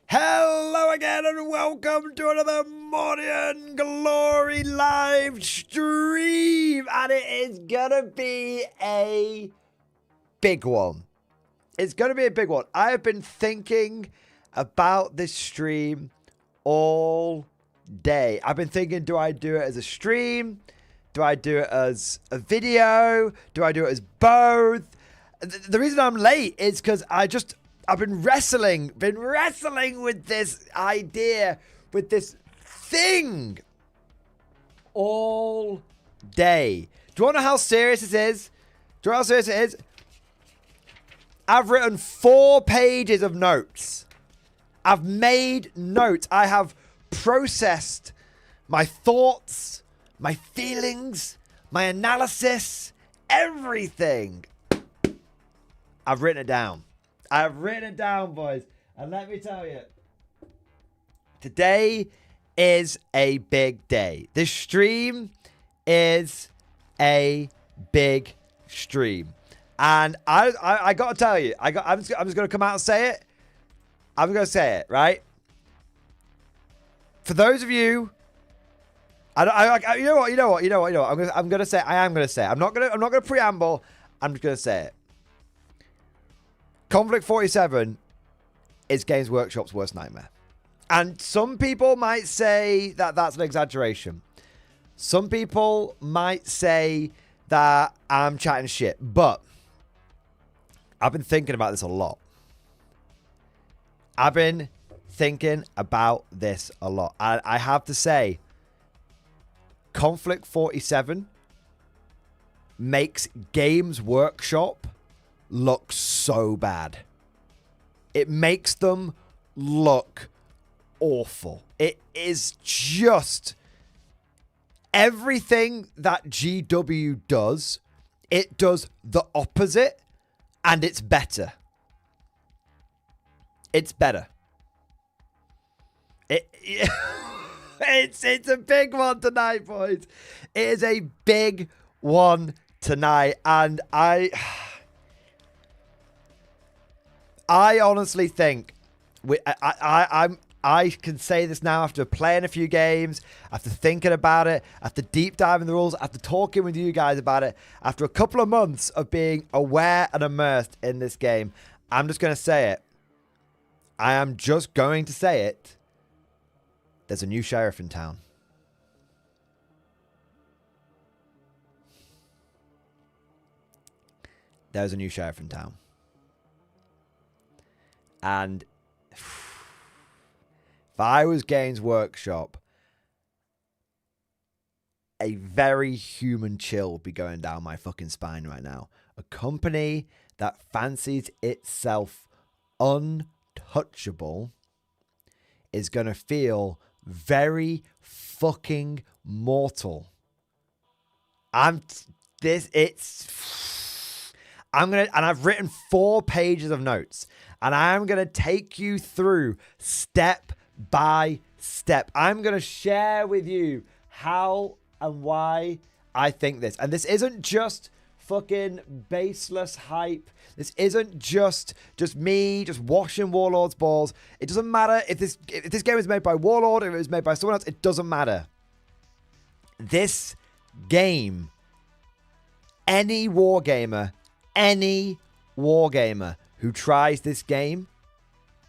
Hello again and welcome to another Morning Glory live stream, and it is gonna be a big one. It's gonna be a big one. I have been thinking about this stream all day. I've been thinking, do I do it as a stream? Do I do it as a video? Do I do it as both? The reason I'm late is because I've been wrestling with this idea, with this thing all day. Do you want to know how serious this is? Do you know how serious it is? I've written 4 pages of notes. I've made notes. I have processed my thoughts, my feelings, my analysis, everything. I've written it down. I've written it down, boys. And let me tell you, today is a big day. This stream is a big stream. And I got to tell you, I'm just going to come out and say it. I'm going to say it, right? For those of you, you know what? I'm going to say, I am going to say it. I'm not going to preamble. I'm just going to say it. Konflikt 47 is Games Workshop's worst nightmare. And some people might say that that's an exaggeration. Some people might say that I'm chatting shit. But I've been thinking about this a lot. I've been thinking about this a lot. And I have to say, Konflikt 47 makes Games Workshop look so bad. It makes them look awful. It is just everything that GW does. It does the opposite, and it's better. It's better. It's a big one tonight, boys. It is a big one tonight, and I honestly think I can say this now after playing a few games, after thinking about it, after deep diving the rules, after talking with you guys about it, after a couple of months of being aware and immersed in this game. I'm just going to say it. I am just going to say it. There's a new sheriff in town. There's a new sheriff in town. And if I was Games Workshop, a very human chill would be going down my fucking spine right now. A company that fancies itself untouchable is going to feel very fucking mortal. And I've written 4 pages of notes. And I'm going to take you through step by step. I'm going to share with you how and why I think this. And this isn't just fucking baseless hype. This isn't just me just washing Warlord's balls. It doesn't matter if this game is made by Warlord or if it was made by someone else. It doesn't matter. This game, any wargamer who tries this game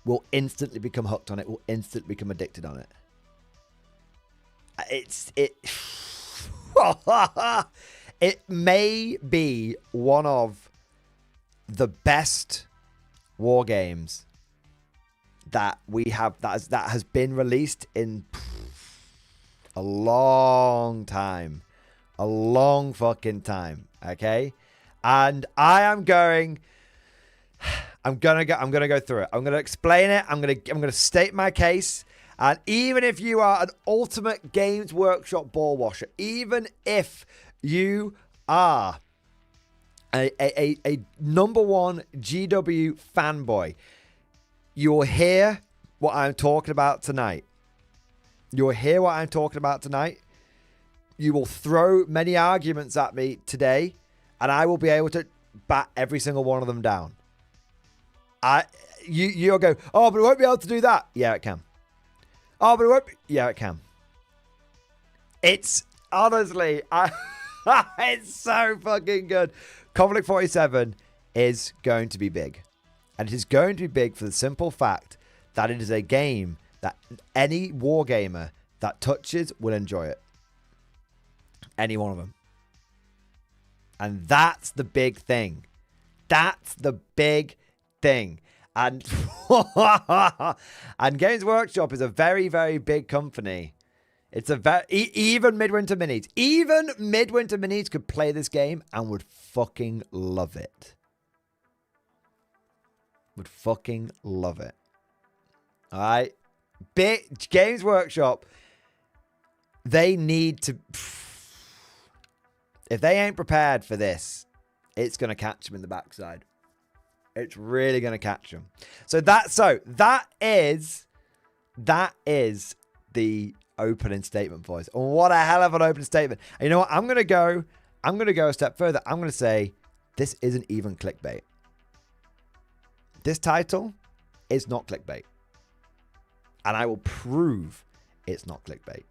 will instantly become hooked on it, will instantly become addicted on it. It may be one of the best war games that we have that has been released in a long time. A long fucking time. Okay? And I'm gonna go through it. I'm gonna explain it. I'm gonna state my case. And even if you are an ultimate Games Workshop ball washer, even if you are a number one GW fanboy, you will hear what I'm talking about tonight. You will hear what I'm talking about tonight. You will throw many arguments at me today, and I will be able to bat every single one of them down. you'll go, oh, but it won't be able to do that. Yeah, it can. Oh, but it won't be. Yeah, it can. It's honestly, it's so fucking good. Konflikt 47 is going to be big. And it is going to be big for the simple fact that it is a game that any wargamer that touches will enjoy it. Any one of them. And that's the big thing. That's the big thing. And, and Games Workshop is a very, very big company. It's a very... even Midwinter Minis. Even Midwinter Minis could play this game and would fucking love it. Would fucking love it. Alright? Big Games Workshop, they need to... if they ain't prepared for this, it's going to catch them in the backside. It's really going to catch them. So that is the opening statement, boys. What a hell of an opening statement. And you know what? I'm going to go a step further. I'm going to say this isn't even clickbait. This title is not clickbait. And I will prove it's not clickbait.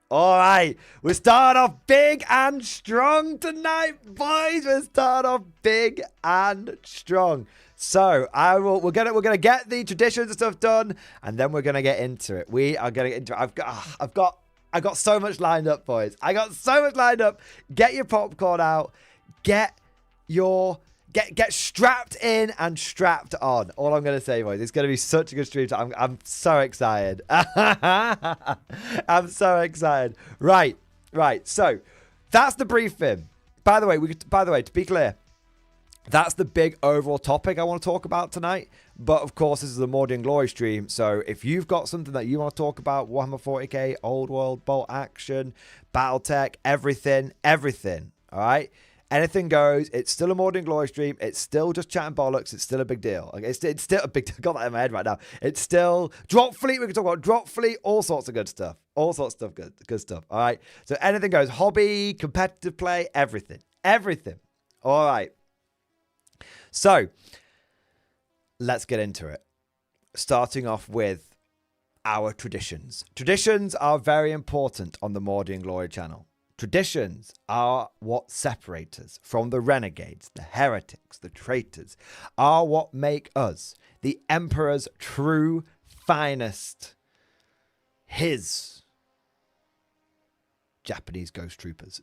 All right, we're starting off big and strong tonight, boys. We're starting off big and strong. So we're gonna get the traditions and stuff done, and then we're gonna get into it. We are gonna get into it. I've got so much lined up, boys. I got so much lined up. Get your popcorn out. Get strapped in and strapped on. All I'm going to say, boys, it's going to be such a good stream. I'm so excited. I'm so excited. Right. So that's the briefing. By the way, to be clear, that's the big overall topic I want to talk about tonight. But of course, this is the Mordy and Glory stream. So if you've got something that you want to talk about, Warhammer 40k, Old World, Bolt Action, Battletech, everything. All right. Anything goes. It's still a Mordy and Glory stream. It's still just chatting bollocks. It's still a big deal. Okay, it's still a big deal. Got that in my head right now. It's still Drop Fleet. We can talk about Drop Fleet. All sorts of good stuff. All sorts of stuff. Good stuff. All right. So anything goes. Hobby, competitive play, everything. All right. So let's get into it. Starting off with our traditions. Traditions are very important on the Mordy and Glory channel. Traditions are what separate us from the renegades, the heretics, the traitors, are what make us the Emperor's true finest. His Japanese ghost troopers.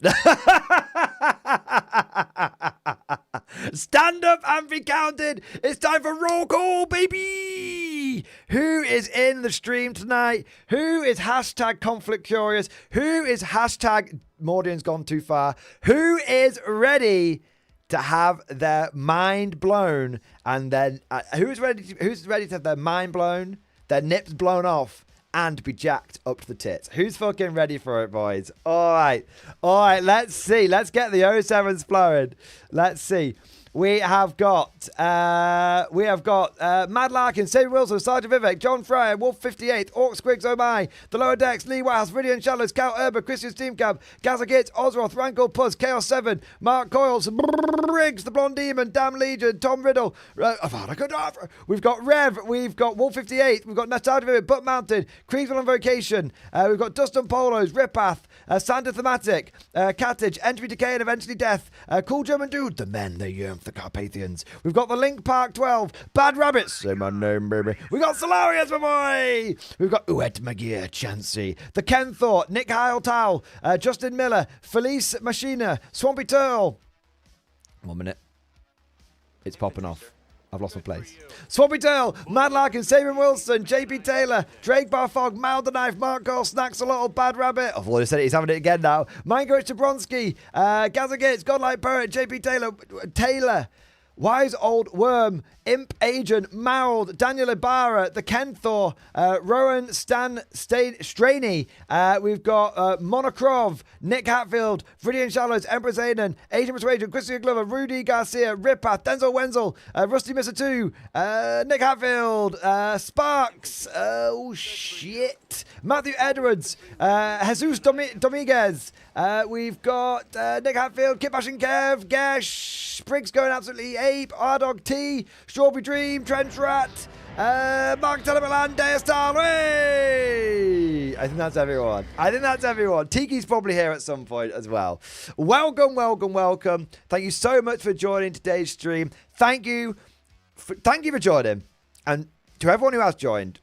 Stand up and be counted. It's time for roll call, baby. Who is in the stream tonight? Who is hashtag Konflikt Curious? Who is hashtag Mordian's gone too far? Who is ready to have their mind blown? And then who's ready to have their mind blown, their nips blown off, and be jacked up to the tits? Who's fucking ready for it, boys? All right, let's see. Let's get the 07s flowing. Let's see. We have got Mad Larkin, Sadie Wilson, Sergeant Vivek, John Fryer, Wolf 58, Orc Squigs Oh My, The Lower Decks, Lee Whitehouse, Viridian Shallows, Cal Erber, Christian Steamcab, Gaza Gitz, Ozroth, Rankle Puzz, Chaos 7, Mark Coyles, Briggs, The Blonde Demon, Damn Legion, Tom Riddle, Avada Kedavra. We've got Rev, we've got Wolf 58, we've got Nostalgia Vivek, Butt Mounted, Creesville on Vocation, we've got Dustin Polos, Ripath, Sander Thematic, Cattage, Entry Decay and Eventually Death, Cool German Dude, The Men They Yearn for the Carpathians. We've got the Link Park 12, Bad Rabbits, say my name, baby. We've got Solarius, my boy. We've got Uet Magia, Chansey, the Ken Thought, Nick Heiltal, Justin Miller, Felice Machina, Swampy Turtle. 1 minute. It's popping off. I've lost my place. Swampy Turtle, Mad Larkin, Saban Wilson, JP Taylor, Drake Barfog, Mild the Knife, Mark Cole, Snacks a Little, Bad Rabbit. I've already said it, he's having it again now. Mingoich Jabronsky, Gaza Gates, Godlike Poet, JP Taylor, Wise Old Worm, Imp Agent, Mauld, Daniel Ibarra, the Kenthor, Rowan Straney, we've got Monokrov, Nick Hatfield, Viridian Shallows, Emperor Zayden, Agent Persuasion, Christian Glover, Rudy Garcia, Ripath, Denzel Wenzel, Rusty Mr. 2, Nick Hatfield, Sparks, oh shit, Matthew Edwards, Jesus Dominguez, we've got Nick Hatfield, Kit Bashing Kev, Gash, Spriggs going absolutely Ape, Ardog T, Strawberry Dream, Trench Rat, Mark Telemilan, Deastar. I think that's everyone. Tiki's probably here at some point as well. Welcome, welcome, welcome. Thank you so much for joining today's stream. Thank you for joining. And to everyone who has joined,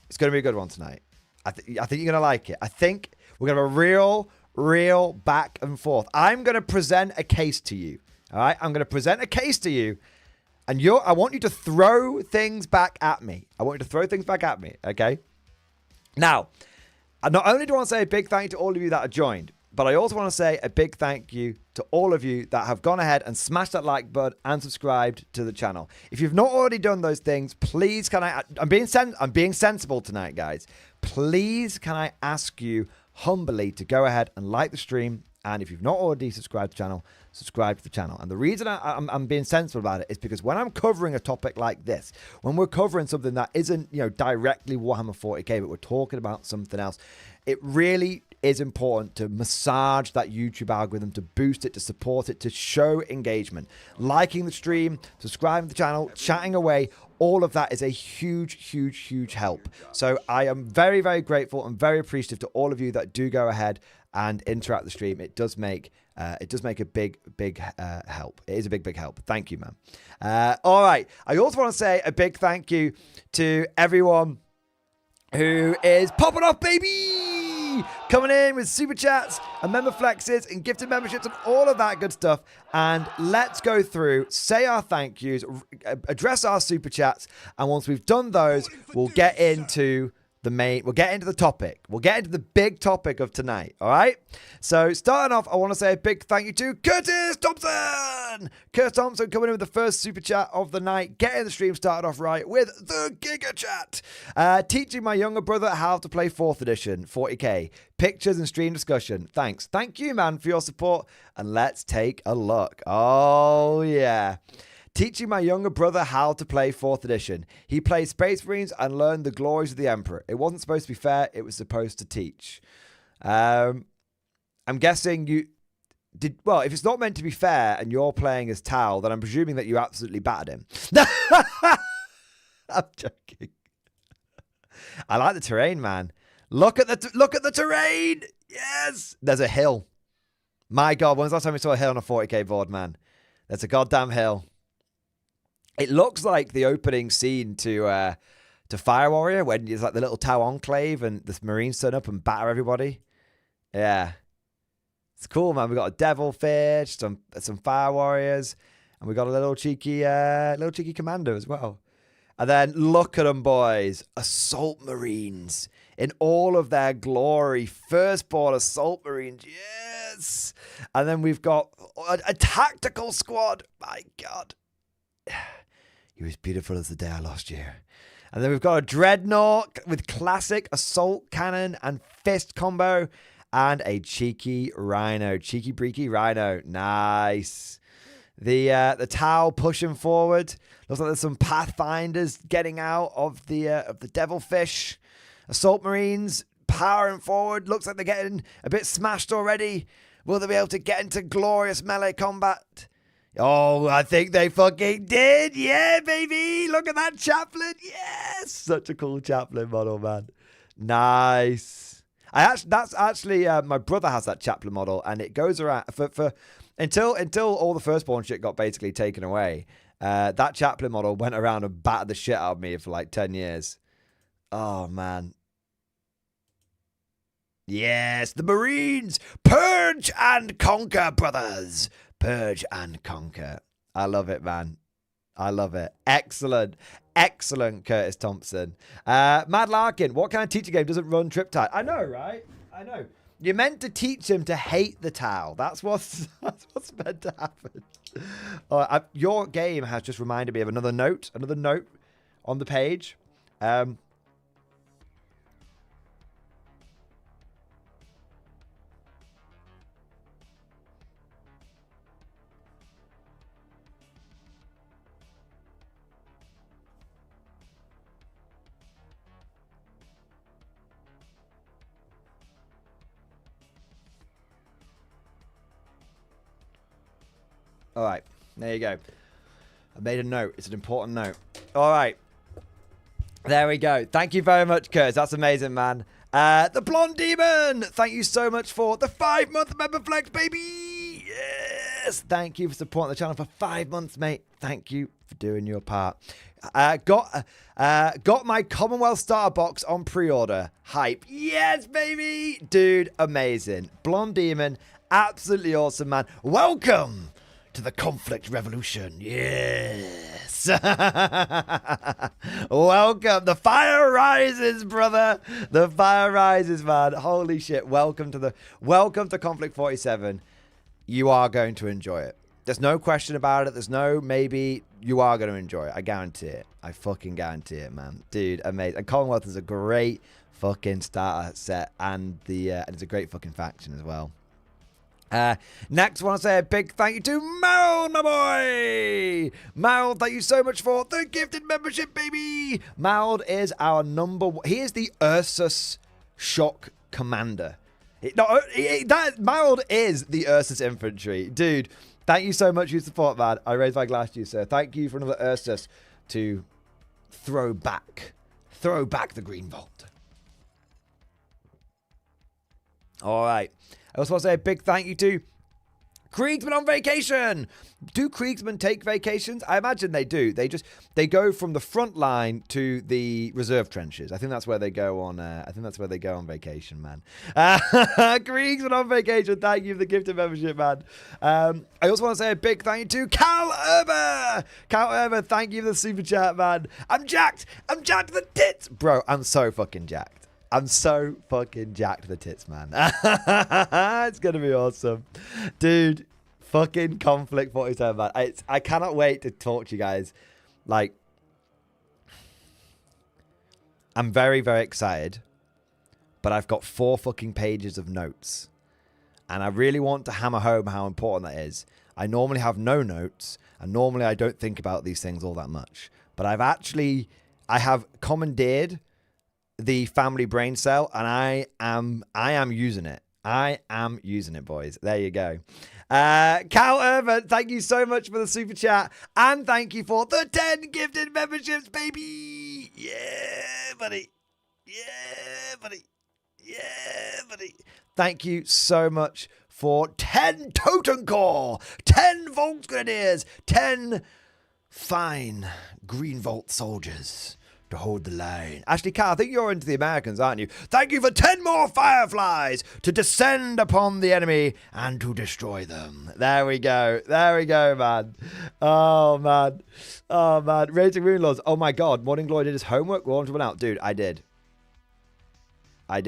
it's going to be a good one tonight. I think you're going to like it. I think we're going to have a real back and forth. I'm going to present a case to you. All right? I'm going to present a case to you. And I want you to throw things back at me. Okay? Now, not only do I want to say a big thank you to all of you that have joined, but I also want to say a big thank you to all of you that have gone ahead and smashed that like button and subscribed to the channel. If you've not already done those things, please I'm being sensible tonight, guys. Please can I ask you humbly to go ahead and like the stream, and if you've not already subscribed to the channel, subscribe to the channel. And the reason I'm being sensible about it is because when I'm covering a topic like this, when we're covering something that isn't, directly Warhammer 40k, but we're talking about something else, it really is important to massage that YouTube algorithm, to boost it, to support it, to show engagement. Liking the stream, subscribing to the channel, chatting away, all of that is a huge help. So I am very, very grateful and very appreciative to all of you that do go ahead and interact with the stream. It does make a big help. It is a big help. Thank you, man. All right. I also want to say a big thank you to everyone who is popping off, baby! Coming in with super chats and member flexes and gifted memberships and all of that good stuff. And let's go through, say our thank yous, address our super chats, and once we've done those, we'll get into the topic. We'll get into the big topic of tonight, all right? So starting off, I want to say a big thank you to Curtis Thompson! Curtis Thompson coming in with the first super chat of the night, getting the stream started off right with the Giga Chat. Teaching my younger brother how to play 4th edition, 40k. Pictures and stream discussion. Thanks. Thank you, man, for your support. And let's take a look. Oh, yeah. Teaching my younger brother how to play 4th edition. He played Space Marines and learned the glories of the Emperor. It wasn't supposed to be fair. It was supposed to teach. I'm guessing you did. Well, if it's not meant to be fair and you're playing as Tal, then I'm presuming that you absolutely battered him. I'm joking. I like the terrain, man. Look at the terrain. Yes. There's a hill. My God, when was the last time we saw a hill on a 40k board, man? There's a goddamn hill. It looks like the opening scene to Fire Warrior when it's like the little Tau Enclave and the Marines turn up and batter everybody. Yeah. It's cool, man. We got a Devilfish, some Fire Warriors, and we got a little cheeky commander as well. And then look at them, boys. Assault Marines in all of their glory. Firstborn Assault Marines. Yes. And then we've got a tactical squad. My God. He was beautiful as the day I lost you. And then we've got a Dreadnought with classic assault cannon and fist combo. And a cheeky Rhino. Cheeky breaky Rhino. Nice. The Tau pushing forward. Looks like there's some Pathfinders getting out of the Devilfish. Assault Marines powering forward. Looks like they're getting a bit smashed already. Will they be able to get into glorious melee combat? Oh, I think they fucking did. Yeah, baby. Look at that chaplain. Yes. Such a cool chaplain model, man. Nice. That's actually my brother has that chaplain model, and it goes around for until all the firstborn shit got basically taken away. That chaplain model went around and battered the shit out of me for like 10 years. Oh, man. Yes, the Marines. Purge and conquer, brothers. Purge and conquer. I love it, man. I love it. Excellent. Excellent, Curtis Thompson. Mad Larkin, what kind of teacher game doesn't run Triptide? I know, right? I know. You're meant to teach him to hate the Tau. That's what's meant to happen. Your game has just reminded me of another note on the page. All right. There you go. I made a note. It's an important note. All right. There we go. Thank you very much, Curtis. That's amazing, man. The Blonde Demon. Thank you so much for the 5-month member flex, baby. Yes. Thank you for supporting the channel for 5 months, mate. Thank you for doing your part. Got my Commonwealth starter box on pre-order. Hype. Yes, baby. Dude, amazing. Blonde Demon. Absolutely awesome, man. Welcome to the Konflikt revolution. Yes. Welcome. The fire rises, brother. The fire rises, man. Holy shit. Welcome to Konflikt 47. You are going to enjoy it. There's no question about it. There's no maybe. You are going to enjoy it. I guarantee it. I fucking guarantee it, man. Dude, amazing. And Commonwealth is a great fucking starter set, and it's a great fucking faction as well. Next, I want to say a big thank you to Meryl, my boy. Meryl, thank you so much for the gifted membership, baby. Meryl is our number one. He is the Ursus Shock Commander. Meryl is the Ursus Infantry. Dude, thank you so much for your support, man. I raised my glass to you, sir. Thank you for another Ursus to throw back the Green Vault. All right. I also want to say a big thank you to Kriegsman on vacation. Do Kriegsmen take vacations? I imagine they do. They go from the front line to the reserve trenches. I think that's where they go on. Vacation, man. Kriegsman on vacation. Thank you for the gifted membership, man. I also want to say a big thank you to Karl Erber. Karl Erber, thank you for the super chat, man. I'm jacked. I'm jacked to the tits, bro. I'm so fucking jacked. I'm so fucking jacked to the tits, man. It's going to be awesome. Dude, fucking Konflikt 47, man. I cannot wait to talk to you guys. Like, I'm very, very excited. But I've got 4 fucking pages of notes. And I really want to hammer home how important that is. I normally have no notes. And normally I don't think about these things all that much. But I have commandeered the family brain cell, and I am using it. I am using it, boys. There you go. Karl Erber, thank you so much for the super chat, and thank you for the 10 gifted memberships, baby. Yeah, buddy. Yeah, buddy. Yeah, buddy. Thank you so much for 10 Totencore, 10 Volksgrenadiers, 10 fine Green Vault soldiers to hold the line. Actually, Karl, I think you're into the Americans, aren't you? Thank you for 10 more Fireflies to descend upon the enemy and to destroy them. There we go. There we go, man. Oh, man. Oh, man. Raging Moonlords. Oh, my God. Morning Glory did his homework. We're on to one out. Dude, I did. I've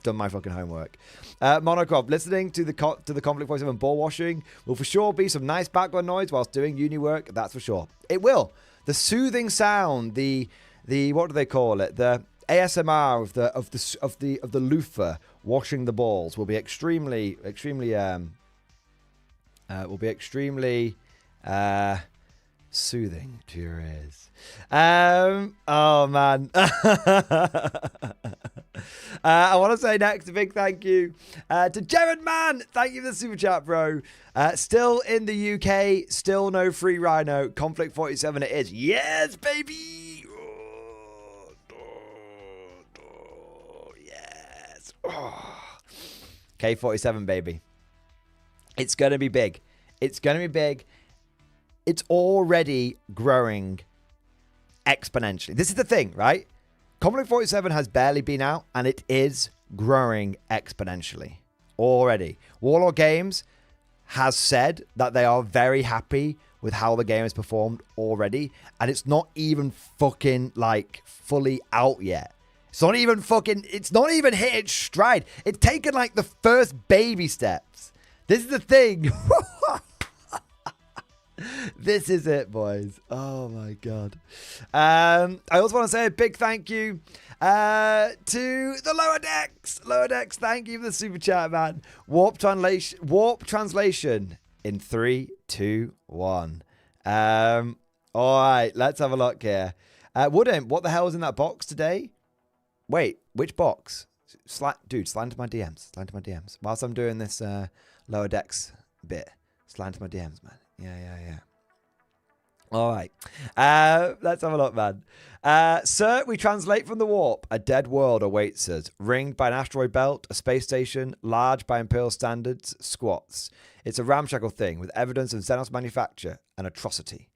done my fucking homework. Monocrop, listening to the Konflikt 47 ball washing will for sure be some nice background noise whilst doing uni work. That's for sure. It will. The soothing sound, the what do they call it? The ASMR of the loofah washing the balls will be extremely soothing to your ears. Oh man. I want to say next a big thank you to Jared Man. Thank you for the super chat, bro. Still in the UK, still no free Rhino. Konflikt 47 it is. Yes, baby. Yes. K47, baby. It's going to be big. It's going to be big. It's already growing exponentially. This is the thing, right? Konflikt 47 has barely been out, and it is growing exponentially already. Warlord Games has said that they are very happy with how the game has performed already, and it's not even fucking, like, fully out yet. It's not even hit its stride. It's taken, like, the first baby steps. This is the thing. This is it, boys. Oh my God. I also want to say a big thank you to the Lower Decks. Lower Decks, thank you for the super chat, man. Warp translation in 3, 2, 1. All right, let's have a look here. Woodimp, what the hell is in that box today? Wait, which box? Dude, slide into my DMs. Slide into my DMs. Whilst I'm doing this Lower Decks bit, slide into my DMs, man. Yeah. All right. Let's have a look, man. Sir, we translate from the warp. A dead world awaits us. Ringed by an asteroid belt, a space station, large by Imperial standards, squats. It's a ramshackle thing with evidence of Xenos manufacture, an atrocity.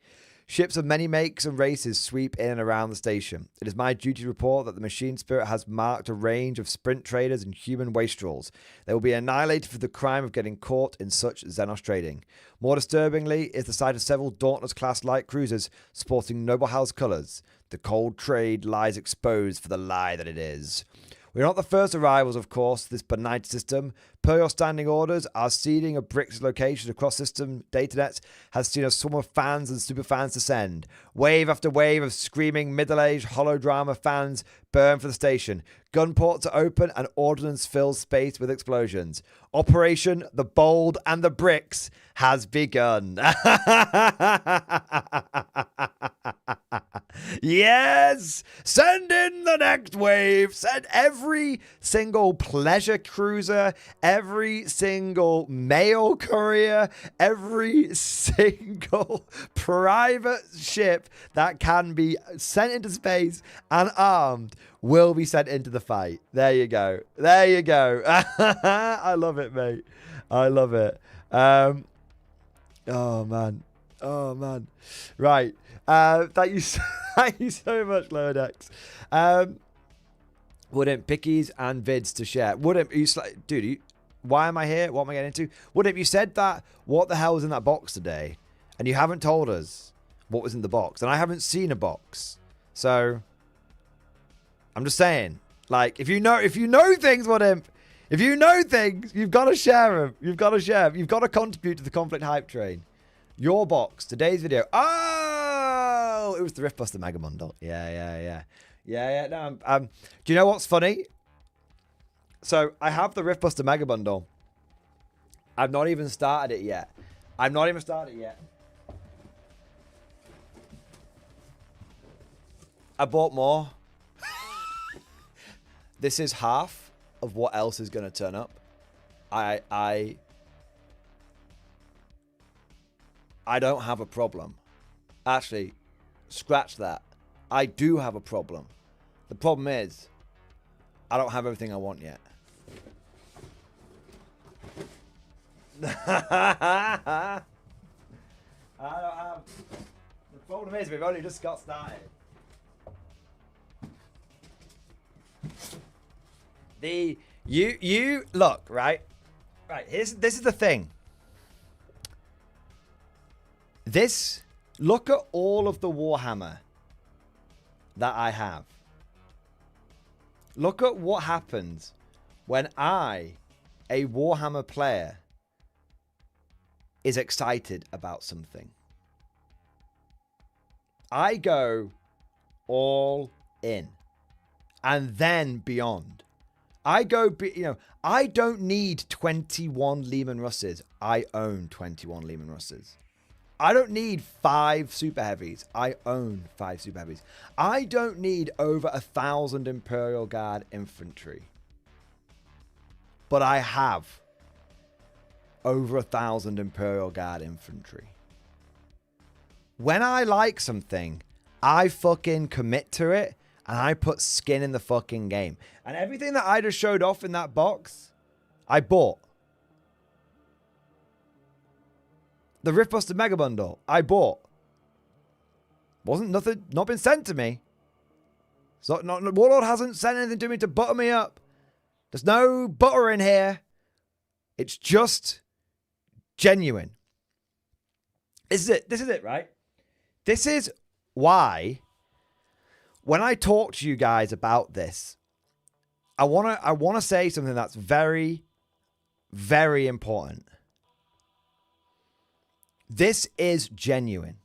Ships of many makes and races sweep in and around the station. It is my duty to report that the machine spirit has marked a range of sprint traders and human wastrels. They will be annihilated for the crime of getting caught in such Xenos trading. More disturbingly is the sight of several Dauntless-class light cruisers sporting Noble House colours. The cold trade lies exposed for the lie that it is. We're not the first arrivals, of course, to this benighted system. Per your standing orders, our seeding of bricks locations across system datanets has seen a swarm of fans and superfans descend. Wave after wave of screaming middle-aged holodrama fans burn for the station. Gun ports are open and ordnance fills space with explosions. Operation The Bold and the Bricks has begun. Yes! Send in the next wave. Send every single pleasure cruiser, every single mail courier, every single private ship that can be sent into space and armed will be sent into the fight. There you go. There you go. I love it, mate. I love it. Oh, man. Oh, man. Right. Thank you so much, Lower Decks. Wouldn't pickies and vids to share. Wouldn't you, dude? Why am I here? What am I getting into? Wouldn't you said that? What the hell was in that box today? And you haven't told us what was in the box, and I haven't seen a box. So I'm just saying, like, if you know things, what imp? If you know things, you've got to share them. You've got to share them. You've got to contribute to the Konflikt hype train. Your box, today's video. Oh, it was the Riftbuster Mega Bundle. Yeah. No, do you know what's funny? So I have the Riftbuster Mega Bundle. I've not even started it yet. I bought more. This is half of what else is going to turn up. I don't have a problem. Actually, scratch that. I do have a problem. The problem is, I don't have everything I want yet. I don't have... The problem is, we've only just got started. You look, right? Right, this is the thing. Look at all of the Warhammer that I have. Look at what happens when I, a Warhammer player, is excited about something. I go all in and then beyond. I don't need 21 Lehman Russes. I own 21 Lehman Russes. I don't need 5 Super Heavies. I own 5 Super Heavies. I don't need over 1,000 Imperial Guard infantry. But I have over 1,000 Imperial Guard infantry. When I like something, I fucking commit to it and I put skin in the fucking game. And everything that I just showed off in that box, I bought. The Riftbuster Mega Bundle, I bought. Not been sent to me. So, Warlord hasn't sent anything to me to butter me up. There's no butter in here. It's just genuine. This is it, right? This is why when I talk to you guys about this, I wanna say something that's very, very important. This is genuine.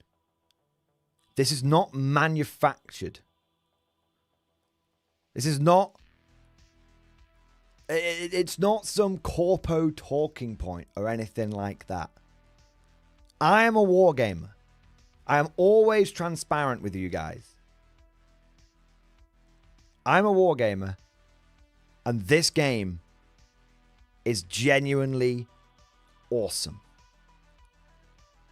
This is not manufactured. This is not... It's not some corpo talking point or anything like that. I am a wargamer. I am always transparent with you guys. I'm a wargamer. And this game is genuinely awesome.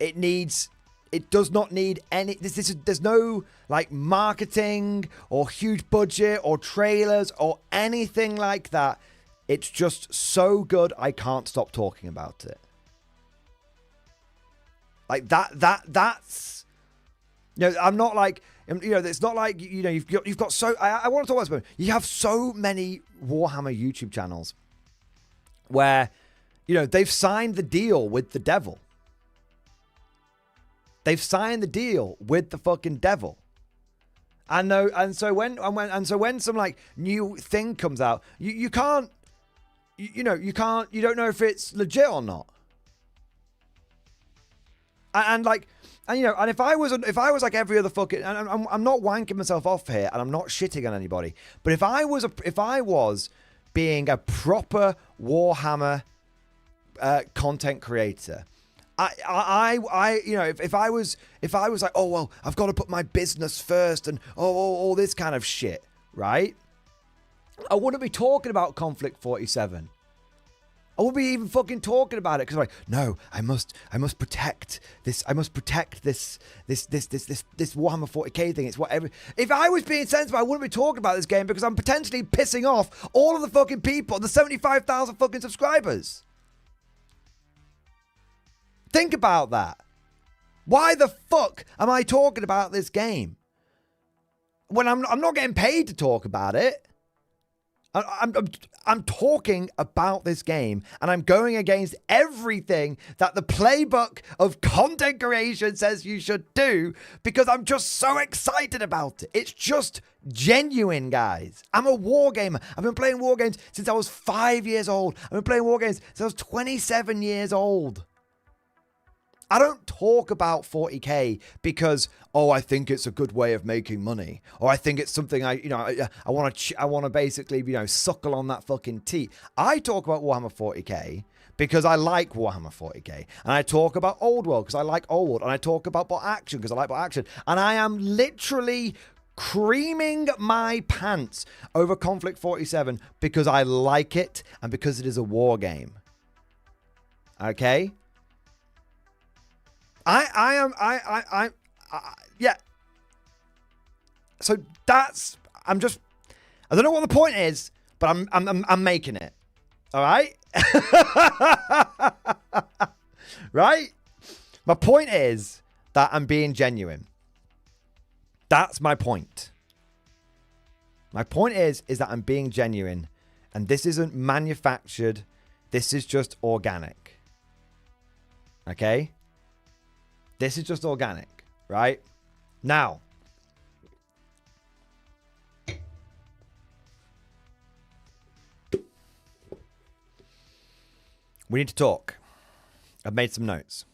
It does not need any. There's no like marketing or huge budget or trailers or anything like that. It's just so good I can't stop talking about it. Like that's, you know, I'm not like, you know, it's not like, you know, you've got so, I want to talk about this. You have so many Warhammer YouTube channels where, you know, they've signed the deal with the devil. They've signed the deal with the fucking devil. And no, and so when some like new thing comes out, you can't, you don't know if it's legit or not. And you know, and if I was like every other fucking, and I'm not wanking myself off here, and I'm not shitting on anybody, but if I was being a proper Warhammer content creator, I you know, if I was like, oh well, I've got to put my business first and all this kind of shit, right? I wouldn't be talking about Konflikt 47. I wouldn't be even fucking talking about it because I'm like, no, I must protect this. I must protect this Warhammer 40k thing. It's whatever. If I was being sensible, I wouldn't be talking about this game because I'm potentially pissing off all of the fucking people, the 75,000 fucking subscribers. Think about that. Why the fuck am I talking about this game when I'm not getting paid to talk about it? I'm talking about this game, and I'm going against everything that the playbook of content creation says you should do because I'm just so excited about it. It's just genuine, guys. I'm a war gamer. I've been playing war games since I was 5 years old. I've been playing war games since I was 27 years old. I don't talk about 40k because, oh, I think it's a good way of making money, or I think it's something I want to basically, you know, suckle on that fucking teat. I talk about Warhammer 40k because I like Warhammer 40k, and I talk about Old World because I like Old World, and I talk about bot action because I like bot action, and I am literally creaming my pants over Konflikt 47 because I like it and because it is a war game. Okay. Yeah. So that's, I don't know what the point is, but I'm making it. All right. Right. My point is that I'm being genuine. That's my point. My point is that I'm being genuine, and this isn't manufactured. This is just organic. Okay. This is just organic, right? Now, we need to talk. I've made some notes.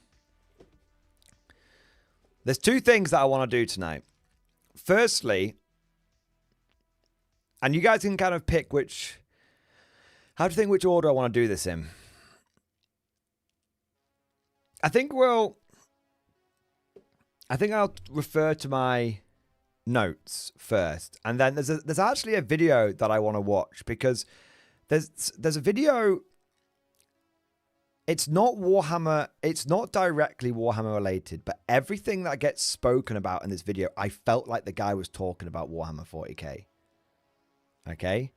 There's two things that I want to do tonight. Firstly, and you guys can kind of pick how do you think which order I want to do this in? I think I'll refer to my notes first, and then there's actually a video that I want to watch because there's a video. It's not Warhammer. It's not directly Warhammer related, but everything that gets spoken about in this video, I felt like the guy was talking about Warhammer 40k. Okay,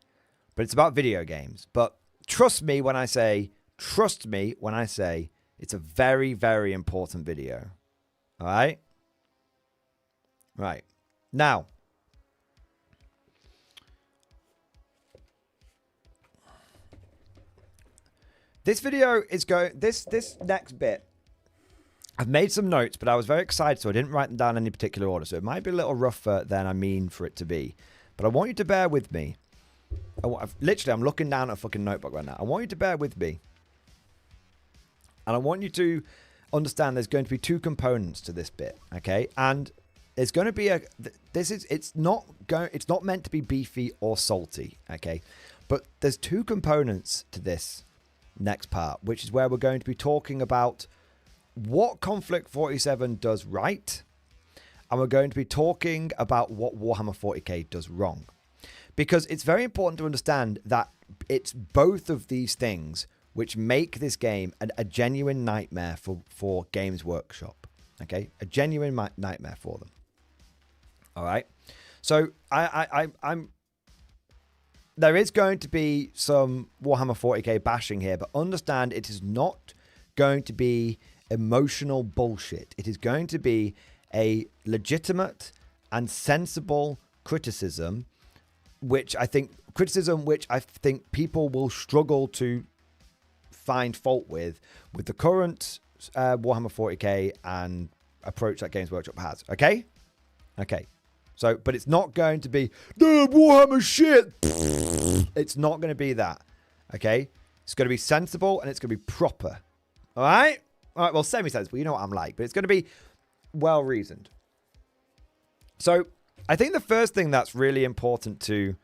but it's about video games. But trust me when I say it's a very, very important video. All right. Right. Now, this video is this next bit. I've made some notes, but I was very excited, so I didn't write them down in any particular order. So it might be a little rougher than I mean for it to be. But I want you to bear with me. I'm looking down at a fucking notebook right now. I want you to bear with me. And I want you to understand there's going to be two components to this bit, okay? And there's going to be it's not meant to be beefy or salty, okay? But there's two components to this next part, which is where we're going to be talking about what Konflikt 47 does right, and we're going to be talking about what Warhammer 40k does wrong. Because it's very important to understand that it's both of these things which make this game a genuine nightmare for Games Workshop. Okay, a genuine nightmare for them. All right, so I'm. There is going to be some Warhammer 40k bashing here, but understand it is not going to be emotional bullshit. It is going to be a legitimate and sensible criticism, which I think people will struggle to find fault with the current Warhammer 40k and approach that Games Workshop has. Okay? Okay. So, but it's not going to be the Warhammer shit. It's not going to be that. Okay? It's going to be sensible and it's going to be proper. All right? All right, well, semi-sensible. You know what I'm like. But it's going to be well-reasoned. So, I think the first thing that's really important to...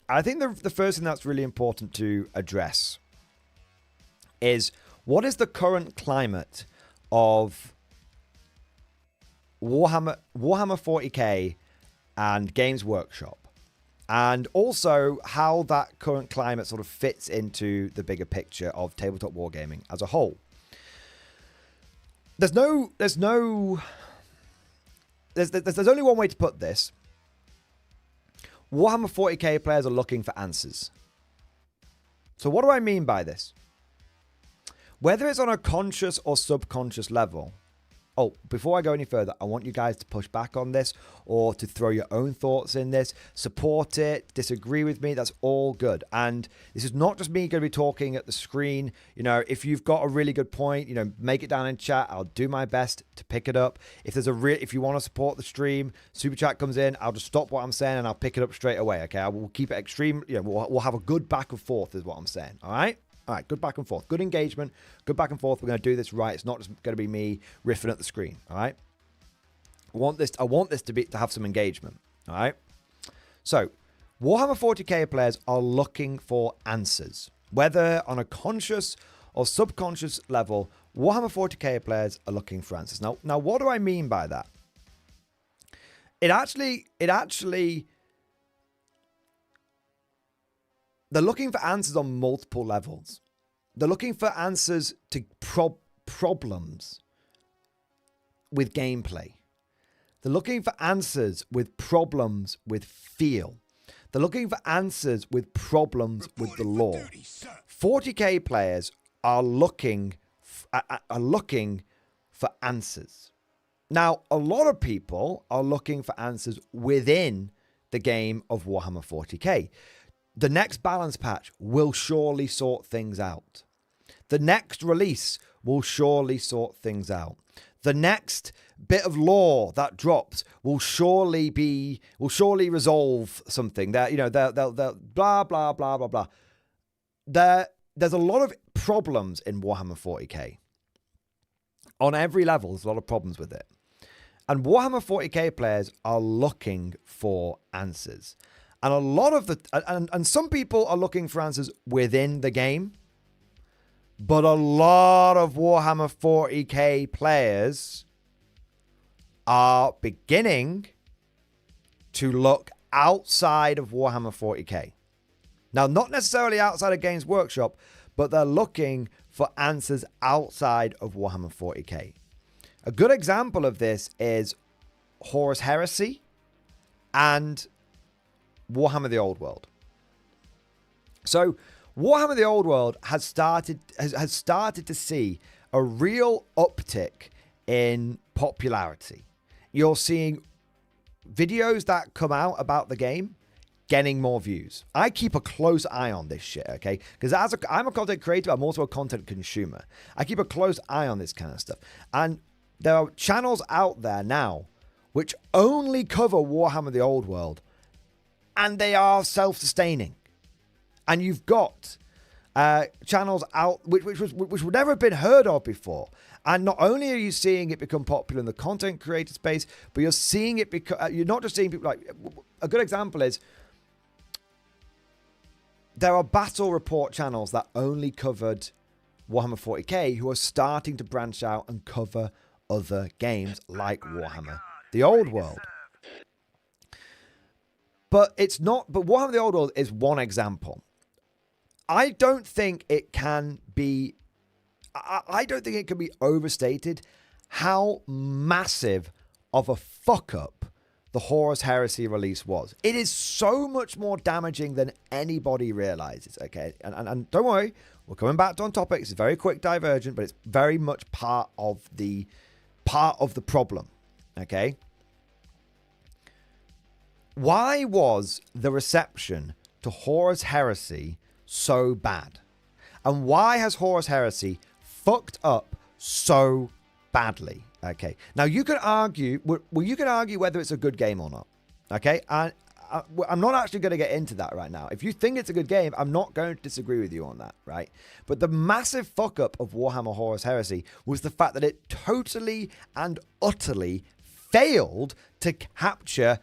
the first thing that's really important to address is what is the current climate of Warhammer 40k and Games Workshop, and also how that current climate sort of fits into the bigger picture of tabletop wargaming as a whole. There's only one way to put this. Warhammer 40k players are looking for answers. So what do I mean by this? Whether it's on a conscious or subconscious level. Oh, before I go any further, I want you guys to push back on this or to throw your own thoughts in this. Support it, disagree with me, that's all good. And this is not just me going to be talking at the screen. You know, if you've got a really good point, you know, make it down in chat. I'll do my best to pick it up. If you want to support the stream, super chat comes in, I'll just stop what I'm saying and I'll pick it up straight away, okay? I will keep it extreme, you know, we'll have a good back and forth is what I'm saying, all right? All right, good back and forth. Good engagement. Good back and forth. We're going to do this right. It's not just going to be me riffing at the screen. All right. I want this to have some engagement. All right. So, Warhammer 40k players are looking for answers, whether on a conscious or subconscious level. Warhammer 40k players are looking for answers. Now, what do I mean by that? It actually. They're looking for answers on multiple levels. They're looking for answers to problems with gameplay. They're looking for answers with problems with feel. They're looking for answers with problems with the lore. 40k players are looking for answers. Now, a lot of people are looking for answers within the game of Warhammer 40k. The next balance patch will surely sort things out. The next release will surely sort things out. The next bit of lore that drops will surely resolve something. That, you know, they'll blah blah blah blah blah. There's a lot of problems in Warhammer 40k. On every level, there's a lot of problems with it. And Warhammer 40k players are looking for answers. And a lot of and some people are looking for answers within the game, but a lot of Warhammer 40k players are beginning to look outside of Warhammer 40k. Now, not necessarily outside of Games Workshop, but they're looking for answers outside of Warhammer 40k. A good example of this is Horus Heresy and Warhammer the Old World. So Warhammer the Old World has started to see a real uptick in popularity. You're seeing videos that come out about the game getting more views. I keep a close eye on this shit, okay? Because I'm a content creator, I'm also a content consumer. I keep a close eye on this kind of stuff. And there are channels out there now which only cover Warhammer the Old World, and they are self-sustaining. And you've got channels out which would never have been heard of before. And not only are you seeing it become popular in the content creator space, but you're seeing it you're not just seeing people like... A good example is there are battle report channels that only covered Warhammer 40k who are starting to branch out and cover other games like Warhammer the Old World. But Warhammer the Old World is one example. I don't think it can be I don't think it can be overstated how massive of a fuck up the Horus Heresy release was. It is so much more damaging than anybody realizes, okay? And don't worry, we're coming back on topic. It's a very quick divergent, but it's very much part of the problem, okay? Why was the reception to Horus Heresy so bad? And why has Horus Heresy fucked up so badly? Okay. Now, you could argue, you could argue whether it's a good game or not. Okay. And I'm not actually going to get into that right now. If you think it's a good game, I'm not going to disagree with you on that, right? But the massive fuck up of Warhammer Horus Heresy was the fact that it totally and utterly failed to capture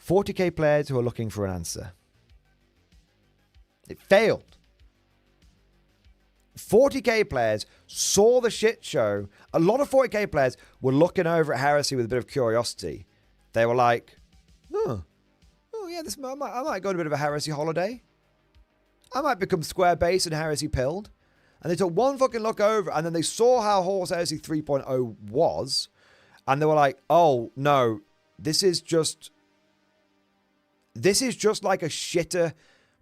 40k players who are looking for an answer. It failed. 40k players saw the shit show. A lot of 40k players were looking over at Heresy with a bit of curiosity. They were like, oh yeah, I might go on a bit of a Heresy holiday. I might become square base and Heresy pilled. And they took one fucking look over, and then they saw how Horus Heresy 3.0 was, and they were like, oh no, this is just like a shitter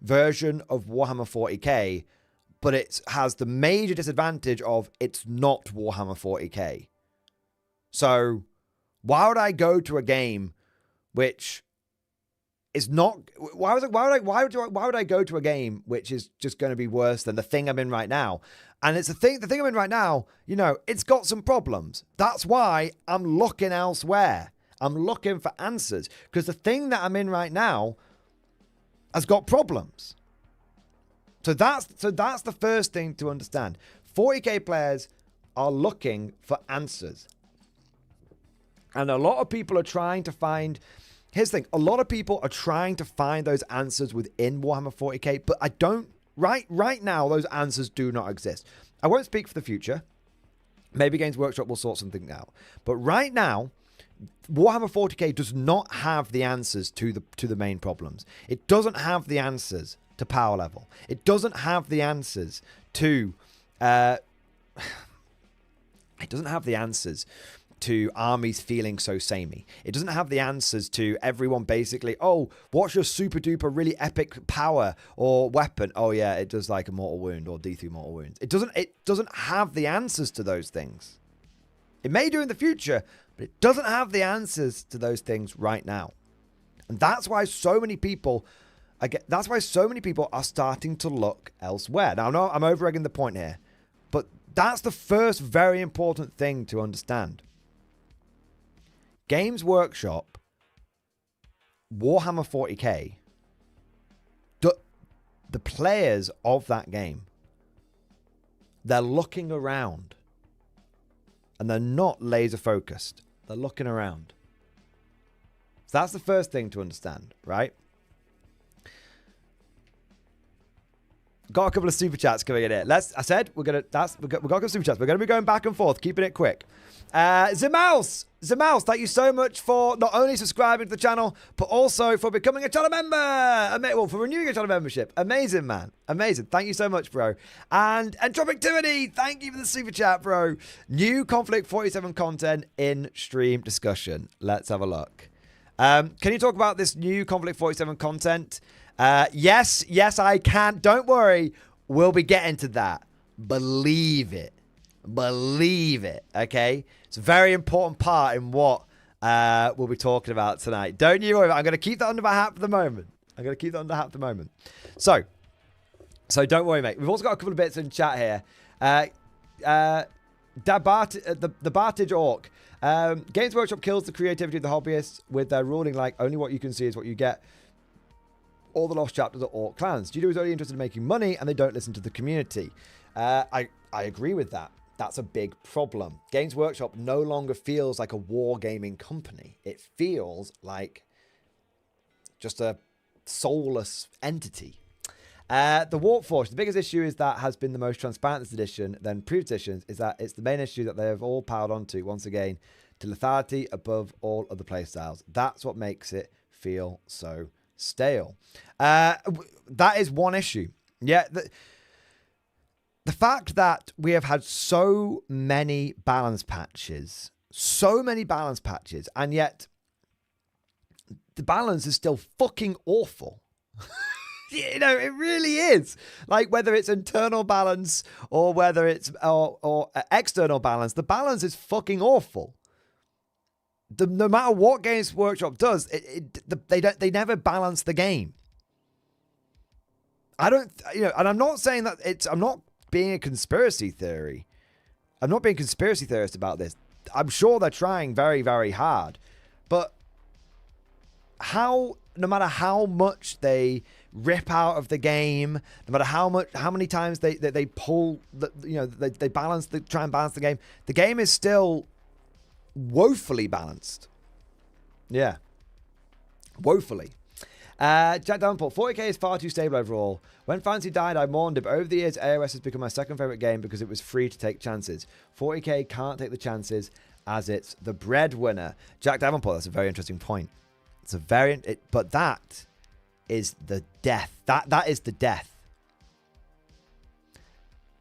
version of Warhammer 40k, but it has the major disadvantage of it's not Warhammer 40k. So why would I go to a game which is not? Why would I go to a game which is just going to be worse than the thing I'm in right now? And it's the thing I'm in right now. You know, it's got some problems. That's why I'm looking elsewhere. I'm looking for answers because the thing that I'm in right now has got problems. So that's the first thing to understand. 40k players are looking for answers. And a lot of people are trying to find... Here's the thing. A lot of people are trying to find those answers within Warhammer 40k, but I don't... Right now, those answers do not exist. I won't speak for the future. Maybe Games Workshop will sort something out. But right now, Warhammer 40k does not have the answers to the main problems. It doesn't have the answers to power level. It doesn't have the answers to it doesn't have the answers to armies feeling so samey. It doesn't have the answers to everyone basically, oh, what's your super duper really epic power or weapon? Oh yeah, it does like a mortal wound or D3 mortal wounds. It doesn't have the answers to those things. It may do in the future, but it doesn't have the answers to those things right now. And that's why so many people are starting to look elsewhere. Now, I know I'm over-egging the point here, but that's the first very important thing to understand. Games Workshop, Warhammer 40k, the players of that game, they're looking around. And they're not laser focused. They're looking around. So that's the first thing to understand, right? Got a couple of super chats coming in here. We've got a couple of super chats. We're gonna be going back and forth, keeping it quick. Zimouse, thank you so much for not only subscribing to the channel, but also for becoming a channel member. Well, for renewing your channel membership. Amazing, man. Amazing. Thank you so much, bro. And Entropictivity, thank you for the super chat, bro. New Konflikt 47 content in stream discussion. Let's have a look. Can you talk about this new Konflikt 47 content? Yes, I can. Don't worry. We'll be getting to that. Believe it. Okay? It's a very important part in what we'll be talking about tonight. Don't you worry. I'm going to keep that under my hat for the moment. So don't worry, mate. We've also got a couple of bits in chat here. The Bartage Orc. Games Workshop kills the creativity of the hobbyists with their ruling like only what you can see is what you get. All the lost chapters are Orc clans. Judo is only interested in making money and they don't listen to the community. I agree with that. That's a big problem. Games Workshop no longer feels like a wargaming company. It feels like just a soulless entity. The Warp Force, the biggest issue is that has been the most transparent this edition than previous editions, is that it's the main issue that they have all piled onto, once again, to lethality above all other playstyles. That's what makes it feel so stale. That is one issue. Yeah, the fact that we have had so many balance patches, and yet the balance is still fucking awful. You know, it really is. Like, whether it's internal balance or whether it's or external balance, the balance is fucking awful. No matter what Games Workshop does, they never balance the game. I don't, you know, and I'm not saying that I'm not being a conspiracy theory. I'm not being a conspiracy theorist about this. I'm sure they're trying very, very hard, but no matter how much they rip out of the game, no matter how many times they pull, they try and balance the game is still woefully balanced. Yeah, woefully. Jack Downpour, 40k is far too stable overall. When Fantasy died, I mourned it, but over the years, AOS has become my second favourite game because it was free to take chances. 40k can't take the chances as it's the breadwinner. Jack Davenport, that's a very interesting point. But that is the death. That is the death.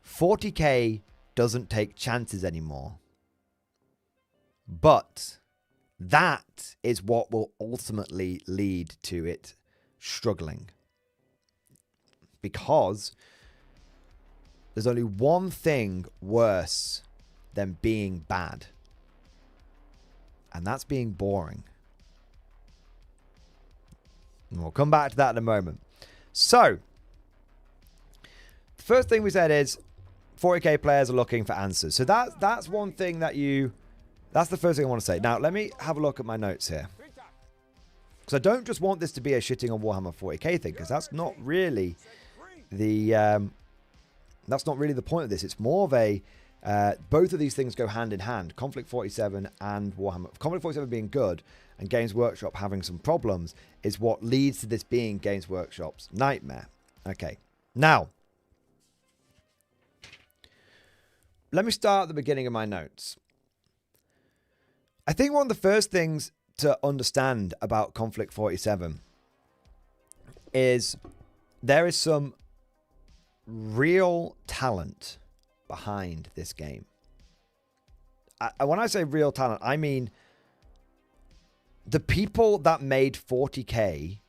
40k doesn't take chances anymore. But that is what will ultimately lead to it struggling. Because there's only one thing worse than being bad. And that's being boring. And we'll come back to that in a moment. So, the first thing we said is 40k players are looking for answers. So that's one thing that's the first thing I want to say. Now, let me have a look at my notes here. Because I don't just want this to be a shitting on Warhammer 40k thing, because that's not really the point of this. It's more of a both of these things go hand in hand. Konflikt 47 and Warhammer. Konflikt 47 being good and Games Workshop having some problems is what leads to this being Games Workshop's nightmare. Okay. Now, let me start at the beginning of my notes. I think one of the first things to understand about Konflikt 47 is there is some real talent behind this game. When I say real talent, I mean the people that made 40k,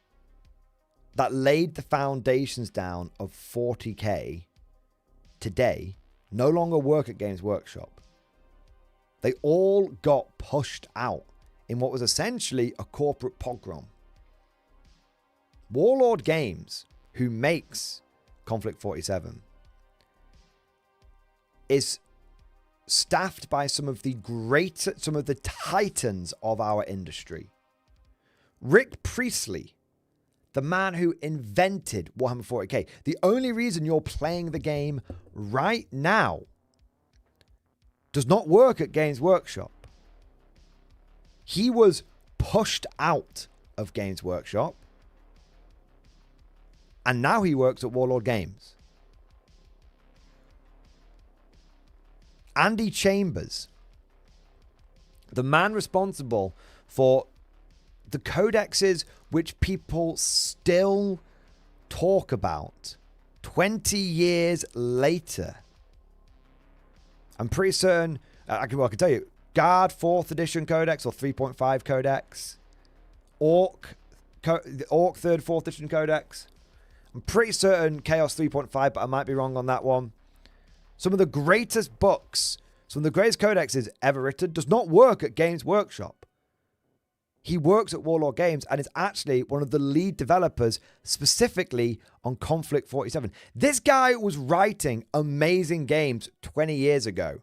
that laid the foundations down of 40k today, no longer work at Games Workshop. They all got pushed out in what was essentially a corporate pogrom. Warlord Games, who makes Konflikt 47, is staffed by some of the titans of our industry. Rick Priestley, the man who invented Warhammer 40k. The only reason you're playing the game right now does not work at Games Workshop. He was pushed out of Games Workshop, and now he works at Warlord Games. Andy Chambers, the man responsible for the codexes which people still talk about 20 years later. I'm pretty certain, I can tell you, Guard 4th edition codex or 3.5 codex, Orc 3rd, 4th edition codex. I'm pretty certain Chaos 3.5, but I might be wrong on that one. Some of the greatest books, some of the greatest codexes ever written, does not work at Games Workshop. He works at Warlord Games and is actually one of the lead developers specifically on Konflikt 47. This guy was writing amazing games 20 years ago.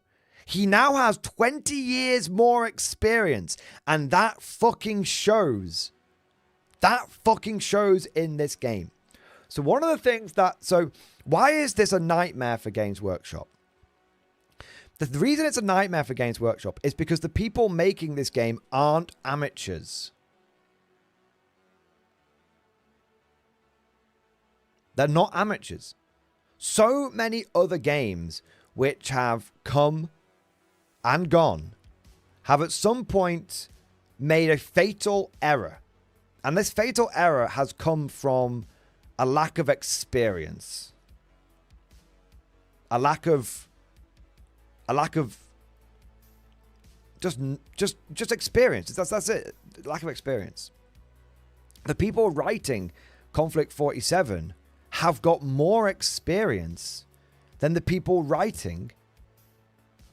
He now has 20 years more experience, and that fucking shows. That fucking shows in this game. So one of the things so why is this a nightmare for Games Workshop? The reason it's a nightmare for Games Workshop is because the people making this game aren't amateurs. They're not amateurs. So many other games which have come and gone have at some point made a fatal error. And this fatal error has come from a lack of experience. a lack of just experience. That's it. Lack of experience. The people writing Konflikt 47 have got more experience than the people writing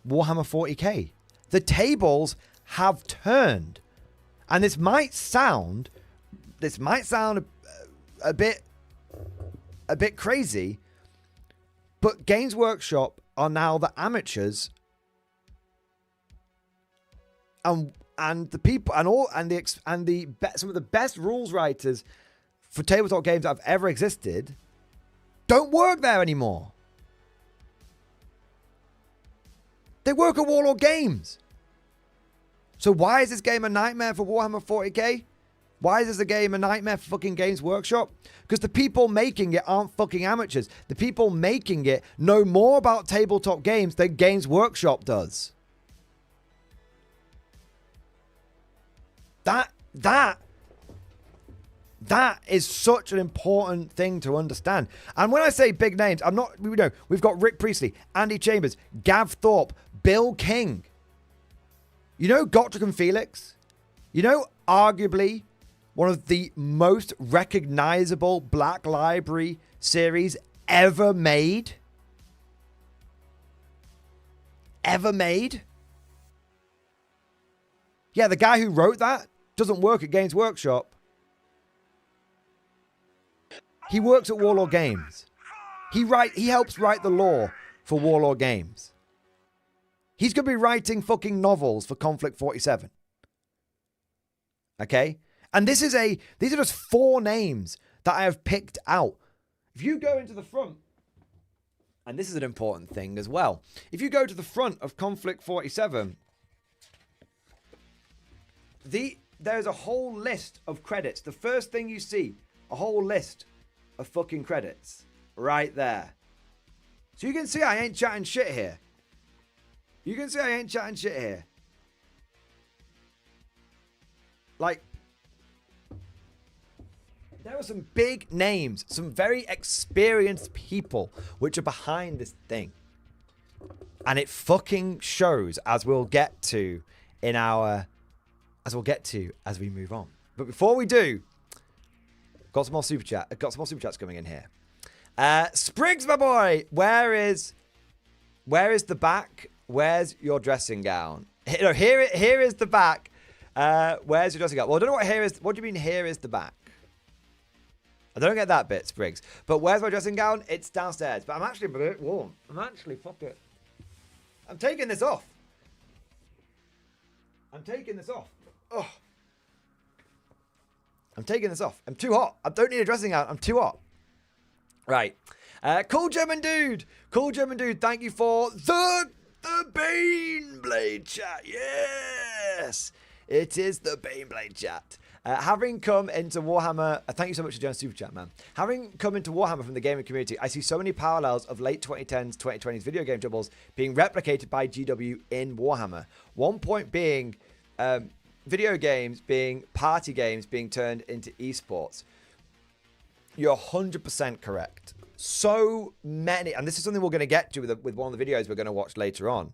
Warhammer 40k. The tables have turned, and this might sound a bit crazy, but Games Workshop are now the amateurs, and the people some of the best rules writers for tabletop games that have ever existed don't work there anymore. They work at Warlord Games. So why is this game a nightmare for Warhammer 40k? Why is this a game a nightmare for fucking Games Workshop? Because the people making it aren't fucking amateurs. The people making it know more about tabletop games than Games Workshop does. That is such an important thing to understand. And when I say big names, we've got Rick Priestley, Andy Chambers, Gav Thorpe, Bill King. You know Gotrek and Felix? You know arguably one of the most recognizable Black Library series ever made? Ever made? Yeah, the guy who wrote that doesn't work at Games Workshop. He works at Warlord Games. He helps write the lore for Warlord Games. He's going to be writing fucking novels for Konflikt 47. Okay? And these are just 4 names that I have picked out. If you go into the front, and this is an important thing as well. If you go to the front of Konflikt 47, there's a whole list of credits. The first thing you see, a whole list of fucking credits right there. So you can see I ain't chatting shit here. Like, there are some big names, some very experienced people which are behind this thing. And it fucking shows, as we'll get to as we move on. But before we do, got some more super chats coming in here. Spriggs, my boy, where is the back? Where's your dressing gown? No, here is the back. Where's your dressing gown? Well, I don't know what here is. What do you mean here is the back? I don't get that bit, Spriggs. But where's my dressing gown? It's downstairs. But I'm actually a bit warm. I'm taking this off. Oh. I'm taking this off. I'm too hot. I don't need a dressing gown. I'm too hot. Right. Cool German dude. Thank you for the Baneblade chat. Yes. It is the Baneblade chat. Having come into Warhammer, thank you so much for joining Super Chat, man. Having come into Warhammer from the gaming community, I see so many parallels of late 2010s, 2020s video game doubles being replicated by GW in Warhammer. One point being video games being party games being turned into esports. You're 100% correct. So many, and this is something we're going to get to with one of the videos we're going to watch later on.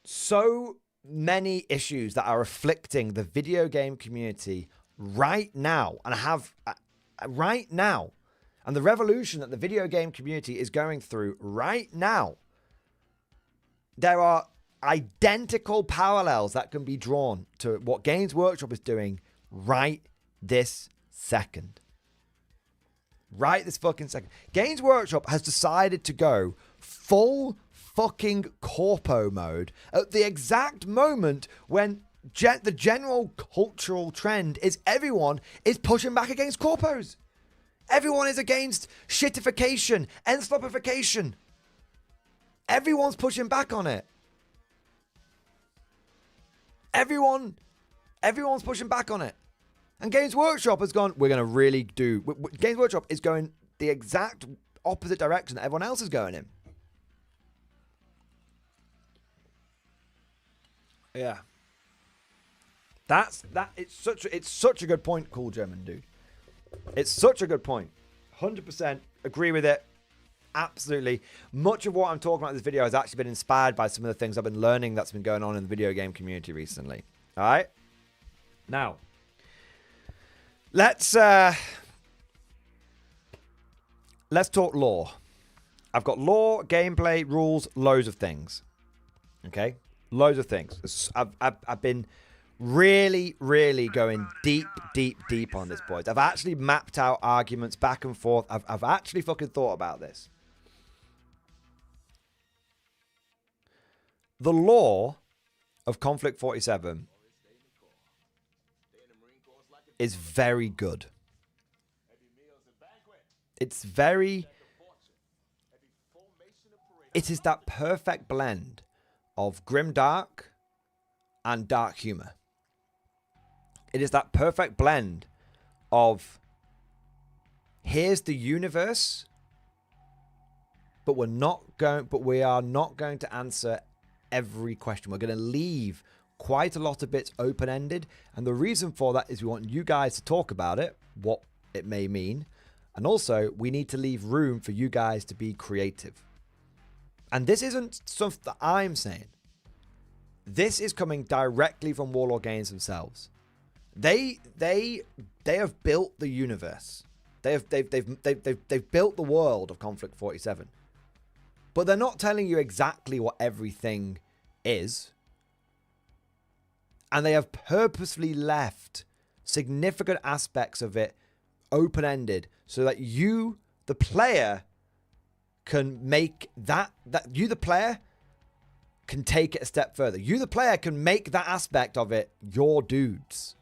So many issues that are afflicting the video game community right now, and right now, and the revolution that the video game community is going through right now. There are identical parallels that can be drawn to what Games Workshop is doing right this second. Right this fucking second. Games Workshop has decided to go full fucking corpo mode at the exact moment when the general cultural trend is everyone is pushing back against corpos. Everyone is against shitification, enslopification. Everyone's pushing back on it. Everyone's pushing back on it. And Games Workshop has gone, we're going to really do... Games Workshop is going the exact opposite direction that everyone else is going in. Yeah. It's such a good point, Cool German Dude. It's such a good point. 100% agree with it. absolutely. Much of what I'm talking about in this video has actually been inspired by some of the things I've been learning that's been going on in the video game community recently. All right? Now, let's talk lore. I've got lore, gameplay, rules, loads of things. Okay? Loads of things. I've been really, really going deep on this, boys. I've actually mapped out arguments back and forth. I've actually fucking thought about this. The lore of Konflikt 47 is very good. It is that perfect blend of grimdark and dark humor. It is that perfect blend of here's the universe, but we are not going to answer every question. We're going to leave quite a lot of bits open-ended, and the reason for that is we want you guys to talk about it, what it may mean, and also we need to leave room for you guys to be creative. And this isn't stuff that I'm saying. This is coming directly from Warlord Games themselves. They have built the universe. They've built the world of Konflikt 47. But they're not telling you exactly what everything is. And they have purposefully left significant aspects of it open-ended so that you, the player, can make you, the player, can take it a step further. You, the player, can make that aspect of it your dudes.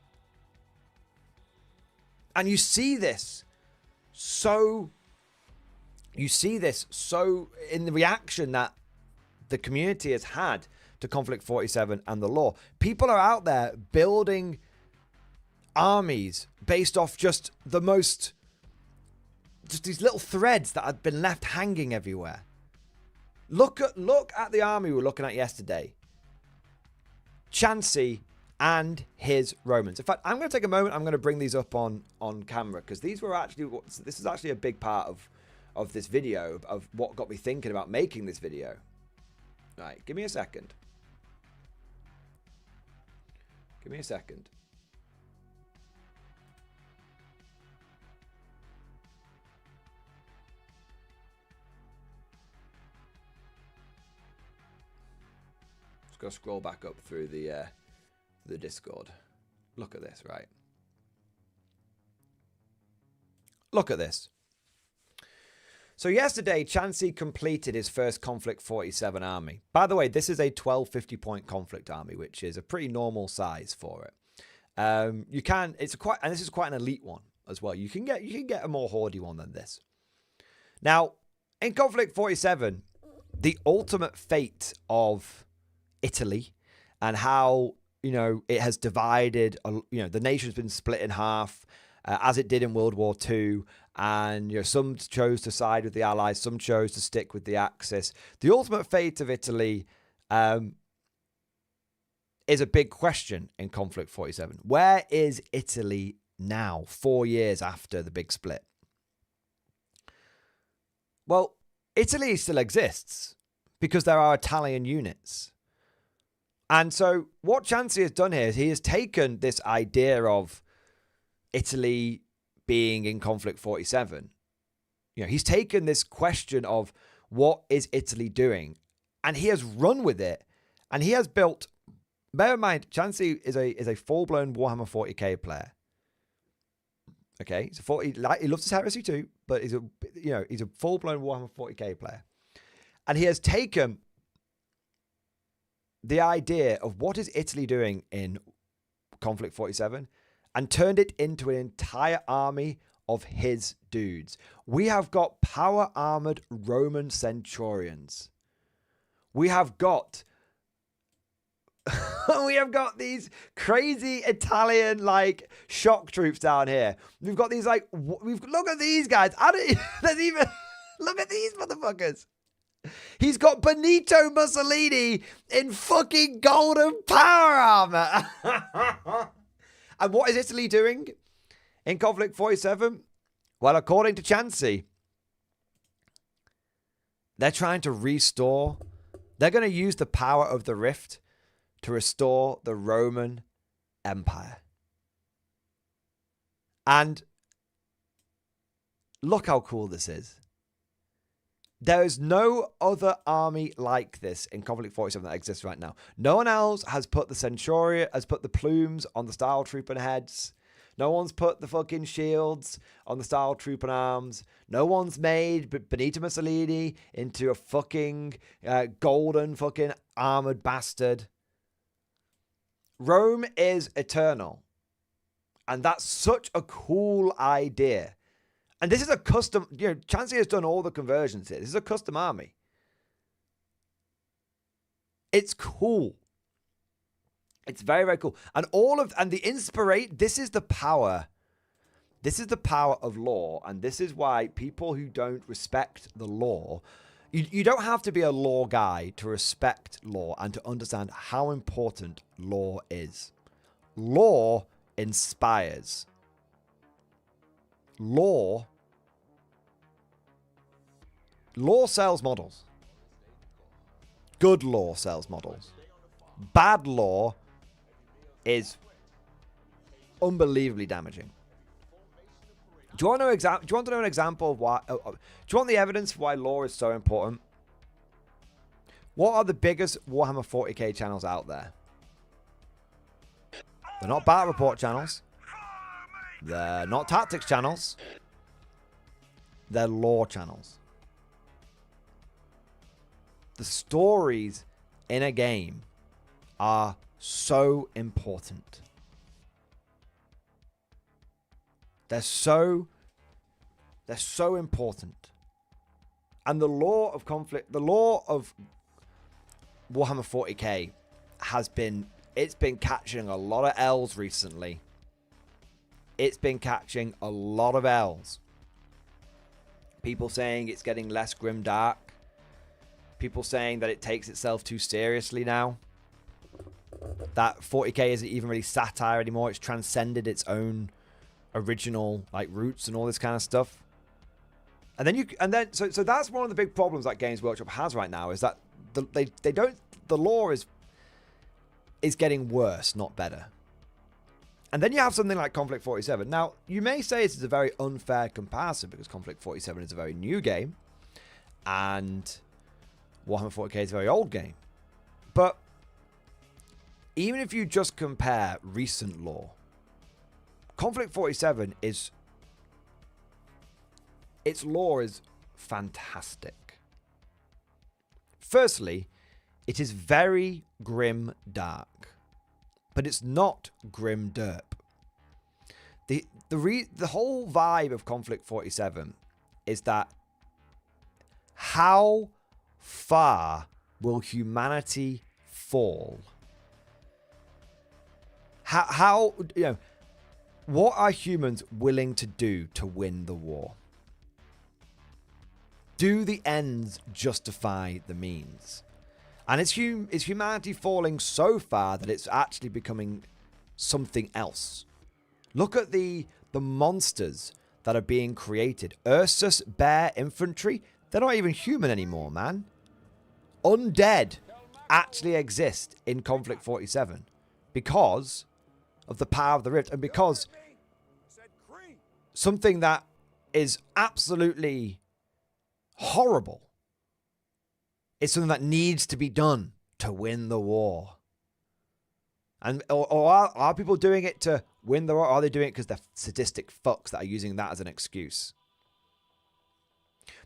And you see this so in the reaction that the community has had to Konflikt 47 and the lore. People are out there building armies based off just these little threads that have been left hanging everywhere. Look at the army we were looking at yesterday. Chansey and his Romans. In fact, I'm going to take a moment. I'm going to bring these up on camera because this is actually a big part of this video, of what got me thinking about making this video. All right, give me a second. Give me a second. Just go scroll back up through the Discord. Look at this, right? Look at this. So yesterday, Chansey completed his first Konflikt 47 army. By the way, this is a 1250 point conflict army, which is a pretty normal size for it. And this is quite an elite one as well. You can get a more hoardy one than this. Now, in Konflikt 47, the ultimate fate of Italy and how, it has divided, the nation's been split in half, as it did in World War II. And, some chose to side with the Allies, some chose to stick with the Axis. The ultimate fate of Italy is a big question in Konflikt 47. Where is Italy now, 4 years after the big split? Well, Italy still exists because there are Italian units. And so what Chansey has done here is he has taken this idea of Italy being in Konflikt 47. He's taken this question of what is Italy doing, and he has run with it, and he has built. Bear in mind, Chansey is a full-blown Warhammer 40k player. Okay, he loves his heresy too, but he's a full-blown Warhammer 40k player, and he has taken the idea of what is Italy doing in Konflikt 47 and turned it into an entire army of his dudes. We have got power-armored Roman centurions. We have got these crazy Italian shock troops down here. We've got these look at these guys. Look at these motherfuckers. He's got Benito Mussolini in fucking golden power armor. And what is Italy doing in Konflikt 47? Well, according to Chansey, They're trying to restore. They're going to use the power of the rift to restore the Roman Empire. And look how cool this is. There is no other army like this in Konflikt 47 that exists right now. No one else has put the Centurion, has put the plumes on the Style Trooper heads. No one's put the fucking shields on the Style Trooper arms. No one's made Benito Mussolini into a fucking golden fucking armored bastard. Rome is eternal. And that's such a cool idea. And this is a custom, Chansey has done all the conversions here. This is a custom army. It's cool. It's very, very cool. And the inspiration, this is the power. This is the power of law. And this is why people who don't respect the law, you don't have to be a law guy to respect law and to understand how important law is. Law inspires. Law sells models. Good law sells models. Bad law is unbelievably damaging. Do you want to know an example of why? Do you want the evidence for why law is so important? What are the biggest Warhammer 40k channels out there? They're not battle report channels. They're not tactics channels. They're lore channels. The stories in a game are so important. They're so important. And the law of conflict, the law of Warhammer 40k it's been catching a lot of L's recently. It's been catching a lot of L's. People saying it's getting less grimdark. People saying that it takes itself too seriously now. That 40k isn't even really satire anymore. It's transcended its own original roots and all this kind of stuff. So that's one of the big problems that Games Workshop has right now, is that the lore is getting worse, not better. And then you have something like Konflikt 47. Now, you may say this is a very unfair comparison because Konflikt 47 is a very new game and Warhammer 40k is a very old game. But even if you just compare recent lore, Konflikt 47 its lore is fantastic. Firstly, it is very grim dark, but it's not grim derp. The whole vibe of Konflikt 47 is that how far will humanity fall? How what are humans willing to do to win the war? Do the ends justify the means? And is humanity falling so far that it's actually becoming something else? Look at the monsters that are being created. Ursus Bear Infantry, they're not even human anymore, man. Undead actually exist in Konflikt 47 because of the power of the rift and because something that is absolutely horrible is something that needs to be done to win the war. And or are people doing it to win the war? Or are they doing it because they're sadistic fucks that are using that as an excuse?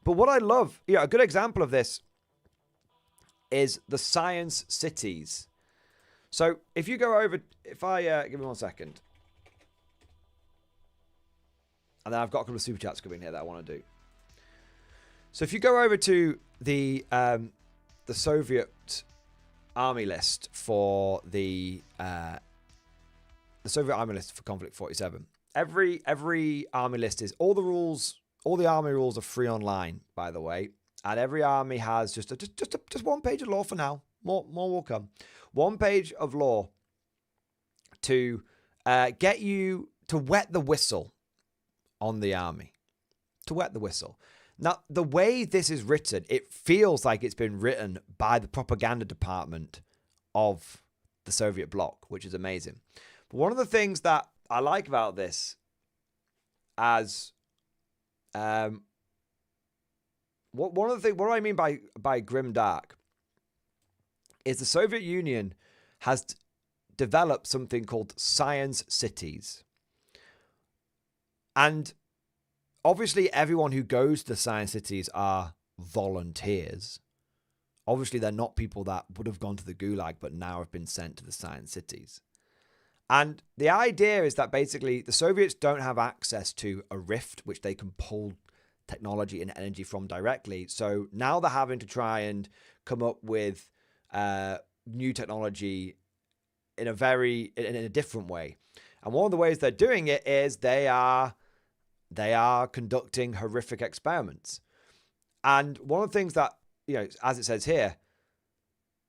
But what I love, a good example of this is the science cities. So if you go over, give me 1 second. And then I've got a couple of super chats coming here that I want to do. So if you go over to the Soviet army list for the Soviet army list for Konflikt 47, every army list is all the army rules are free online, by the way, and every army has just one page of lore for now. More will come. One page of lore to get you to wet the whistle on the army. To wet the whistle. Now, the way this is written, it feels like it's been written by the propaganda department of the Soviet bloc, which is amazing. But one of the things that I like about this as what do I mean by grim dark is the Soviet Union has developed something called science cities. And obviously everyone who goes to the science cities are volunteers. Obviously they're not people that would have gone to the Gulag but now have been sent to the science cities. And the idea is that basically the Soviets don't have access to a rift which they can pull technology and energy from directly. So now they're having to try and come up with new technology in a different way. And one of the ways they're doing it is they are conducting horrific experiments. And one of the things that, as it says here,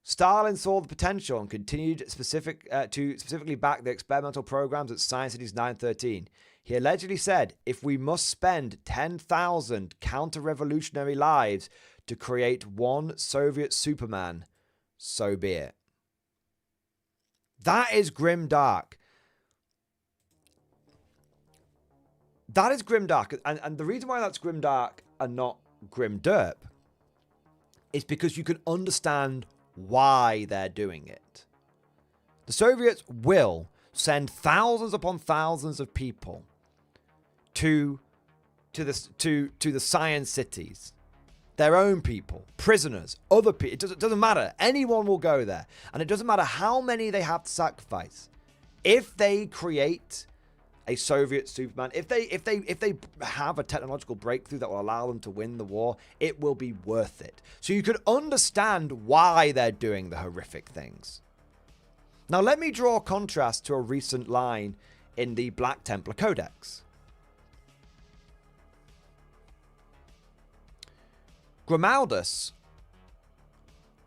Stalin saw the potential and continued to specifically back the experimental programs at Science Cities 913. He allegedly said, if we must spend 10,000 counter-revolutionary lives to create one Soviet Superman, so be it. That is grim dark. That is grim dark. And the reason why that's grim dark and not grim derp is because you can understand why they're doing it. The Soviets will send thousands upon thousands of people to the science cities. Their own people, prisoners, other people. It doesn't matter. Anyone will go there. And it doesn't matter how many they have to sacrifice. If they create a Soviet Superman, if they have a technological breakthrough that will allow them to win the war, it will be worth it. So you can understand why they're doing the horrific things. Now let me draw a contrast to a recent line in the Black Templar Codex. Grimaldus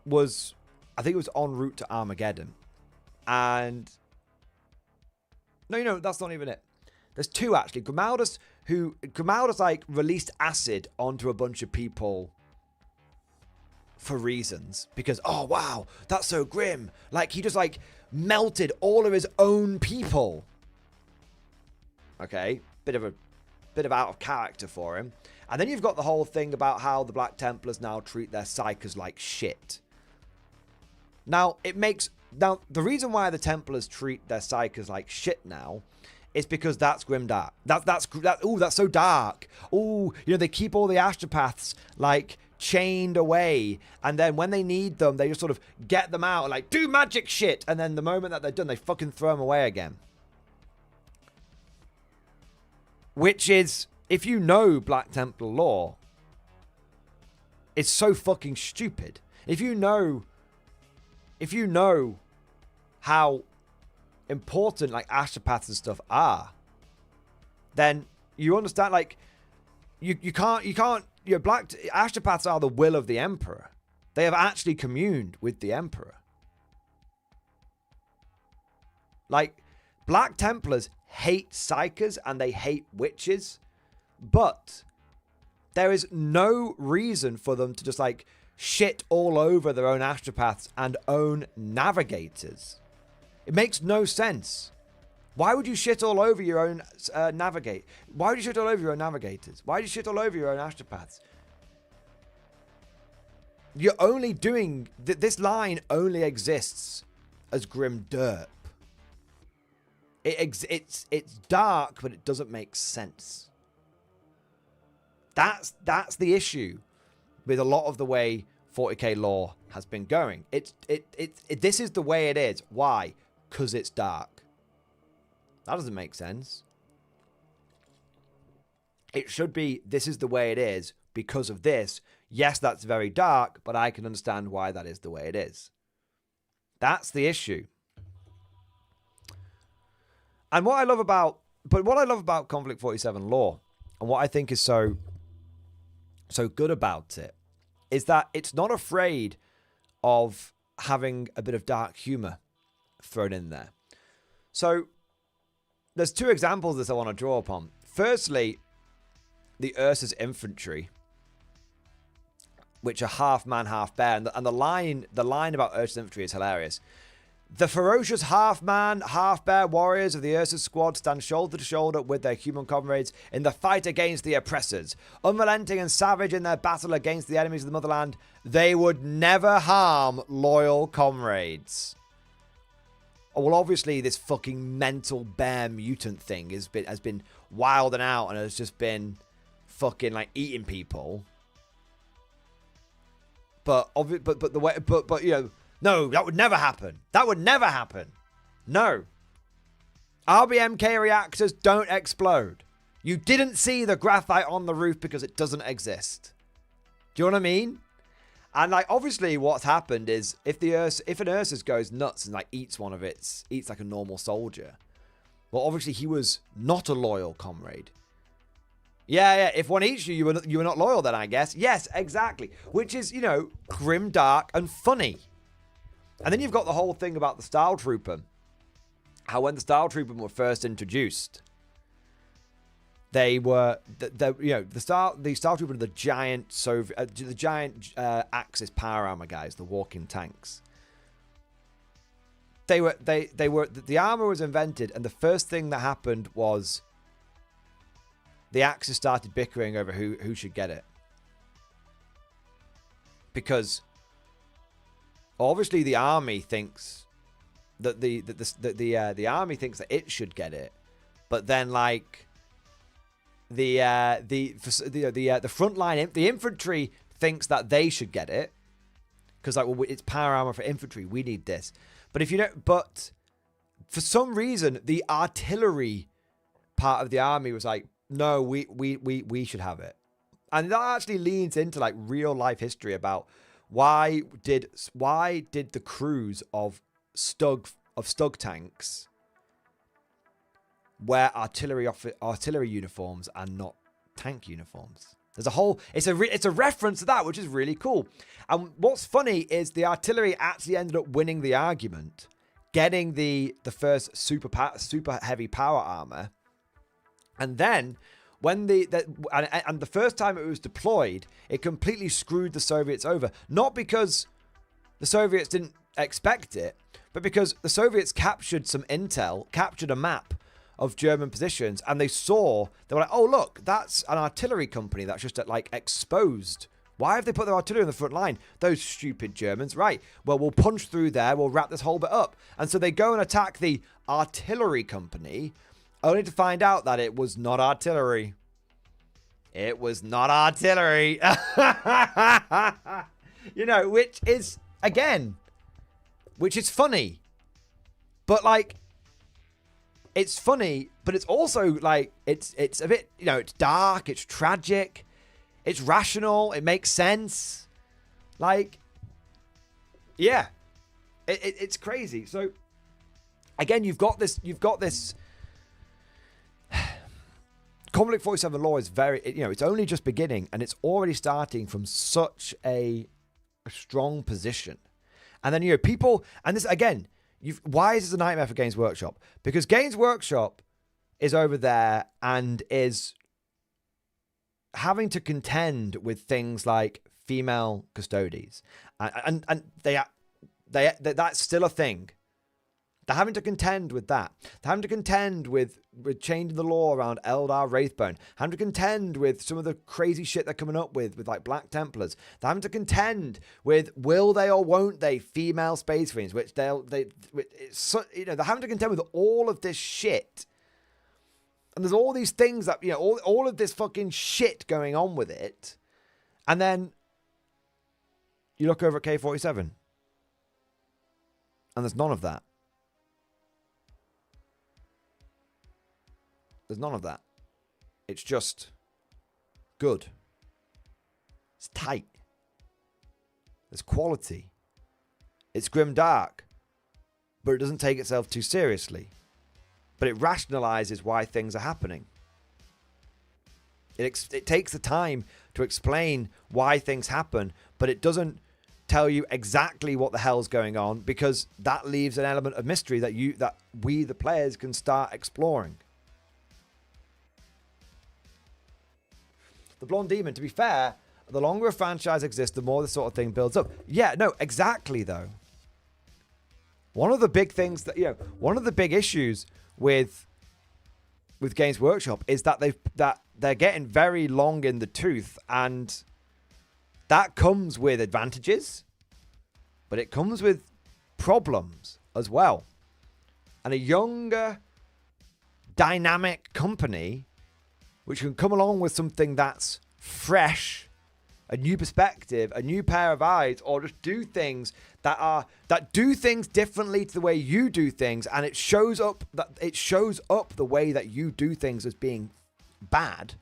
was, I think it was en route to Armageddon. And no, that's not even it. There's two actually. Grimaldus like released acid onto a bunch of people for reasons. Because, oh wow, that's so grim. Like he just like melted all of his own people. Okay, bit of out of character for him. And then you've got the whole thing about how the Black Templars now treat their psychers like shit. Now, the reason why the Templars treat their psychers like shit now is because that's grimdark. That's so dark. Ooh, they keep all the astropaths like chained away, and then when they need them, they just sort of get them out and like do magic shit, and then the moment that they're done, they fucking throw them away again. Which is, if you know Black Templar lore, it's so fucking stupid. If you know how important like astropaths and stuff are, then you understand like you can't black astropaths are the will of the Emperor. They have actually communed with the Emperor. Like Black Templars hate psychers and they hate witches, but there is no reason for them to just like shit all over their own astropaths and own navigators. It makes no sense. Why would you shit all over your own navigate? Why would you shit all over your own navigators? Why would you shit all over your own astropaths? You're only doing this line only exists as grim derp. It's dark, but it doesn't make sense. That's the issue with a lot of the way 40k lore has been going. This is the way it is. Why? Because it's dark. That doesn't make sense. It should be, this is the way it is because of this. Yes, that's very dark, but I can understand why that is the way it is. That's the issue. And what I love about Konflikt 47 lore, and what I think is so good about it, is that it's not afraid of having a bit of dark humor thrown in there. So there's two examples that I want to draw upon. Firstly, the Ursus infantry which are half man, half bear. And the line about Ursa's infantry is hilarious. The ferocious half-man, half-bear warriors of the Ursa's squad stand shoulder to shoulder with their human comrades in the fight against the oppressors. Unrelenting and savage in their battle against the enemies of the motherland, they would never harm loyal comrades. Oh, well, obviously, this fucking mental bear mutant thing has been wilding out and has just been fucking, like, eating people. But you know... No, that would never happen. That would never happen. No. RBMK reactors don't explode. You didn't see the graphite on the roof because it doesn't exist. Do you know what I mean? And like, obviously what's happened is if an Ursus goes nuts and like eats like a normal soldier, well, obviously he was not a loyal comrade. Yeah. If one eats you, you were not loyal then, I guess. Yes, exactly. Which is, you know, grim, dark, and funny. And then you've got the whole thing about the Style Trooper. How when the Style Trooper were first introduced, they were, the Style Trooper, the giant Axis power armor guys, the walking tanks. The armor was invented, and the first thing that happened was the Axis started bickering over who should get it, because obviously the army thinks that the army thinks that it should get it, but then like the front line, the infantry thinks that they should get it because like, well, it's power armor for infantry, we need this. But but for some reason the artillery part of the army was like, no, we should have it. And that actually leans into like real life history about why did the crews of Stug tanks wear artillery uniforms and not tank uniforms? There's a whole, it's a reference to that, which is really cool. And what's funny is the artillery actually ended up winning the argument, getting the first super heavy power armor, and then when the first time it was deployed, it completely screwed the Soviets over. Not because the Soviets didn't expect it, but because the Soviets captured some intel, captured a map of German positions, and they were like, oh look, that's an artillery company that's just like exposed. Why have they put their artillery on the front line? Those stupid Germans. Right, well, we'll punch through there, we'll wrap this whole bit up. And so they go and attack the artillery company, only to find out that it was not artillery. It was not artillery. You know, which is funny. But like, it's funny, but it's also like, it's a bit, you know, it's dark, it's tragic, it's rational, it makes sense. Like, yeah, it's crazy. So again, you've got this Konflikt 47 law is very, you know, it's only just beginning, and it's already starting from such a strong position. And then, you know, people, and this again, why is this a nightmare for Games Workshop? Because Games Workshop is over there and is having to contend with things like female custodies, and that's still a thing. They're having to contend with that. They're having to contend with changing the law around Eldar Wraithbone. Having to contend with some of the crazy shit they're coming up with like Black Templars. They're having to contend with will they or won't they female Space Marines, which they're having to contend with all of this shit. And there's all these things that, you know, all of this fucking shit going on with it. And then you look over at K47 and there's none of that. There's none of that. It's just good. It's tight. There's quality. It's grim dark, but it doesn't take itself too seriously. But it rationalizes why things are happening. It takes the time to explain why things happen, but it doesn't tell you exactly what the hell's going on, because that leaves an element of mystery that we the players can start exploring. The Blonde Demon, to be fair, longer a franchise exists, the more this sort of thing builds up. Yeah, no, exactly though. One of the big things that, one of the big issues with Games Workshop is that they're getting very long in the tooth, and that comes with advantages, but it comes with problems as well. And a younger, dynamic company which can come along with something that's fresh, a new perspective, a new pair of eyes, or just do things that do things differently to the way you do things, and it shows up the way that you do things as being bad.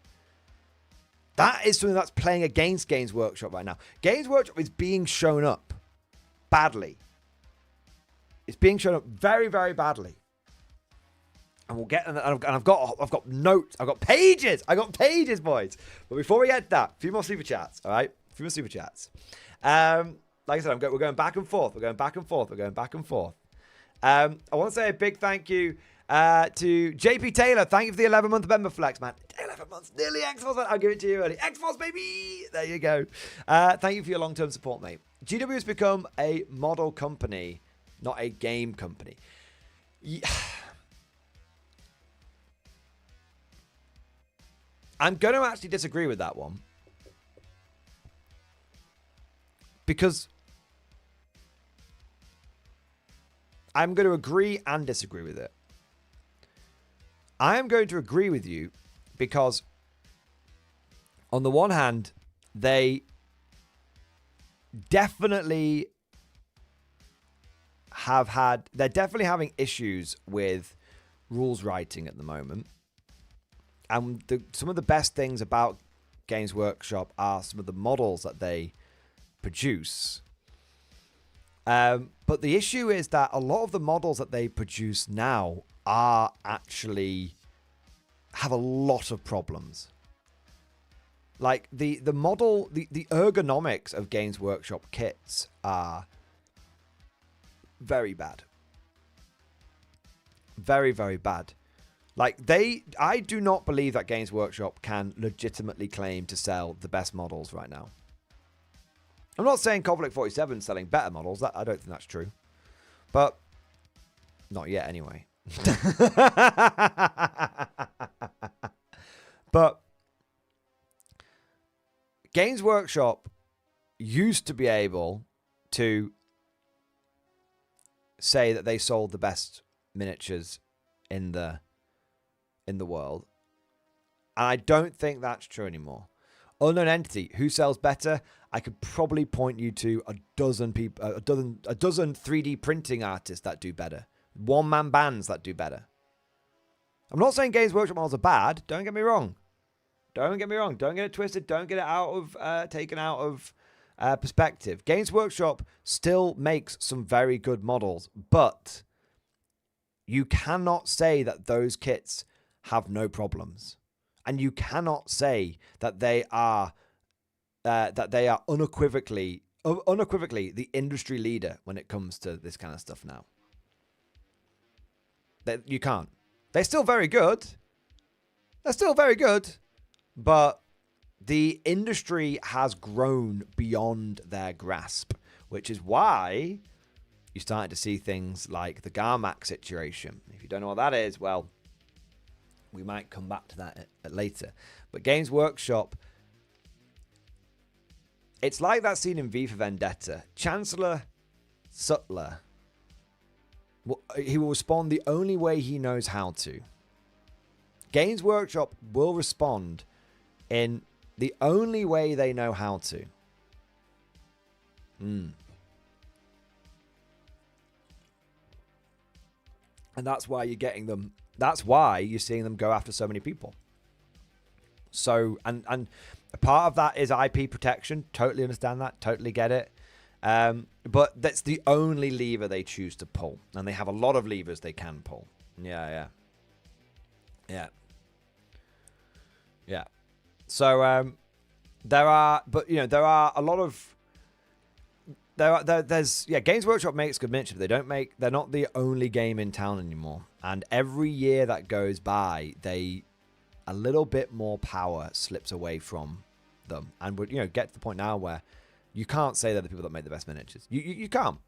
That is something that's playing against Games Workshop right now. Games Workshop is being shown up badly. It's being shown up very, very badly. And we'll get, and I've got notes, I've got pages, boys. But before we get to that, a few more super chats, all right? A few more super chats. Like I said, we're going back and forth. I want to say a big thank you to JP Taylor. Thank you for the 11-month member flex, man. 11 months, nearly X-Force. I'll give it to you early. X-Force, baby. There you go. Thank you for your long-term support, mate. GW has become a model company, not a game company. Yeah. I'm going to actually disagree with that one. Because I'm going to agree and disagree with it. I am going to agree with you because on the one hand, they're definitely having issues with rules writing at the moment. And some of the best things about Games Workshop are some of the models that they produce. But the issue is that a lot of the models that they produce now are actually have a lot of problems. Like the ergonomics of Games Workshop kits are very bad. Very, very bad. Like I do not believe that Games Workshop can legitimately claim to sell the best models right now. I'm not saying Konflikt 47 is selling better models. I don't think that's true. But not yet anyway. But Games Workshop used to be able to say that they sold the best miniatures in the world. And I don't think that's true anymore. Unknown Entity, who sells better? I could probably point you to a dozen people, a dozen 3D printing artists that do better. One-man bands that do better. I'm not saying Games Workshop models are bad. Don't get me wrong. Don't get it twisted. Don't get it taken out of perspective. Games Workshop still makes some very good models, but you cannot say that those kits have no problems, and you cannot say that they are unequivocally the industry leader when it comes to this kind of stuff now. That you can't. They're still very good. But the industry has grown beyond their grasp, which is why you're starting to see things like the Garmac situation. If you don't know what that is, well, we might come back to that later. But Games Workshop, it's like that scene in V for Vendetta. Chancellor Sutler, he will respond the only way he knows how to. Games Workshop will respond in the only way they know how to. And that's why you're getting them. That's why you're seeing them go after so many people. So, and a part of that is IP protection. Totally understand that. Totally get it. But that's the only lever they choose to pull. And they have a lot of levers they can pull. Yeah. So, there are a lot of, there's Games Workshop makes good miniatures, but they're not the only game in town anymore. And every year that goes by, a little bit more power slips away from them, and would, you know, get to the point now where you can't say they're the people that make the best miniatures. You can't.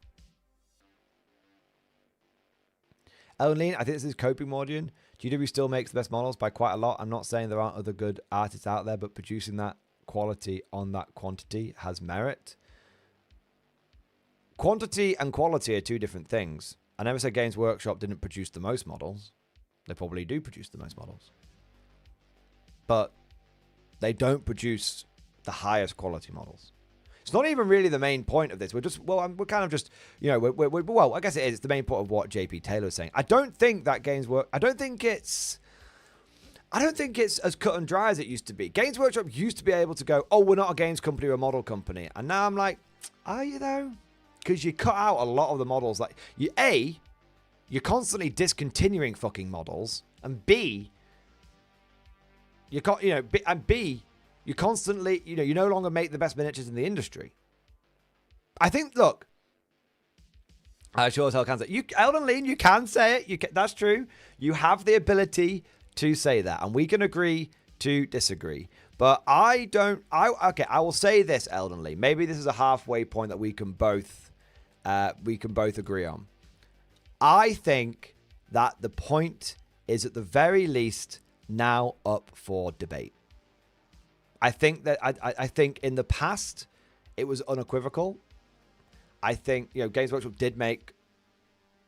Ellen, I think this is coping Mordian. GW still makes the best models by quite a lot. I'm not saying there aren't other good artists out there, but producing that quality on that quantity has merit. Quantity and quality are two different things. I never said Games Workshop didn't produce the most models. They probably do produce the most models. But they don't produce the highest quality models. It's not even really the main point of this. We're just, well, we're kind of just, you know, well, I guess it is. It's the main point of what JP Taylor is saying. I don't think that I don't think it's as cut and dry as it used to be. Games Workshop used to be able to go, oh, we're not a games company, we're a model company. And now I'm like, are you though? Because you cut out a lot of the models. Like, you're constantly discontinuing fucking models. And B, you constantly, you know, you no longer make the best miniatures in the industry. I think, look, I sure as hell can say, Elden Lean, you can say it. That's true. You have the ability to say that, and we can agree to disagree. But I will say this, Elden Lean. Maybe this is a halfway point that we can both agree on. I think that the point is at the very least now up for debate. I think that I think in the past it was unequivocal. I think, you know, Games Workshop did make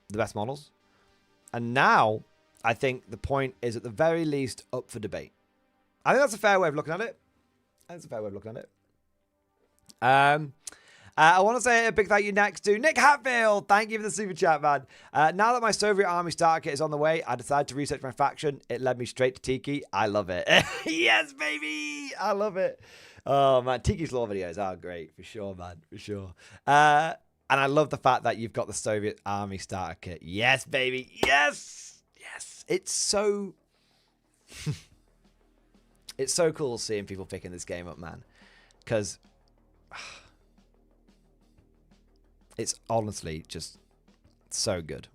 the best models, and now I think the point is at the very least up for debate. I think that's a fair way of looking at it. I want to say a big thank you next to Nick Hatfield. Thank you for the super chat, man. Now that my Soviet Army starter kit is on the way, I decided to research my faction. It led me straight to Tiki. I love it. Yes, baby. I love it. Oh, man. Tiki's lore videos are great. For sure, man. For sure. And I love the fact that you've got the Soviet Army starter kit. Yes, baby. Yes. Yes. It's so... it's so cool seeing people picking this game up, man. Because... it's honestly just so good.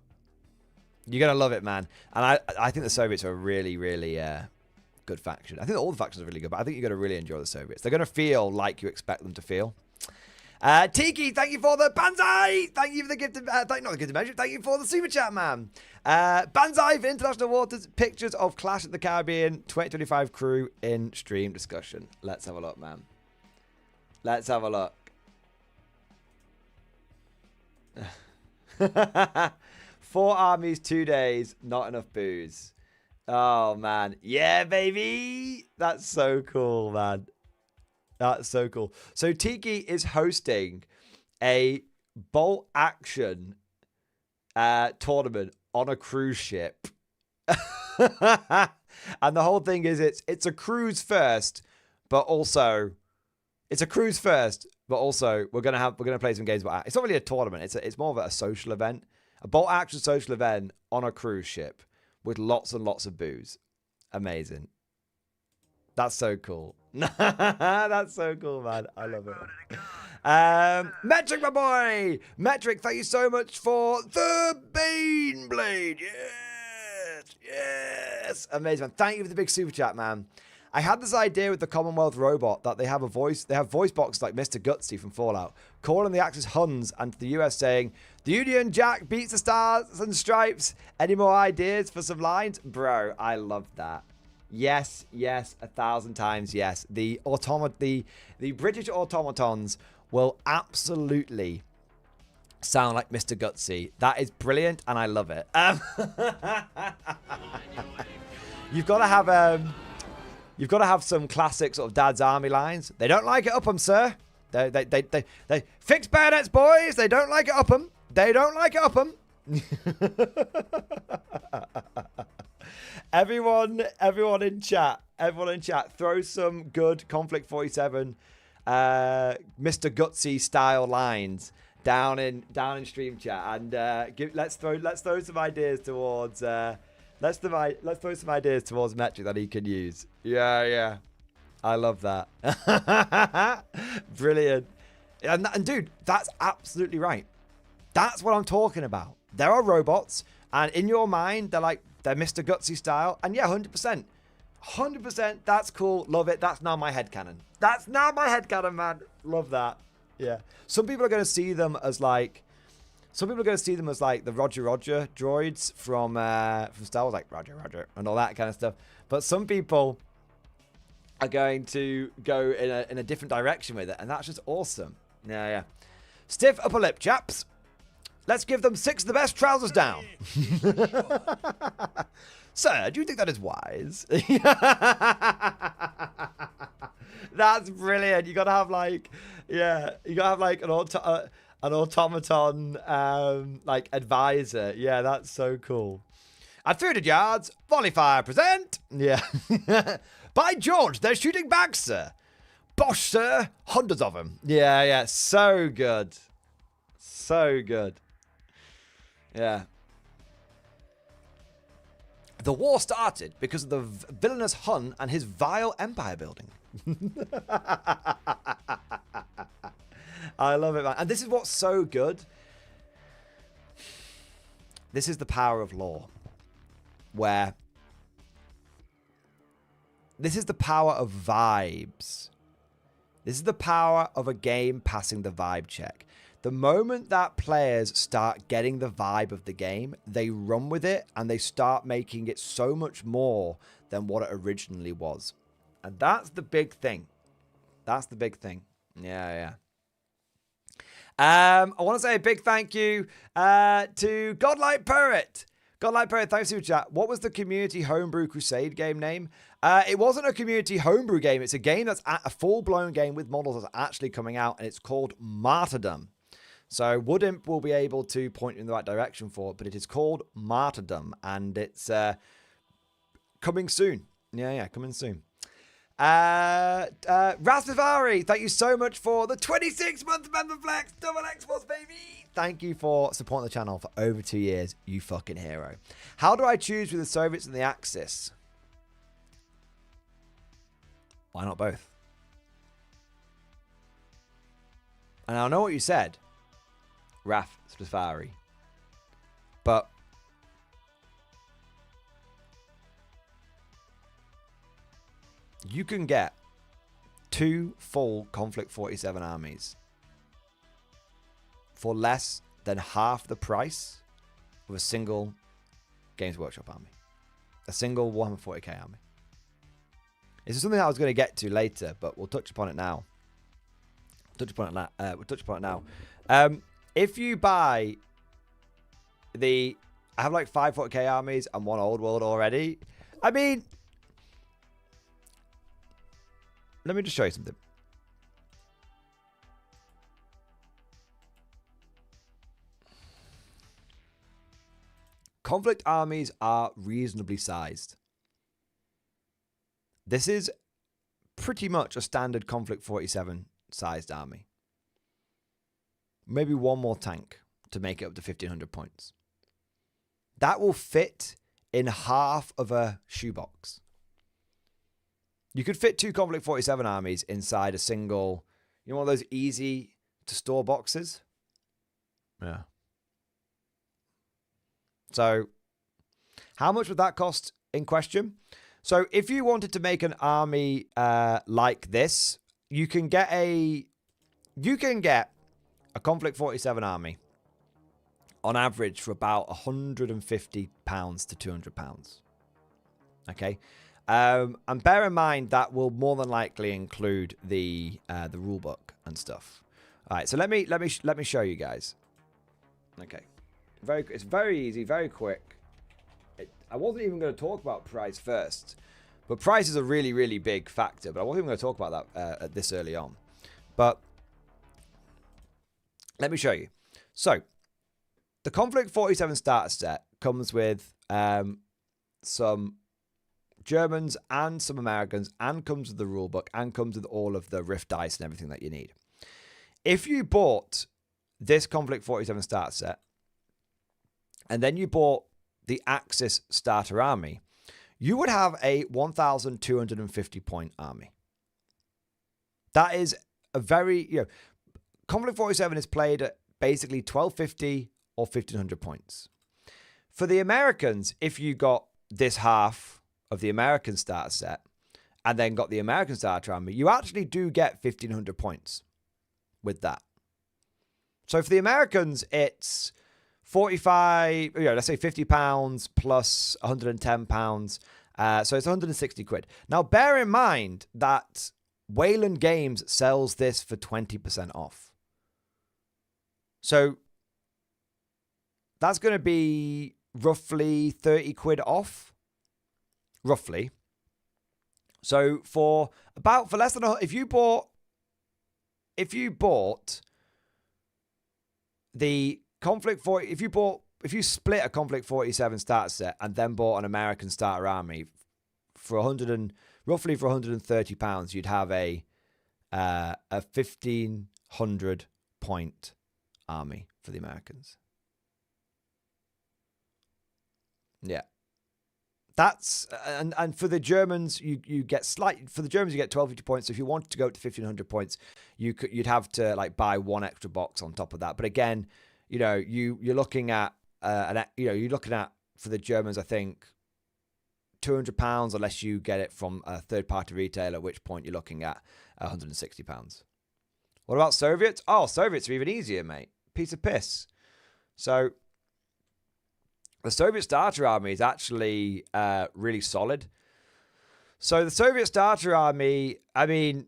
You're going to love it, man. And I think the Soviets are a really, really good faction. I think all the factions are really good, but I think you're going to really enjoy the Soviets. They're going to feel like you expect them to feel. Tiki, thank you for the Banzai! Thank you for the gift of... not the gift of measure. Thank you for the super chat, man. Banzai for International Waters. Pictures of Clash at the Caribbean 2025 crew in stream discussion. Let's have a look, man. Let's have a look. 4 armies, 2 days, not enough booze. Oh, man. Yeah, baby. That's so cool, man. That's so cool. So Tiki is hosting a bolt action tournament on a cruise ship. And the whole thing is it's a cruise first, but also we're gonna play some games. But it's not really a tournament. It's more of a social event, a bolt action social event on a cruise ship with lots and lots of booze. Amazing. That's so cool. That's so cool, man. I love it. Metric, my boy. Metric, thank you so much for the Bane Blade. Yes, yes. Amazing, man. Thank you for the big super chat, man. I had this idea with the Commonwealth robot that they have voice boxes like Mr. Gutsy from Fallout, calling the Axis Huns, and to the US saying, the Union Jack beats the Stars and Stripes. Any more ideas for some lines? Bro, I love that. Yes, yes, 1,000 times yes. The British automatons will absolutely sound like Mr. Gutsy. That is brilliant, and I love it. You've got to have some classic sort of Dad's Army lines. They don't like it up 'em, sir. They fix bayonets, boys. They don't like it up 'em. They don't like it up 'em. Everyone in chat, throw some good Konflikt 47 Mr. Gutsy style lines down in stream chat, and let's throw some ideas towards let's throw some ideas towards Metric that he can use. Yeah. I love that. Brilliant. And dude, that's absolutely right. That's what I'm talking about. There are robots, and in your mind, they're Mr. Gutsy style. And yeah, 100%. 100%. That's cool. Love it. That's now my headcanon. That's now my headcanon, man. Love that. Yeah. Some people are going to see them as like... Some people are going to see them as like the Roger Roger droids from Star Wars, like Roger Roger and all that kind of stuff. But some people are going to go in a different direction with it, and that's just awesome. Yeah, yeah. Stiff upper lip, chaps. Let's give them 6 of the best trousers down. Sir, do you think that is wise? That's brilliant. You gotta have like, yeah, you gotta have like an automaton like advisor. Yeah, that's so cool. At 300 yards, volley fire present. Yeah. By George, they're shooting back, sir. Bosh, sir. Hundreds of them. Yeah, yeah. So good. So good. Yeah. The war started because of the villainous Hun and his vile empire building. I love it, man. And this is what's so good. This is the power of lore. Where... This is the power of vibes. This is the power of a game passing the vibe check. The moment that players start getting the vibe of the game, they run with it and they start making it so much more than what it originally was. And that's the big thing. That's the big thing. Yeah, yeah. I want to say a big thank you to Godlike Poet. Godlike Poet, thanks for your chat. What was the Community Homebrew Crusade game name? It wasn't a Community Homebrew game. It's a game that's a full-blown game with models that's actually coming out, and it's called Martyrdom. So Woodimp will be able to point you in the right direction for it, but it is called Martyrdom, and it's coming soon. Yeah, yeah, coming soon. Raspberry, thank you so much for the 26-month member flex. Double X-Force, baby. Thank you for supporting the channel for over 2 years. You fucking hero. How do I choose with the Soviets and the Axis? Why not both? And I know what you said, Raf Safari, but you can get 2 full Konflikt 47 armies for less than half the price of a single Games Workshop army. A single Warhammer 40k army. This is something I was going to get to later, but we'll touch upon it now. We'll touch upon it now. If you buy the... I have like 5 40k armies and 1 Old World already. I mean... Let me just show you something. Konflikt armies are reasonably sized. This is pretty much a standard Konflikt 47 sized army. Maybe 1 more tank to make it up to 1500 points. That will fit in half of a shoebox. You could fit 2 Konflikt 47 armies inside a single, you know, one of those easy to store boxes? Yeah. So, how much would that cost in question? So, if you wanted to make an army like this, you can get a Konflikt 47 army on average for about £150 to £200. Okay. And bear in mind that will more than likely include the rule book and stuff. All right, so let me show you guys. Okay, it's very easy, very quick. I wasn't even going to talk about price first, but price is a really, really big factor. But I wasn't even going to talk about that this early on. But let me show you. So the Konflikt 47 starter set comes with some Germans and some Americans, and comes with the rulebook, and comes with all of the Rift dice and everything that you need. If you bought this Konflikt 47 starter set, and then you bought the Axis starter army, you would have a 1,250 point army. That is a very, Konflikt 47 is played at basically 1,250 or 1,500 points. For the Americans, if you got this half of the American starter set and then got the American starter army, you actually do get 1,500 points with that. So for the Americans, it's 45, let's say £50 plus £110. So it's 160 quid. Now, bear in mind that Wayland Games sells this for 20% off. So that's going to be roughly 30 quid off. Roughly. So for less than if you bought the Konflikt 40, if you split a Konflikt 47 starter set and then bought an American starter army for roughly for £130, you'd have a 1,500 point army for the Americans. Yeah. That's and for the Germans you get you get 1,250 points. So if you wanted to go to 1,500 points, you'd have to like buy one extra box on top of that. But again, you're looking at for the Germans, I think £200 unless you get it from a third party retailer, at which point you're looking at £160. What about Soviets? Oh, Soviets are even easier, mate. Piece of piss. So the Soviet starter army is actually really solid. So the Soviet starter army, I mean,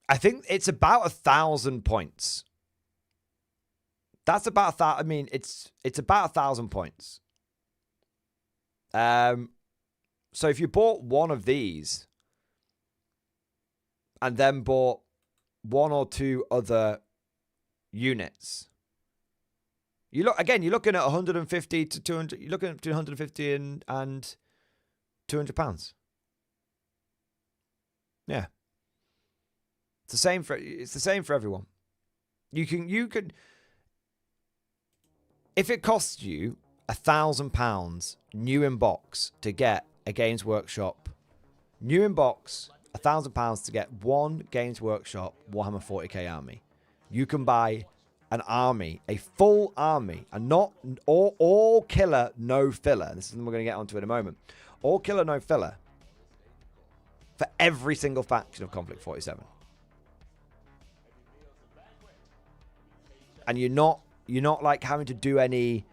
I think it's about 1,000 points. That's about that. I mean, it's about 1,000 points. So if you bought one of these and then bought one or two other units, you're looking at 150 to 200. You're looking at between 150 and £200. Yeah, it's the same for everyone. You can if it costs you £1,000 new in box to get a Games Workshop new in box, £1,000 to get one Games Workshop Warhammer 40k army, you can buy an army, a full army, and not all killer, no filler. This is something we're going to get onto in a moment. All killer, no filler for every single faction of Konflikt 47. And you're not like having to do any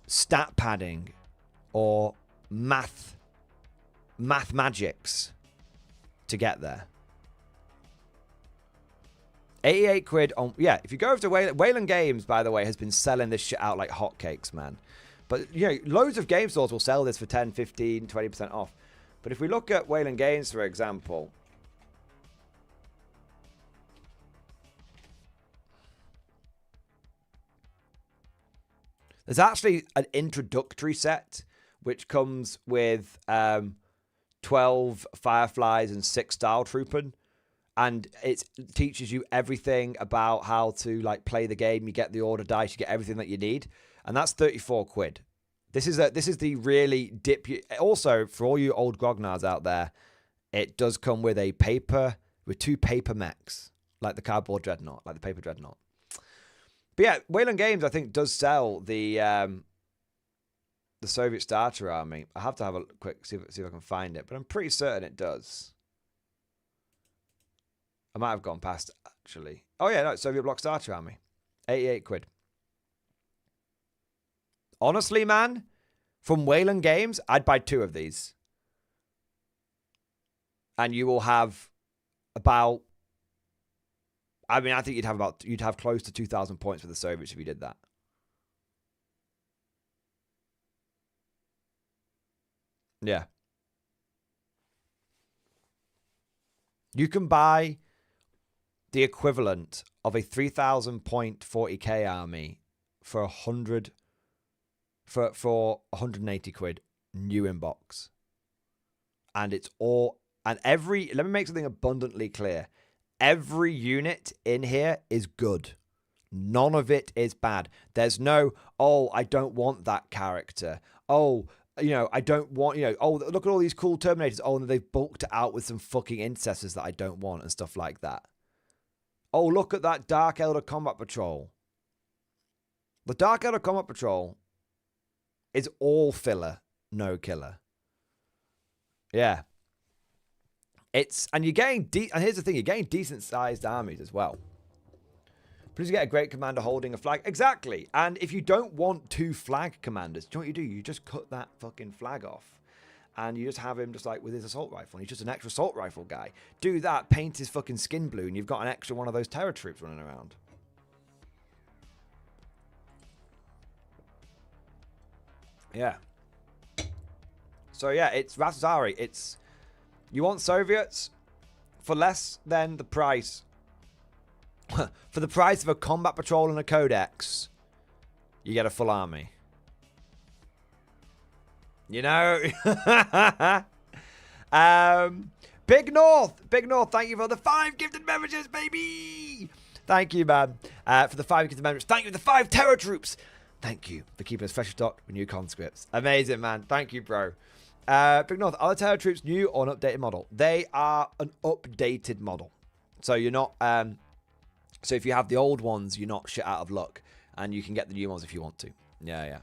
stat padding or math magics to get there. 88 quid on, yeah, if you go over to Wayland Games, by the way, has been selling this shit out like hotcakes, man. But, loads of game stores will sell this for 10, 15, 20% off. But if we look at Wayland Games, for example, there's actually an introductory set which comes with 12 Fireflies and 6 Style Trooping. And it teaches you everything about how to play the game. You get the order dice, you get everything that you need, and that's 34 quid. This is the really dip. Also, for all you old grognards out there, it does come with two paper mechs, like the cardboard dreadnought, like the paper dreadnought. But yeah, Wayland Games, I think, does sell the Soviet starter army. I have to have a quick see if I can find it, but I'm pretty certain it does. I might have gone past, actually. Oh, yeah, no, Soviet Bloc Starter Army. 88 quid. Honestly, man, from Wayland Games, I'd buy 2 of these. And you will have about, I mean, I think you'd have close to 2,000 points for the Soviets if you did that. Yeah. You can buy the equivalent of a 3,000 point 40k army for 180 quid new in box. And it's all, and let me make something abundantly clear. Every unit in here is good. None of it is bad. There's no, I don't want that character. I don't want, look at all these cool Terminators. And they've bulked it out with some fucking intercessors that I don't want and stuff like that. Look at that Dark Elder Combat Patrol. The Dark Elder Combat Patrol is all filler, no killer. Yeah. And you're getting, and here's the thing, you're getting decent sized armies as well. Plus you get a great commander holding a flag. Exactly. And if you don't want 2 flag commanders, do you know what you do? You just cut that fucking flag off. And you just have him just like with his assault rifle. And he's just an extra assault rifle guy. Do that, paint his fucking skin blue, and you've got an extra one of those terror troops running around. Yeah. So yeah, it's Rasazari. It's, you want Soviets for less than the price. For the price of a combat patrol and a codex, you get a full army. You know? Big North, thank you for the 5 gifted memberships, baby. Thank you, man, for the 5 gifted memberships. Thank you for the 5 terror troops. Thank you for keeping us fresh stocked with new conscripts. Amazing, man. Thank you, bro. Big North, are the terror troops new or an updated model? They are an updated model. So you're not, so if you have the old ones, you're not shit out of luck. And you can get the new ones if you want to. Yeah.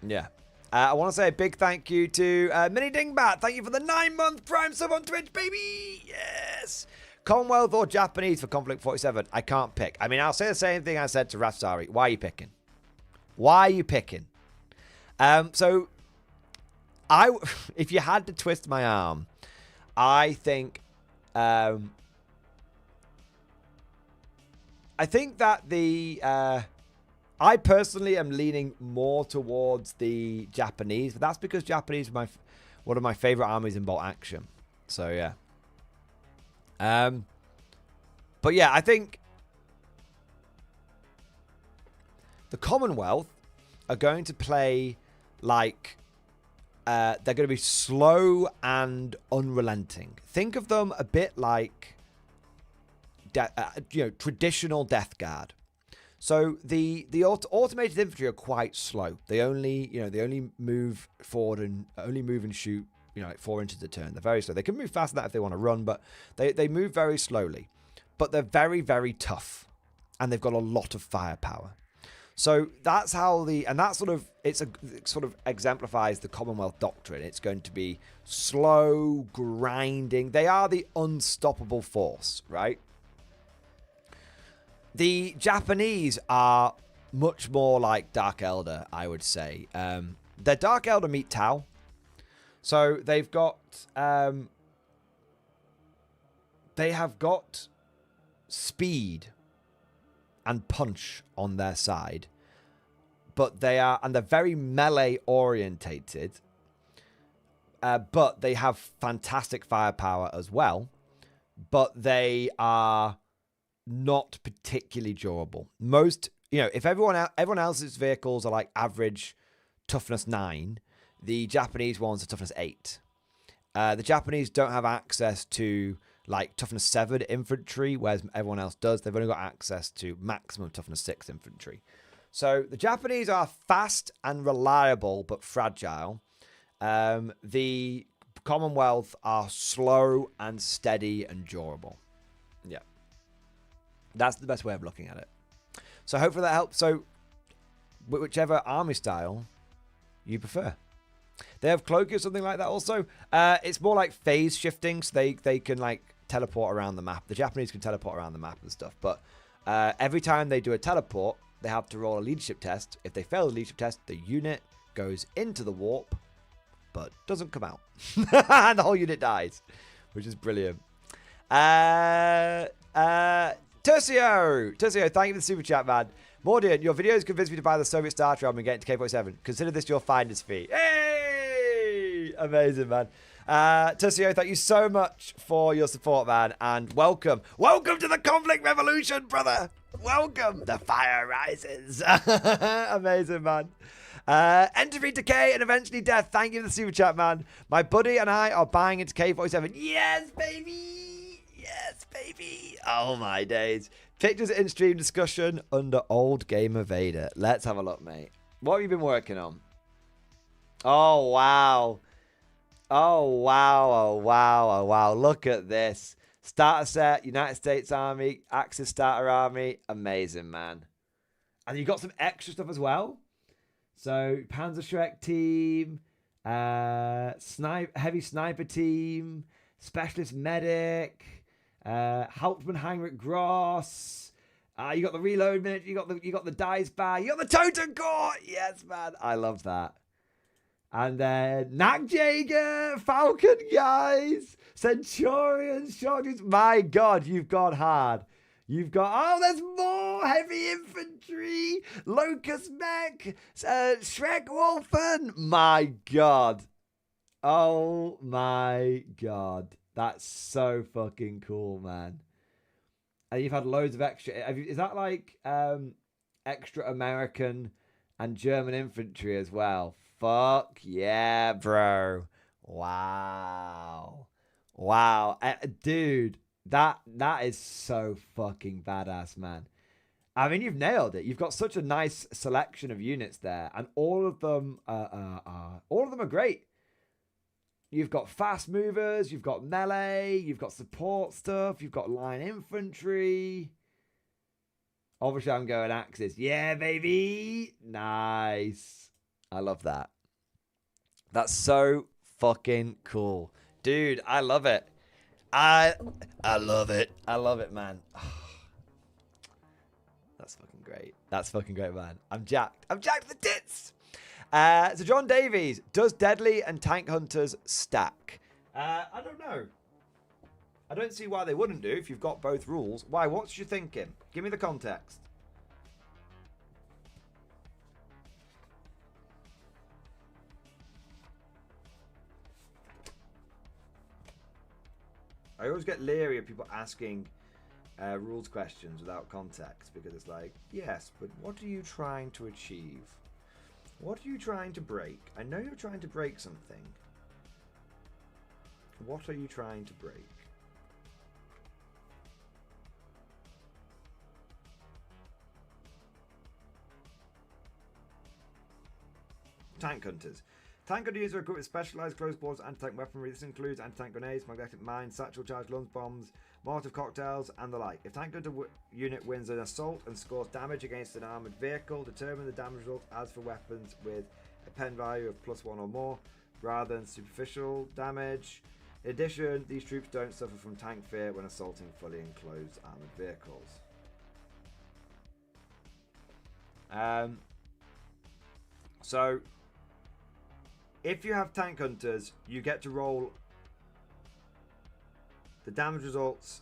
Yeah. I want to say a big thank you to Mini Dingbat. Thank you for the 9-month Prime sub on Twitch, baby. Yes. Commonwealth or Japanese for Konflikt 47? I can't pick. I mean, I'll say the same thing I said to Rafsari. Why are you picking? Why are you picking? So, if you had to twist my arm, I think that I personally am leaning more towards the Japanese, but that's because Japanese are one of my favorite armies in bolt action. So yeah. But yeah, I think the Commonwealth are going to play like they're going to be slow and unrelenting. Think of them a bit like traditional Death Guard. So the automated infantry are quite slow. They only move forward and shoot, like 4 inches a turn. They're very slow. They can move faster than that if they want to run, but they move very slowly. But they're very, very tough, and they've got a lot of firepower. So that's how it sort of exemplifies the Commonwealth doctrine. It's going to be slow, grinding. They are the unstoppable force, right? The Japanese are much more like Dark Elder, I would say. They're Dark Elder meet Tau. So they've got... they have got speed and punch on their side. But they're very melee orientated. But they have fantastic firepower as well. But they are... not particularly durable. Most, if everyone else's vehicles are like average toughness 9, the Japanese ones are toughness 8. The Japanese don't have access to like toughness 7 infantry, whereas everyone else does. They've only got access to maximum toughness 6 infantry. So the Japanese are fast and reliable, but fragile. The Commonwealth are slow and steady and durable. Yeah. That's the best way of looking at it. So hopefully that helps. So whichever army style you prefer. They have cloaky or something like that also. It's more like phase shifting. So they can like teleport around the map. The Japanese can teleport around the map and stuff. But every time they do a teleport, they have to roll a leadership test. If they fail the leadership test, the unit goes into the warp, but doesn't come out. And the whole unit dies, which is brilliant. Tercio, thank you for the super chat, man. Mordian, your videos convinced me to buy the Soviet starter arm and get into K-47. Consider this your finder's fee. Hey! Amazing, man. Tercio, thank you so much for your support, man. And welcome. Welcome to the Konflikt Revolution, brother. Welcome. The fire rises. Amazing, man. Entropy, decay, and eventually death. Thank you for the super chat, man. My buddy and I are buying into K-47. Yes, baby. Yes, baby. Oh, my days. Pictures in stream discussion under Old Gamer Vader. Let's have a look, mate. What have you been working on? Oh, wow. Oh, wow. Oh, wow. Oh, wow. Look at this. Starter set, United States Army, Axis Starter Army. Amazing, man. And you got some extra stuff as well? So Panzerschreck team, heavy sniper team, specialist medic, Hauptmann Heinrich Gross. You got the reload minute. You got the dice bar. You got the totem core. Yes, man. I love that. And then Nagjäger, Falcon guys, Centurions, Shotguns. My God, you've gone hard. You've got, oh, there's more heavy infantry, Locust Mech, Shrek Wolfen. My God. Oh my God. That's so fucking cool, man. And you've had loads of extra. Is that like extra American and German infantry as well? Fuck yeah, bro. Wow. Wow. Dude, that is so fucking badass, man. I mean, you've nailed it. You've got such a nice selection of units there, and all of them are great. You've got fast movers, you've got melee, you've got support stuff, you've got line infantry. Obviously, I'm going Axis. Yeah, baby. Nice. I love that. That's so fucking cool. Dude, I love it. I love it. I love it, man. That's fucking great. That's fucking great, man. I'm jacked. I'm jacked to the tits. So John Davies, does Deadly and Tank Hunters stack? I don't know. I don't see why they wouldn't do if you've got both rules. Why? What's you thinking? Give me the context. I always get leery of people asking rules questions without context, because it's like, yes, but what are you trying to achieve? What are you trying to break? I know you're trying to break something. What are you trying to break? Tank Hunters. Tank Hunter users are equipped with specialized close quarters anti-tank weaponry. This includes anti-tank grenades, magnetic mines, satchel charge, lunge bombs, Molotov cocktails, and the like. If Tank Hunter unit wins an assault and scores damage against an armored vehicle, determine the damage result as for weapons with a pen value of +1 or more, rather than superficial damage. In addition, these troops don't suffer from tank fear when assaulting fully enclosed armored vehicles. So, if you have Tank Hunters, you get to roll the damage results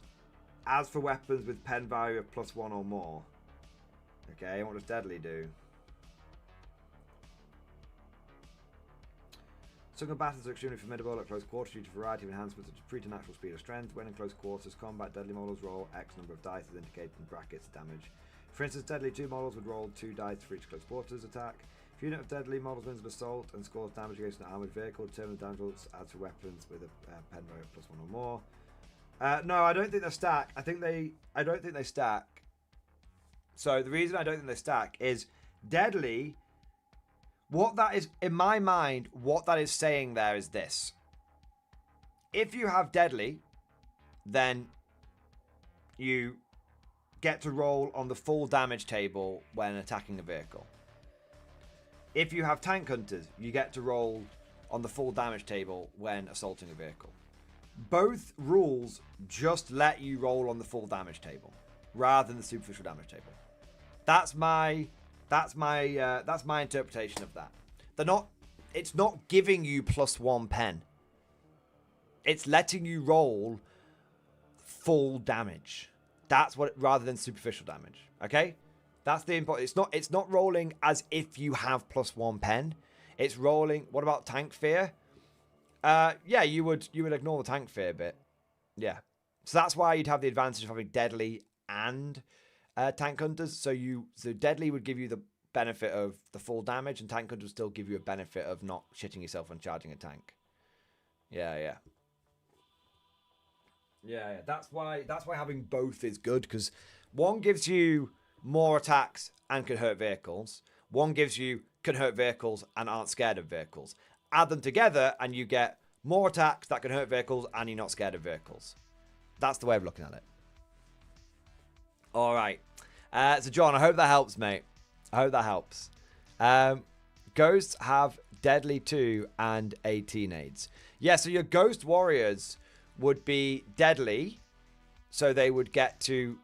as for weapons with pen value of +1 or more. Okay, and what does Deadly do? Some combatants are extremely formidable at close quarters due to a variety of enhancements such as preternatural speed or strength. When in close quarters combat, Deadly models roll X number of dice as indicated in brackets damage. For instance, Deadly 2 models would roll 2 dice for each close quarters attack. If a unit of Deadly models wins an assault and scores damage against an armoured vehicle, determine the damage results as for weapons with a pen value of +1 or more. No, I don't think they stack. I don't think they stack. So the reason I don't think they stack is Deadly. What that is, in my mind, what that is saying there is this. If you have Deadly, then you get to roll on the full damage table when attacking a vehicle. If you have Tank Hunters, you get to roll on the full damage table when assaulting a vehicle. Both rules just let you roll on the full damage table rather than the superficial damage table. That's my interpretation of that. It's not giving you +1 pen. It's letting you roll full damage. That's what, rather than superficial damage. Okay? That's the important. It's not rolling as if you have +1 pen. It's rolling. What about tank fear? Yeah, you would ignore the tank fear bit. Yeah. So that's why you'd have the advantage of having Deadly and Tank Hunters. So Deadly would give you the benefit of the full damage, and Tank Hunters would still give you a benefit of not shitting yourself when charging a tank. Yeah. That's why having both is good, because one gives you more attacks and can hurt vehicles. One gives you can hurt vehicles and aren't scared of vehicles. Add them together and you get more attacks that can hurt vehicles and you're not scared of vehicles. That's the way of looking at it. All right. So John, I hope that helps, mate. I hope that helps. Ghosts have deadly 2 and 18 aids. Yeah, so your ghost warriors would be deadly, so they would get to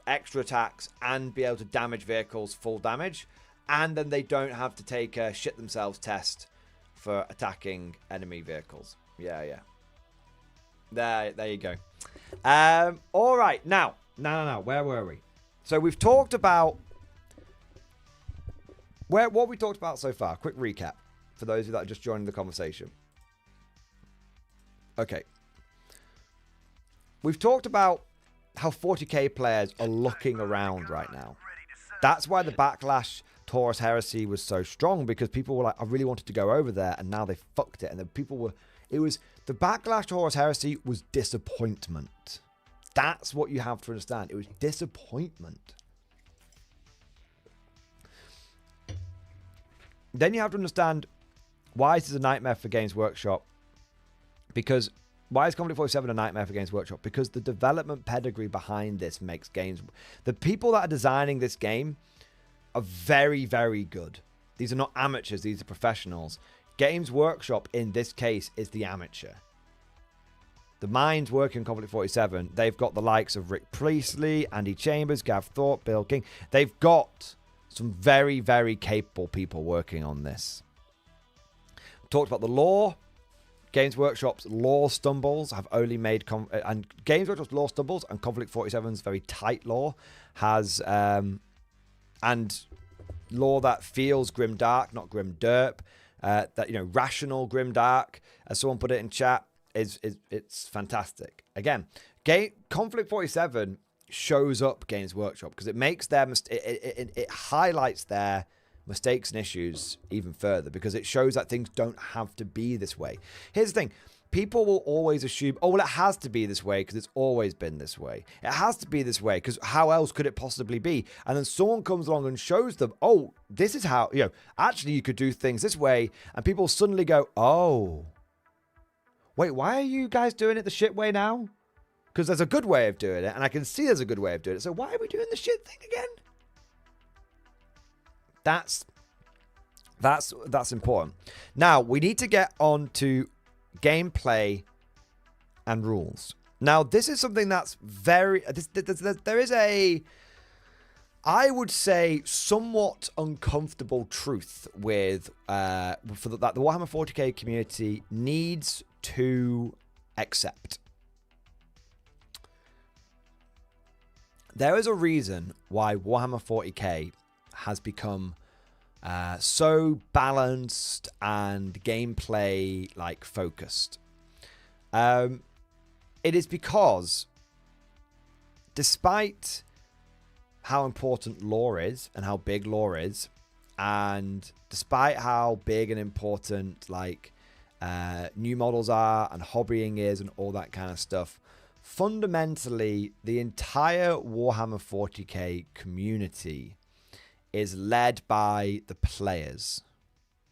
extra attacks and be able to damage vehicles full damage, and then they don't have to take a shit themselves test for attacking enemy vehicles. Yeah. There you go. All right, now, where were we? So we've talked about what we talked about so far. Quick recap for those of you that are just joining the conversation. Okay. We've talked about how 40k players are looking around right now. That's why the backlash Taurus Heresy was so strong, because people were like, I really wanted to go over there, and now they fucked it. And the people were, the backlash Taurus Heresy was disappointment. That's what you have to understand. It was disappointment. Then you have to understand why this is a nightmare for Games Workshop. Because why is Konflikt 47 a nightmare for Games Workshop? Because the development pedigree behind this makes games... The people that are designing this game are very, very good. These are not amateurs. These are professionals. Games Workshop, in this case, is the amateur. The minds working on Konflikt 47, they've got the likes of Rick Priestley, Andy Chambers, Gav Thorpe, Bill King. They've got some very, very capable people working on this. Talked about the lore. Games Workshop's lore stumbles have only made... and Games Workshop's lore stumbles and Konflikt 47's very tight lore has... and lore that feels grimdark, not grimderp. That, you know, rational grimdark, as someone put it in chat, it's fantastic. Again, Konflikt 47 shows up Games Workshop because it makes their... it highlights their mistakes and issues even further, because it shows that things don't have to be this way. Here's the thing. People will always assume, oh, well, it has to be this way because it's always been this way. It has to be this way because how else could it possibly be? And then someone comes along and shows them, oh, this is how, you know, actually you could do things this way. And people suddenly go, oh, wait, why are you guys doing it the shit way now? Because there's a good way of doing it, and I can see there's a good way of doing it. So why are we doing the shit thing again? That's important. Now, we need to get on to gameplay and rules. Now, this is something that's very... there is a, I would say, somewhat uncomfortable truth with that the Warhammer 40k community needs to accept. There is a reason why Warhammer 40k has become so balanced and gameplay like focused. It is because despite how important lore is and how big lore is, and despite how big and important like new models are and hobbying is and all that kind of stuff, fundamentally the entire Warhammer 40k community is led by the players,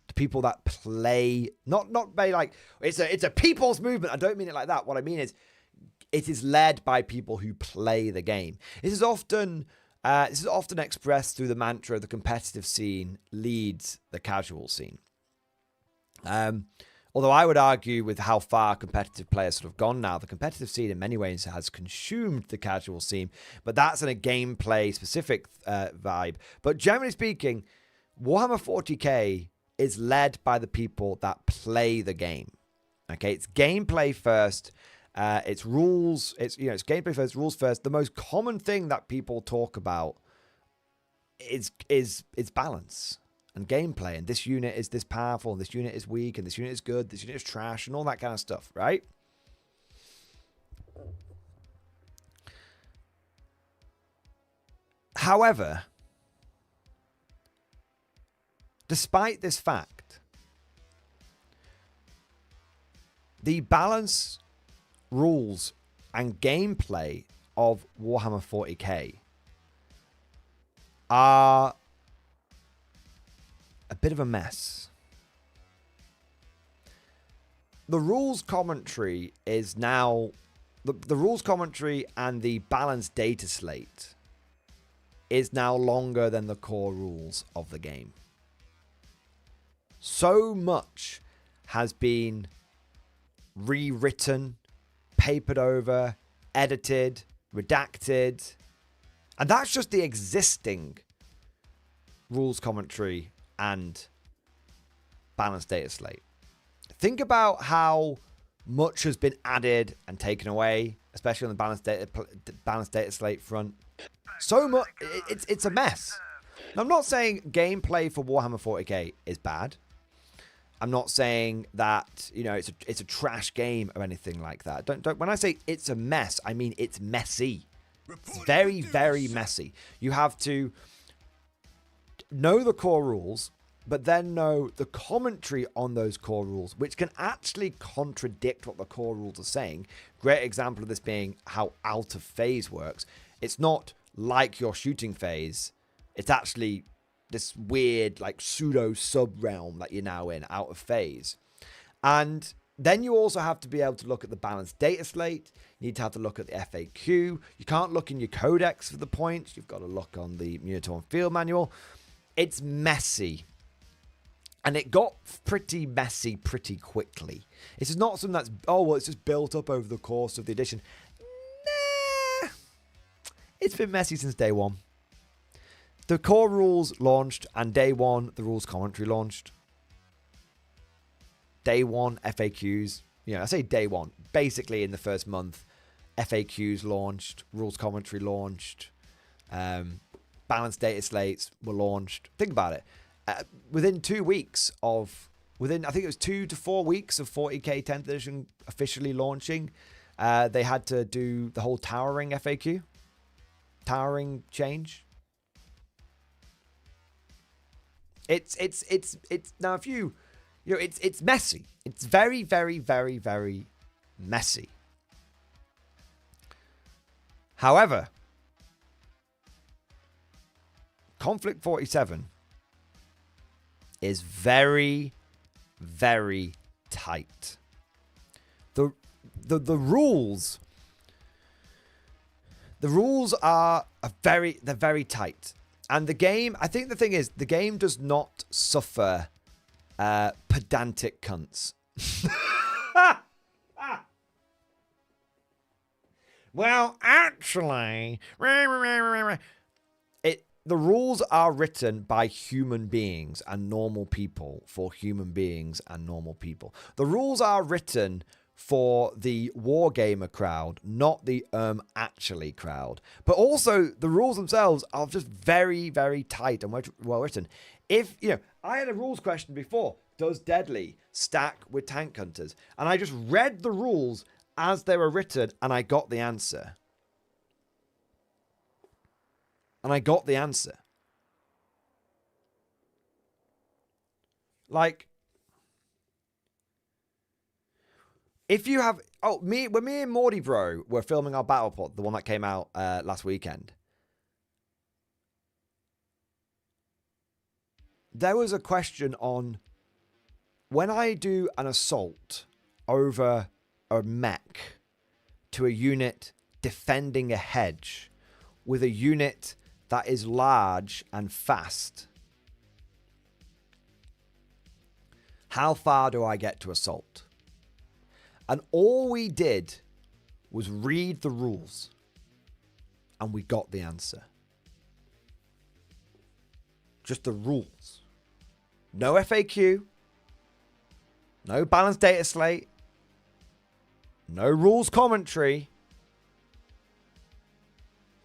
the people that play, not by like, it's a people's movement. I don't mean it like that. What I mean is it is led by people who play the game. This is often expressed through the mantra of the competitive scene leads the casual scene. Although I would argue with how far competitive players sort of gone now, the competitive scene in many ways has consumed the casual scene, but that's in a gameplay specific vibe. But generally speaking, Warhammer 40k is led by the people that play the game. Okay, it's gameplay first. It's rules. It's gameplay first, rules first. The most common thing that people talk about is balance and gameplay, and this unit is this powerful, and this unit is weak, and this unit is good, this unit is trash, and all that kind of stuff, right? However, despite this fact, the balance, rules, and gameplay of Warhammer 40k are a bit of a mess. The rules commentary is now... The rules commentary and the balanced data slate is now longer than the core rules of the game. So much has been rewritten, papered over, edited, redacted. And that's just the existing rules commentary and balanced data slate. Think about how much has been added and taken away, especially on the balanced data slate front. So much, it's a mess. Now, I'm not saying gameplay for Warhammer 40k is bad. I'm not saying that, you know, it's a trash game or anything like that. Don't. When I say it's a mess, I mean it's messy. It's very, very messy. You have to know the core rules, but then know the commentary on those core rules, which can actually contradict what the core rules are saying. Great example of this being how out of phase works. It's not like your shooting phase. It's actually this weird, like, pseudo sub-realm that you're now in, out of phase. And then you also have to be able to look at the balanced data slate. You need to have to look at the FAQ. You can't look in your codex for the points. You've got to look on the Minotaur field manual. It's messy. And it got pretty messy pretty quickly. It's not something that's, oh, well, it's just built up over the course of the edition. Nah. It's been messy since day one. The core rules launched, and day one, the rules commentary launched. Day one, FAQs. You know, I say day one. Basically, in the first month, FAQs launched, rules commentary launched, balanced data slates were launched. Think about it. Within 2 weeks of, I think it was 2 to 4 weeks of 40k 10th edition officially launching, they had to do the whole towering FAQ. Towering change. It's now, if you know, it's messy. It's very, very, very, very messy. However, Konflikt 47 is very, very tight. The rules are they're very tight. And the game, I think the thing is, the game does not suffer pedantic cunts. Well, actually, the rules are written by human beings and normal people for human beings and normal people. The rules are written for the wargamer crowd, not the actually crowd. But also, the rules themselves are just very, very tight and well written. If, you know, I had a rules question before. Does Deadly stack with tank hunters? And I just read the rules as they were written, and I got the answer. Like, if you have, when me and Mordy Bro were filming our battle pod, the one that came out last weekend, there was a question on, when I do an assault over a mech to a unit defending a hedge with a unit that is large and fast, how far do I get to assault? And all we did was read the rules, and we got the answer. Just the rules. No FAQ. No balanced data slate. No rules commentary.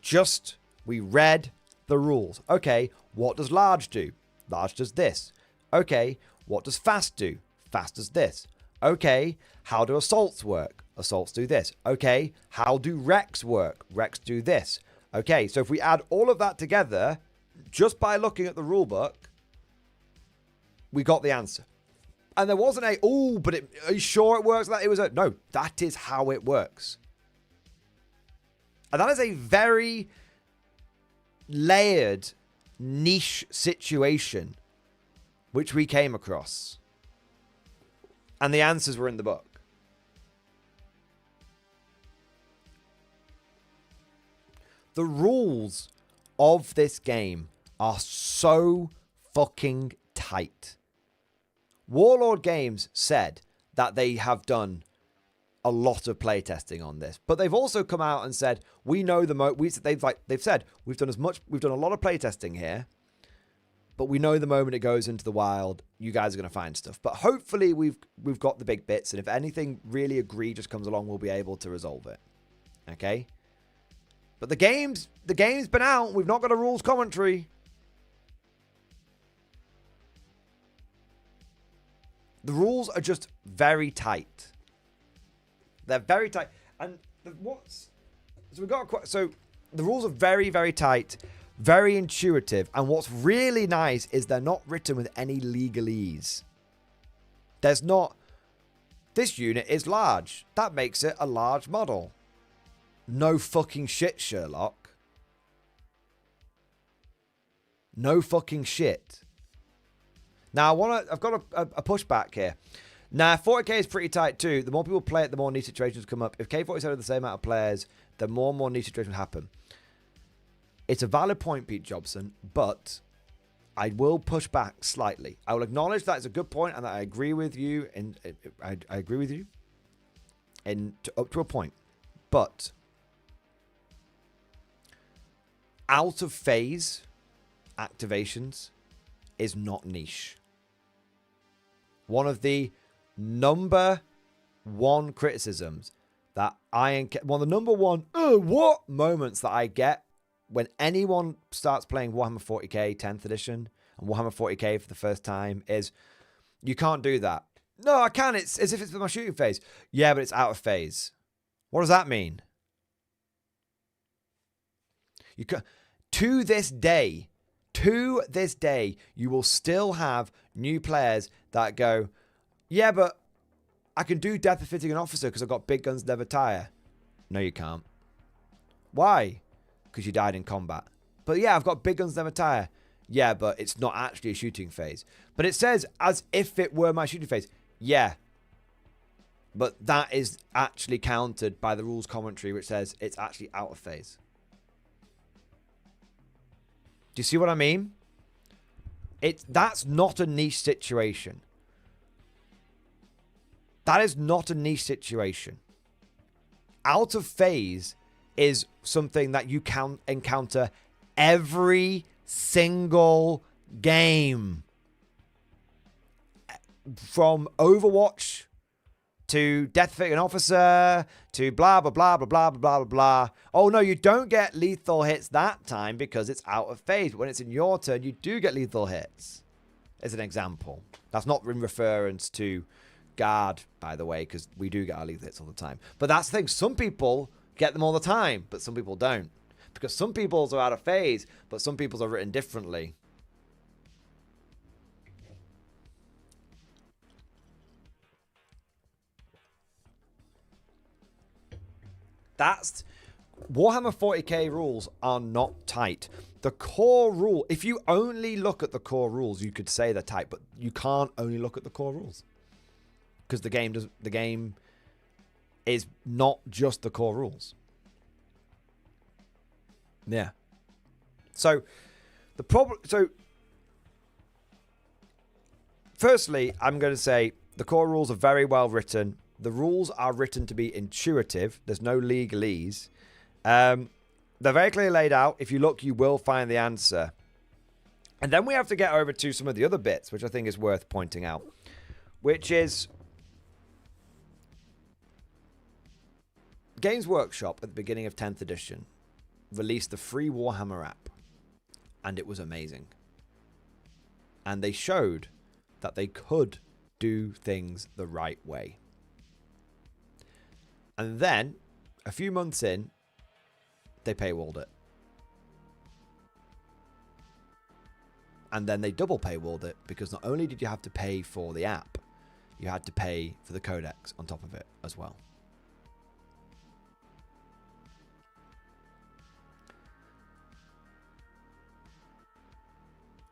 Just, we read the rules. Okay, what does large do? Large does this. Okay, what does fast do? Fast does this. Okay, how do assaults work? Assaults do this. Okay, how do Rex work? Rex do this. Okay, so if we add all of that together, just by looking at the rule book, we got the answer. And there wasn't a, oh, but are you sure it works like that? It was a, no, that is how it works. And that is a very layered, niche situation which we came across. And the answers were in the book. The rules of this game are so fucking tight. Warlord Games said that they have done a lot of playtesting on this, but they've also come out and said, we know they've said we've done a lot of playtesting here, but we know the moment it goes into the wild, you guys are going to find stuff. But hopefully we've got the big bits, and if anything really egregious comes along, we'll be able to resolve it. Okay? But the game's been out. We've not got a rules commentary. The rules are just very tight. They're very tight. And so the rules are very, very tight, very intuitive. And what's really nice is they're not written with any legalese. There's not, this unit is large. That makes it a large model. No fucking shit, Sherlock. No fucking shit. Now, I've got a pushback here. Now, 40k is pretty tight too. The more people play it, the more niche situations come up. If K47 are the same amount of players, the more and more niche situations happen. It's a valid point, Pete Jobson, but I will push back slightly. I will acknowledge that it's a good point and that I agree with you. I agree with you up to a point. But out of phase activations is not niche. One of the number one criticisms that one of the number one what moments that I get when anyone starts playing Warhammer 40k 10th edition and Warhammer 40k for the first time is, you can't do that. No, I can. It's as if it's my shooting phase. Yeah, but it's out of phase. What does that mean? You can, to this day, you will still have new players that go, yeah, but I can do death befitting an officer because I've got big guns never tire. No, you can't. Why? Because you died in combat. But yeah, I've got big guns never tire. Yeah, but it's not actually a shooting phase. But it says as if it were my shooting phase. Yeah. But that is actually countered by the rules commentary, which says it's actually out of phase. Do you see what I mean? That's not a niche situation. That is not a niche situation. Out of phase is something that you can encounter every single game. From Overwatch to Death Fitting an Officer to blah, blah, blah, blah, blah, blah, blah, blah. Oh, no, you don't get lethal hits that time because it's out of phase. But when it's in your turn, you do get lethal hits. As an example. That's not in reference to Guard, by the way, because we do get our lethal hits all the time. But that's the thing. Some people get them all the time, but some people don't. Because some people's are out of phase, but some people's are written differently. That's Warhammer 40k rules are not tight. The core rule, if you only look at the core rules, you could say they're tight, but you can't only look at the core rules. Because the game is not just the core rules. Yeah. So firstly, I'm going to say the core rules are very well written. The rules are written to be intuitive. There's no legalese. They're very clearly laid out. If you look, you will find the answer. And then we have to get over to some of the other bits, which I think is worth pointing out, which is Games Workshop at the beginning of 10th edition released the free Warhammer app, and it was amazing. And they showed that they could do things the right way. And then, a few months in, they paywalled it. And then they double paywalled it, because not only did you have to pay for the app, you had to pay for the codex on top of it as well.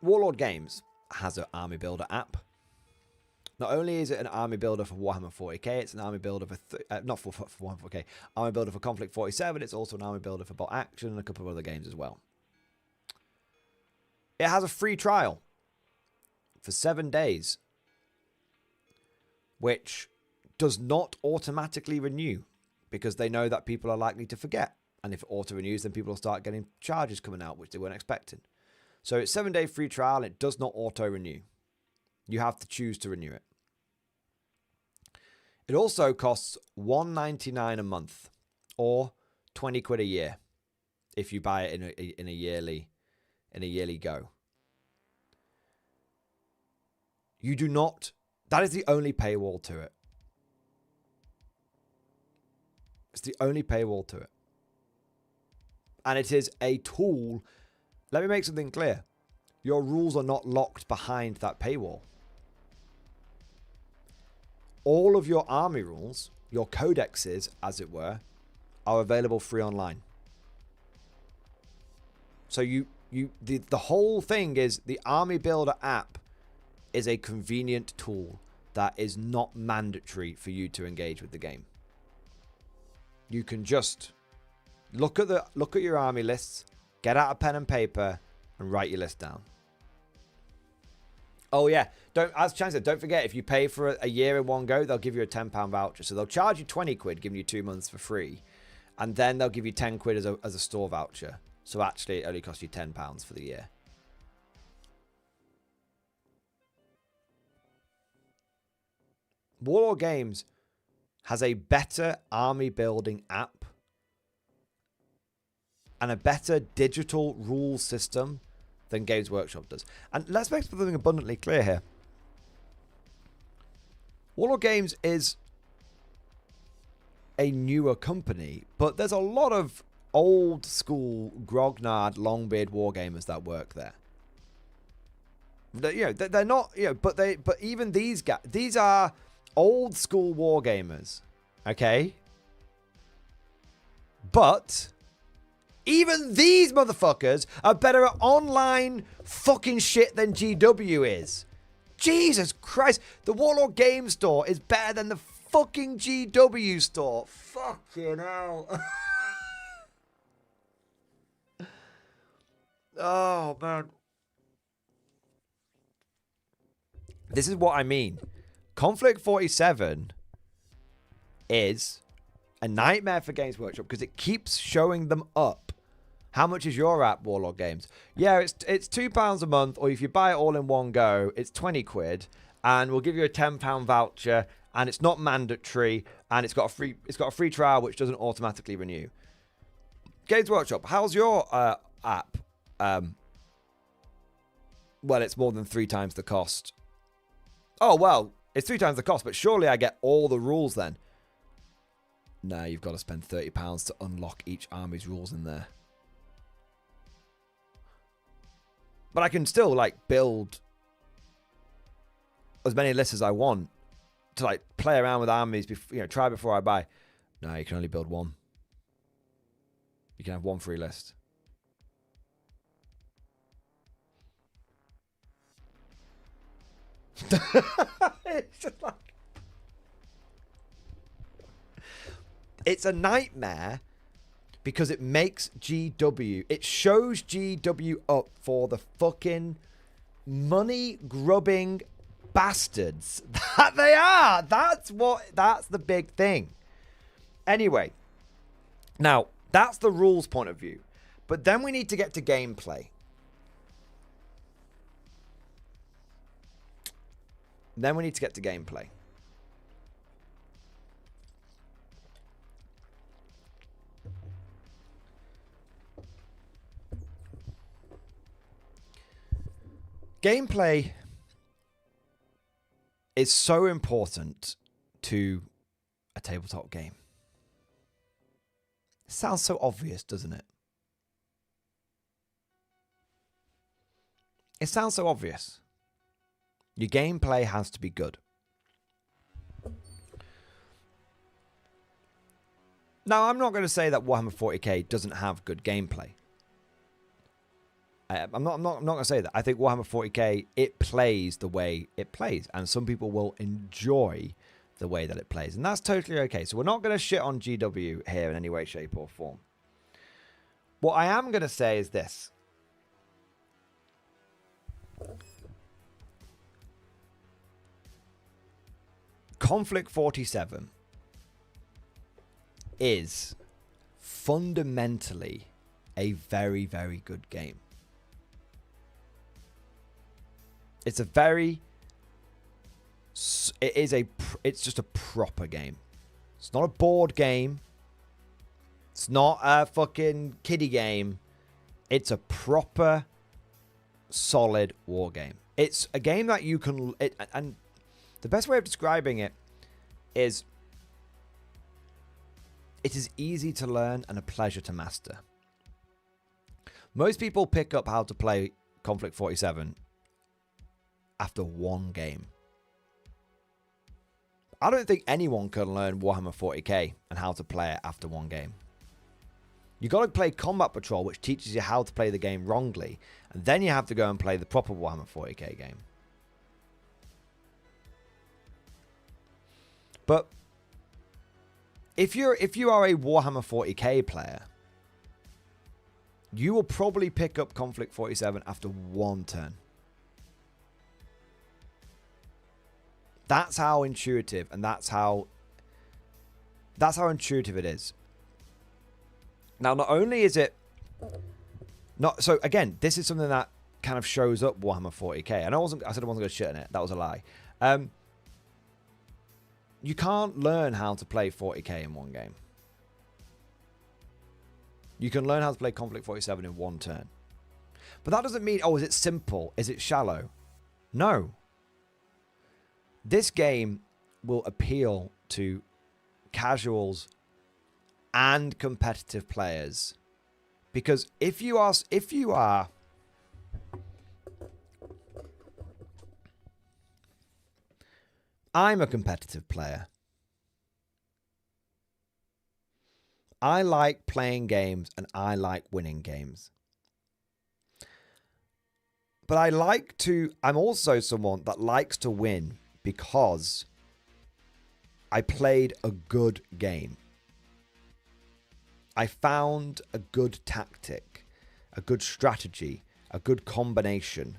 Warlord Games has an army builder app. Not only is it an army builder for Warhammer 40k, it's an army builder for not for Warhammer 40k, army builder for Konflikt 47. It's also an army builder for Bot Action and a couple of other games as well. It has a free trial for 7 days. which does not automatically renew because they know that people are likely to forget. And if it auto-renews, then people will start getting charges coming out, which they weren't expecting. So it's 7-day free trial, and it does not auto-renew. You have to choose to renew it. It also costs $1.99 a month or 20 quid a year if you buy it in a yearly go. You do not. That is the only paywall to it. It's the only paywall to it. And it is a tool. Let me make something clear. Your rules are not locked behind that paywall. All of your army rules, your codexes, as it were, are available free online. So the whole thing is the Army Builder app is a convenient tool that is not mandatory for you to engage with the game. You can just look at your army lists, get out a pen and paper, and write your list down. Oh yeah, as Chan said, don't forget, if you pay for a year in one go, they'll give you a £10 voucher. So they'll charge you 20 quid, giving you 2 months for free, and then they'll give you 10 quid as a store voucher. So actually, it only costs you £10 for the year. Warlord Games has a better army building app and a better digital rule system than Games Workshop does. And let's make something abundantly clear here. Warlord Games is a newer company, but there's a lot of old school grognard longbeard wargamers that work there. They're not, but even these guys, these are old school wargamers, okay? But even these motherfuckers are better at online fucking shit than GW is. Jesus Christ, the Warlord Game Store is better than the fucking GW store. Fucking hell. Oh, man. This is what I mean. Konflikt 47 is a nightmare for Games Workshop because it keeps showing them up. How much is your app, Warlord Games? Yeah, it's £2 a month, or if you buy it all in one go, it's 20 quid, and we'll give you a £10 voucher, and it's not mandatory, and it's got a free trial which doesn't automatically renew. Games Workshop, how's your app? Well, it's more than 3 times the cost. Oh, well, it's 3 times the cost, but surely I get all the rules then. No, you've got to spend £30 to unlock each army's rules in there. But I can still, like, build as many lists as I want to, like, play around with armies, try before I buy. No, you can only build one. You can have one free list. It's just like... It's a nightmare because it makes GW... It shows GW up for the fucking money-grubbing bastards that they are. That's the big thing. Anyway. Now, that's the rules point of view. But then we need to get to gameplay. Gameplay is so important to a tabletop game. It sounds so obvious, doesn't it? It sounds so obvious. Your gameplay has to be good. Now, I'm not going to say that Warhammer 40k doesn't have good gameplay. I'm not going to say that. I think Warhammer 40k, it plays the way it plays, and some people will enjoy the way that it plays, and that's totally okay. So we're not going to shit on GW here in any way, shape, or form. What I am going to say is this. Konflikt 47 is fundamentally a very, very good game. It's a very... It's just a proper game. It's not a board game. It's not a fucking kiddie game. It's a proper, solid war game. It's a game that you can... and the best way of describing it is it is easy to learn and a pleasure to master. Most people pick up how to play Konflikt 47 after one game. I don't think anyone can learn Warhammer 40k and how to play it after one game. You got to play Combat Patrol, which teaches you how to play the game wrongly, and then you have to go and play the proper Warhammer 40k game. But if you are a Warhammer 40k player, you will probably pick up Konflikt 47 after one turn. That's how intuitive, and that's how intuitive it is. Now, not only is it not so, again, this is something that kind of shows up Warhammer 40k. And I said I wasn't going to shit in it. That was a lie. You can't learn how to play 40k in one game. You can learn how to play Konflikt 47 in one turn. But that doesn't mean, oh, is it simple? Is it shallow? No. This game will appeal to casuals and competitive players. Because if you are I'm a competitive player. I like playing games and I like winning games. But I'm also someone that likes to win because I played a good game. I found a good tactic, a good strategy, a good combination.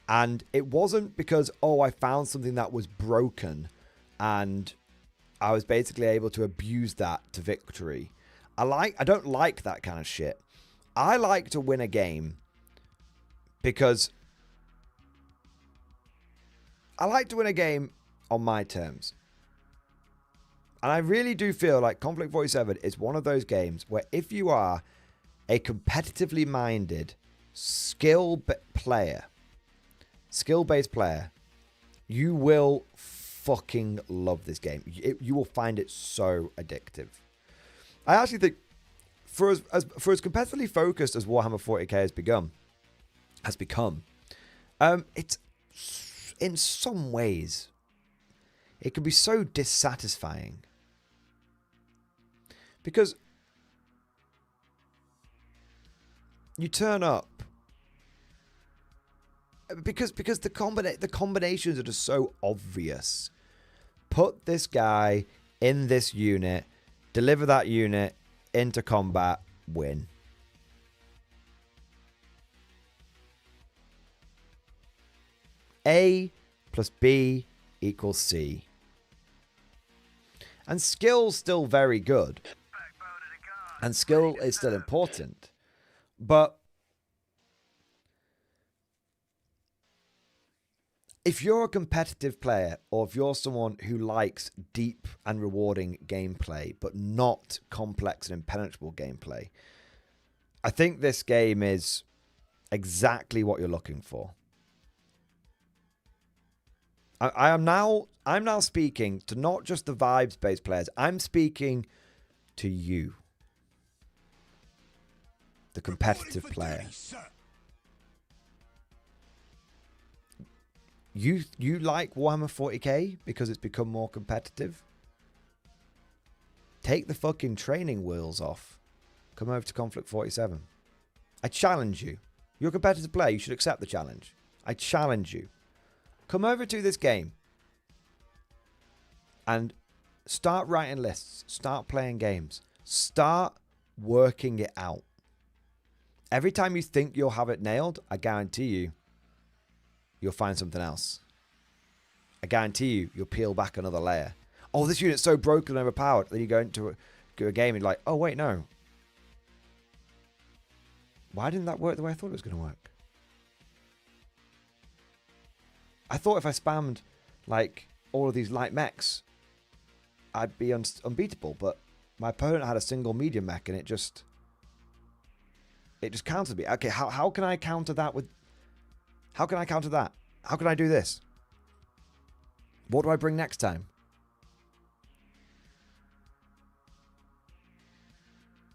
And it wasn't because, oh, I found something that was broken and I was basically able to abuse that to victory. I don't like that kind of shit. I like to win a game because I like to win a game on my terms. And I really do feel like Konflikt 47 is one of those games where if you are a competitively minded, skill-based player, you will fucking love this game. You will find it so addictive. I actually think for as competitively focused as Warhammer 40k has become, it's in some ways it can be so dissatisfying. Because you turn up because the combinations are just so obvious. Put this guy in this unit, deliver that unit into combat, win. A plus B equals C. And skill's still very good. And skill is still important. But if you're a competitive player, or if you're someone who likes deep and rewarding gameplay, but not complex and impenetrable gameplay, I think this game is exactly what you're looking for. I'm now speaking to not just the vibes-based players. I'm speaking to you, the competitive player. You like Warhammer 40k because it's become more competitive? Take the fucking training wheels off. Come over to Konflikt 47. I challenge you. You're a competitive player. You should accept the challenge. I challenge you. Come over to this game and start writing lists. Start playing games. Start working it out. Every time you think you'll have it nailed, I guarantee you'll find something else. I guarantee you, you'll peel back another layer. Oh, this unit's so broken and overpowered. Then you go into a game and you're like, oh, wait, no. Why didn't that work the way I thought it was going to work? I thought if I spammed, like, all of these light mechs, I'd be unbeatable. But my opponent had a single medium mech and it just countered me. Okay, how can I counter that with... How can I counter that? How can I do this? What do I bring next time?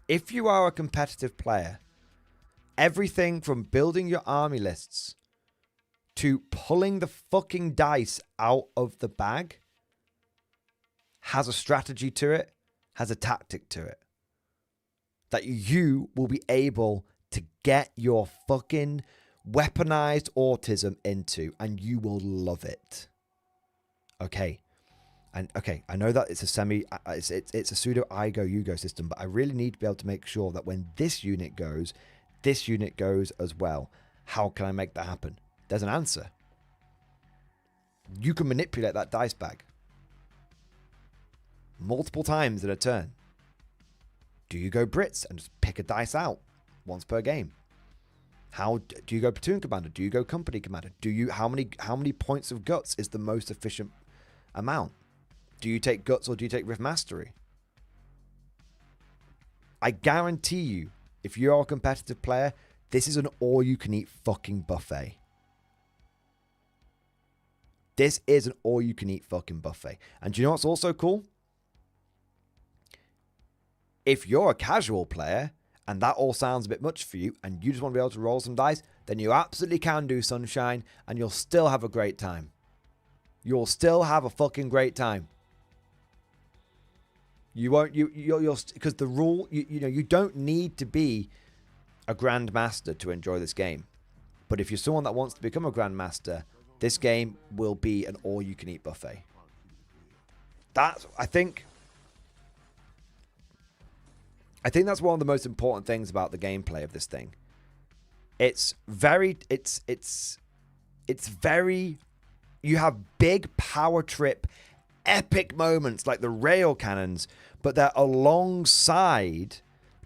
If you are a competitive player, everything from building your army lists to pulling the fucking dice out of the bag has a strategy to it, has a tactic to it. That you will be able to get your fucking weaponized autism into, and you will love it. Okay. And okay, I know that it's a pseudo IGO-UGO system, but I really need to be able to make sure that when this unit goes as well. How can I make that happen? There's an answer. You can manipulate that dice bag multiple times in a turn. Do you go Brits and just pick a dice out once per game? How do you go platoon commander? Do you go company commander? How many points of guts is the most efficient amount? Do you take guts or do you take riff mastery? I guarantee you, if you're a competitive player, this is an all-you-can-eat fucking buffet. This is an all-you-can-eat fucking buffet. And do you know what's also cool? If you're a casual player and that all sounds a bit much for you and you just want to be able to roll some dice, then you absolutely can do Sunshine and you'll still have a great time. You'll still have a fucking great time. You won't, you'll because the rule, you don't need to be a grandmaster to enjoy this game. But if you're someone that wants to become a grandmaster, this game will be an all-you-can-eat buffet. I think that's one of the most important things about the gameplay of this thing. It's very, you have big power trip, epic moments like the rail cannons, but they're alongside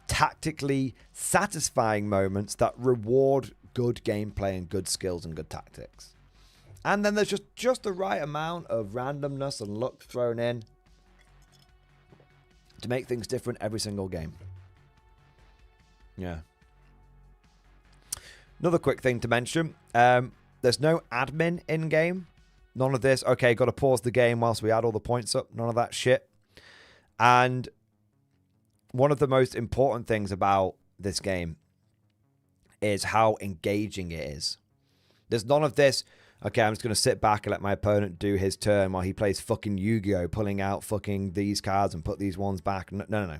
tactically satisfying moments that reward good gameplay and good skills and good tactics. And then there's just the right amount of randomness and luck thrown in to make things different every single game. Yeah. Another quick thing to mention. There's no admin in-game. None of this. Okay, got to pause the game whilst we add all the points up. None of that shit. And one of the most important things about this game is how engaging it is. There's none of this, okay, I'm just going to sit back and let my opponent do his turn while he plays fucking Yu-Gi-Oh! Pulling out fucking these cards and put these ones back. No.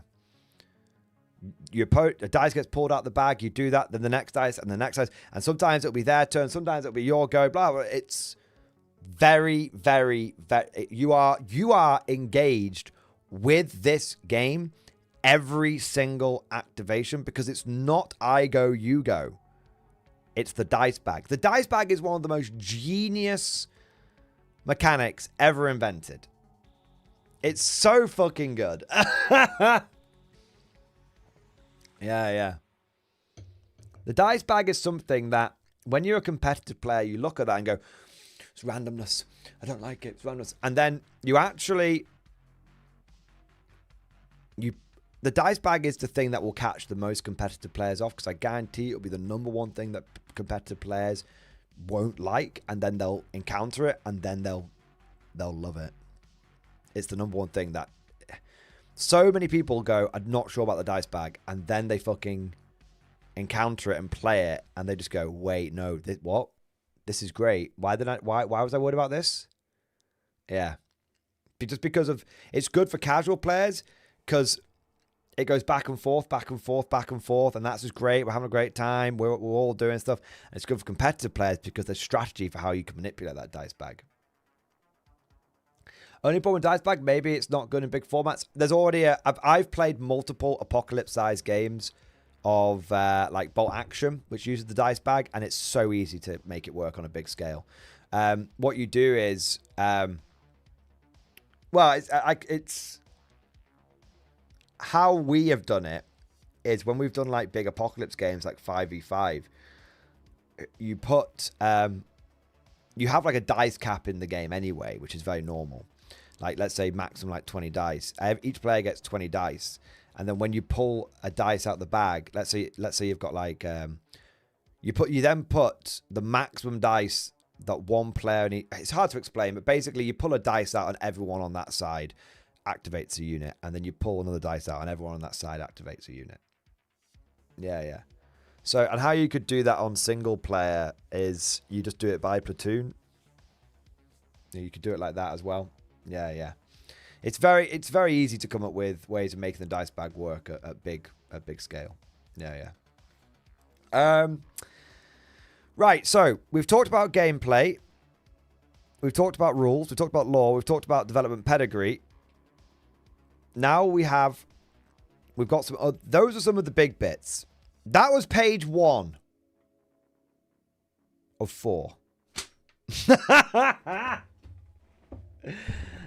A dice gets pulled out the bag, you do that, then the next dice, and the next dice, and sometimes it'll be their turn, sometimes it'll be your go, blah, blah. It's very, very, very, you are engaged with this game every single activation because it's not I go, you go. It's the dice bag. The dice bag is one of the most genius mechanics ever invented. It's so fucking good. Yeah. The dice bag is something that when you're a competitive player, you look at that and go, it's randomness. I don't like it. It's randomness. And then you actually... The dice bag is the thing that will catch the most competitive players off because I guarantee it'll be the number one thing that competitive players won't like, and then they'll encounter it and then they'll love it. It's the number one thing that so many people go, I'm not sure about the dice bag, and then they fucking encounter it and play it and they just go, wait, no, what? This is great. Why was I worried about this? Yeah. Just because of it's good for casual players because it goes back and forth, and that's just great. We're having a great time. We're all doing stuff. And it's good for competitive players because there's strategy for how you can manipulate that dice bag. Only problem with dice bag, maybe it's not good in big formats. There's already I've played multiple apocalypse-sized games of like Bolt Action, which uses the dice bag, and it's so easy to make it work on a big scale. what you do is, well, it's how we have done it is when we've done like big apocalypse games like 5v5, you put, you have like a dice cap in the game anyway, which is very normal. Like, let's say maximum like 20 dice. Each player gets 20 dice. And then when you pull a dice out the bag, let's say you've got like, you then put the maximum dice that one player needs. It's hard to explain, but basically you pull a dice out and everyone on that side activates a unit. And then you pull another dice out and everyone on that side activates a unit. Yeah. So, and how you could do that on single player is you just do it by platoon. You could do it like that as well. Yeah. It's very easy to come up with ways of making the dice bag work at big scale. Yeah. Right, so we've talked about gameplay. We've talked about rules. We've talked about lore. We've talked about development pedigree. Now we've got some. Those are some of the big bits. That was page 1 of 4.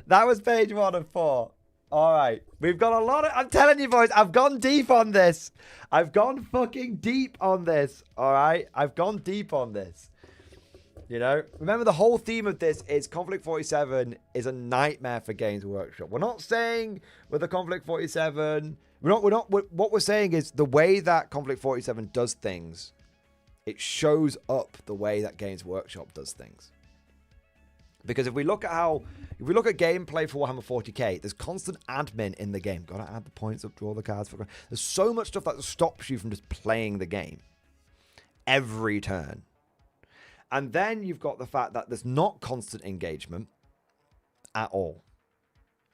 That was page 1 of 4. All right. We've got a lot of... I'm telling you, boys, I've gone deep on this. I've gone fucking deep on this. All right? I've gone deep on this. You know? Remember, the whole theme of this is Konflikt 47 is a nightmare for Games Workshop. We're not saying with the Konflikt 47... What we're saying is the way that Konflikt 47 does things, it shows up the way that Games Workshop does things. Because if we look at gameplay for Warhammer 40k, there's constant admin in the game. Gotta add the points up, draw the cards. There's so much stuff that stops you from just playing the game every turn. And then you've got the fact that there's not constant engagement at all.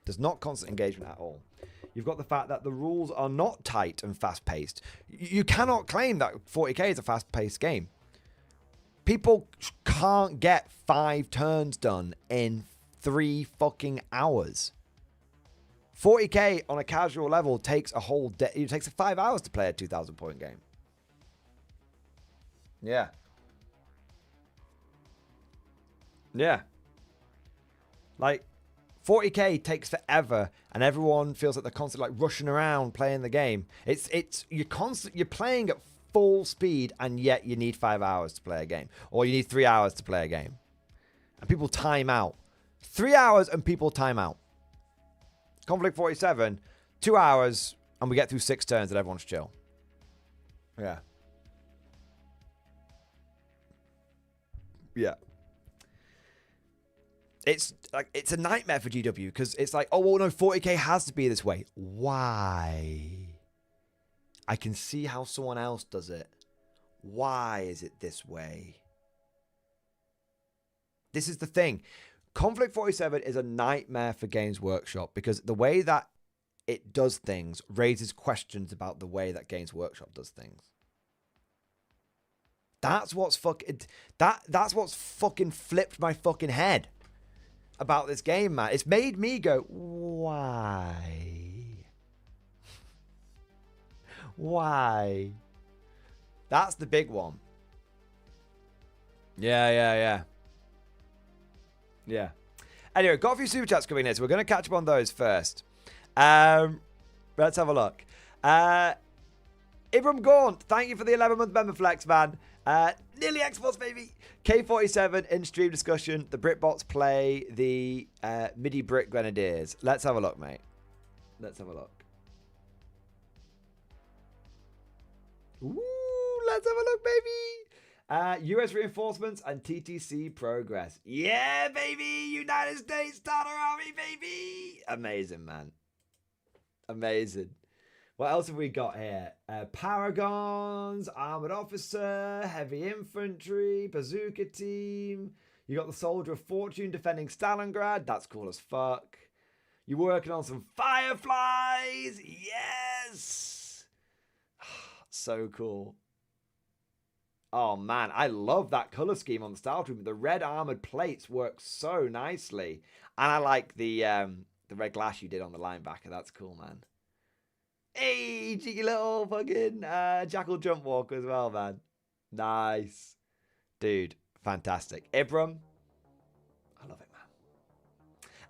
There's not constant engagement at all. You've got the fact that the rules are not tight and fast-paced. You cannot claim that 40k is a fast-paced game. People can't get 5 turns done in 3 fucking hours. 40k on a casual level takes a whole day. It takes 5 hours to play a 2,000 point game. Yeah. Like, 40k takes forever, and everyone feels like they're constantly like rushing around playing the game. You're playing at full speed, and yet you need 5 hours to play a game, or you need 3 hours to play a game, and people time out. 3 hours and people time out. Konflikt 47, 2 hours, and we get through 6 turns and everyone's chill. Yeah. It's a nightmare for GW because it's like, oh, well, no, 40k has to be this way. Why? I can see how someone else does it. Why is it this way? This is the thing. Konflikt 47 is a nightmare for Games Workshop because the way that it does things raises questions about the way that Games Workshop does things. That's what's that's what's fucking flipped my fucking head about this game, man. It's made me go, why? Why? That's the big one. Yeah. Anyway, got a few super chats coming in, so we're going to catch up on those first. Let's have a look. Ibram Gaunt, thank you for the 11-month member flex, man. Nearly Xbox, baby. K47 in stream discussion. The Britbots play the MIDI Brit Grenadiers. Let's have a look, mate. Let's have a look. Ooh, let's have a look, baby. US reinforcements and TTC progress. Yeah, baby. United States Starter Army, baby. Amazing, man. Amazing. What else have we got here? Paragons, Armored Officer, Heavy Infantry, Bazooka Team. You got the Soldier of Fortune defending Stalingrad. That's cool as fuck. You're working on some Fireflies. Yes. So cool. Oh, man. I love that color scheme on the Style Trooper. The red armored plates work so nicely. And I like the red glass you did on the linebacker. That's cool, man. Hey, cheeky little fucking Jackal Jump Walk as well, man. Nice. Dude, fantastic. Ibram,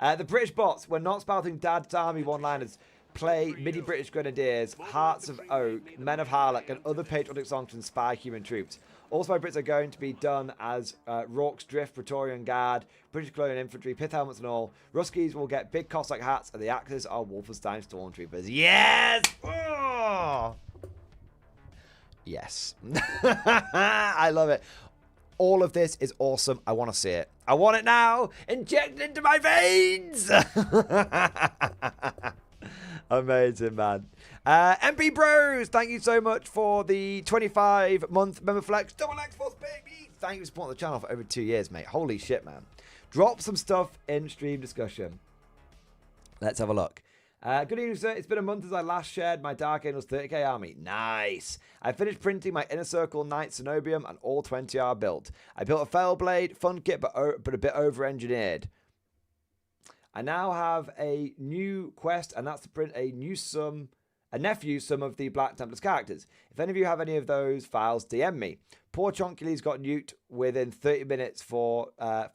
The British bots, when not spouting Dad's Army one-liners, play MIDI British Grenadiers, Hearts of Oak, Men of Harlech, and other patriotic songs to inspire human troops. Also, Brits are going to be done as Rorke's Drift, Praetorian Guard, British Colonial Infantry, pith helmets and all. Ruskies will get big Cossack hats, and the Axis are Wolfenstein Stormtroopers. Yes! Oh! Yes. I love it. All of this is awesome. I want to see it. I want it now. Inject it into my veins. Amazing, man. MP Bros, thank you so much for the 25-month member flex. Double X Force, baby. Thank you for supporting the channel for over 2 years, mate. Holy shit, man. Drop some stuff in stream discussion. Let's have a look. Good evening, sir. It's been a month since I last shared my Dark Angels 30k army. Nice. I finished printing my Inner Circle Knight Cenobium and all 20 are built. I built a Fellblade, fun kit, but a bit over-engineered. I now have a new quest, and that's to print a nephew some of the Black Templars characters. If any of you have any of those files, DM me. Poor Chonkules got nuked within 30 minutes for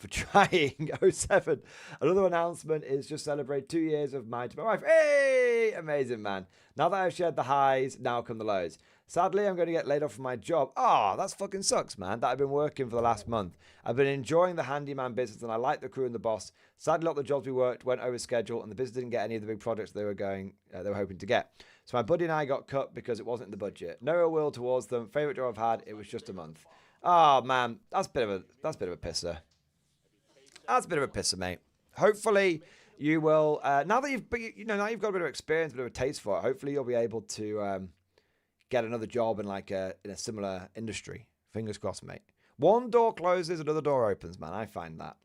trying 07. Another announcement is just celebrate 2 years of mine to my wife. Hey! Amazing, man. Now that I've shared the highs, now come the lows. Sadly, I'm going to get laid off from my job. Oh, that fucking sucks, man. That I've been working for the last month. I've been enjoying the handyman business, and I like the crew and the boss. Sadly, a lot of the jobs we worked went over schedule, and the business didn't get any of the big projects they were hoping to get. So my buddy and I got cut because it wasn't in the budget. No ill will towards them. Favorite job I've had. It was just a month. Oh man, that's a bit of a pisser. That's a bit of a pisser, mate. Hopefully you will. Now that you've got a bit of experience, a bit of a taste for it. Hopefully you'll be able to get another job in in a similar industry. Fingers crossed, mate. One door closes, another door opens, man. I find that.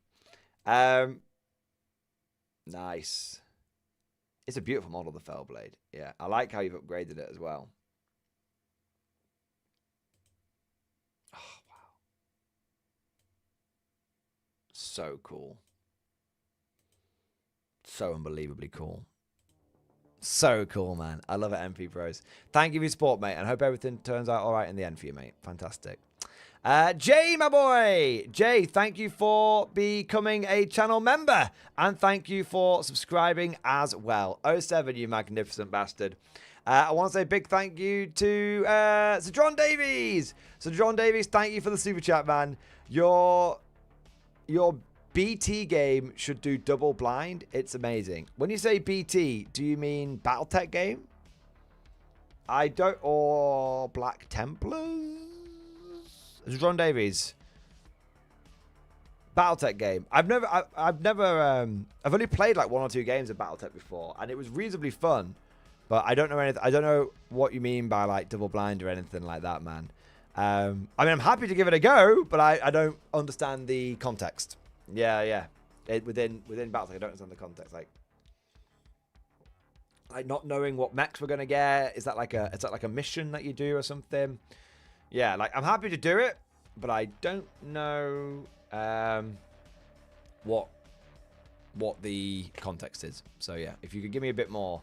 Nice. It's a beautiful model, the Fellblade. Yeah, I like how you've upgraded it as well. Oh, wow. So cool. So unbelievably cool. So cool, man. I love it, MP Bros. Thank you for your support, mate, and hope everything turns out all right in the end for you, mate. Fantastic. Jay, my boy. Jay, thank you for becoming a channel member. And thank you for subscribing as well. 07, you magnificent bastard. I want to say a big thank you to Sir John Davies. Sir John Davies, thank you for the super chat, man. Your BT game should do double blind. It's amazing. When you say BT, do you mean Battletech game? Or Black Templars? John Davies. Battletech game. I've only played like 1 or 2 games of Battletech before, and it was reasonably fun. But I don't know anything. I don't know what you mean by like double blind or anything like that, man. I mean, I'm happy to give it a go, but I don't understand the context. Yeah. Within Battletech, I don't understand the context. Like not knowing what mechs we're gonna get. Is that like a mission that you do or something? Yeah, like I'm happy to do it, but I don't know what the context is. So yeah, if you could give me a bit more,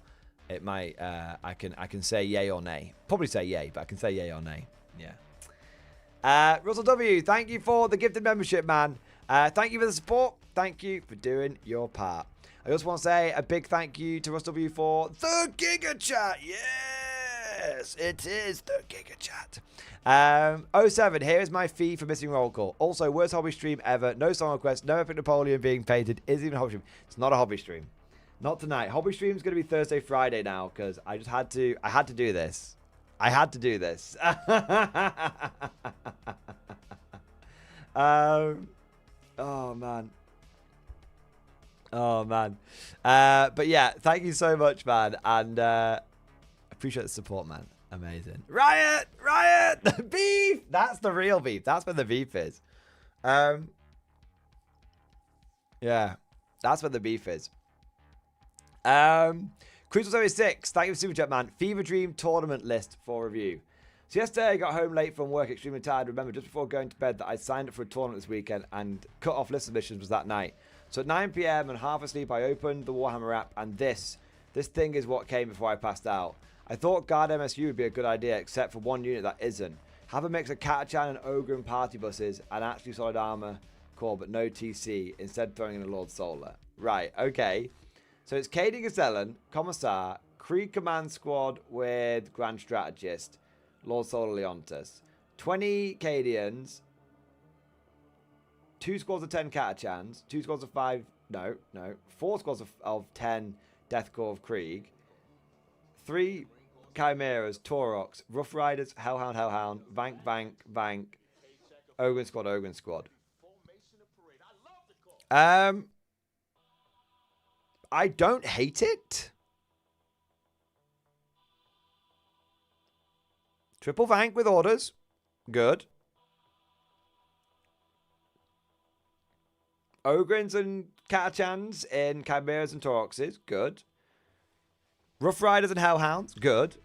it might I can say yay or nay. Probably say yay, but I can say yay or nay. Yeah. Russell W, thank you for the gifted membership, man. Thank you for the support. Thank you for doing your part. I also want to say a big thank you to Russell W for the Giga Chat. Yes, it is the Giga Chat. 07, here is my fee for missing roll call. Also, worst hobby stream ever. No song request, no epic Napoleon being painted. Isn't even a hobby stream. It's not a hobby stream. Not tonight. Hobby stream is going to be Thursday, Friday now, because I had to do this. I had to do this. Oh, man. Oh, man. But yeah, thank you so much, man. And appreciate the support, man. Amazing. Riot! Beef! That's the real beef. That's where the beef is. Yeah. That's where the beef is. Crucial 76. Thank you for Super Chat, man. Fever Dream tournament list for review. So yesterday I got home late from work, extremely tired. Remember, just before going to bed, that I signed up for a tournament this weekend, and cut off list submissions was that night. So at 9 PM and half asleep, I opened the Warhammer app, and this thing is what came before I passed out. I thought Guard MSU would be a good idea, except for one unit that isn't. Have a mix of Catachan and Ogre and party buses, and actually solid armor core, but no TC, instead throwing in a Lord Solar. Right, okay. So it's Cady Gazellen, Commissar, Krieg Command Squad with Grand Strategist, Lord Solar Leontis. 20 Cadians, 2 squads of 10 Catachans, 2 squads of 5... No. 4 squads of 10 Death Corps of Krieg, 3 Chimeras, Taurox, Rough Riders, Hellhound, Vank, Ogren Squad. I don't hate it. Triple Vank with orders. Good. Ogrins and Catachans in Chimeras and Tauroxes. Good. Rough Riders and Hellhounds. Good.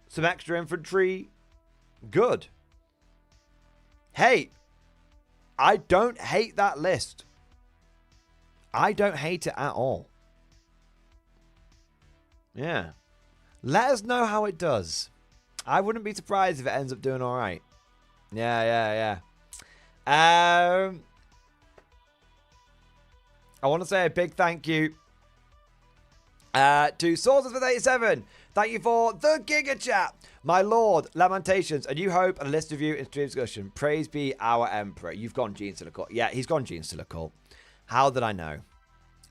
Some extra infantry. Good. Hey, I don't hate that list. I don't hate it at all. Yeah. Let us know how it does. I wouldn't be surprised if it ends up doing all right. Yeah. I want to say a big thank you to Sources with 87. Thank you for the Giga Chat. My Lord, Lamentations, A New Hope, and a list of you in stream discussion. Praise be our Emperor. You've gone Gene Silicor. Yeah, he's gone Gene Silicor. How did I know?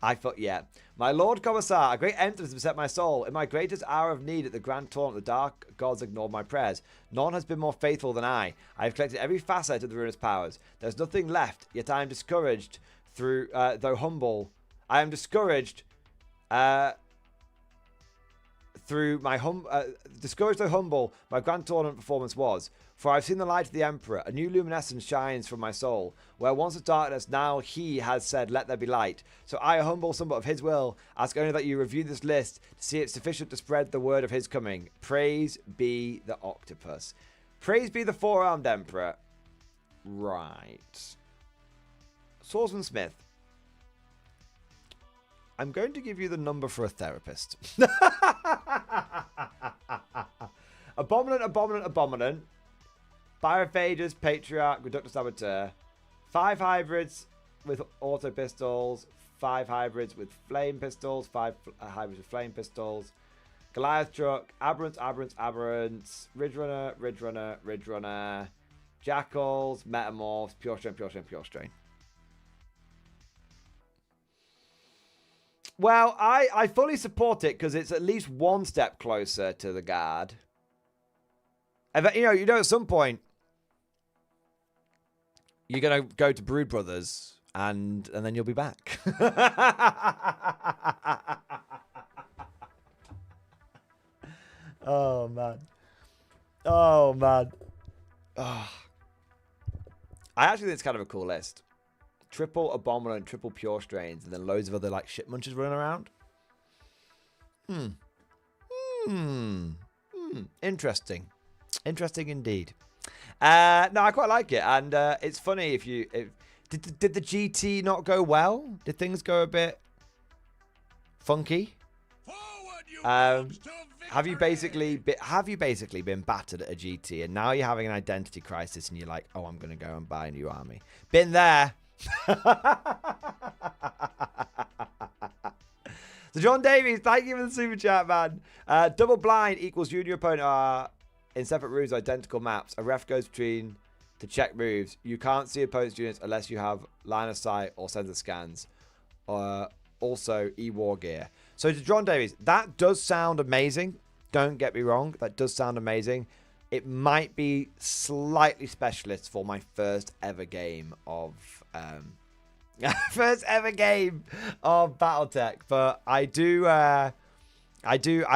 I thought, yeah. My Lord Commissar, a great emptiness has beset my soul. In my greatest hour of need at the grand tournament, the dark gods ignored my prayers. None has been more faithful than I. I have collected every facet of the ruinous powers. There's nothing left, yet I am discouraged through, though humble. I am discouraged, through my discouraged though humble, my grand tournament performance was. For I've seen the light of the Emperor. A new luminescence shines from my soul. Where once was darkness, now he has said, let there be light. So I, a humble somewhat of his will, ask only that you review this list to see it sufficient to spread the word of his coming. Praise be the octopus. Praise be the four-armed Emperor. Right. Swordsman Smith. I'm going to give you the number for a therapist. Abominant. Biophages, Patriarch, Reductor Saboteur. 5 hybrids with auto pistols. 5 hybrids with flame pistols. 5 hybrids with flame pistols. Goliath Truck. Aberrants. Ridge Runner. Jackals. Metamorphs. Pure Strain. Well, I fully support it because it's at least one step closer to the guard. And, you know, at some point, you're going to go to Brood Brothers and then you'll be back. Oh, man. Oh. I actually think it's kind of a cool list. Triple Abominant, triple Pure Strains, and then loads of other, like, shit munchers running around. Interesting. Interesting indeed. No, I quite like it. And it's funny if did the GT not go well? Did things go a bit funky? Have you basically been battered at a GT and now you're having an identity crisis and you're like, oh, I'm going to go and buy a new army? Been there. So John Davies, thank you for the super chat, man. Double blind equals you and your opponent are in separate rooms, identical maps. A ref goes between to check moves. You can't see opponent's units unless you have line of sight or sensor scans. Also, e-war gear. So to John Davies, that does sound amazing. Don't get me wrong. That does sound amazing. It might be slightly specialist for my first ever game of BattleTech, but I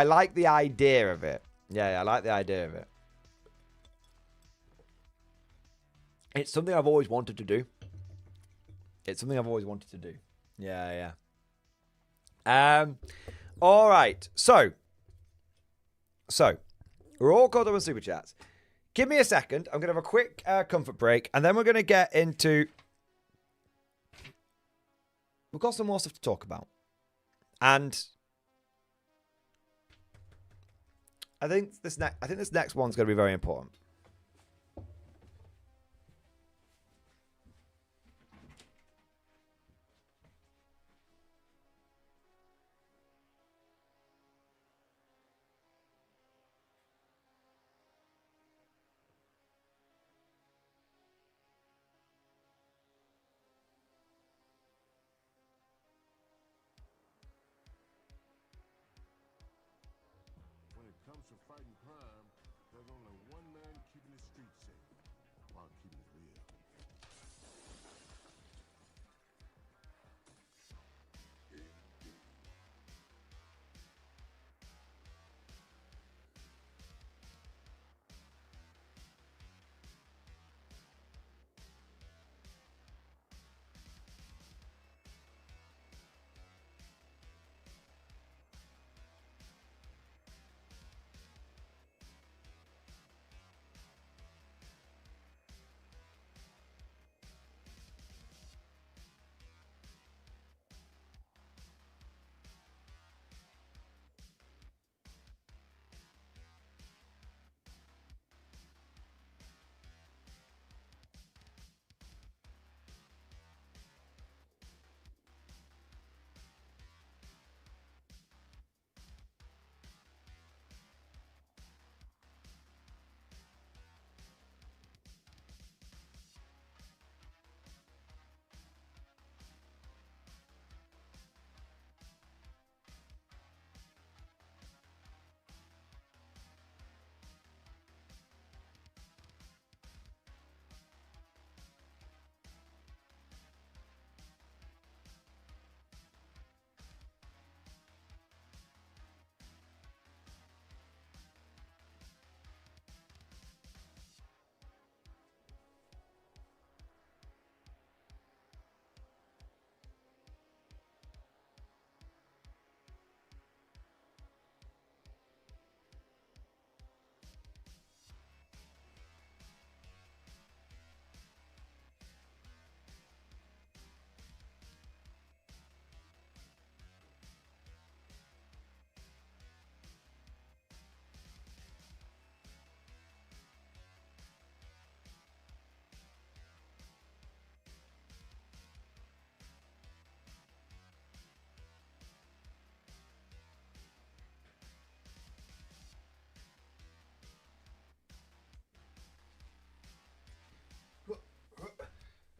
like the idea of it. Yeah, I like the idea of it. It's something I've always wanted to do. Yeah. All right. So we're all caught up on super chats. Give me a second. I'm going to have a quick comfort break, and then we're going to get into... We've got some more stuff to talk about. And I think this next one's going to be very important. comes to fighting crime, there's only one man keeping the streets safe, while keeping it real.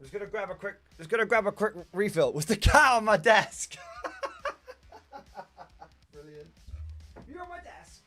Just gonna grab a quick refill. Was the cat on my desk? Brilliant. You're on my desk.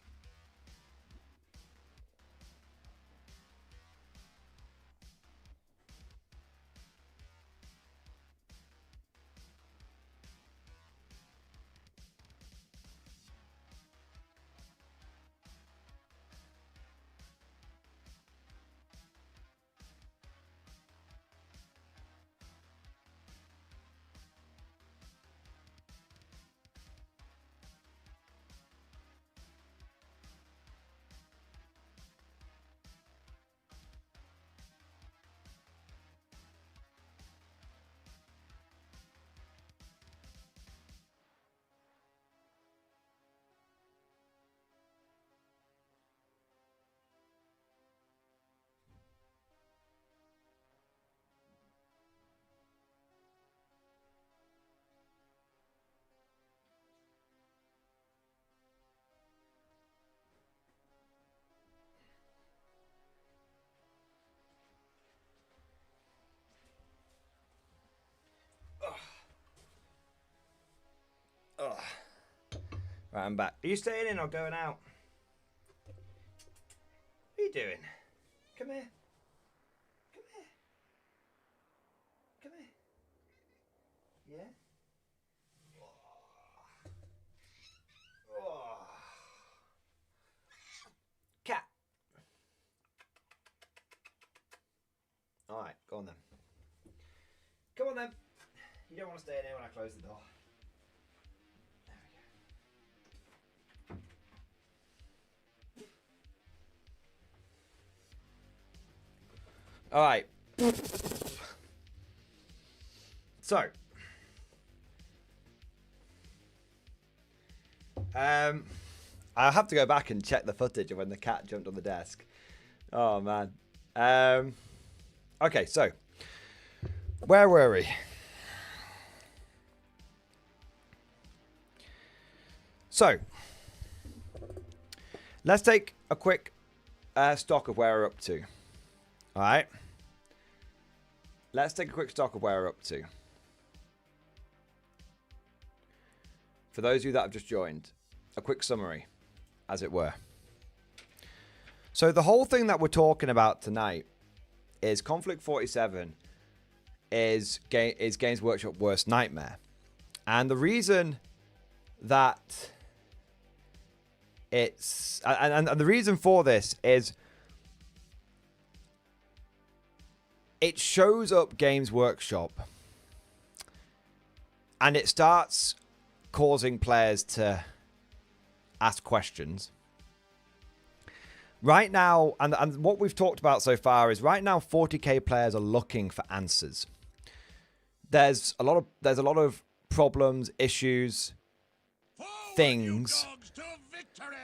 Ugh. Right, I'm back. Are you staying in or going out? What are you doing? Come here. Come here. Come here. Yeah? Oh. Cat. Alright, go on then. Come on then. You don't want to stay in here when I close the door. All right. So, I have to go back and check the footage of when the cat jumped on the desk. Oh man. Okay, so where were we? So, let's take a quick stock of where we're up to. All right. Let's take a quick stock of where we're up to. For those of you that have just joined, a quick summary, as it were. So the whole thing that we're talking about tonight is Konflikt 47 is Games Workshop's worst nightmare. And the reason that it's... And the reason for this is it shows up Games Workshop and it starts causing players to ask questions. Right now, and what we've talked about so far is right now 40k players are looking for answers. There's a lot of problems, issues, things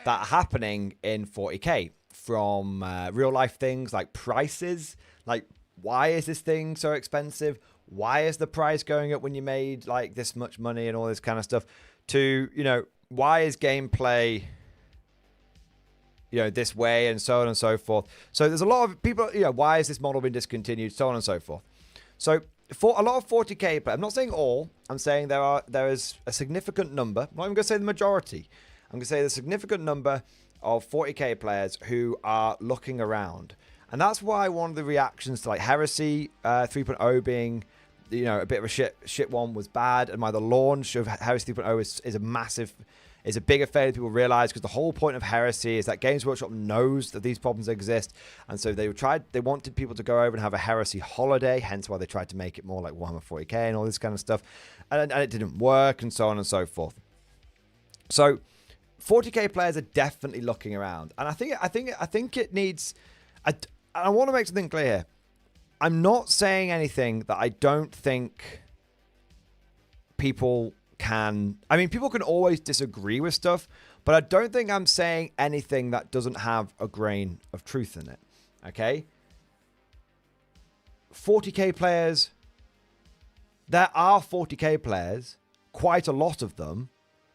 that are happening in 40k, from real life things like prices, like why is this thing so expensive? Why is the price going up when you made like this much money and all this kind of stuff, to, you know, why is gameplay, you know, this way, and so on and so forth. So there's a lot of people, you know, why has this model been discontinued, so on and so forth. So for a lot of 40k players, I'm not saying all, I'm saying there is a significant number, I'm not even going to say the majority, I'm going to say the significant number of 40k players who are looking around. And that's why one of the reactions to like Heresy 3.0 being, you know, a bit of a shit one was bad, and why the launch of Heresy 3.0 is a bigger failure than people realize, because the whole point of Heresy is that Games Workshop knows that these problems exist, and so they wanted people to go over and have a Heresy holiday, hence why they tried to make it more like Warhammer 40k and all this kind of stuff, and it didn't work, and so on and so forth. So 40k players are definitely looking around, and I think it needs. I want to make something clear here. I'm not saying anything that I don't think people can... I mean, people can always disagree with stuff, but I don't think I'm saying anything that doesn't have a grain of truth in it, okay? 40k players... There are 40k players, quite a lot of them,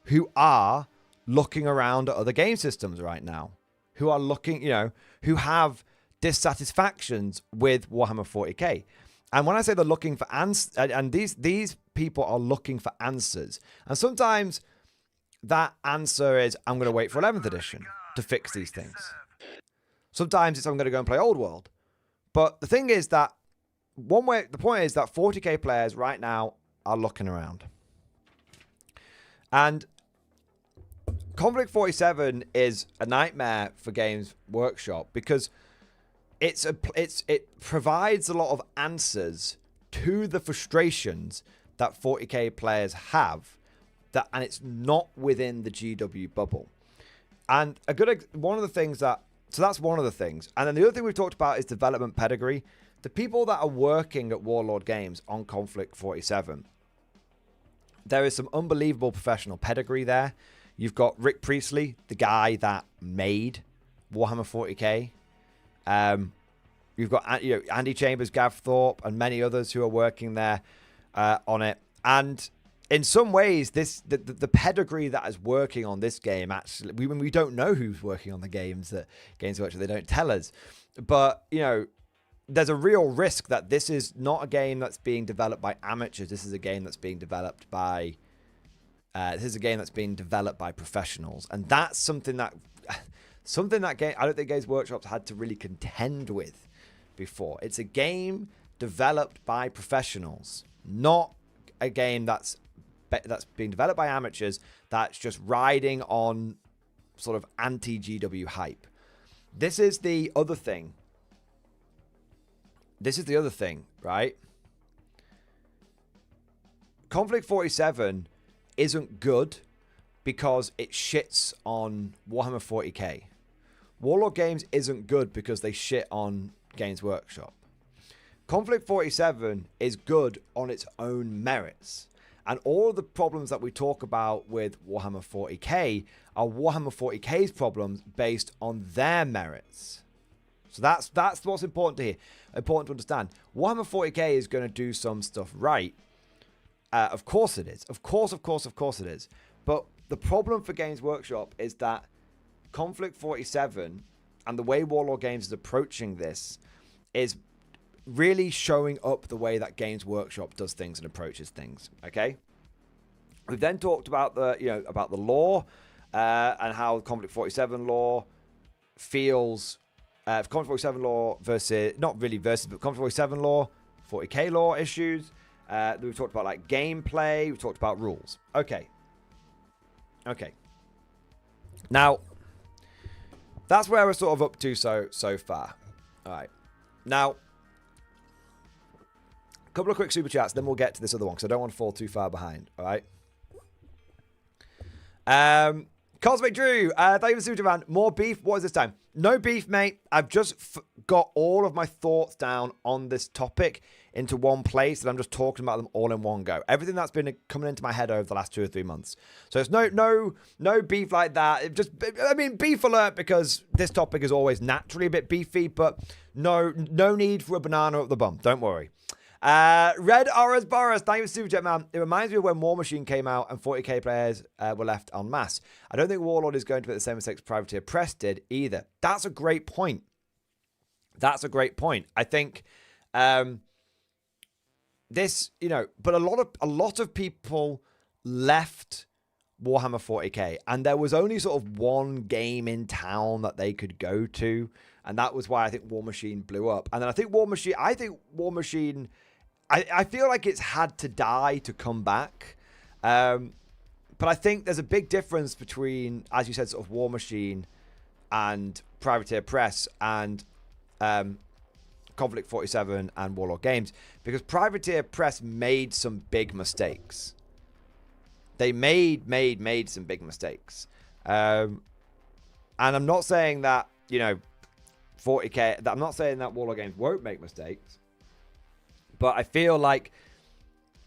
who are looking around at other game systems right now. Who are looking, you know, who have dissatisfactions with Warhammer 40k. And when I say they're looking for answers, and these people are looking for answers, and sometimes that answer is, I'm going to wait for 11th edition to fix these things. Sometimes it's, I'm going to go and play Old World. But the thing is that the point is that 40k players right now are looking around. And Konflikt 47 is a nightmare for Games Workshop, because it provides a lot of answers to the frustrations that 40k players have, and it's not within the GW bubble. And one of the things so that's one of the things. And then the other thing we've talked about is development pedigree. The people that are working at Warlord Games on Konflikt 47, there is some unbelievable professional pedigree there. You've got Rick Priestley, the guy that made Warhammer 40k. You've got Andy Chambers, Gav Thorpe, and many others who are working there on it. And in some ways, the pedigree that is working on this game, actually, we don't know who's working on the games that Games Workshop, they don't tell us. But, you know, there's a real risk that this is not a game that's being developed by amateurs. This is a game that's being developed by professionals, and that's something that I don't think Games Workshop's had to really contend with before. It's a game developed by professionals, not a game that's being developed by amateurs that's just riding on sort of anti-GW hype. This is the other thing. Right? Konflikt 47 isn't good because it shits on Warhammer 40k. Warlord Games isn't good because they shit on Games Workshop. Konflikt 47 is good on its own merits. And all of the problems that we talk about with Warhammer 40k are Warhammer 40k's problems based on their merits. So that's what's important to understand. Warhammer 40k is going to do some stuff right. Of course it is. Of course it is. But the problem for Games Workshop is that Konflikt 47 and the way Warlord Games is approaching this is really showing up the way that Games Workshop does things and approaches things. Okay. We've then talked about the lore and how Konflikt 47 lore feels Konflikt 47 law versus, not really versus, but Konflikt 47 law, 40k law issues. We've talked about like gameplay. We've talked about rules. Okay. Now, that's where we're sort of up to so far. All right. Now, a couple of quick super chats, then we'll get to this other one because I don't want to fall too far behind. All right. Cosmic Drew, thank you for super chat. More beef. What is this time? No beef, mate. I've just got all of my thoughts down on this topic into one place, and I'm just talking about them all in one go. Everything that's been coming into my head over the last 2 or 3 months. So it's no beef like that. It just, I mean, beef alert because this topic is always naturally a bit beefy, but no need for a banana up the bum. Don't worry. Red Oras Boris, thank you for super chat, man. It reminds me of when War Machine came out and 40k players were left en masse. I don't think Warlord is going to make the same mistakes Privateer Press did either. That's a great point. I think this, but a lot of people left Warhammer 40k, and there was only sort of one game in town that they could go to, and that was why I think War Machine blew up. And then I think War Machine. I feel like it's had to die to come back. But I think there's a big difference between, as you said, sort of War Machine and Privateer Press and Konflikt 47 and Warlord Games, because Privateer Press made some big mistakes. They made some big mistakes. And I'm not saying that, 40k, I'm not saying that Warlord Games won't make mistakes. But I feel like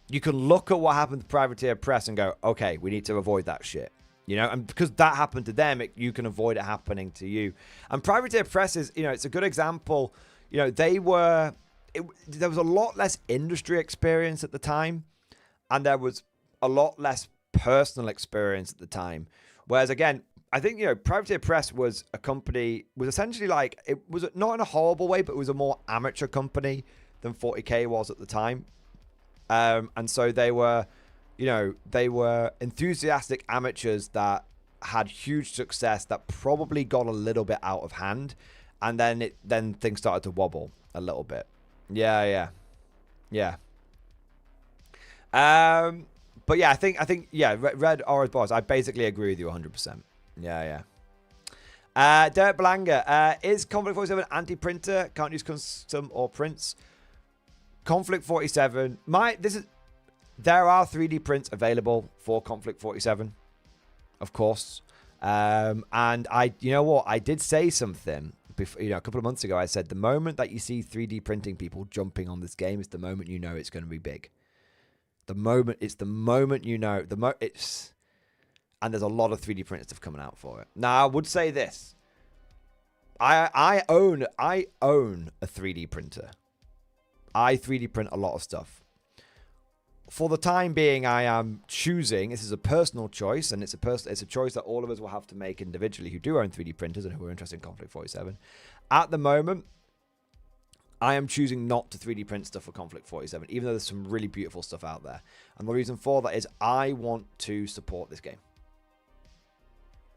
you can look at what happened to Privateer Press and go, okay, we need to avoid that shit. And because that happened to them, you can avoid it happening to you. And Privateer Press is, it's a good example. There was a lot less industry experience at the time, and there was a lot less personal experience at the time. Whereas, again, I think, Privateer Press was a company, was essentially like, it was not in a horrible way, but it was a more amateur company than 40k was at the time. And so they were enthusiastic amateurs that had huge success that probably got a little bit out of hand, and then things started to wobble a little bit. Yeah. But yeah, I think Red Orange Boss, I basically agree with you 100%. Yeah. Derek Belanga, is Konflikt 47 anti-printer? Can't use custom or prints. Konflikt 47. There are 3D prints available for Konflikt 47, of course. And you know what? I did say something before, a couple of months ago. I said the moment that you see 3D printing people jumping on this game is the moment you know it's going to be big. It's the moment you know. And there's a lot of 3D printed stuff coming out for it. Now, I would say this. I own a 3D printer. I 3D print a lot of stuff. For the time being, I am choosing, this is a personal choice, and it's a choice that all of us will have to make individually who do own 3D printers and who are interested in Konflikt 47. At the moment, I am choosing not to 3D print stuff for Konflikt 47, even though there's some really beautiful stuff out there. And the reason for that is I want to support this game.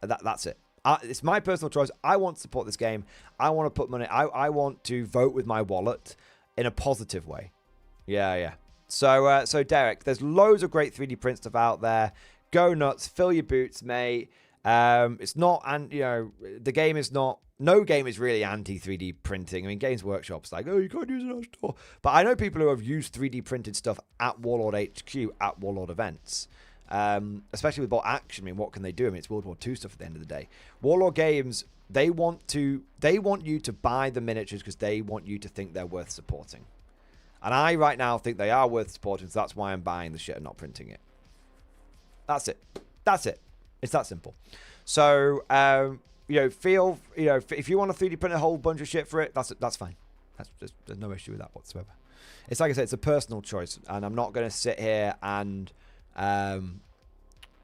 That's it. It's my personal choice. I want to support this game. I want to put money. I want to vote with my wallet in a positive way. Yeah. So Derek, there's loads of great 3D print stuff out there. Go nuts, fill your boots, mate. It's not, and the game is not. No game is really anti 3D printing. I mean, Games Workshop's like, oh, you can't use it on store. But I know people who have used 3D printed stuff at Warlord HQ at Warlord events. Especially with bot action. I mean, what can they do? I mean, it's World War II stuff at the end of the day. Warlord Games, they want you to buy the miniatures because they want you to think they're worth supporting. And I right now think they are worth supporting, so that's why I'm buying the shit and not printing it. That's it. It's that simple. So, if you want to 3D print a whole bunch of shit for it, that's fine. There's no issue with that whatsoever. It's like I said, it's a personal choice, and I'm not going to sit here and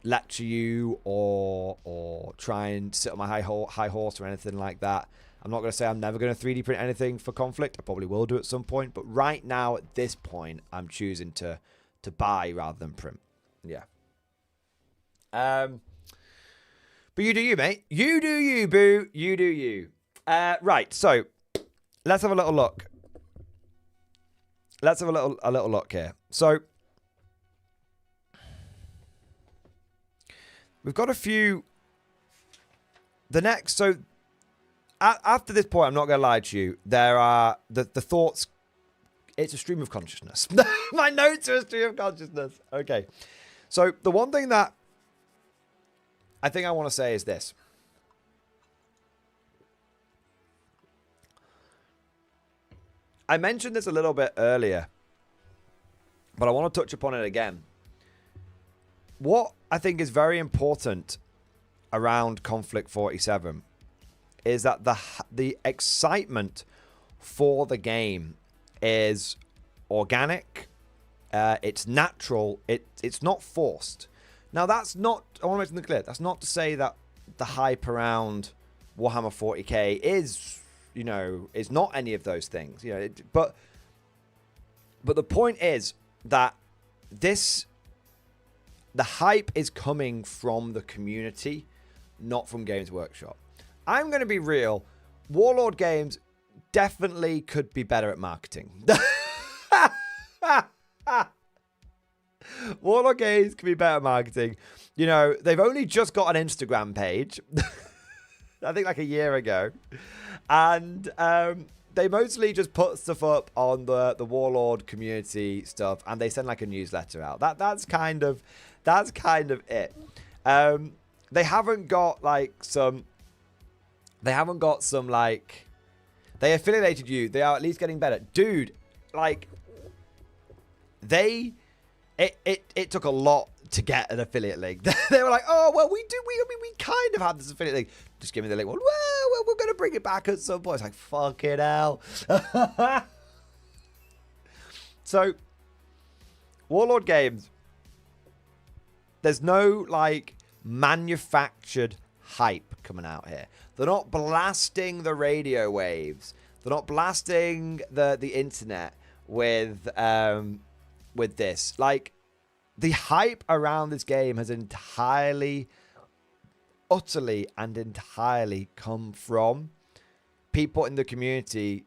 lecture you or try and sit on my high horse or anything like that. I'm not going to say I'm never going to 3D print anything for Konflikt. I probably will do at some point. But right now, at this point, I'm choosing to buy rather than print. Yeah. But you do you, mate. You do you, boo. You do you. Right, so let's have a little look. Let's have a little look here. So we've got a few. The next, so after this point, I'm not going to lie to you. There are the thoughts. It's a stream of consciousness. My notes are a stream of consciousness. Okay. So the one thing that I think I want to say is this. I mentioned this a little bit earlier, but I want to touch upon it again. What I think is very important around Konflikt 47 is that the excitement for the game is organic, it's natural, it's not forced. Now that's not, I want to make something clear, that's not to say that the hype around Warhammer 40k is, you know, is not any of those things, you know, but the point is that the hype is coming from the community, not from Games Workshop. I'm going to be real, Warlord Games definitely could be better at marketing. Warlord Games could be better at marketing. You know, they've only just got an Instagram page. I think like a year ago. And they mostly just put stuff up on the Warlord community stuff. And they send like a newsletter out. That's kind of it. They haven't got some like... They affiliated you. They are at least getting better. Dude, like, it took a lot to get an affiliate link. They were like, oh, well, we kind of have this affiliate link. Just give me the link. Well, we're going to bring it back at some point. It's like, fucking hell. So, Warlord Games, there's no, like, manufactured hype coming out here. They're not blasting the radio waves. They're not blasting the internet with this. Like, the hype around this game has utterly and entirely come from people in the community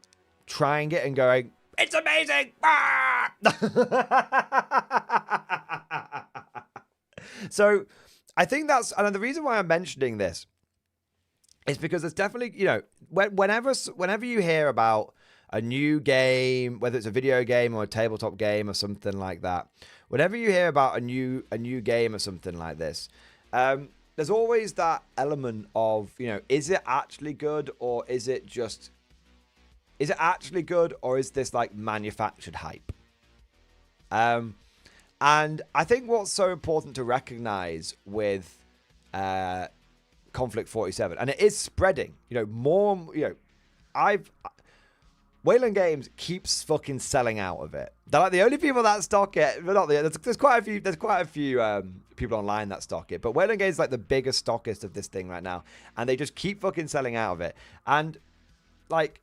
trying it and going, it's amazing! Ah! So, I think that's, and the reason why I'm mentioning this it's because it's definitely, you know, whenever you hear about a new game, whether it's a video game or a tabletop game or something like that, whenever you hear about a new game or something like this, there's always that element of, you know, is it actually good or is it actually good or is this like manufactured hype? And I think what's so important to recognize with Konflikt 47, and it is spreading, you know, more, you know, Wayland Games keeps fucking selling out of it. They're like the only people that stock it, but not there's quite a few people online that stock it, but Wayland Games is like the biggest stockist of this thing right now, and they just keep fucking selling out of it. And like,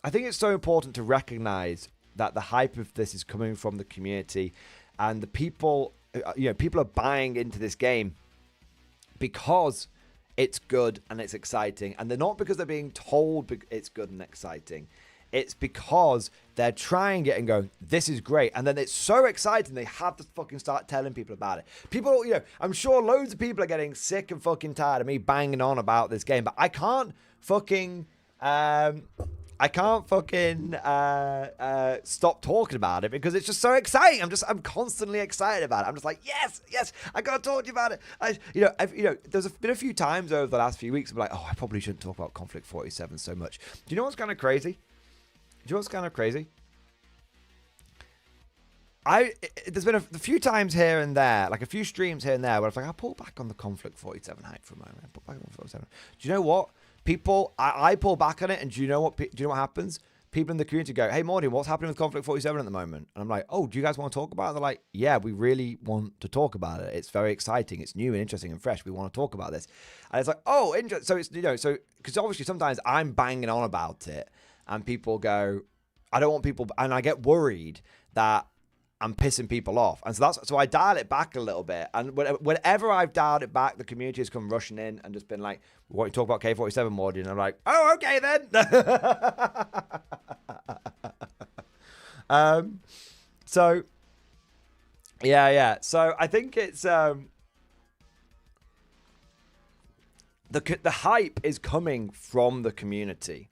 I think it's so important to recognize that the hype of this is coming from the community, and the people, you know, people are buying into this game because it's good and it's exciting, and they're not because they're being told it's good and exciting. It's because they're trying it and going, this is great. And then it's so exciting, they have to fucking start telling people about it. People, you know, I'm sure loads of people are getting sick and fucking tired of me banging on about this game, but I can't fucking stop talking about it because it's just so exciting. I'm constantly excited about it. I'm just like, yes, I gotta talk to you about it. There's been a few times over the last few weeks I'm like, oh, I probably shouldn't talk about Konflikt 47 so much. Do you know what's kind of crazy? There's been a few times here and there, like a few streams here and there, where I was like, I'll pull back on the Konflikt 47 hype for a moment. I'll pull back on the 47. Do you know what? People, I pull back on it, and do you know what happens? People in the community go, hey, Mordy, what's happening with Konflikt 47 at the moment? And I'm like, oh, do you guys want to talk about it? They're like, yeah, we really want to talk about it. It's very exciting. It's new and interesting and fresh. We want to talk about this. And it's like, oh, interesting. So it's, you know, so, because obviously sometimes I'm banging on about it, and people go, I don't want people, and I get worried that I'm pissing people off. And so I dial it back a little bit. And whenever I've dialed it back, the community has come rushing in and just been like, what you talk about K47 Mordy? And I'm like, oh, okay then. So, yeah. So I think it's, the hype is coming from the community.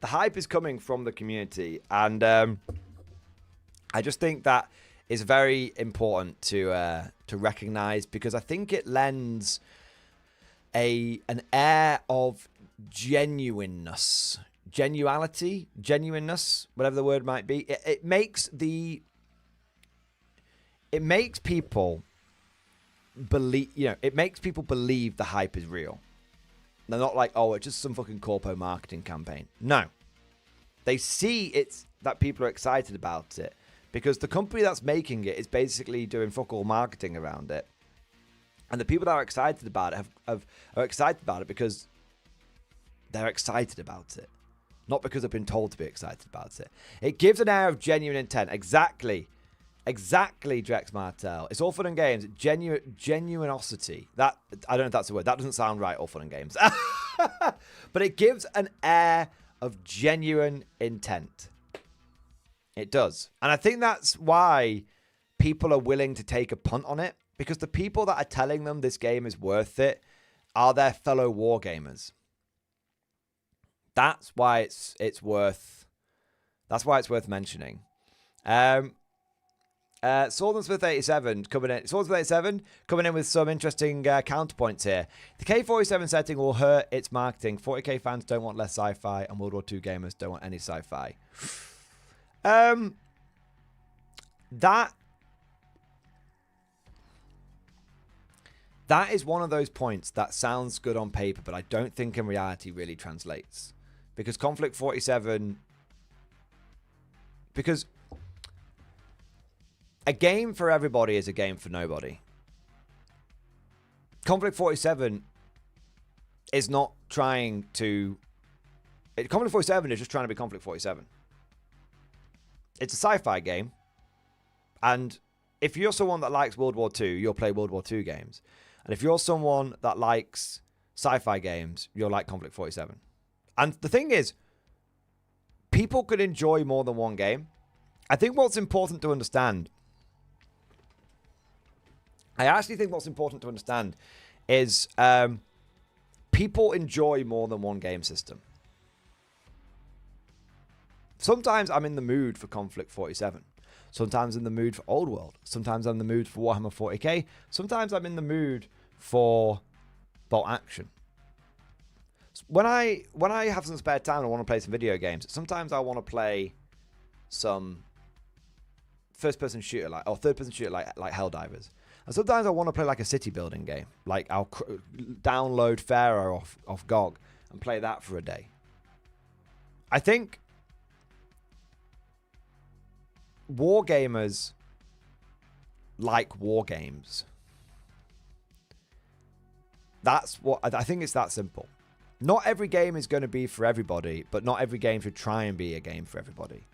The hype is coming from the community. And, I just think that is very important to recognize, because I think it lends an air of genuineness, whatever the word might be. It makes people believe, it makes people believe the hype is real. They're not like, oh, it's just some fucking corpo marketing campaign. No, they see it's that people are excited about it. Because the company that's making it is basically doing fuck all marketing around it. And the people that are excited about it are excited about it because they're excited about it. Not because they've been told to be excited about it. It gives an air of genuine intent. Exactly, Drex Martel. It's all fun and games. Genuinosity. That, I don't know if that's the word. That doesn't sound right, all fun and games. But it gives an air of genuine intent. It does. And I think that's why people are willing to take a punt on it, because the people that are telling them this game is worth it are their fellow wargamers. That's why it's worth mentioning. Swordsmith 87 coming in. Swordsmith 87 coming in with some interesting counterpoints here. The K47 setting will hurt its marketing. 40k fans don't want less sci-fi, and World War II gamers don't want any sci-fi. That is one of those points that sounds good on paper, but I don't think in reality really translates. Because Konflikt 47, because a game for everybody is a game for nobody. Konflikt 47 is not trying to... Konflikt 47 is just trying to be Konflikt 47. It's a sci-fi game. And if you're someone that likes World War II, you'll play World War II games. And if you're someone that likes sci-fi games, you'll like Konflikt 47. And the thing is, people could enjoy more than one game. I think what's important to understand... I actually think what's important to understand is people enjoy more than one game system. Sometimes I'm in the mood for Konflikt 47. Sometimes in the mood for Old World. Sometimes I'm in the mood for Warhammer 40k. Sometimes I'm in the mood for bolt action. When I have some spare time and I want to play some video games, sometimes I want to play some first-person shooter or third-person shooter like Helldivers. And sometimes I want to play like a city building game. Like I'll download Pharaoh off GOG and play that for a day. I think war gamers like war games. That's what I think. It's that simple. Not every game is going to be for everybody, but not every game should try and be a game for everybody.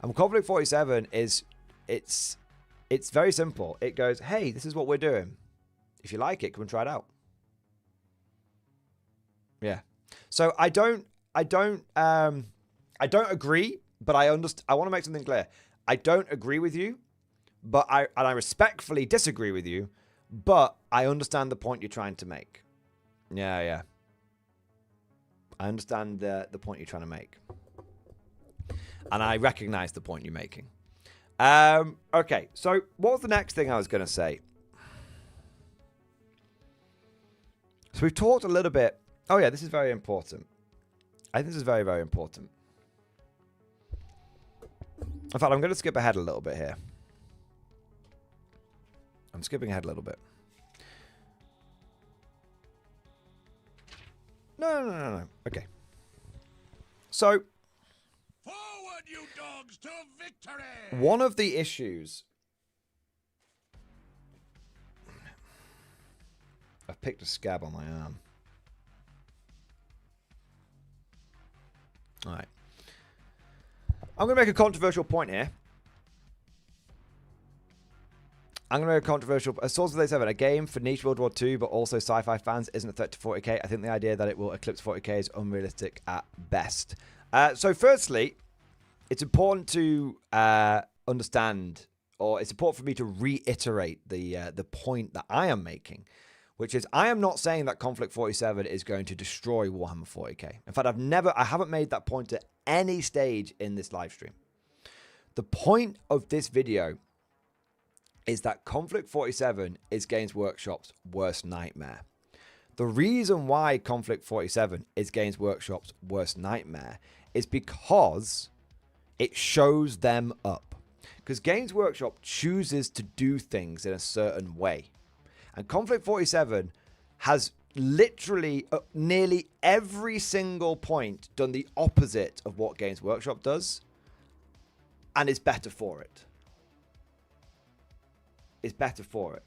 And Konflikt 47 is it's very simple. It goes, hey, this is what we're doing. If you like it, come and try it out. Yeah. So I don't agree, but I understand. I want to make something clear. I don't agree with you, but I respectfully disagree with you, but I understand the point you're trying to make. Yeah. I understand the point you're trying to make. And I recognize the point you're making. Okay, so what was the next thing I was going to say? So we've talked a little bit. Oh, yeah, this is very important. I think this is very, very important. In fact, I'm going to skip ahead a little bit here. I'm skipping ahead a little bit. No. Okay. So, Forward, you dogs, to victory! One of the issues... I've picked a scab on my arm. All right. I'm going to make a controversial point here. I'm going to go controversial. Swords of the 7, a game for niche World War II, but also sci-fi fans, isn't a threat to 40k. I think the idea that it will eclipse 40k is unrealistic at best. So firstly, it's important to understand, or it's important for me to reiterate the point that I am making, which is I am not saying that Konflikt 47 is going to destroy Warhammer 40k. In fact, I haven't made that point at any stage in this live stream. The point of this video is that Konflikt 47 is Games Workshop's worst nightmare. The reason why Konflikt 47 is Games Workshop's worst nightmare is because it shows them up. Because Games Workshop chooses to do things in a certain way. And Konflikt 47 has literally nearly every single point done the opposite of what Games Workshop does, and is better for it. Is better for it.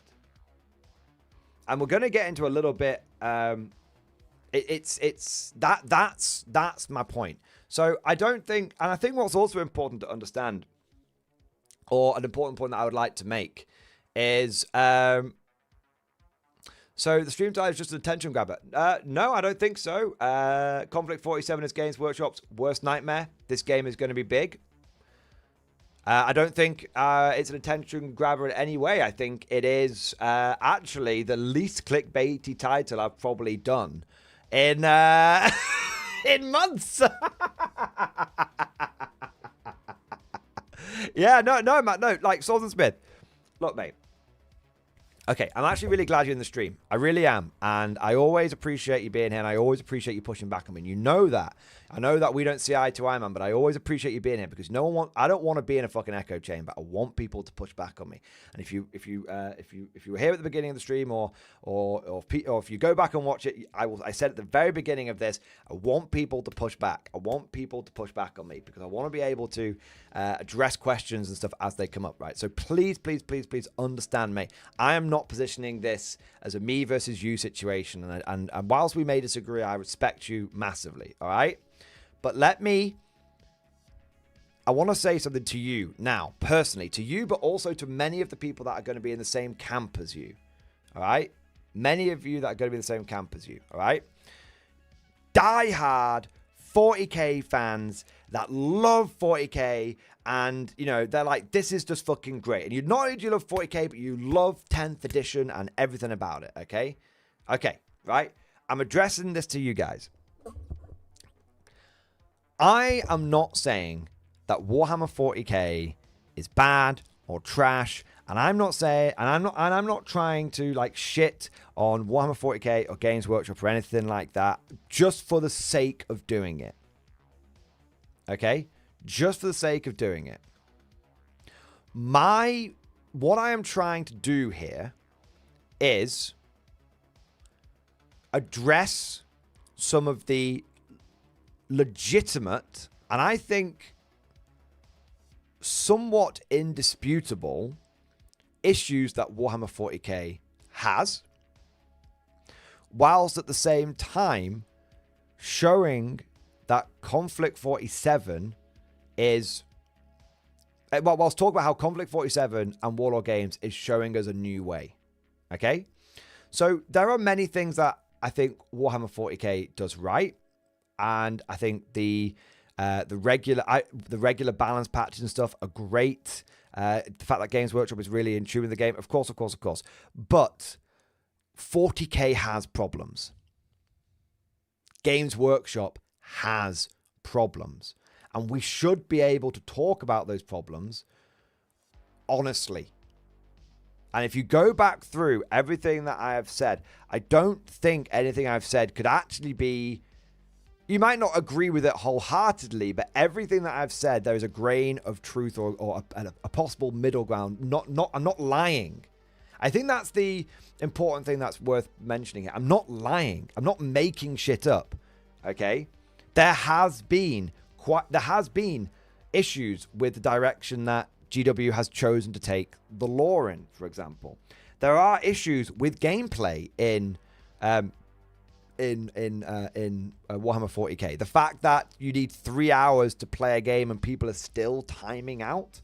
And we're going to get into a little bit. That's my point. So I don't think, and I think what's also important to understand, or an important point that I would like to make, is so the stream title is just an attention grabber. No, I don't think so. Konflikt 47 is Games Workshop's worst nightmare. This game is going to be big. I don't think it's an attention grabber in any way. I think it is actually the least clickbaity title I've probably done in in months. Yeah, no, Matt, no. Like Swords and Smith. Look, mate. Okay, I'm actually really glad you're in the stream. I really am. And I always appreciate you being here, and I always appreciate you pushing back on me. And you know that. I know that we don't see eye to eye, man, but I always appreciate you being here because I don't want to be in a fucking echo chamber. I want people to push back on me. And if you were here at the beginning of the stream, or if you go back and watch it, I said at the very beginning of this, I want people to push back. I want people to push back on me because I want to be able to address questions and stuff as they come up, right? So please understand me. I am not positioning this as a me versus you situation, and whilst we may disagree, I respect you massively, all right? But I want to say something to you now, personally, to you, but also to many of the people that are going to be in the same camp as you, all right? Many of you that are going to be in the same camp as you, all right? Die-hard 40k fans that love 40k, and, you know, they're like, this is just fucking great. And not only do you love 40k, but you love 10th edition and everything about it, okay? Okay, right? I'm addressing this to you guys. I am not saying that Warhammer 40k is bad or trash, and I'm not trying to like shit on Warhammer 40k or Games Workshop or anything like that, just for the sake of doing it. Okay, just for the sake of doing it. What I am trying to do here is address some of the legitimate, and I think somewhat indisputable, issues that Warhammer 40k has, whilst at the same time showing that Konflikt 47 is, whilst talking about how Konflikt 47 and Warlord Games is showing us a new way. Okay, so there are many things that I think Warhammer 40k does right. And I think the regular balance patches and stuff are great. The fact that Games Workshop is really in tune with the game, of course. But 40k has problems. Games Workshop has problems. And we should be able to talk about those problems honestly. And if you go back through everything that I have said, I don't think anything I've said could actually be... You might not agree with it wholeheartedly, but everything that I've said, there is a grain of truth or a possible middle ground. I'm not lying. I think that's the important thing that's worth mentioning here. I'm not lying. I'm not making shit up. Okay? There has been issues with the direction that GW has chosen to take the lore in, for example. There are issues with gameplay in Warhammer 40k. The fact that you need 3 hours to play a game and people are still timing out,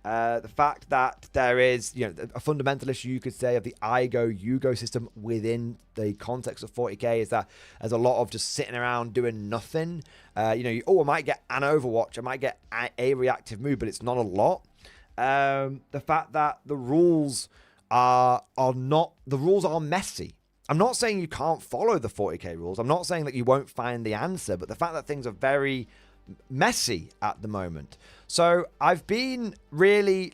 The fact that there is, a fundamental issue, you could say, of the I-Go-You-Go system within the context of 40k is that there's a lot of just sitting around doing nothing. I might get an Overwatch, I might get a reactive move, but it's not a lot. The fact that the rules are messy. I'm not saying you can't follow the 40k rules. I'm not saying that you won't find the answer, but the fact that things are very messy at the moment. So I've been really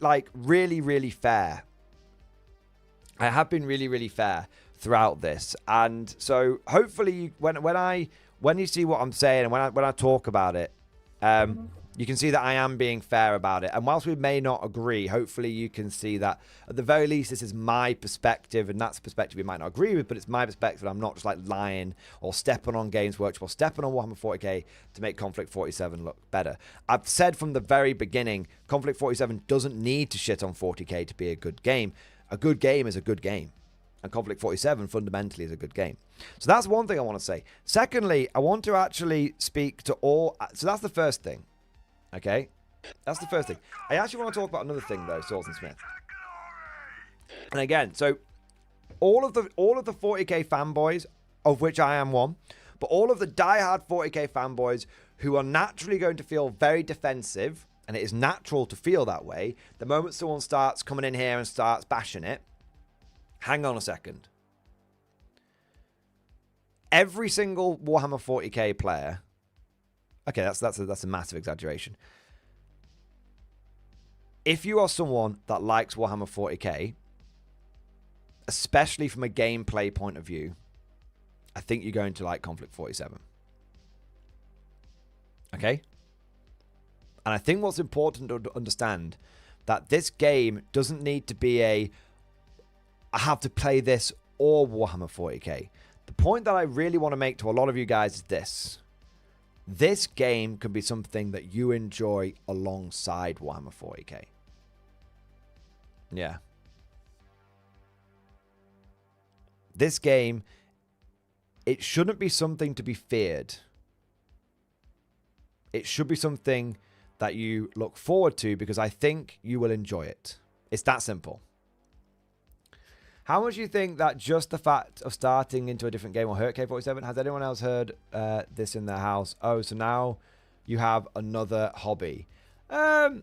fair. I have been really fair throughout this, and so hopefully when you see what I'm saying and when I talk about it, you can see that I am being fair about it. And whilst we may not agree, hopefully you can see that at the very least this is my perspective, and that's a perspective you might not agree with, but it's my perspective. I'm not just like lying or stepping on Games Workshop or stepping on Warhammer 40k to make Konflikt 47 look better. I've said from the very beginning, Konflikt 47 doesn't need to shit on 40k to be a good game. A good game is a good game. And Konflikt 47 fundamentally is a good game. So that's one thing I want to say. Secondly, I want to actually speak to all... So that's the first thing. Okay, that's the first thing. I actually want to talk about another thing though, Swords and Smith. And again, so all of the 40k fanboys, of which I am one, but all of the diehard 40k fanboys who are naturally going to feel very defensive, and it is natural to feel that way, the moment someone starts coming in here and starts bashing it, hang on a second. Every single Warhammer 40k player... Okay, that's a massive exaggeration. If you are someone that likes Warhammer 40k, especially from a gameplay point of view, I think you're going to like Konflikt 47. Okay? And I think what's important to understand that this game doesn't need to be I have to play this or Warhammer 40k. The point that I really want to make to a lot of you guys is this. This game can be something that you enjoy alongside Warhammer 40k. Yeah. This game, it shouldn't be something to be feared. It should be something that you look forward to because I think you will enjoy it. It's that simple. How much do you think that just the fact of starting into a different game will hurt K47? Has anyone else heard this in their house? Oh, so now you have another hobby. So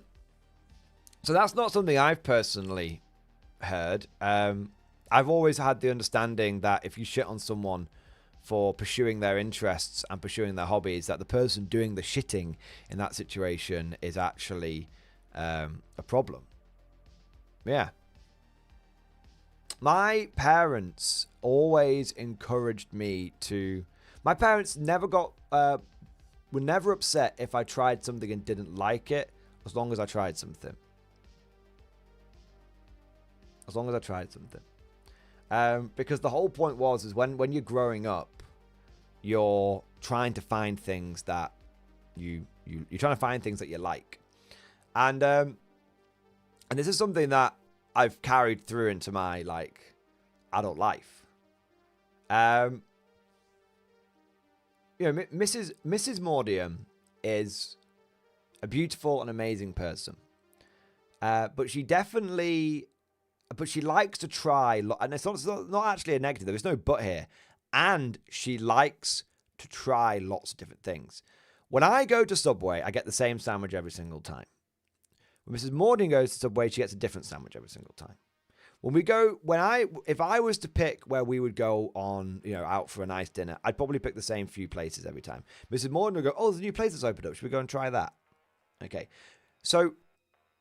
that's not something I've personally heard. I've always had the understanding that if you shit on someone for pursuing their interests and pursuing their hobbies, that the person doing the shitting in that situation is actually a problem. Yeah. My parents always encouraged me to... My parents never were never upset if I tried something and didn't like it, as long as I tried something. As long as I tried something. Because the whole point is when you're growing up, you're trying to find things that you're trying to find things that you like. And this is something that I've carried through into my adult life. Mrs. Mordium is a beautiful and amazing person, but she likes to try, and it's not actually a negative. There's no but here, and she likes to try lots of different things. When I go to Subway, I get the same sandwich every single time. When Mrs. Mordium goes to Subway, she gets a different sandwich every single time. If I was to pick where we would go on, out for a nice dinner, I'd probably pick the same few places every time. Mrs. Mordium would go, oh, there's a new place that's opened up. Should we go and try that? Okay. So,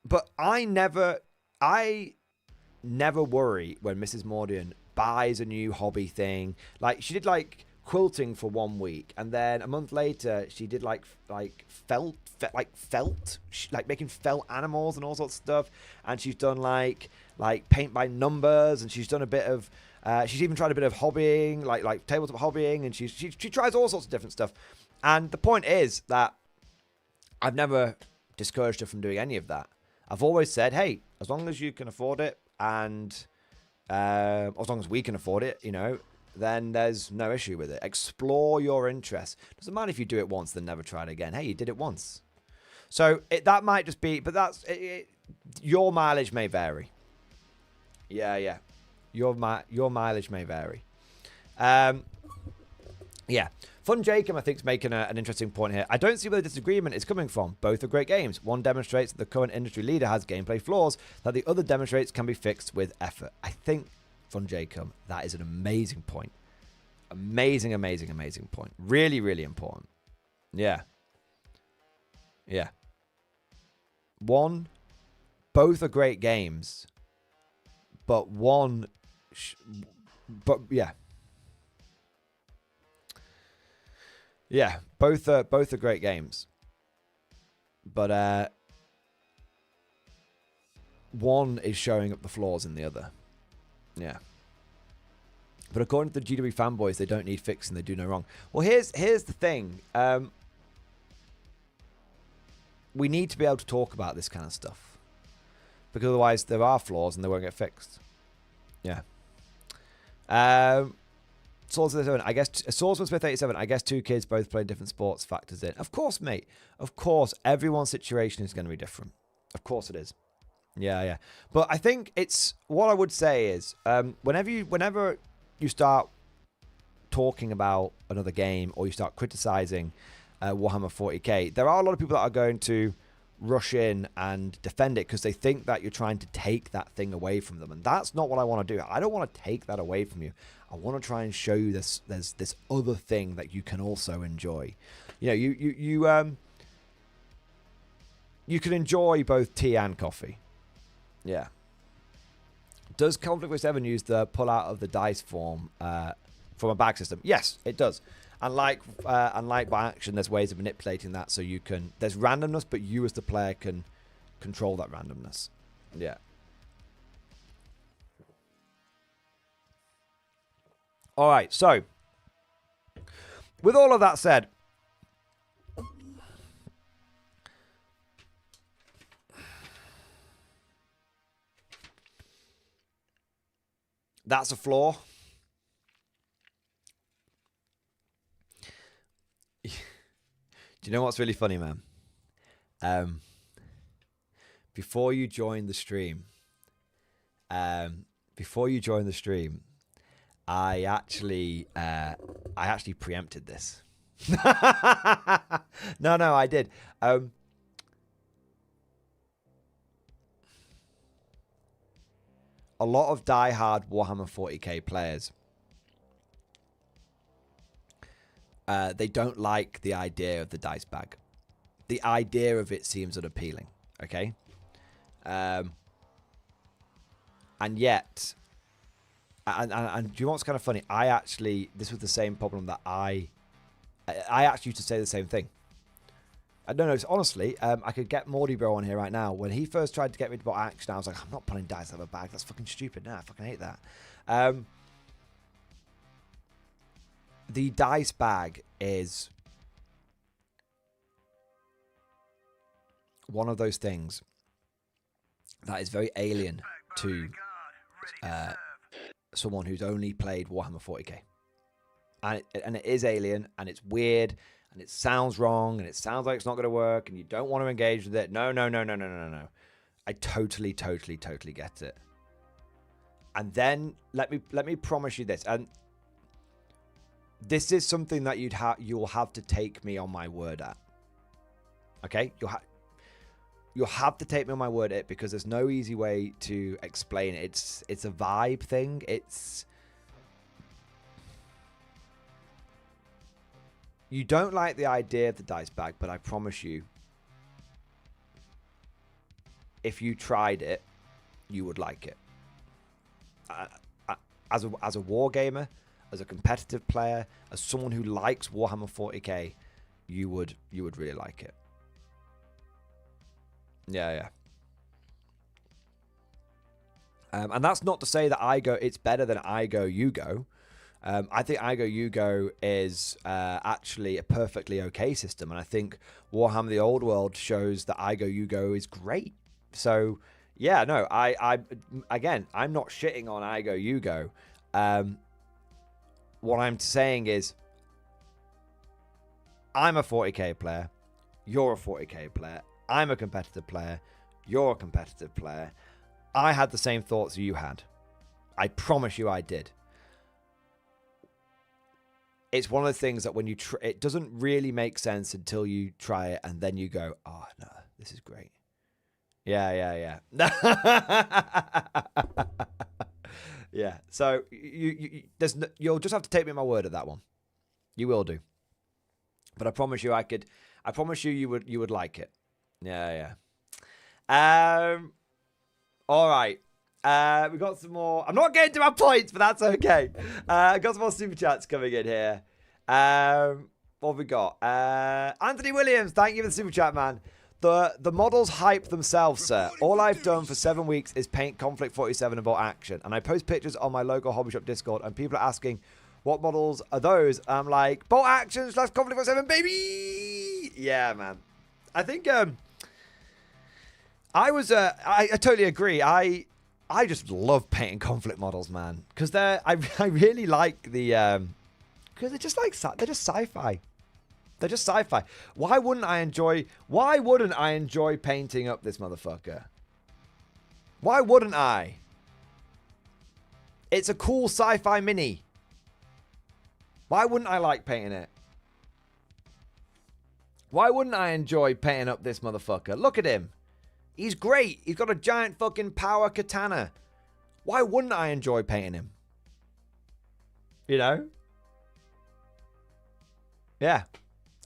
but I never worry when Mrs. Mordium buys a new hobby thing. She did quilting for 1 week, and then a month later she did felt making felt animals and all sorts of stuff, and she's done like paint by numbers, and she's done a bit of she's even tried a bit of hobbying, like tabletop hobbying, and she tries all sorts of different stuff. And the point is that I've never discouraged her from doing any of that. I've always said, hey, as long as you can afford it, and as long as we can afford it, then there's no issue with it. Explore your interests. Doesn't matter if you do it once, then never try it again. Hey, you did it once. So that might just be, but your mileage may vary. Yeah. Your mileage may vary. Yeah. Fun Jacob, I think, is making an interesting point here. I don't see where the disagreement is coming from. Both are great games. One demonstrates that the current industry leader has gameplay flaws that the other demonstrates can be fixed with effort. I think, Fun Jacob, that is an amazing point. Amazing point. Really, really important. Yeah. Both are great games, but yeah, both are great games, but one is showing up the flaws in the other. Yeah. But according to the GW fanboys, they don't need fixing; they do no wrong. Well, here's the thing. We need to be able to talk about this kind of stuff, because otherwise there are flaws and they won't get fixed. Yeah. Swordsman Smith 87. I guess two kids both playing different sports factors in. Of course, mate. Of course, everyone's situation is going to be different. Of course it is. Yeah. But I think what I would say is, whenever you start talking about another game or you start criticizing Warhammer 40k, there are a lot of people that are going to rush in and defend it because they think that you're trying to take that thing away from them, and that's not what I want to do. I don't want to take that away from you. I want to try and show you there's this other thing that you can also enjoy. You know, you can enjoy both tea and coffee. Yeah. Does Konflikt with 7 use the pull out of the dice form from a bag system? Yes, it does. Unlike by action, there's ways of manipulating that, so there's randomness, but you as the player can control that randomness. Yeah. All right, so with all of that said, that's a flaw. Do you know what's really funny, man? Before you join the stream, I actually preempted this. No, I did. A lot of die-hard Warhammer 40k players, they don't like the idea of the dice bag. The idea of it seems unappealing. Okay, and yet. And do you know what's kind of funny? This was the same problem that I actually used to say the same thing. No, honestly, I could get Mordy Bro on here right now. When he first tried to get me to buy action, I was like, I'm not pulling dice out of a bag. That's fucking stupid. Nah, I fucking hate that. The dice bag is one of those things that is very alien to someone who's only played Warhammer 40k, and it is alien, and it's weird, and it sounds wrong, and it sounds like it's not going to work, and you don't want to engage with it. No. I totally get it. And then let me promise you this, and this is something that you'll have to take me on my word at. Okay, you'll have to take me on my word at it, because there's no easy way to explain it. It's a vibe thing. You don't like the idea of the dice bag, but I promise you, if you tried it, you would like it. As a war gamer, as a competitive player, as someone who likes Warhammer 40k, you would really like it. Yeah. And that's not to say that it's better than I Go, You Go. I think I Go, You Go is actually a perfectly okay system. And I think Warhammer the Old World shows that I Go, You Go is great. So, yeah, no, I'm not shitting on I Go, You Go. What I'm saying is, I'm a 40k player. You're a 40k player. I'm a competitive player. You're a competitive player. I had the same thoughts you had. I promise you I did. It's one of the things that when you it doesn't really make sense until you try it and then you go, oh, no, this is great. Yeah. Yeah. So you'll just have to take me at my word at that one. You will do. But I promise you you would like it. Yeah. All right. We got some more. I'm not getting to my points, but that's okay. I got some more super chats coming in here. What have we got? Anthony Williams, thank you for the super chat, man. The models hype themselves, sir. All I've done for 7 weeks is paint Konflikt 47 and Bolt Action, and I post pictures on my local hobby shop Discord, and people are asking, what models are those? I'm like, Bolt Action / Konflikt 47, baby. Yeah, man. I think I totally agree. I just love painting Konflikt models, man, because I really like the because they're just sci-fi. They're just sci-fi. Why wouldn't I enjoy painting up this motherfucker? Why wouldn't I? It's a cool sci-fi mini. Why wouldn't I like painting it? Why wouldn't I enjoy painting up this motherfucker? Look at him. He's great. He's got a giant fucking power katana. Why wouldn't I enjoy painting him? You know? Yeah.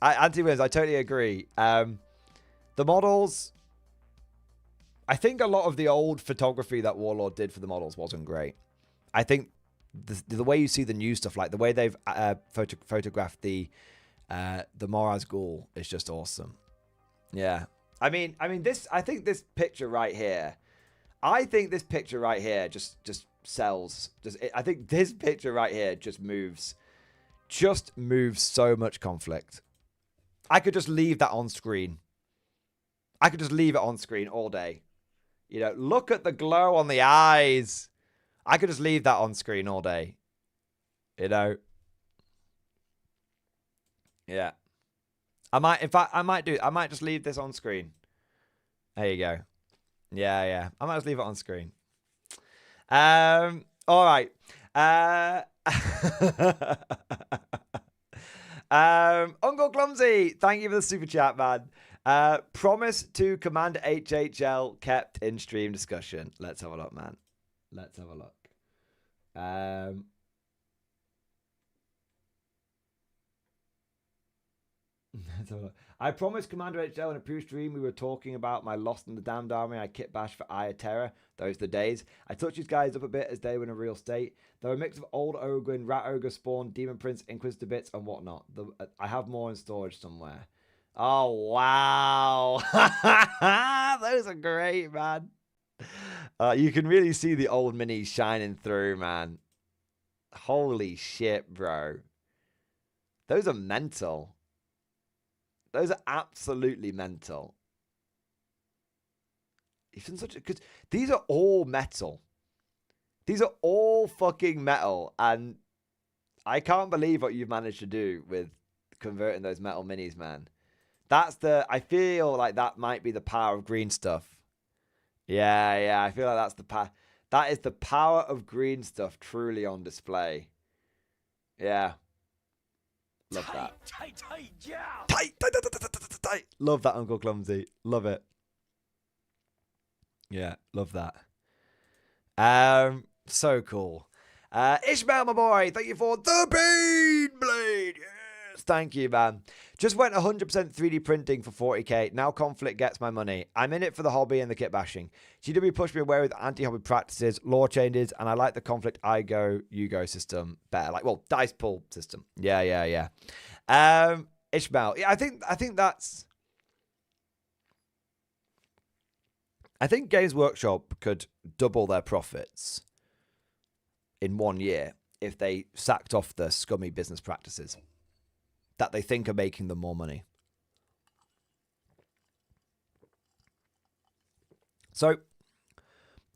Anthony Williams, I totally agree. The models... I think a lot of the old photography that Warlord did for the models wasn't great. I think the way you see the new stuff, like the way they've photographed the Moraz Ghoul is just awesome. Yeah. I think this picture right here just sells. I think this picture right here just moves so much Konflikt. I could just leave that on screen. I could just leave it on screen all day. You know, look at the glow on the eyes. I could just leave that on screen all day. You know? Yeah. I might just leave this on screen. There you go. Yeah. I might just leave it on screen. All right. Uncle Clumsy, thank you for the super chat, man. Promise to Commander HHL kept in stream discussion. Let's have a look, man. Let's have a look. I promised Commander HL in a pre-stream we were talking about my Lost in the Damned Army. I kit bash for Eye of Terror. Those are the days. I touched these guys up a bit as they were in a real state. They're a mix of old Ogryn, Rat Ogre Spawn, Demon Prince, Inquisitor bits, and whatnot. I have more in storage somewhere. Oh, wow. Those are great, man. You can really see the old minis shining through, man. Holy shit, bro. Those are mental. Those are absolutely mental. Even because these are all metal. These are all fucking metal, and I can't believe what you've managed to do with converting those metal minis, man. I feel like that might be the power of green stuff. Yeah, I feel like that's the power. That is the power of green stuff truly on display. Yeah. Love that. Tight, yeah. Tight. Love that, Uncle Clumsy. Love it. Yeah, love that. So cool. Ishmael, my boy, thank you for the Pain Blade. Yes, thank you, man. Just went 100% 3D printing for 40k. Now Konflikt gets my money. I'm in it for the hobby and the kit bashing. GW pushed me away with anti-hobby practices, law changes, and I like the Konflikt I go, you go system better. Like, well, dice pull system. Yeah. Ishmael. Yeah, I think that's... I think Games Workshop could double their profits in 1 year if they sacked off the scummy business practices that they think are making them more money. So,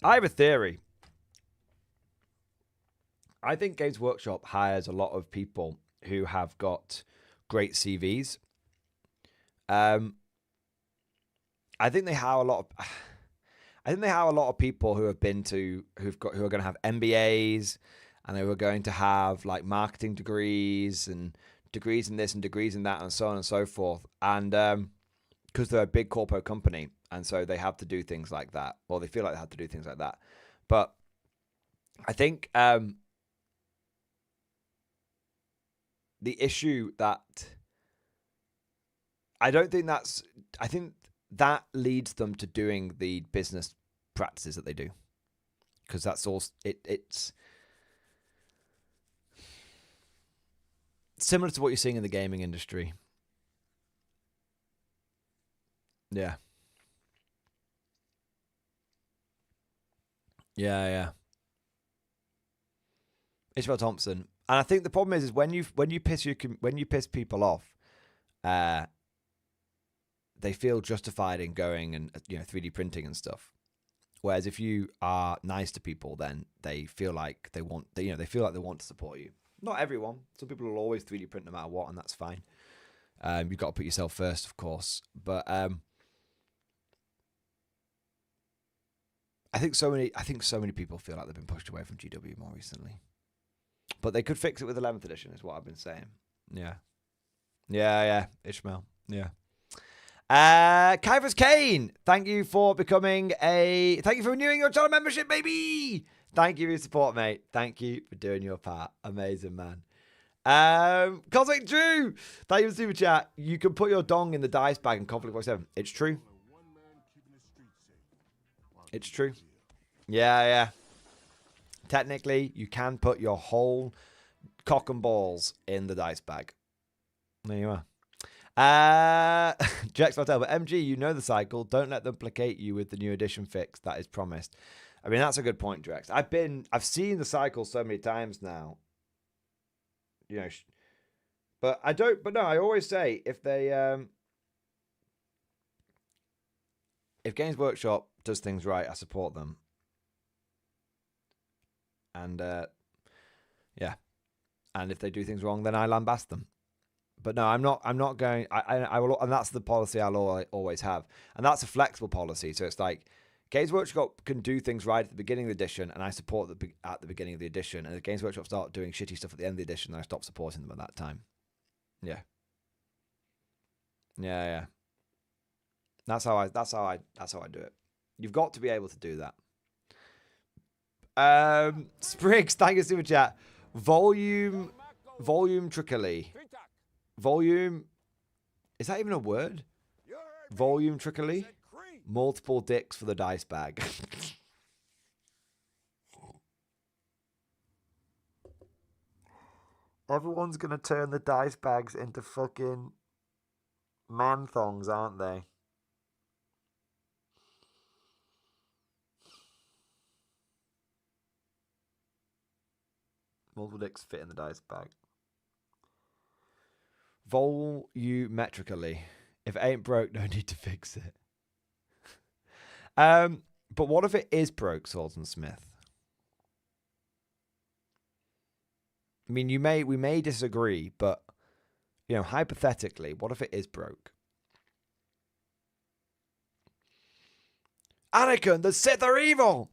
I have a theory. I think Games Workshop hires a lot of people who have got great CVs. I I think they hire a lot of. I think they hire a lot of people who are going to have MBAs, and they were going to have like marketing degrees and degrees in this and degrees in that and so on and so forth. And because they're a big corporate company, and so they have to do things like that. Well, they feel like they have to do things like that. But I think the issue that I think that leads them to doing the business practices that they do, because that's all it's similar to what you're seeing in the gaming industry. Yeah. Ishmael Thompson. And I think the problem is when you piss people off, they feel justified in going and 3D printing and stuff. Whereas if you are nice to people, then they feel like they want to support you. Not everyone. Some people will always 3D print no matter what, and that's fine. You've got to put yourself first, of course. But I think so many people feel like they've been pushed away from GW more recently. But they could fix it with 11th edition, is what I've been saying. Yeah, Ishmael. Yeah. Kyver's Kane, thank you for renewing your channel membership, baby. Thank you for your support, mate. Thank you for doing your part. Amazing, man. Konflikt Drew, thank you for super chat. You can put your dong in the dice bag in Konflikt 47. It's true. It's true. Yeah. Technically, you can put your whole cock and balls in the dice bag. There you are. Jax Martel, but MG, you know the cycle. Don't let them placate you with the new edition fix that is promised. I mean, that's a good point, Drex. I've seen the cycle so many times now. But I always say if Games Workshop does things right, I support them. And and if they do things wrong, then I lambast them. But no, I'm not going. I will, and that's the policy I'll always have, and that's a flexible policy. So it's like Games Workshop can do things right at the beginning of the edition, and I support at the beginning of the edition. And if Games Workshop start doing shitty stuff at the end of the edition, then I stop supporting them at that time. Yeah. That's how I do it. You've got to be able to do that. Spriggs, thank you super chat. Volume trickly. Volume, is that even a word? Volume trickly. Multiple dicks for the dice bag. Everyone's gonna turn the dice bags into fucking man thongs, aren't they? Multiple dicks fit in the dice bag. Volumetrically. If it ain't broke, no need to fix it. But what if it is broke, Swords and Smith? I mean, we may disagree, but hypothetically, what if it is broke? Anakin, the Sith are evil.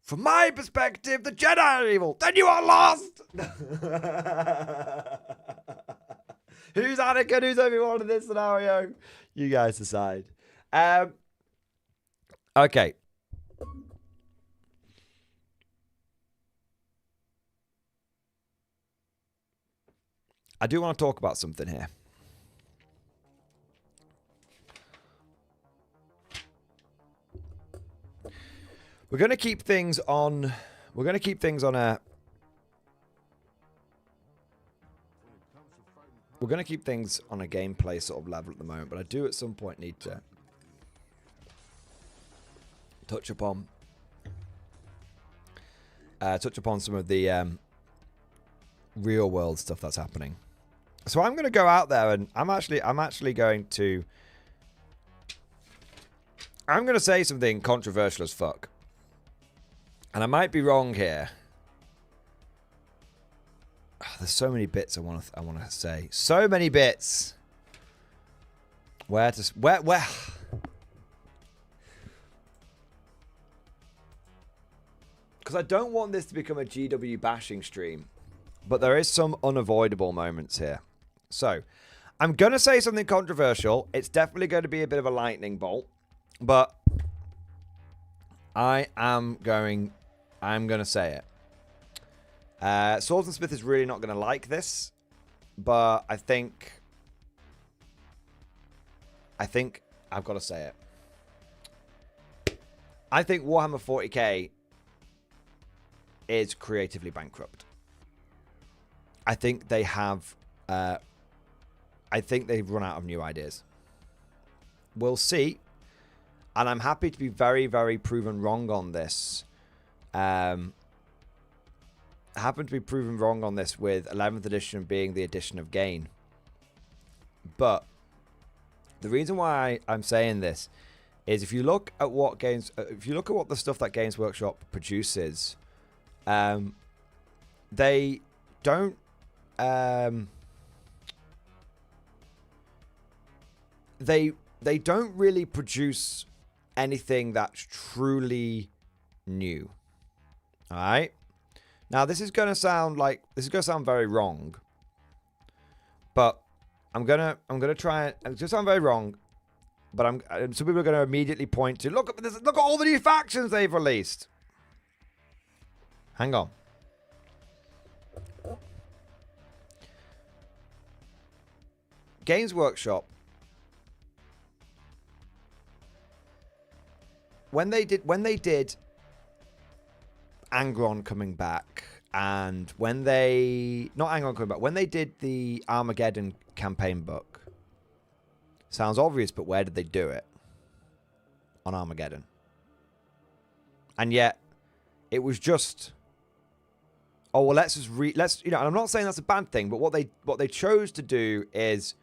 From my perspective, the Jedi are evil. Then you are lost. Who's Anakin? Who's Obi-Wan in this scenario? You guys decide. Okay. I do want to talk about something here. We're going to keep things on a gameplay sort of level at the moment, but I do at some point need to touch upon some of the real world stuff that's happening. So I'm going to go out there and I'm actually going to say something controversial as fuck. And I might be wrong here. Oh, there's so many bits I want to say. So many bits. Where because I don't want this to become a GW bashing stream, but there is some unavoidable moments here. So, I'm going to say something controversial. It's definitely going to be a bit of a lightning bolt, but I'm going to say it. Swords and Smith is really not going to like this, but I think I've got to say it. I think Warhammer 40k is creatively bankrupt. I think they have... I think they've run out of new ideas. We'll see. And I'm happy to be very, very proven wrong on this. Happen to be proven wrong on this with 11th edition being the edition of Gain. But the reason why I'm saying this is if you look at what games, if you look at what the stuff that Games Workshop produces, they don't, they don't really produce anything that's truly new. All right. Now this is gonna sound very wrong, but I'm gonna try it. It's gonna sound very wrong, but some people are gonna immediately point to look at all the new factions they've released. Hang on. Games Workshop, when they did Angron coming back, and when they did the Armageddon campaign book, sounds obvious, but where did they do it? On Armageddon. And yet it was just, oh well, let's and I'm not saying that's a bad thing, but what they chose to do is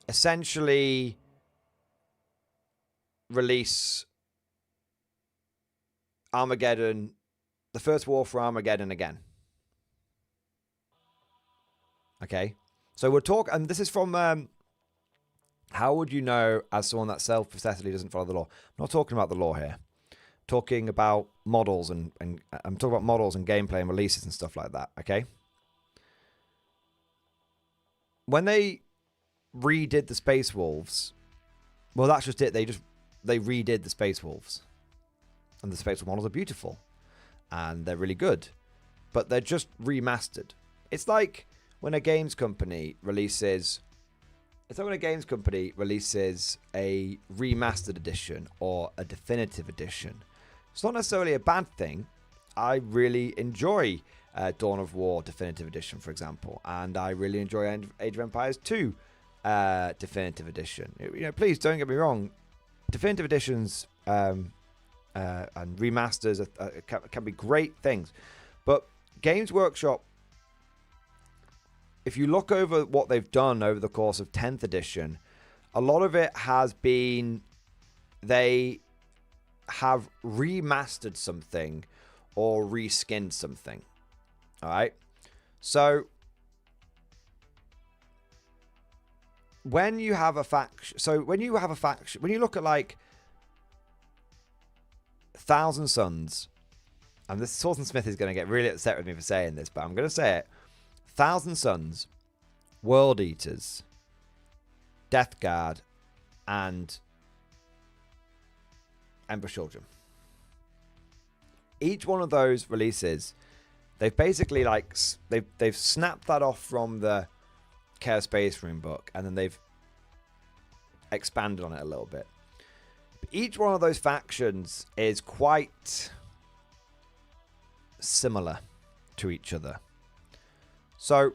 essentially release Armageddon, the first war for Armageddon again. Okay, so we're talking, and this is from how would you know as someone that self-professedly doesn't follow the law? I'm not talking about the law here. I'm talking about models and I'm talking about models and gameplay and releases and stuff like that. Okay, when they redid the Space Wolves, well, that's just it. They redid the Space Wolves, and the Space Wolf models are beautiful, and they're really good, but they're just remastered. It's like when a games company releases a remastered edition or a definitive edition. It's not necessarily a bad thing. I really enjoy Dawn of War definitive edition, for example, and I really enjoy Age of Empires 2 definitive edition. Please don't get me wrong. Definitive editions and remasters can be great things, but Games Workshop, if you look over what they've done over the course of 10th edition, a lot of it has been they have remastered something or reskinned something. All right. So when you have a faction, when you look at like Thousand Suns, and this Swords and Smith is going to get really upset with me for saying this, but I'm going to say it. Thousand Suns, World Eaters, Death Guard, and Emperor Children. Each one of those releases, they've basically they've snapped that off from the Chaos Space Marine book, and then they've expanded on it a little bit. But each one of those factions is quite similar to each other. So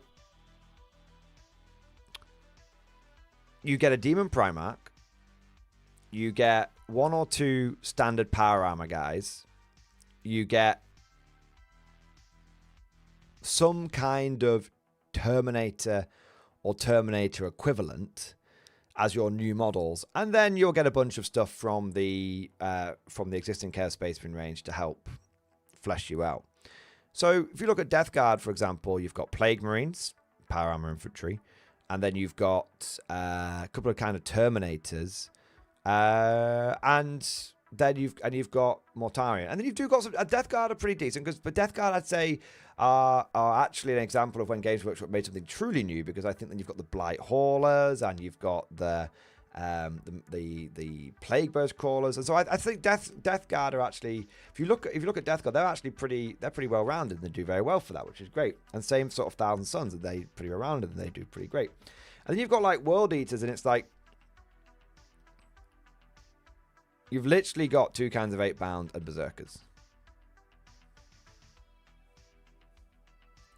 you get a Demon Primarch, you get one or two standard power armor guys, you get some kind of Terminator or Terminator equivalent as your new models, and then you'll get a bunch of stuff from the existing Chaos Space Marine range to help flesh you out. So if you look at Death Guard, for example, you've got Plague Marines, power armor infantry, and then you've got a couple of kind of Terminators, and then you've got Mortarion, and then you've got some Death Guard are pretty decent, but Death Guard I'd say are actually an example of when Games Workshop made something truly new, because I think then you've got the Blight Haulers and you've got the Plague Burst Crawlers, and so I think Death Guard are actually, if you look at Death Guard, they're actually pretty well rounded and they do very well for that, which is great. And same sort of Thousand Suns, and they pretty well rounded and they do pretty great. And then you've got like World Eaters, and it's like you've literally got two kinds of 8-bound and Berserkers.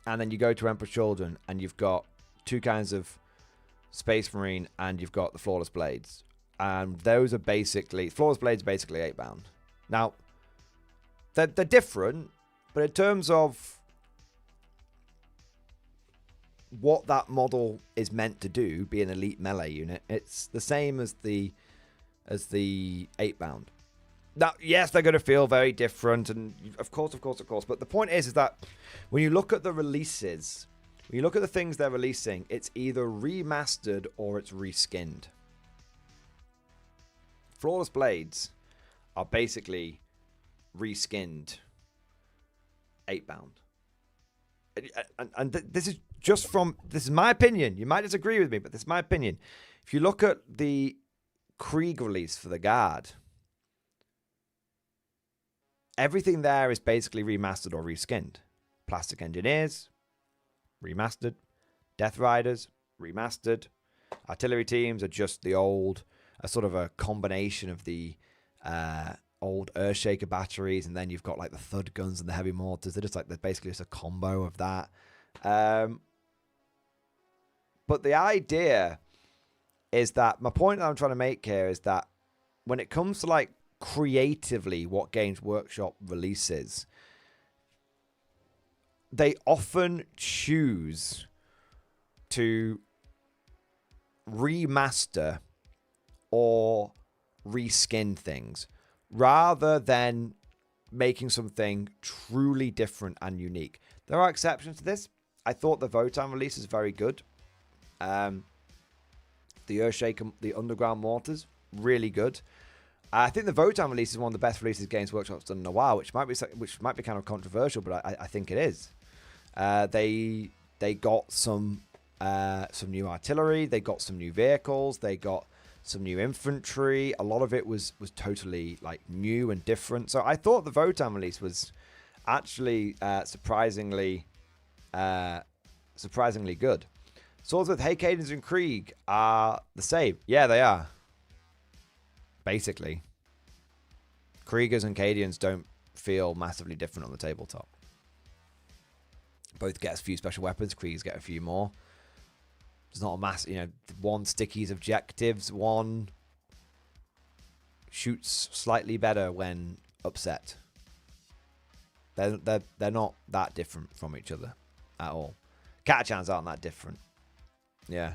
And then you go to Emperor's Children, and you've got two kinds of Space Marine, and you've got the Flawless Blades. And those are basically... Flawless Blades are basically 8-bound. Now, they're different, but in terms of what that model is meant to do, be an elite melee unit, it's the same as the 8-bound. Now, yes, they're going to feel very different, and of course. But the point is that when you look at the releases, when you look at the things they're releasing, it's either remastered or it's reskinned. Flawless Blades are basically reskinned 8-bound. And this is just from... This is my opinion. You might disagree with me, but this is my opinion. If you look at the Krieg release for the Guard, everything there is basically remastered or reskinned. Plastic Engineers, remastered. Death Riders, remastered. Artillery teams are just the old, a sort of a combination of the old Earthshaker batteries, and then you've got like the Thud guns and the heavy mortars. They're basically just a combo of that. But the idea is that, my point that I'm trying to make here is that when it comes to like creatively what Games Workshop releases, they often choose to remaster or reskin things rather than making something truly different and unique. There are exceptions to this. I thought the Votan release is very good. The Earthshaker, the Underground Mortars, really good. I think the Votan release is one of the best releases Games Workshop's done in a while, which might be kind of controversial, but I think it is. They got some new artillery, they got some new vehicles, they got some new infantry. A lot of it was totally like new and different. So I thought the Votan release was actually surprisingly good. Swords with Hakadens and Krieg are the same. Yeah, they are. Basically. Kriegers and Cadians don't feel massively different on the tabletop. Both get a few special weapons. Kriegers get a few more. There's not a mass, one stickies objectives, one shoots slightly better when upset. They're not that different from each other at all. Catachans aren't that different. Yeah.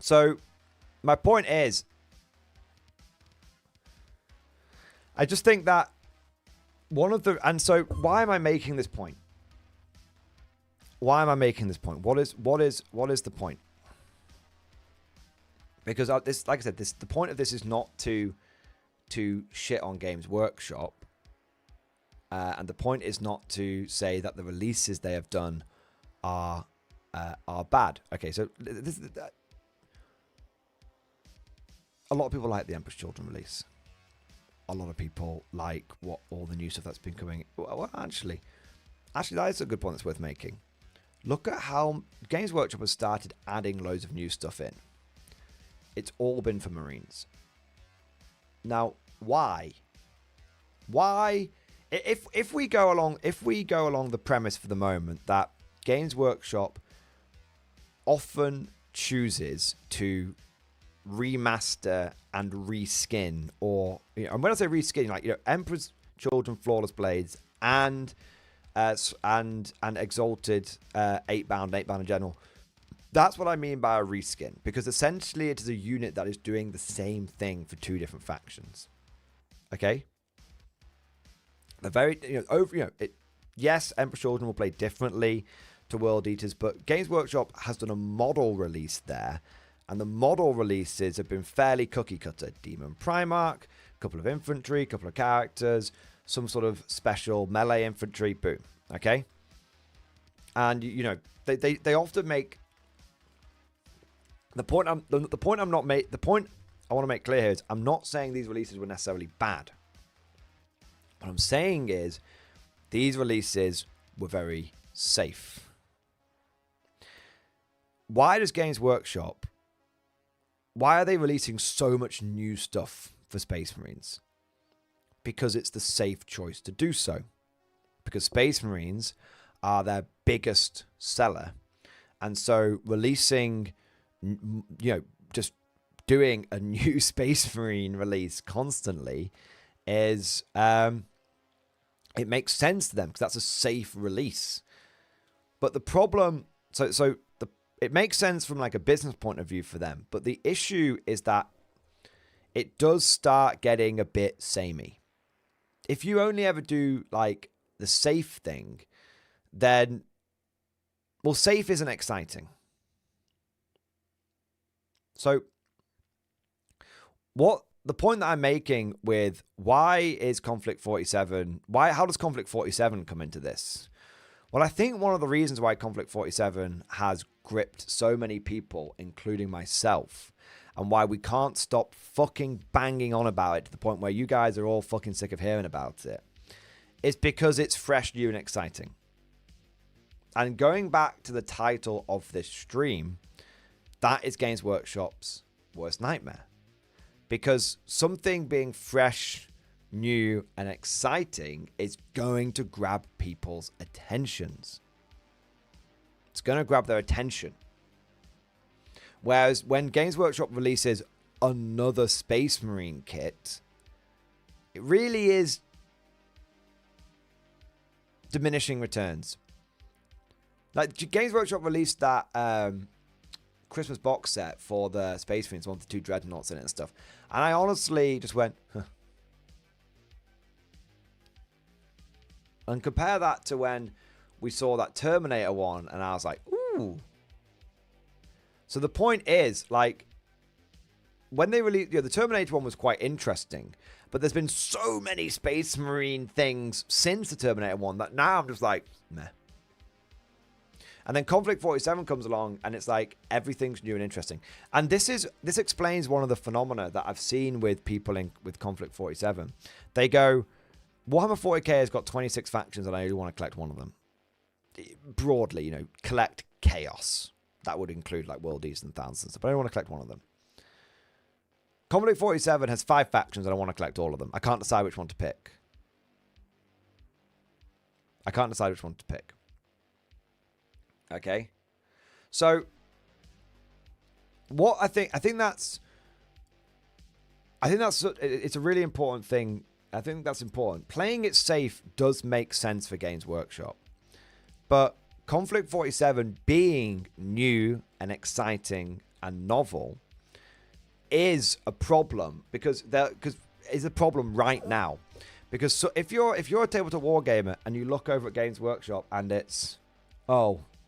So my point is, I just think that so why am I making this point? Why am I making this point? What is the point? Because this, like I said, the point of this is not to shit on Games Workshop, and the point is not to say that the releases they have done are bad. Okay, so a lot of people like the Emperor's Children release. A lot of people like all the new stuff that's been coming. Well, actually, that is a good point that's worth making. Look at how Games Workshop has started adding loads of new stuff in. It's all been for Marines. Now, why? Why? If we go along the premise for the moment that Games Workshop often chooses to remaster and reskin, or and when I say reskin, like Emperor's Children Flawless Blades and Exalted 8-bound in general, that's what I mean by a reskin, because essentially it is a unit that is doing the same thing for two different factions. Okay, the very yes, Emperor's Children will play differently to World Eaters, but Games Workshop has done a model release there. And the model releases have been fairly cookie cutter. Demon Primarch, a couple of infantry, a couple of characters, some sort of special melee infantry, boom. Okay? And, you know, they often make... The point I want to make clear here is I'm not saying these releases were necessarily bad. What I'm saying is these releases were very safe. Why does Games Workshop, why are they releasing so much new stuff for Space Marines? Because it's the safe choice to do so. Because Space Marines are their biggest seller. And so releasing, you know, just doing a new Space Marine release constantly is, it makes sense to them because that's a safe release. But the problem, it makes sense from like a business point of view for them. But the issue is that it does start getting a bit samey. If you only ever do like the safe thing, then, well, safe isn't exciting. So what the point that I'm making with why is Konflikt 47, how does Konflikt 47 come into this? Well, I think one of the reasons why Konflikt 47 has gripped so many people, including myself, and why we can't stop fucking banging on about it to the point where you guys are all fucking sick of hearing about it, is because it's fresh, new, and exciting. And going back to the title of this stream, that is Games Workshop's worst nightmare. Because something being fresh, new, and exciting is going to grab people's attentions. It's going to grab their attention. Whereas when Games Workshop releases another Space Marine kit, it really is diminishing returns. Like Games Workshop released that Christmas box set for the Space Marines, one with the 2 Dreadnoughts in it and stuff. And I honestly just went, huh. And compare that to when we saw that Terminator one, and I was like, ooh. So the point is, like, when they released, the Terminator one was quite interesting, but there's been so many Space Marine things since the Terminator one that now I'm just like, meh. And then Konflikt 47 comes along, and it's like everything's new and interesting. And this explains one of the phenomena that I've seen with people with Konflikt 47. They go, Warhammer 40k has got 26 factions, and I only want to collect one of them. Broadly, you know, collect chaos. That would include like worldies and thousands and stuff, but I only want to collect one of them. Konflikt 47 has 5 factions, and I want to collect all of them. I can't decide which one to pick. Okay, so what it's a really important thing. I think that's important. Playing it safe does make sense for Games Workshop, but Konflikt 47 being new and exciting and novel is a problem because it's a problem right now. Because so if you're a tabletop wargamer and you look over at Games Workshop and it's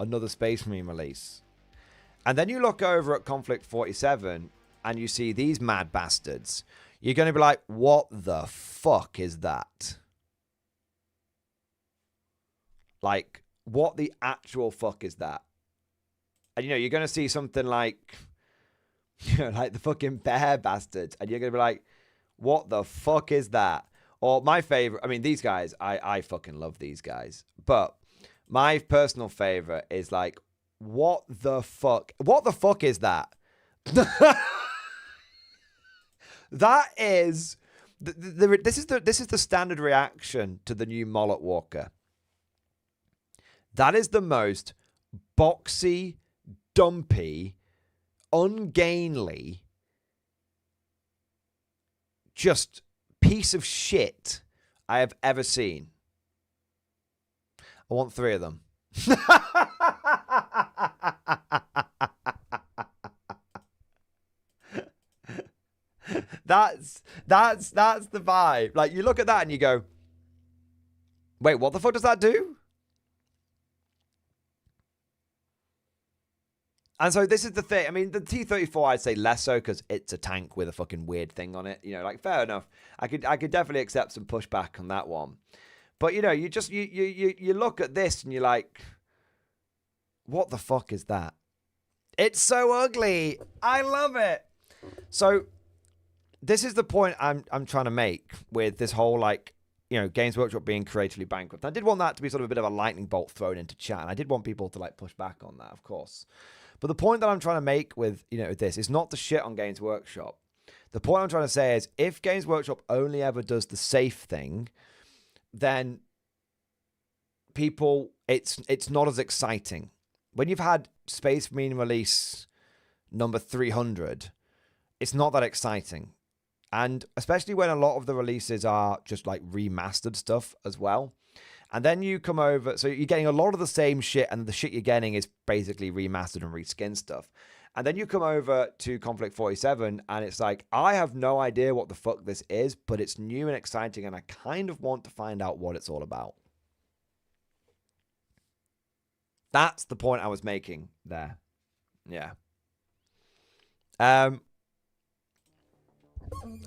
another Space Marine release, and then you look over at Konflikt 47 and you see these mad bastards, you're going to be like, what the fuck is that? Like, what the actual fuck is that? And, you know, you're going to see something like, you know, like the fucking bear bastards, and you're going to be like, what the fuck is that? Or my favorite, I mean, these guys, I fucking love these guys, but my personal favorite is like, what the fuck is that? That is this is the standard reaction to the new Mollet Walker. That is the most boxy, dumpy, ungainly, just piece of shit I have ever seen. I want 3 of them. That's the vibe. Like, you look at that and you go, wait, what the fuck does that do? And so this is the thing. I mean, the T-34, I'd say less so because it's a tank with a fucking weird thing on it. You know, like, fair enough. I could definitely accept some pushback on that one. But, you know, you look at this and you're like, what the fuck is that? It's so ugly. I love it. So this is the point I'm trying to make with this whole, like, you know, Games Workshop being creatively bankrupt. I did want that to be sort of a bit of a lightning bolt thrown into chat. And I did want people to, like, push back on that, of course. But the point that I'm trying to make with, you know, this is not the shit on Games Workshop. The point I'm trying to say is if Games Workshop only ever does the safe thing, then people, it's not as exciting. When you've had Space Marine release number 300, it's not that exciting. And especially when a lot of the releases are just like remastered stuff as well. And then you come over, so you're getting a lot of the same shit, and the shit you're getting is basically remastered and reskinned stuff. And then you come over to Konflikt 47, and it's like, I have no idea what the fuck this is, but it's new and exciting, and I kind of want to find out what it's all about. That's the point I was making there. Yeah.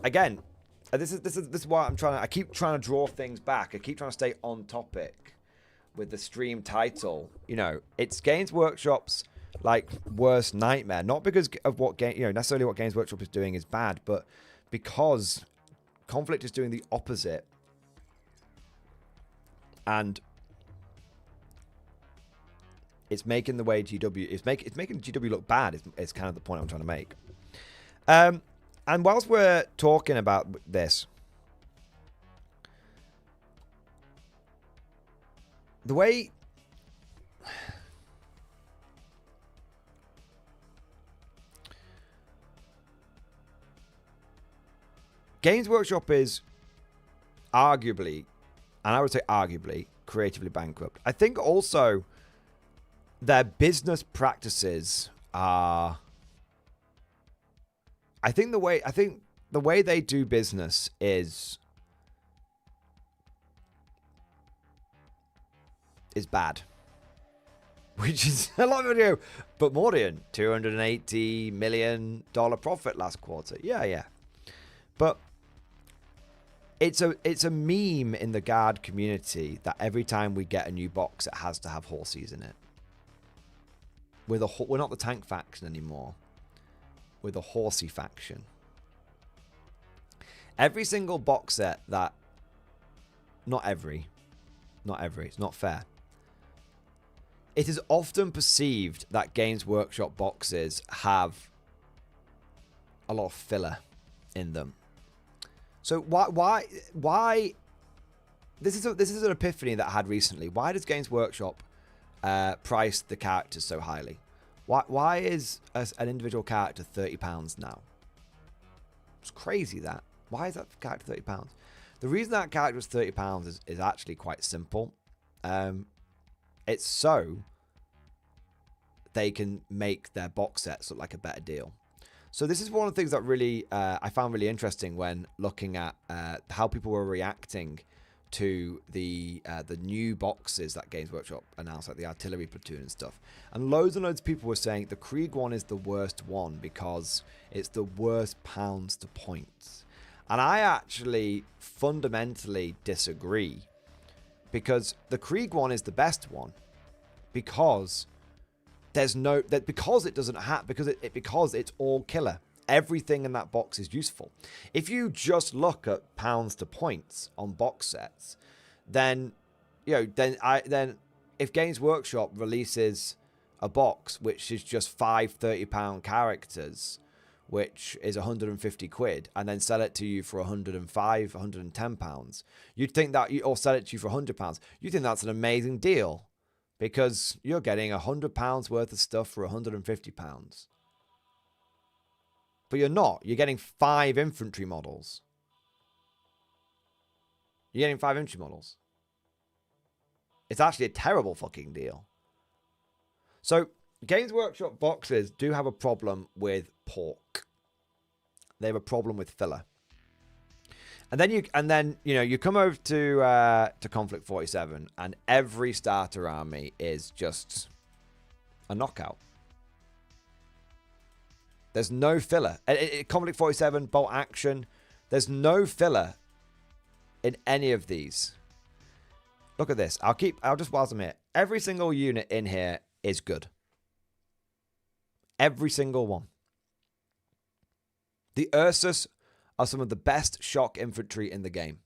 Again, this is why I keep trying to draw things back. I keep trying to stay on topic with the stream title. You know, it's Games Workshop's like worst nightmare, not because of what necessarily what Games Workshop is doing is bad, but because Konflikt is doing the opposite. And it's making the way GW it's making GW look bad is kind of the point I'm trying to make. And whilst we're talking about this, the way Games Workshop is arguably, and I would say arguably, creatively bankrupt. I think also their business practices are... I think the way they do business is bad. Which is a lot of video. But Mordian, $280 million profit last quarter. Yeah. But it's a meme in the guard community that every time we get a new box, it has to have horses in it. We're not the tank faction anymore. With a horsey faction. Every single box set that... Not every, it's not fair. It is often perceived that Games Workshop boxes have a lot of filler in them. So why this is an epiphany that I had recently. Why does Games Workshop price the characters so highly? Why is an individual character £30 now? It's crazy that. Why is that character £30? The reason that character was £30 is actually quite simple. It's so they can make their box sets look like a better deal. So this is one of the things that really I found really interesting when looking at how people were reacting to the new boxes that Games Workshop announced, like the artillery platoon and stuff. And loads and loads of people were saying the Krieg one is the worst one because it's the worst pounds to points. And I actually fundamentally disagree, because the Krieg one is the best one because because it's all killer. Everything in that box is useful. If you just look at pounds to points on box sets, then if Games Workshop releases a box which is just 5 £30 characters, which is 150 quid, and then sell it to you for 105, 110 pounds, you'd think that, or sell it to you for 100 pounds, you think that's an amazing deal because you're getting 100 pounds worth of stuff for 150 pounds. But you're not. You're getting 5 infantry models. You're getting 5 infantry models. It's actually a terrible fucking deal. So, Games Workshop boxes do have a problem with pork. They have a problem with filler. And then you come over to Konflikt 47, and every starter army is just a knockout. There's no filler. Konflikt 47, bolt action. There's no filler in any of these. Look at this. I'll just whilst I'm here. Every single unit in here is good. Every single one. The Ursus are some of the best shock infantry in the game.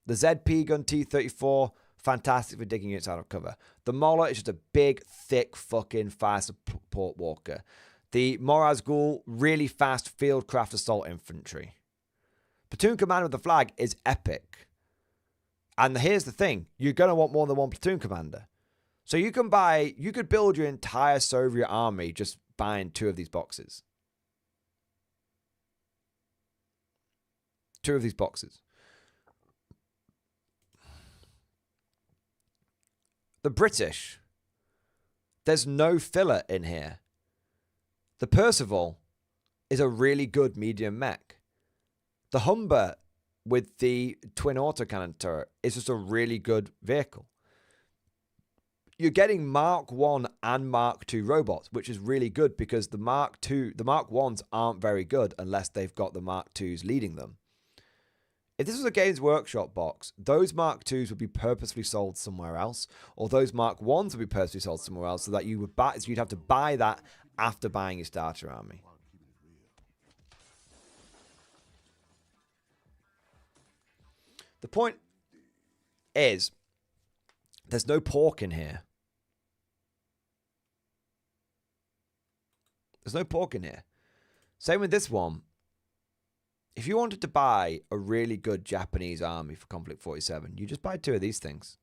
The ZP gun T-34, fantastic for digging units out of cover. The Mola is just a big, thick, fucking fire support walker. The Morazgul, really fast fieldcraft assault infantry. Platoon commander with the flag is epic. And here's the thing. You're going to want more than one platoon commander. So you could build your entire Soviet army just buying 2 of these boxes. 2 of these boxes. The British. There's no filler in here. The Percival is a really good medium mech. The Humber with the twin autocannon turret is just a really good vehicle. You're getting Mark 1 and Mark 2 robots, which is really good because the Mark 1s aren't very good unless they've got the Mark 2s leading them. If this was a Games Workshop box, those Mark 2s would be purposely sold somewhere else, or those Mark 1s would be purposely sold somewhere else, so that you'd have to buy that after buying your starter army. The point is, there's no pork in here. There's no pork in here. Same with this one. If you wanted to buy a really good Japanese army for Konflikt 47, you just buy 2 of these things.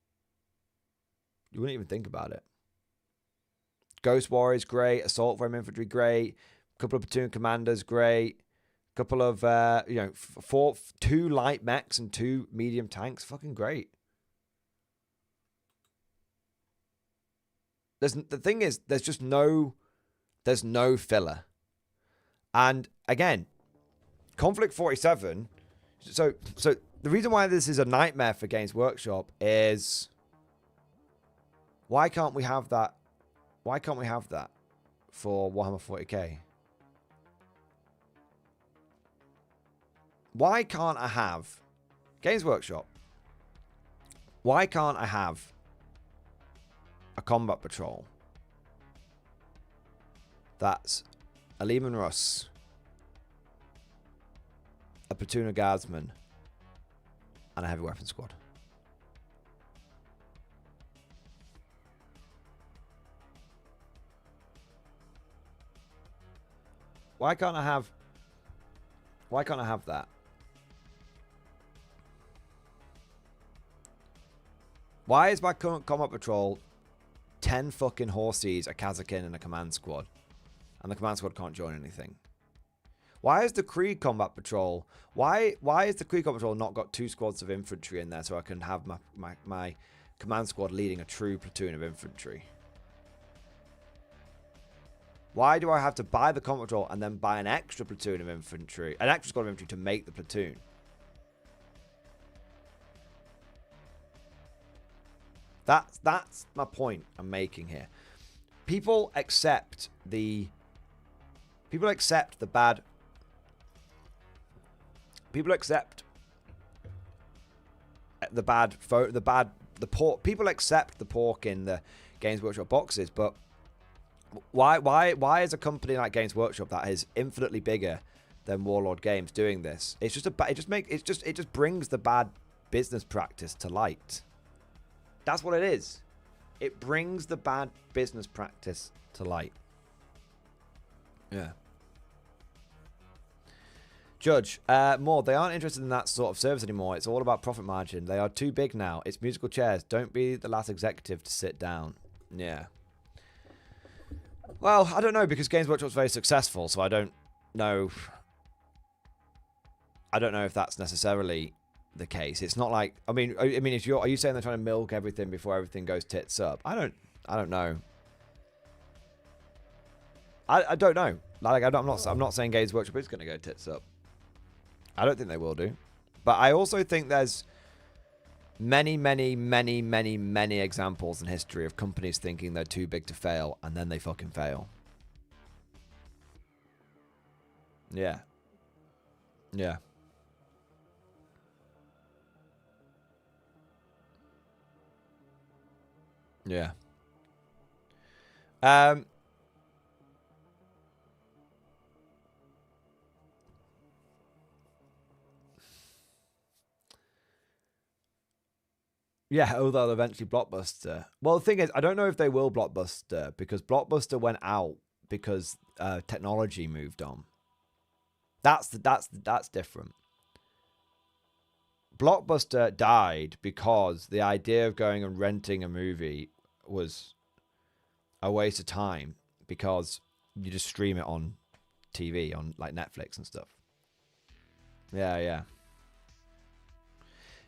You wouldn't even think about it. Ghost Warriors, great. Assault Frame Infantry, great. Couple of platoon commanders, great. Couple of, 2 light mechs and 2 medium tanks, fucking great. The thing is, there's no filler. And again, Konflikt 47. So the reason why this is a nightmare for Games Workshop is, why can't we have that? Why can't we have that for Warhammer 40k? Why can't I have Games Workshop? Why can't I have a combat patrol that's a Lehman Russ, a platoon of guardsmen, and a heavy weapon squad? Why can't I have that? Why is my current combat patrol 10 fucking horses, a Kazakin, and a command squad, and the command squad can't join anything? Why is the Krieg combat patrol? Why is the Krieg combat patrol not got 2 squads of infantry in there so I can have my command squad leading a true platoon of infantry? Why do I have to buy the combat patrol and then buy an extra platoon of infantry, an extra squad of infantry to make the platoon? That's my point I'm making here. People accept the bad. People accept the pork. People accept the pork in the Games Workshop boxes, but why is a company like Games Workshop that is infinitely bigger than Warlord Games doing this? It's just it just brings the bad business practice to light. That's what it is. It brings the bad business practice to light. Yeah. Judge, more. They aren't interested in that sort of service anymore. It's all about profit margin. They are too big now. It's musical chairs. Don't be the last executive to sit down. Yeah. Well, I don't know, because Games Workshop's very successful, so I don't know. I don't know if that's necessarily the case. It's not like, I mean, are you saying they're trying to milk everything before everything goes tits up? I don't know. I don't know. Like, I'm not saying Games Workshop is going to go tits up. I don't think they will do. But I also think there's many examples in history of companies thinking they're too big to fail, and then they fucking fail. Yeah. Yeah. Yeah. Yeah, although eventually Blockbuster. Well, the thing is, I don't know if they will Blockbuster because Blockbuster went out because technology moved on. That's different. Blockbuster died because the idea of going and renting a movie was a waste of time because you just stream it on TV on like Netflix and stuff. Yeah, yeah.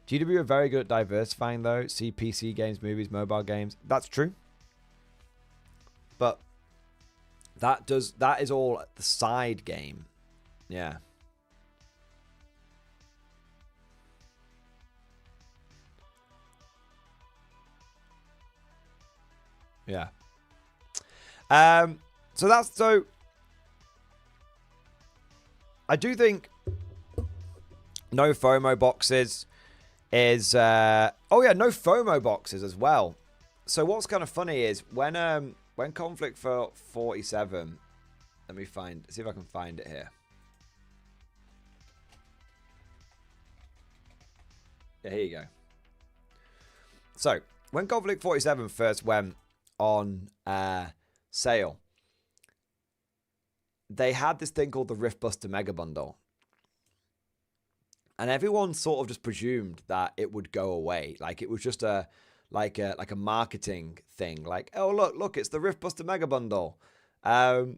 GW are very good at diversifying though. See PC games, movies, mobile games. That's true. But that is all the side game. Yeah. Yeah. So I do think no FOMO boxes is no FOMO boxes as well. So what's kind of funny is when Konflikt for 47, let me see if I can find it here. Yeah, here you go. So when Konflikt 47 first went on sale, they had this thing called the Riftbuster Mega Bundle. And everyone sort of just presumed that it would go away. Like it was just a marketing thing. Like, oh look, it's the Riftbuster Mega Bundle. That's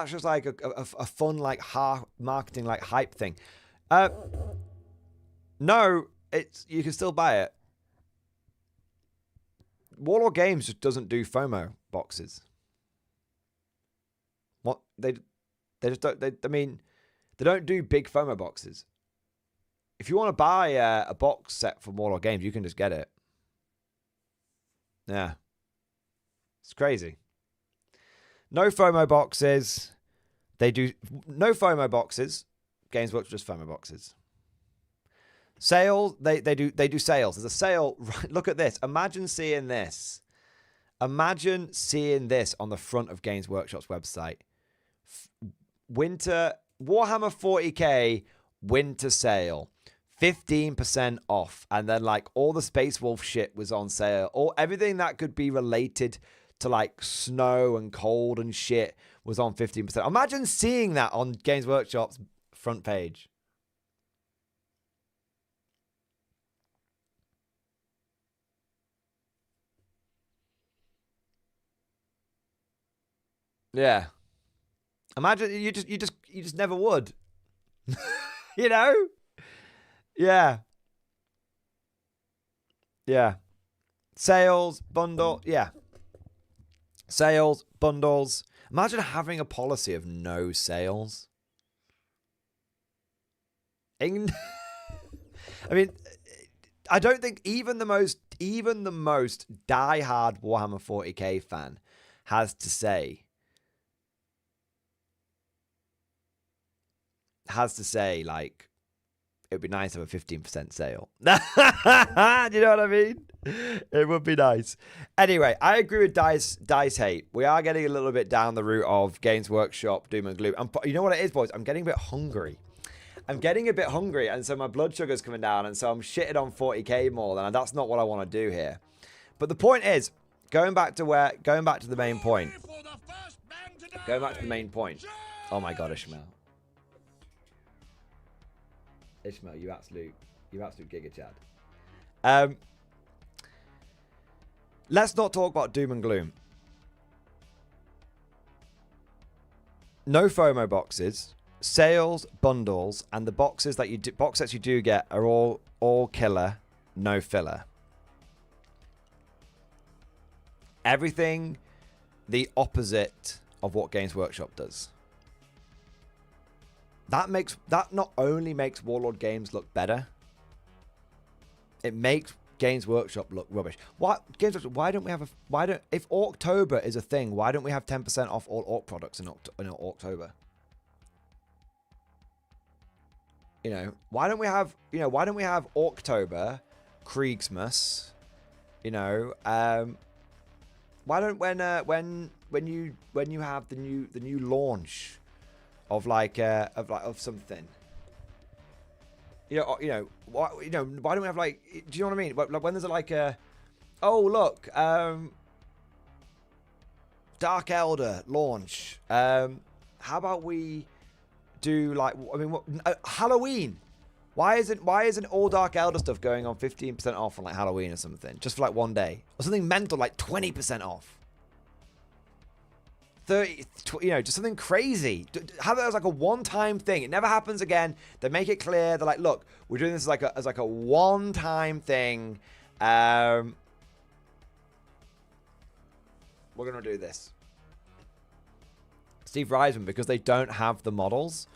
just like a fun like marketing like hype thing. No, you can still buy it. Warlord Games just doesn't do FOMO boxes. What they just don't. They don't do big FOMO boxes. If you want to buy a box set for Warlord Games, you can just get it. Yeah, it's crazy. No FOMO boxes. They do no FOMO boxes. Games Workshop just FOMO boxes. Sales, they do sales. There's a sale. Right, look at this. Imagine seeing this. Imagine seeing this on the front of Games Workshop's website. Winter Warhammer 40k winter sale, 15% off, and then like all the Space Wolf shit was on sale. All everything that could be related to like snow and cold and shit was on 15%. Imagine seeing that on Games Workshop's front page. Yeah. Imagine you just never would. You know? Yeah. Yeah. Sales, bundle, yeah. Sales, bundles. Imagine having a policy of no sales. I mean, I don't think even the most die-hard Warhammer 40k fan has to say like it would be nice to have a 15% sale. Do you know what I mean? It would be nice. Anyway, I agree with Dice Hate. We are getting a little bit down the route of Games Workshop doom and gloom. You know what it is, boys? I'm getting a bit hungry. And so my blood sugar's coming down, and so I'm shitting on 40k more than, and that's not what I want to do here. But the point is, going back to the main point. Oh my god, Ishmael. Ishmael, you absolute giga chad. Let's not talk about doom and gloom. No FOMO boxes, sales, bundles, and the boxes that box sets you do get are all killer, no filler. Everything the opposite of what Games Workshop does. That not only makes Warlord Games look better, it makes Games Workshop look rubbish. If October is a thing, why don't we have 10% off all Orc products in October? You know, why don't we have, why don't we have October, Kriegsmas, why don't when you have the new launch of of something, why don't we have like, do you know what I mean? Like when there's like a, oh look, Dark Elder launch. How about we do like, I mean, Halloween? Why isn't all Dark Elder stuff going on 15% off on like Halloween or something, just for like one day, or something mental like 20% off? 30, just something crazy. Have it as like a one-time thing. It never happens again. They make it clear. They're like, look, we're doing this as like a one-time thing. We're gonna do this. Steve Reisman, because they don't have the models.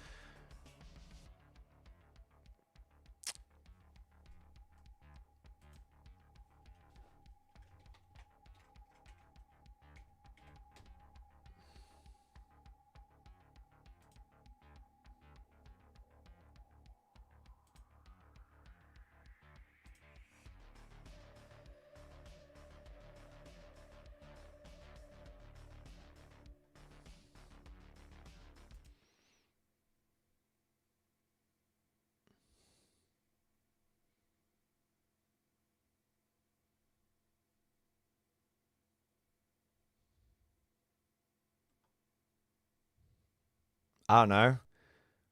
I don't know.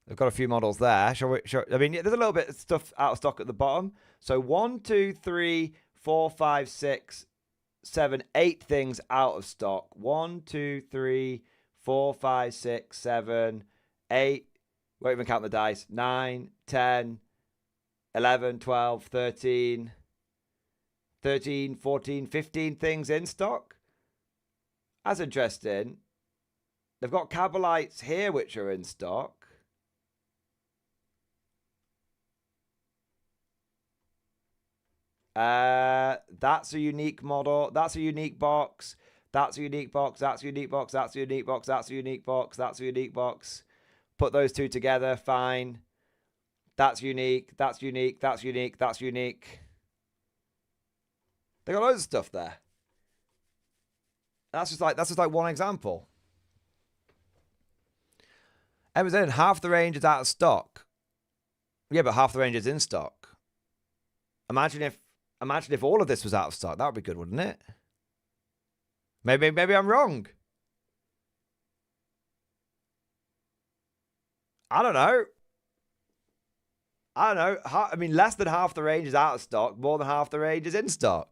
They've got a few models there. Shall we? I mean, there's a little bit of stuff out of stock at the bottom. So 1, 2, 3, 4, 5, 6, 7, 8 things out of stock. 1, 2, 3, 4, 5, 6, 7, 8. Won't even count the dice. 9, 10, 11, 12, 13, 14, 15 things in stock. That's interesting. They've got Kabalites here, which are in stock. That's a unique model. That's a unique box. That's a unique box. That's a unique box. That's a unique box. That's a unique box. That's a unique box. Put those two together. Fine. That's unique. That's unique. That's unique. That's unique. They got loads of stuff there. That's just like one example. Amazon, half the range is out of stock. Yeah, but half the range is in stock. Imagine if all of this was out of stock. That would be good, wouldn't it? Maybe I'm wrong. I don't know. I mean, less than half the range is out of stock. More than half the range is in stock.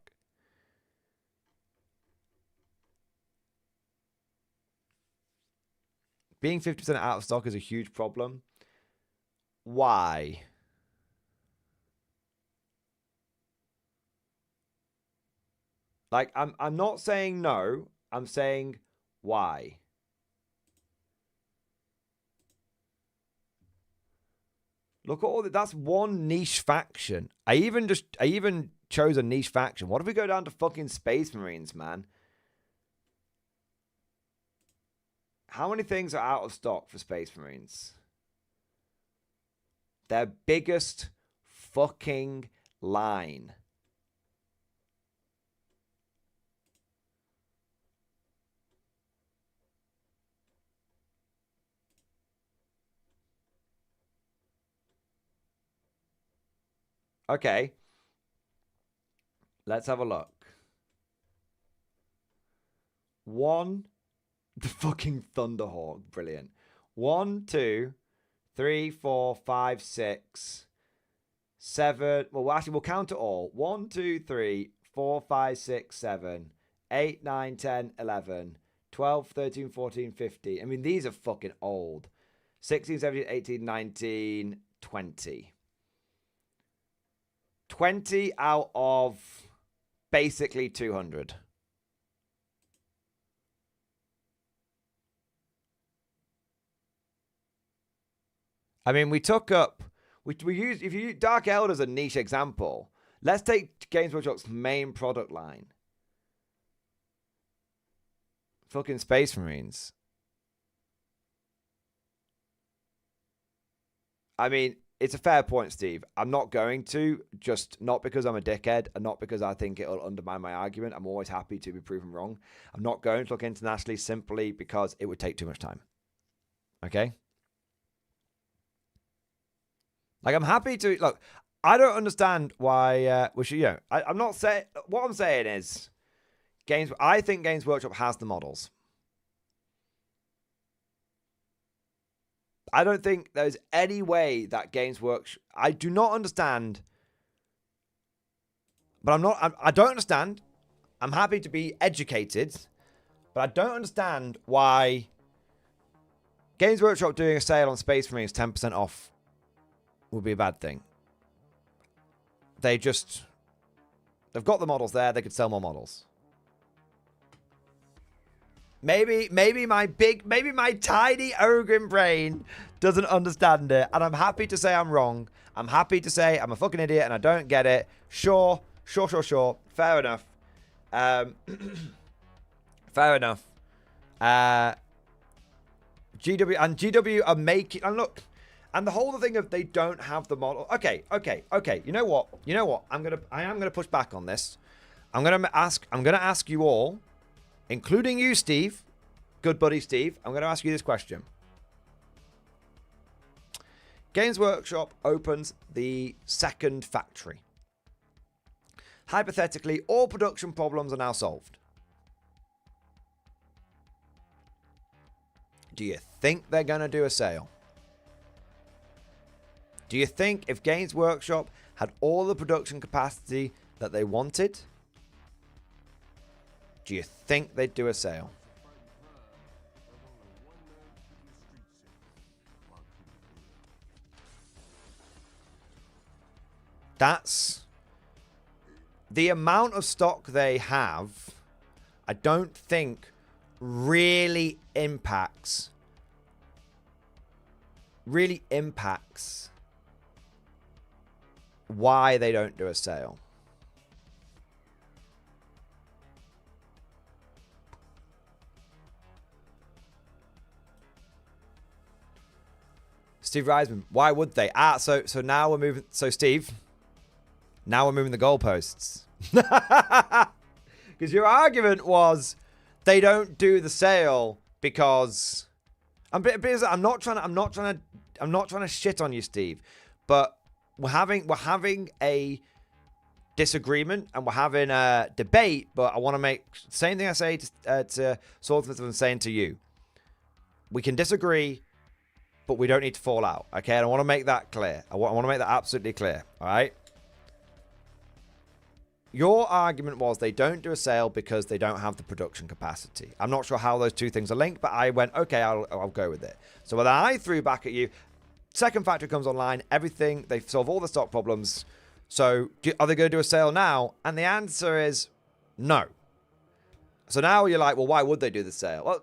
Being 50% out of stock is a huge problem. Why? Like, I'm not saying no. I'm saying why. Look at all that. That's one niche faction. I even chose a niche faction. What if we go down to fucking Space Marines, man? How many things are out of stock for Space Marines? Their biggest fucking line. Okay. Let's have a look. The fucking Thunderhawk. Brilliant. 1, 2, 3, 4, 5, 6, 7. Well, actually, we'll count it all. 1, 2, 3, 4, 5, 6, 7, 8, 9, 10, 11, 12, 13, 14, 15. I mean, these are fucking old. 16, 17, 18, 19, 20. 20 out of basically 200. I mean, we use, if you use Dark Elder as a niche example, let's take Games Workshop's main product line. Fucking Space Marines. I mean, it's a fair point, Steve. I'm not going to, just not because I'm a dickhead and not because I think it'll undermine my argument. I'm always happy to be proven wrong. I'm not going to look internationally simply because it would take too much time. Okay? Like, I'm happy to... Look, I don't understand why... we should, you know, I'm not saying... What I'm saying is... I think Games Workshop has the models. I don't think there's any way that Games Workshop... I do not understand... But I don't understand. I'm happy to be educated. But I don't understand why... Games Workshop doing a sale on Space Marines 10% off would be a bad thing. They've got the models there. They could sell more models. Maybe my tiny Ogren brain doesn't understand it, and I'm happy to say I'm wrong. I'm happy to say I'm a fucking idiot and I don't get it. Sure. Fair enough. Fair enough. GW are making, and look, and the whole thing of they don't have the model. Okay. You know what? I am gonna push back on this. I'm gonna ask you all, including you, Steve, good buddy Steve. I'm gonna ask you this question. Games Workshop opens the second factory. Hypothetically, all production problems are now solved. Do you think they're going to do a sale? Do you think if Games Workshop had all the production capacity that they wanted, do you think they'd do a sale? That's the amount of stock they have. I don't think really impacts why they don't do a sale. Steve Reisman, why would they? So now we're moving. So Steve, now we're moving the goalposts. Because your argument was they don't do the sale because I'm not trying to shit on you, Steve, but we're having a disagreement and we're having a debate. But I want to make the same thing I say to Swordsmith I'm saying to you. We can disagree, but we don't need to fall out. Okay, and I want to make that clear. I want to make that absolutely clear. All right. Your argument was they don't do a sale because they don't have the production capacity. I'm not sure how those two things are linked, but I went, okay, I'll go with it. So when I threw back at you, second factory comes online, everything, they solve all the stock problems. So are they going to do a sale now? And the answer is no. So now you're like, well, why would they do the sale? Well,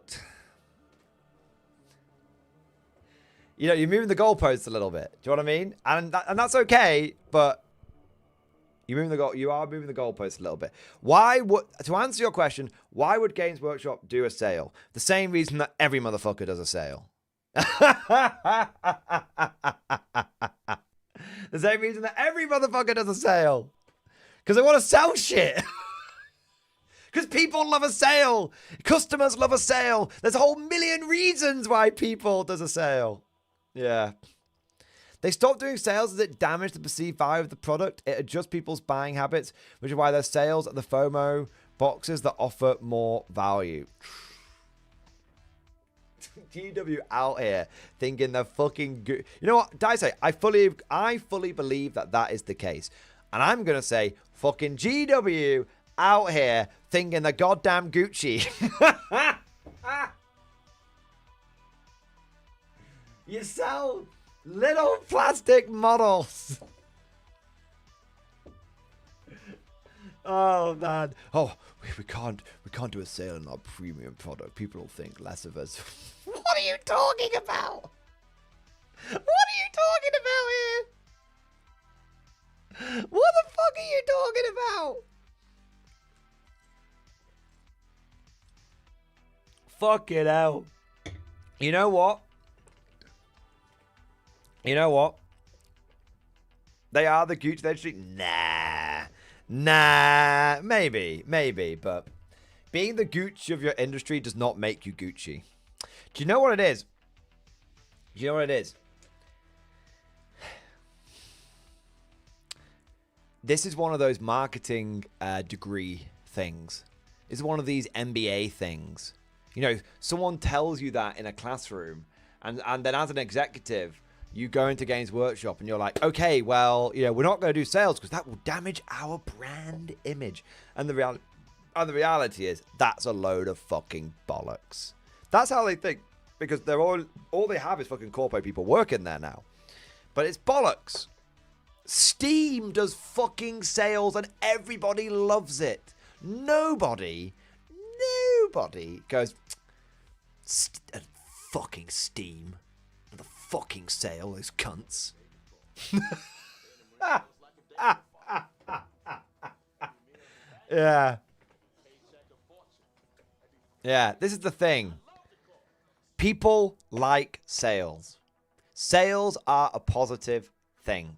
you know, you're moving the goalposts a little bit. Do you know what I mean? And that's okay, but you are moving the goalposts a little bit. To answer your question, why would Games Workshop do a sale? The same reason that every motherfucker does a sale. The same reason that every motherfucker does a sale. Because they want to sell shit. Because people love a sale. Customers love a sale. There's a whole million reasons why people does a sale. Yeah. They stopped doing sales as it damaged the perceived value of the product. It adjusts people's buying habits, which is why there's sales at the FOMO boxes that offer more value. GW out here thinking they're fucking good. You know what? Did I say? I fully believe that is the case. And I'm going to say fucking GW out here thinking they're goddamn Gucci. You sell little plastic models. Oh man. Oh, we can't do a sale on our premium product. People will think less of us. What are you talking about? What are you talking about here? What the fuck are you talking about? Fucking hell. You know what? They are the Gucci of the industry? Nah. Maybe. But being the Gucci of your industry does not make you Gucci. Do you know what it is? This is one of those marketing degree things. It's one of these MBA things. You know, someone tells you that in a classroom, and then as an executive, you go into Games Workshop and you're like, okay, well, you know, we're not going to do sales because that will damage our brand image. And the reality is that's a load of fucking bollocks. That's how they think, because they're all they have is fucking corporate people working there now. But it's bollocks. Steam does fucking sales and everybody loves it. Nobody goes, fucking Steam. The fucking sale, those cunts. Yeah. Yeah, this is the thing. People like sales. Sales are a positive thing.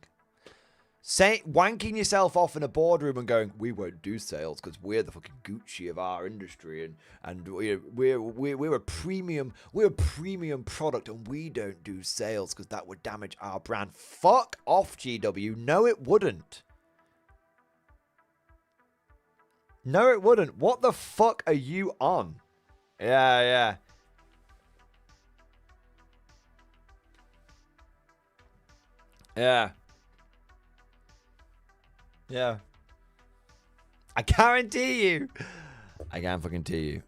Wanking yourself off in a boardroom and going, we won't do sales because we're the fucking Gucci of our industry, and we're a premium product and we don't do sales because that would damage our brand. Fuck off, GW. No, it wouldn't. No, it wouldn't. What the fuck are you on? Yeah. I guarantee you. I can fucking tell you.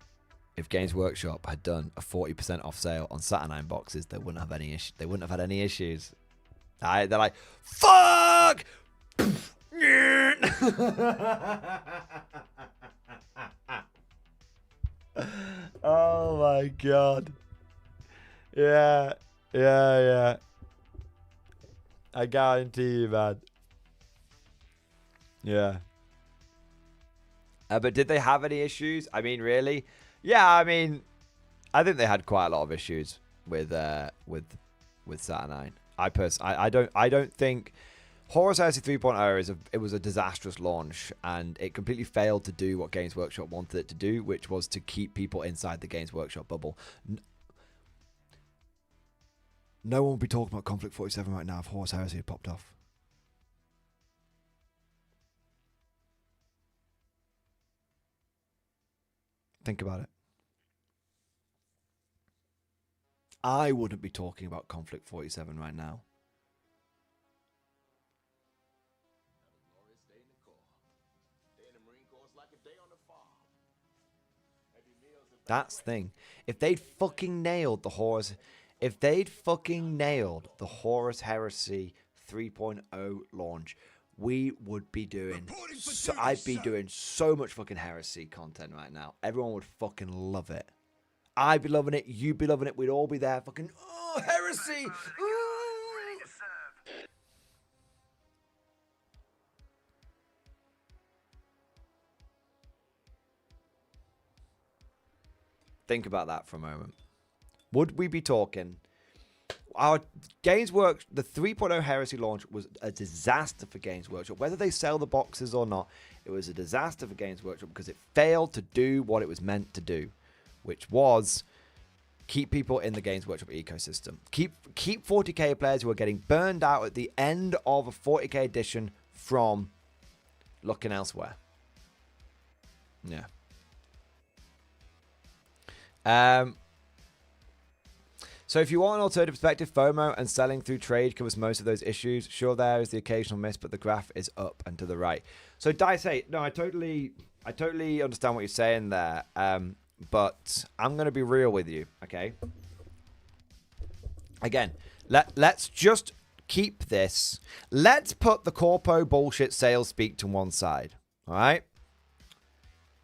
If Games Workshop had done a 40% off sale on Saturnine boxes, they wouldn't have any issue. They wouldn't have had any issues. They're like, fuck. Oh my god. Yeah. I guarantee you, man. Yeah. But did they have any issues? I mean, really? Yeah, I mean, I think they had quite a lot of issues with Saturnine. I don't think Horus Heresy 3.0 it was a disastrous launch, and it completely failed to do what Games Workshop wanted it to do, which was to keep people inside the Games Workshop bubble. No one would be talking about Konflikt 47 right now if Horus Heresy had popped off. Think about it. I wouldn't be talking about Konflikt 47 right now. That's the thing. If they'd fucking nailed the Horus Heresy 3.0 launch, we would be doing I'd be doing so much fucking Heresy content right now. Everyone would fucking love it. I'd be loving it, you'd be loving it, we'd all be there fucking, oh, Heresy! Think about that for a moment. Would we be talking? Our Games Workshop, the 3.0 Heresy launch was a disaster for Games Workshop. Whether they sell the boxes or not, it was a disaster for Games Workshop because it failed to do what it was meant to do, which was keep people in the Games Workshop ecosystem. Keep 40k players who are getting burned out at the end of a 40k edition from looking elsewhere. Yeah. So if you want an alternative perspective, FOMO and selling through trade covers most of those issues. Sure, there is the occasional miss, but the graph is up and to the right. So Dice 8, no, I totally understand what you're saying there. But I'm going to be real with you, okay? Again, let's just keep this. Let's put the corpo bullshit sales speak to one side, all right?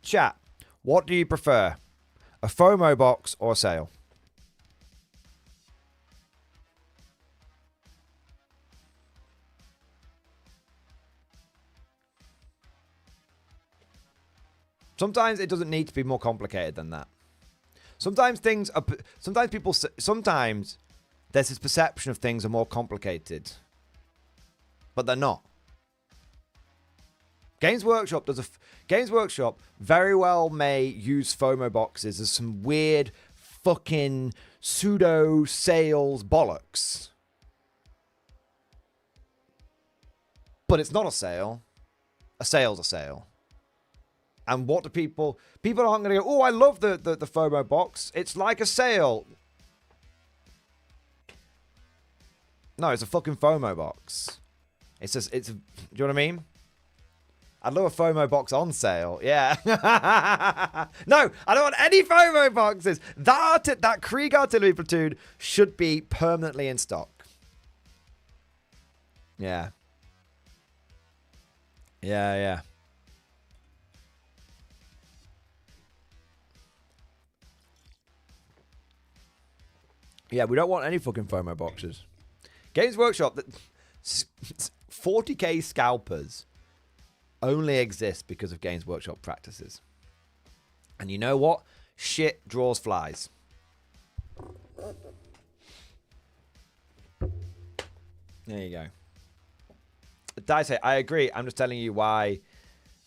Chat, what do you prefer? A FOMO box or a sale? Sometimes it doesn't need to be more complicated than that. Sometimes sometimes there's this perception of things are more complicated, but they're not. Games Workshop does Games Workshop very well may use FOMO boxes as some weird fucking pseudo sales bollocks. But it's not a sale. A sale's a sale. And what do people aren't going to go, oh, I love the FOMO box. It's like a sale. No, it's a fucking FOMO box. Do you know what I mean? I'd love a FOMO box on sale. Yeah. No, I don't want any FOMO boxes. That Krieg artillery platoon should be permanently in stock. Yeah. Yeah. Yeah, we don't want any fucking FOMO boxes. Games Workshop, 40k scalpers only exist because of Games Workshop practices. And you know what? Shit draws flies. There you go. Dice, I agree. I'm just telling you why.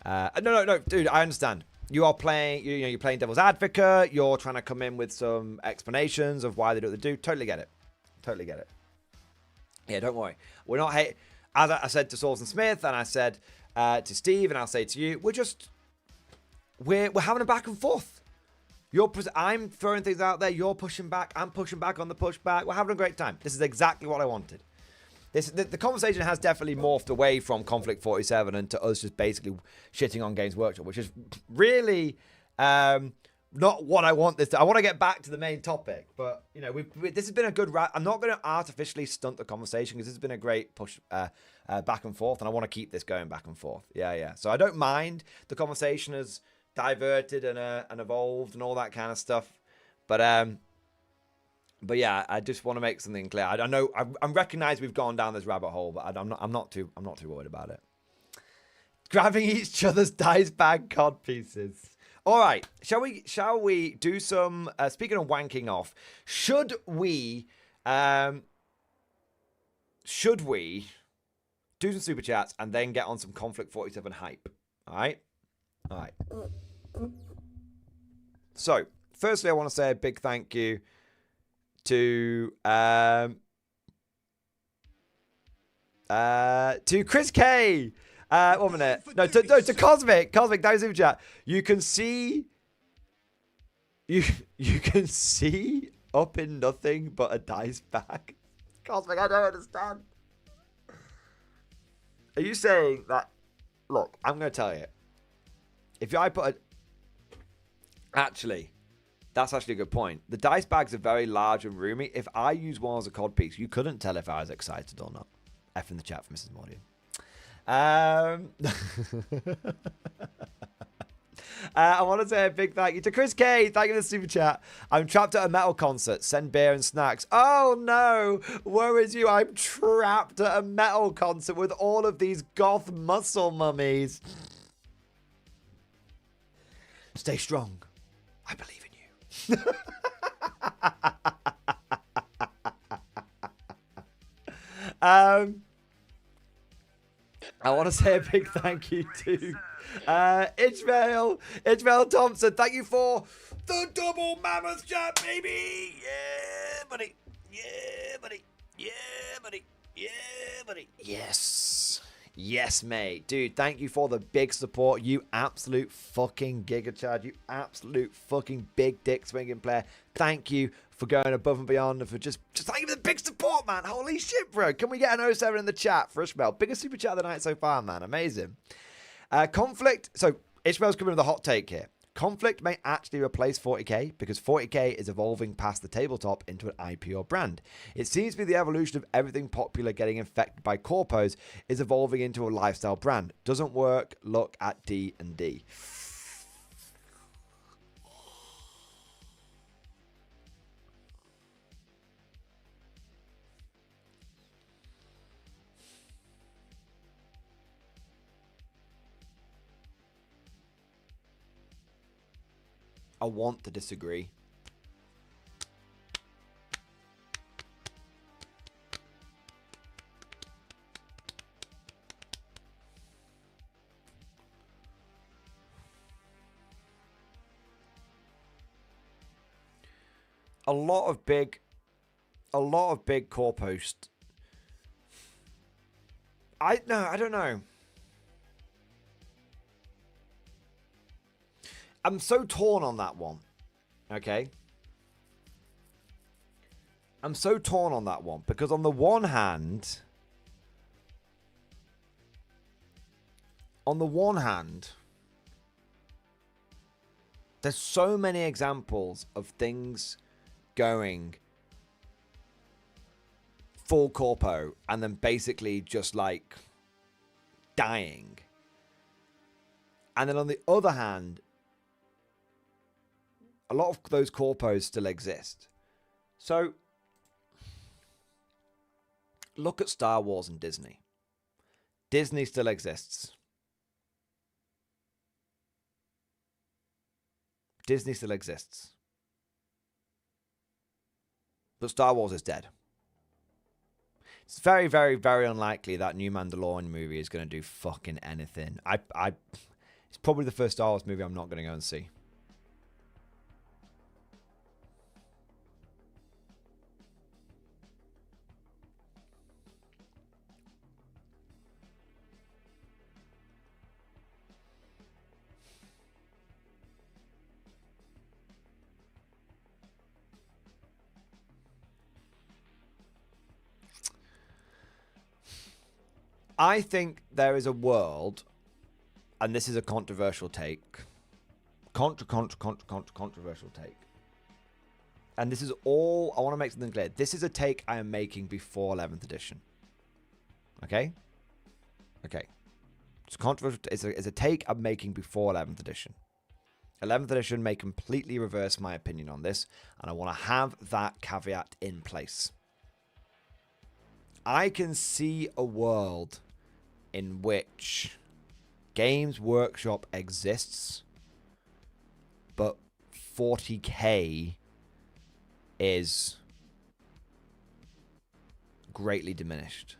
No, dude, I understand. You are playing, you're playing devil's advocate. You're trying to come in with some explanations of why they do what they do. Totally get it. Totally get it. Yeah, don't worry. We're not hate. As I said to Swords and Smith, and I said to Steve, and I'll say to you, we're having a back and forth. I'm throwing things out there. You're pushing back. I'm pushing back on the pushback. We're having a great time. This is exactly what I wanted. The conversation has definitely morphed away from Konflikt 47 and to us just basically shitting on Games Workshop, which is really not what I want this to. I want to get back to the main topic, but this has been a good I'm not going to artificially stunt the conversation because this has been a great push back and forth, and I want to keep this going back and forth. Yeah. So I don't mind the conversation has diverted and evolved and all that kind of stuff, but yeah, I just want to make something clear. I know I recognize we've gone down this rabbit hole, but I'm not too worried about it. Grabbing each other's dice bag cod pieces. All right, shall we do some? Speaking of wanking off, should we do some super chats and then get on some Konflikt 47 hype? All right. So, firstly, I want to say a big thank you to Chris K. 1 minute. No, to Cosmic. Cosmic, that was super chat. You can see up in nothing but a dice bag. Cosmic, I don't understand. Are you saying that? Look, I'm going to tell you. If I put actually, that's actually a good point. The dice bags are very large and roomy. If I use one as a cod piece, you couldn't tell if I was excited or not. F in the chat for Mrs. Mordian. I want to say a big thank you to Chris K. Thank you for the super chat. I'm trapped at a metal concert. Send beer and snacks. Oh no, woe is you. I'm trapped at a metal concert with all of these goth muscle mummies. Stay strong. I believe in you. I want to say a big thank you to Ishmael Thompson. Thank you for the double mammoth chat, baby. Yeah, buddy. Yeah, buddy. Yeah, buddy. Yeah, buddy. Yes, mate. Dude, thank you for the big support. You absolute fucking Giga Chad. You absolute fucking big dick swinging player. Thank you for going above and beyond and for just thank you for the big support, man. Holy shit, bro. Can we get an 07 in the chat for Ishmael? Biggest super chat of the night so far, man. Amazing. Konflikt. So, Ishmael's coming with a hot take here. Konflikt may actually replace 40k because 40k is evolving past the tabletop into an IP or brand. It seems to be the evolution of everything popular getting infected by corpos is evolving into a lifestyle brand. Doesn't work. Look at D&D. I want to disagree. a lot of big corpos. I don't know. I'm so torn on that one. Okay. I'm so torn on that one because on the one hand, there's so many examples of things going full corpo and then basically just like dying. And then on the other hand, a lot of those corpos still exist. So look at Star Wars and Disney. Disney still exists. Disney still exists. But Star Wars is dead. It's very, very, very unlikely that new Mandalorian movie is going to do fucking anything. It's probably the first Star Wars movie I'm not going to go and see. I think there is a world, and this is a controversial take. Controversial take. And this is all, I want to make something clear. This is a take I am making before 11th edition. Okay? Okay. It's controversial. It's a take I'm making before 11th edition. 11th edition may completely reverse my opinion on this, and I want to have that caveat in place. I can see a world in which Games Workshop exists, but 40k is greatly diminished.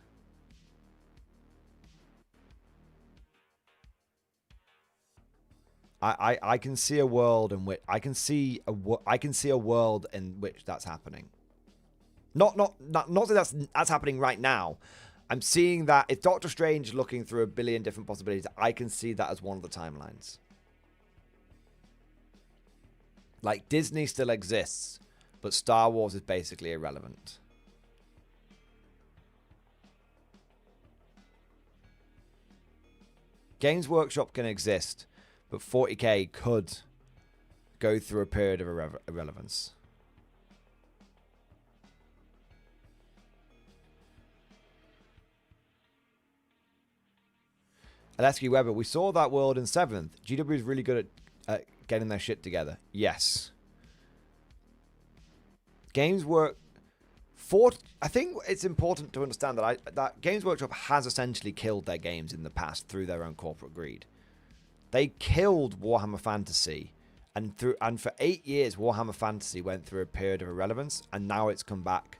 I can see a world in which I can see a world in which that's happening. Not that that's happening right now. I'm seeing that if Doctor Strange is looking through a billion different possibilities, I can see that as one of the timelines. Like, Disney still exists, but Star Wars is basically irrelevant. Games Workshop can exist, but 40k could go through a period of irrelevance. Alesky Weber, we saw that world in 7th. GW is really good at getting their shit together. Yes. Games Work... I think it's important to understand that Games Workshop has essentially killed their games in the past through their own corporate greed. They killed Warhammer Fantasy, and for 8 years Warhammer Fantasy went through a period of irrelevance, and now it's come back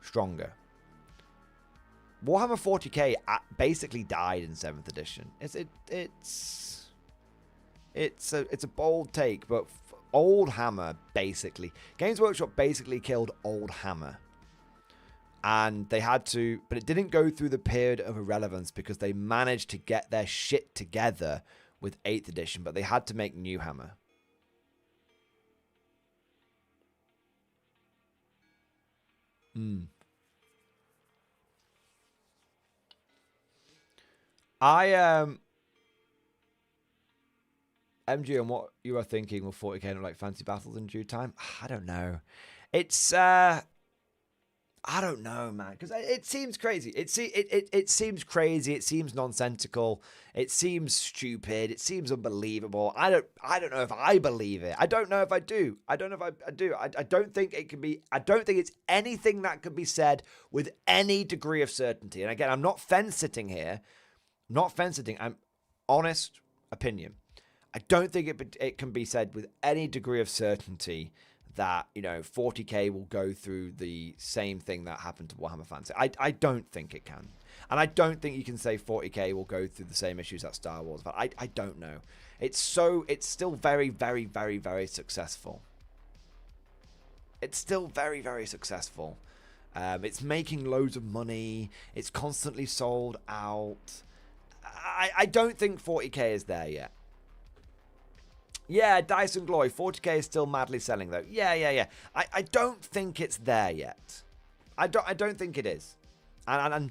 stronger. Warhammer 40k basically died in 7th edition. It's a bold take, but Old Hammer basically, Games Workshop basically killed Old Hammer, and they had to, but it didn't go through the period of irrelevance because they managed to get their shit together with 8th edition, but they had to make New Hammer. MG, on what you are thinking, will 40k look like fancy battles in due time? I don't know. It's I don't know, man, because it seems crazy. It seems crazy. It seems nonsensical. It seems stupid. It seems unbelievable. I don't know if I believe it. I don't know if I do. I don't know if I do. I don't think it can be. I don't think it's anything that can be said with any degree of certainty. And again, I'm not fence sitting here. I'm not fence sitting. I'm honest opinion. I don't think it can be said with any degree of certainty that, 40k will go through the same thing that happened to Warhammer Fantasy. I don't think it can. And I don't think you can say 40k will go through the same issues that Star Wars. But I don't know. It's still very, very, very, very successful. It's still very, very successful. It's making loads of money. It's constantly sold out. I don't think 40k is there yet. Yeah, Dice and Glory. 40k is still madly selling though. Yeah. I don't think it's there yet. I don't think it is. And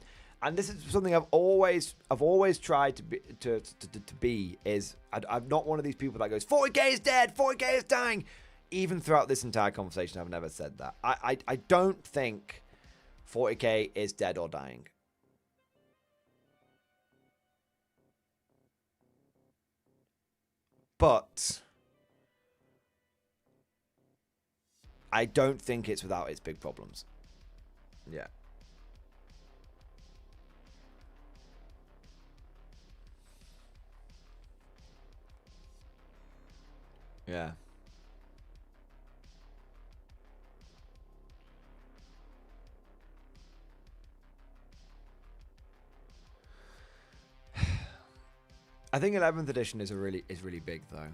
this is something I've always tried to be. I'm not one of these people that goes 40k is dead, 40k is dying. Even throughout this entire conversation, I've never said that. I don't think 40k is dead or dying. But I don't think it's without its big problems. Yeah. Yeah. I think 11th edition is really big though.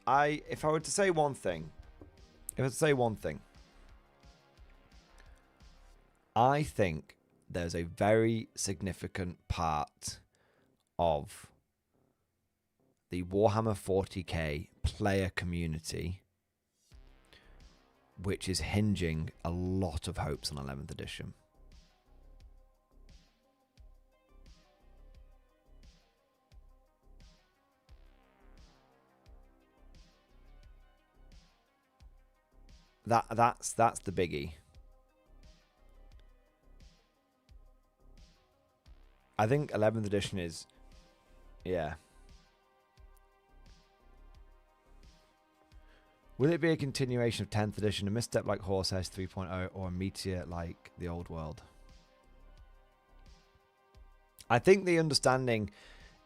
If I were to say one thing, I think there's a very significant part of the Warhammer 40k player community which is hinging a lot of hopes on 11th edition. That's the biggie. I think 11th edition is, yeah. Will it be a continuation of 10th edition, a misstep like Horsehouse 3.0, or a meteor like the old world? I think the understanding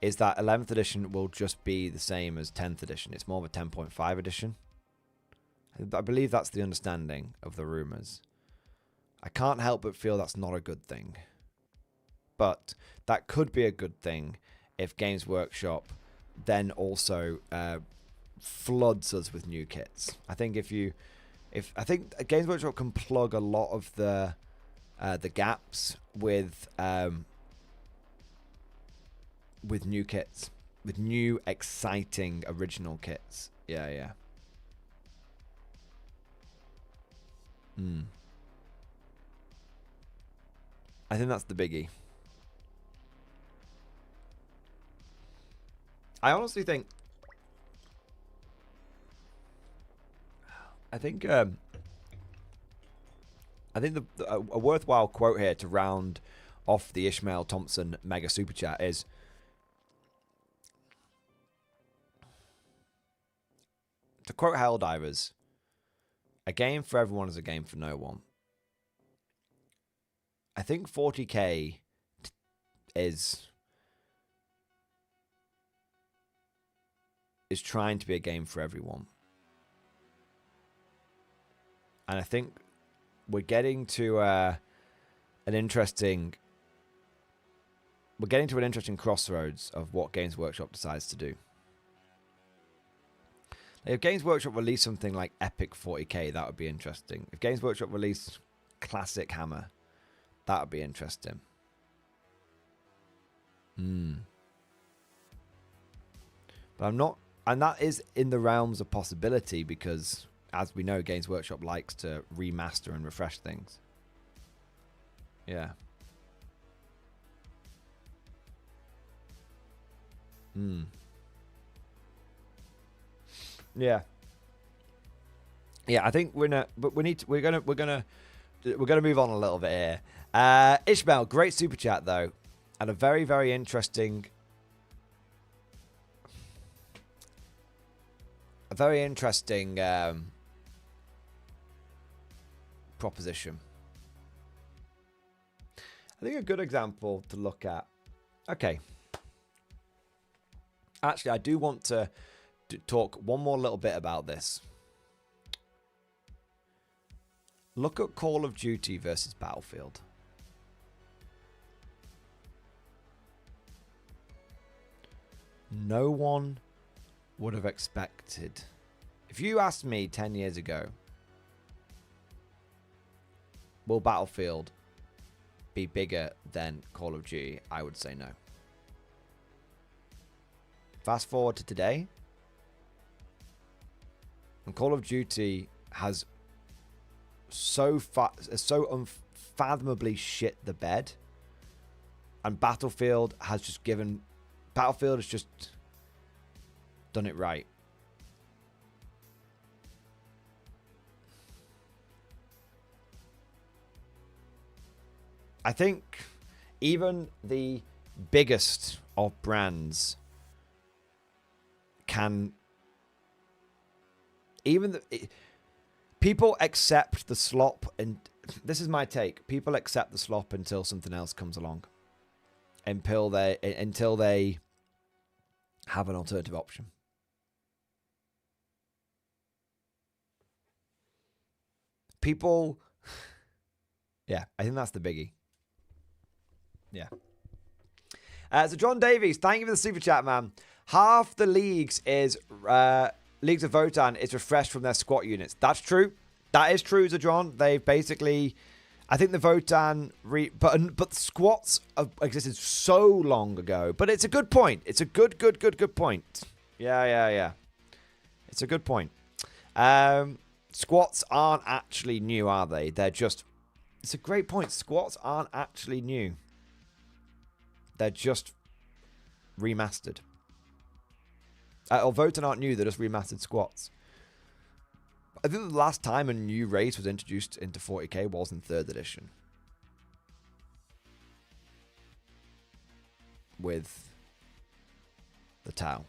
is that 11th edition will just be the same as 10th edition. It's more of a 10.5 edition. I believe that's the understanding of the rumors. I can't help but feel that's not a good thing. But that could be a good thing if Games Workshop then also floods us with new kits. I think I think Games Workshop can plug a lot of the gaps with new kits, with new exciting original kits. Yeah. I think that's the biggie. I honestly think a worthwhile quote here to round off the Ishmael Thompson mega super chat is, to quote Helldivers, a game for everyone is a game for no one. I think 40k is trying to be a game for everyone. And I think we're getting to an interesting crossroads of what Games Workshop decides to do. If Games Workshop release something like Epic 40k, that would be interesting. If Games Workshop release Classic Hammer, that would be interesting. But I'm not, and that is in the realms of possibility because, as we know, Games Workshop likes to remaster and refresh things. Yeah. Yeah. I think we're gonna move on a little bit here. Ishmael, great super chat though, and a very, very interesting proposition. I think a good example to look at. Okay. Actually, I do want to talk one more little bit about this. Look at Call of Duty versus Battlefield. no one would have expected. If you asked me 10 years ago, will Battlefield be bigger than Call of Duty, I would say no. Fast forward to today, and Call of Duty has so unfathomably shit the bed, and Battlefield has just done it right. I think even the biggest of brands can, people accept the slop, and this is my take. People accept the slop until something else comes along, until they have an alternative option. People, yeah, I think that's the biggie. Yeah. So John Davies, thank you for the super chat, man. Half the leagues of Votan is refreshed from their squat units. That's true. That is true, John. They've basically, I think the Votan, but squats have existed so long ago. But it's a good point. It's a good point. Yeah. It's a good point. Squats aren't actually new, are they? They're just, it's a great point. Squats aren't actually new. They're just remastered. Votan aren't new, they're just remastered squats. I think the last time a new race was introduced into 40k was in 3rd edition. With the Tau.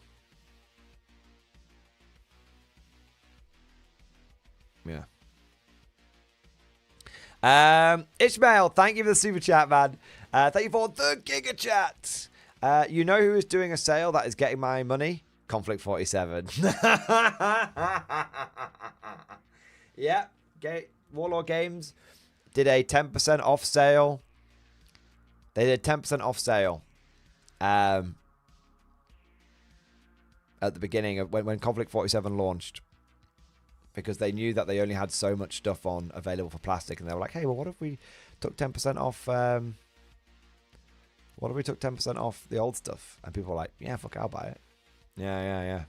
Yeah. Ishmael, thank you for the super chat, man. Thank you for the Giga Chat. You know who is doing a sale that is getting my money? Konflikt 47. Yeah. Warlord Games did a 10% off sale. They did a 10% off sale. At the beginning of when Konflikt 47 launched. Because they knew that they only had so much stuff on available for plastic, and they were like, "Hey, well, what if we took 10% off? What if we took 10% off the old stuff?" And people were like, "Yeah, fuck, I'll buy it." Yeah.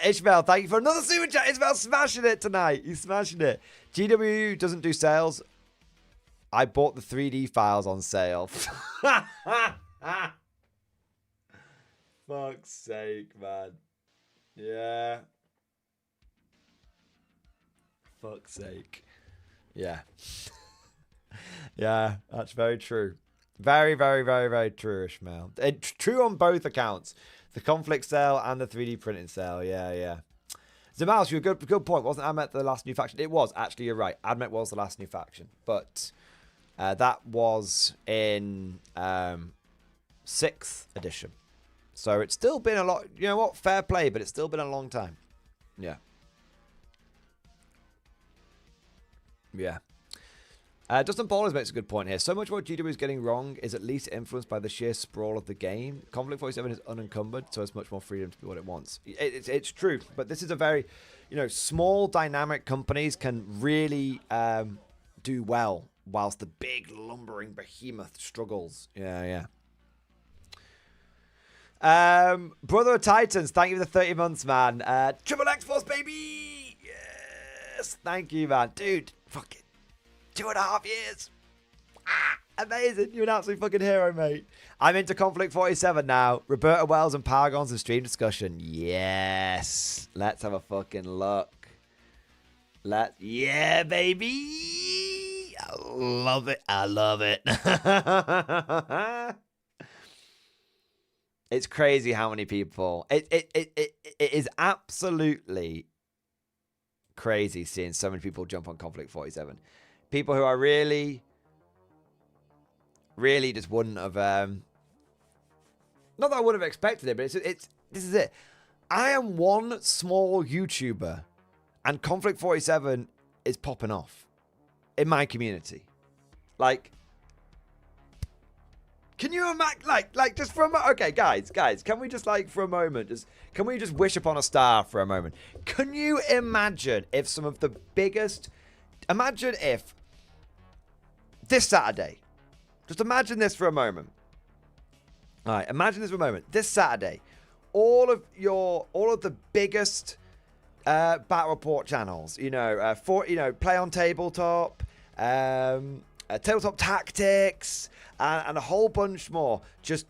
Ishmael, thank you for another super chat. Ishmael smashing it tonight. He's smashing it. GW doesn't do sales. I bought the 3D files on sale. Fuck's sake, man. Yeah. Fuck's sake. Yeah. Yeah, that's very true. Very, very, very, very true, Ishmael. True on both accounts. The Konflikt sale and the 3D printing sale. Yeah. Zamaus, you good point. Wasn't Admet the last new faction? It was. Actually, you're right. Admet was the last new faction. But that was in 6th edition. So it's still been a lot. You know what? Fair play, but it's still been a long time. Yeah. Yeah. Dustin Ballers makes a good point here. So much what GW is getting wrong is at least influenced by the sheer sprawl of the game. Konflikt 47 is unencumbered, so it's much more freedom to be what it wants. It's true, but this is a very, small dynamic companies can really do well, whilst the big lumbering behemoth struggles. Yeah. Brother of Titans, thank you for the 30 months, man. Triple X Force, baby! Yes! Thank you, man. Dude, fucking 2.5 years. Amazing. You're an absolute fucking hero, mate. I'm into Konflikt 47 now. Roberta Wells and Paragons and stream discussion. Yes. Let's have a fucking look. Yeah, baby. I love it. It's crazy how many people. It is absolutely crazy seeing so many people jump on Konflikt 47. People who are really just wouldn't have. Not that I would have expected it, but this is it. I am one small YouTuber, and Konflikt 47 is popping off in my community. Like, Can you imagine, like, just for a moment? Okay, guys, can we just, like, for a moment, can we just wish upon a star for a moment? Can you imagine if some of the biggest, imagine if this Saturday, just imagine this for a moment. All right, imagine this for a moment. This Saturday, all of the biggest battle report channels, Play on Tabletop, Tabletop Tactics, and a whole bunch more just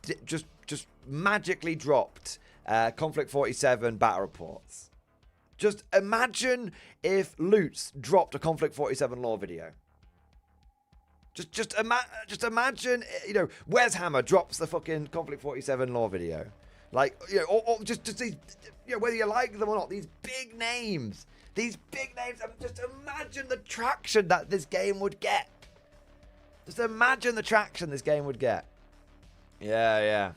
magically dropped Konflikt 47 battle reports. Just imagine if Loots dropped a Konflikt 47 lore video. Just imagine, Wes Hammer drops the fucking Konflikt 47 lore video. Like, or just these, whether you like them or not, these big names. Just imagine the traction that this game would get. Just imagine the traction this game would get. Yeah.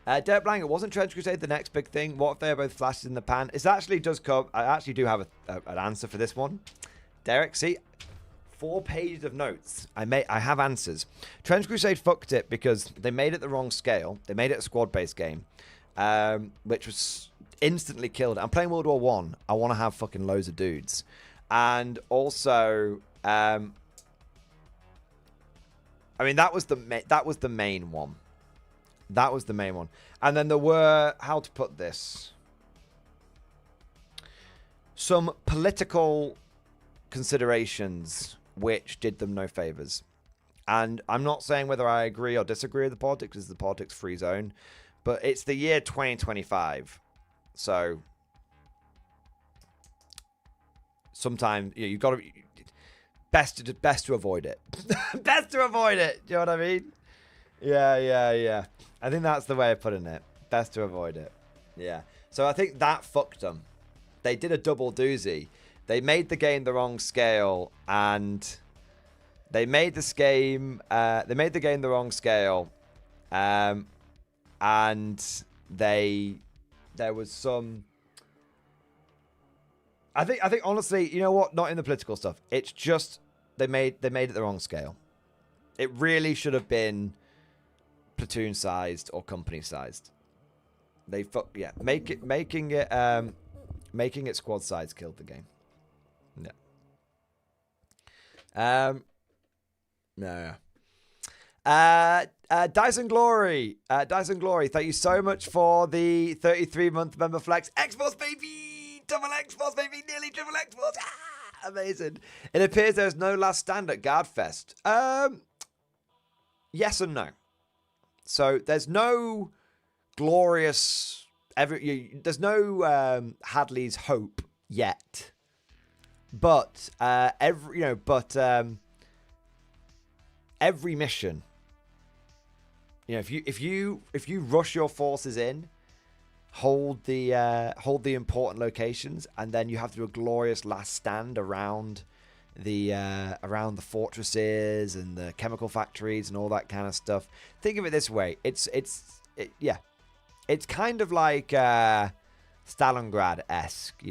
Derek Blank, it wasn't Trench Crusade the next big thing? What if they are both flashes in the pan? It actually does come. I actually do have an answer for this one. Derek, see? 4 pages of notes. I have answers. Trench Crusade fucked it because they made it the wrong scale. They made it a squad-based game, which was instantly killed. I'm playing World War One. I want to have fucking loads of dudes, and also, that was the main one. That was the main one, and then there were, how to put this, some political considerations which did them no favors. And I'm not saying whether I agree or disagree with the politics, because it's the politics free zone, but it's the year 2025. So sometimes you've got to best to avoid it. Best to avoid it. Do you know what I mean? Yeah. I think that's the way of putting it. Best to avoid it. Yeah. So I think that fucked them. They did a double doozy. They made the game the wrong scale, and they made the game the wrong scale, and there was some. I think honestly, you know what? Not in the political stuff. It's just they made it the wrong scale. It really should have been platoon sized or company sized. Making it squad size killed the game. No. Dyson Glory, thank you so much for the 33-month member flex. X-Force, baby! Double X-Force, baby! Nearly triple X-Force! Amazing. It appears there's no last stand at Guardfest. Yes and no. So there's no glorious... there's no Hadley's Hope yet. But every mission, if you rush your forces in, hold the important locations, and then you have to do a glorious last stand around the fortresses and the chemical factories and all that kind of stuff. Think of it this way: it's kind of like Stalingrad-esque,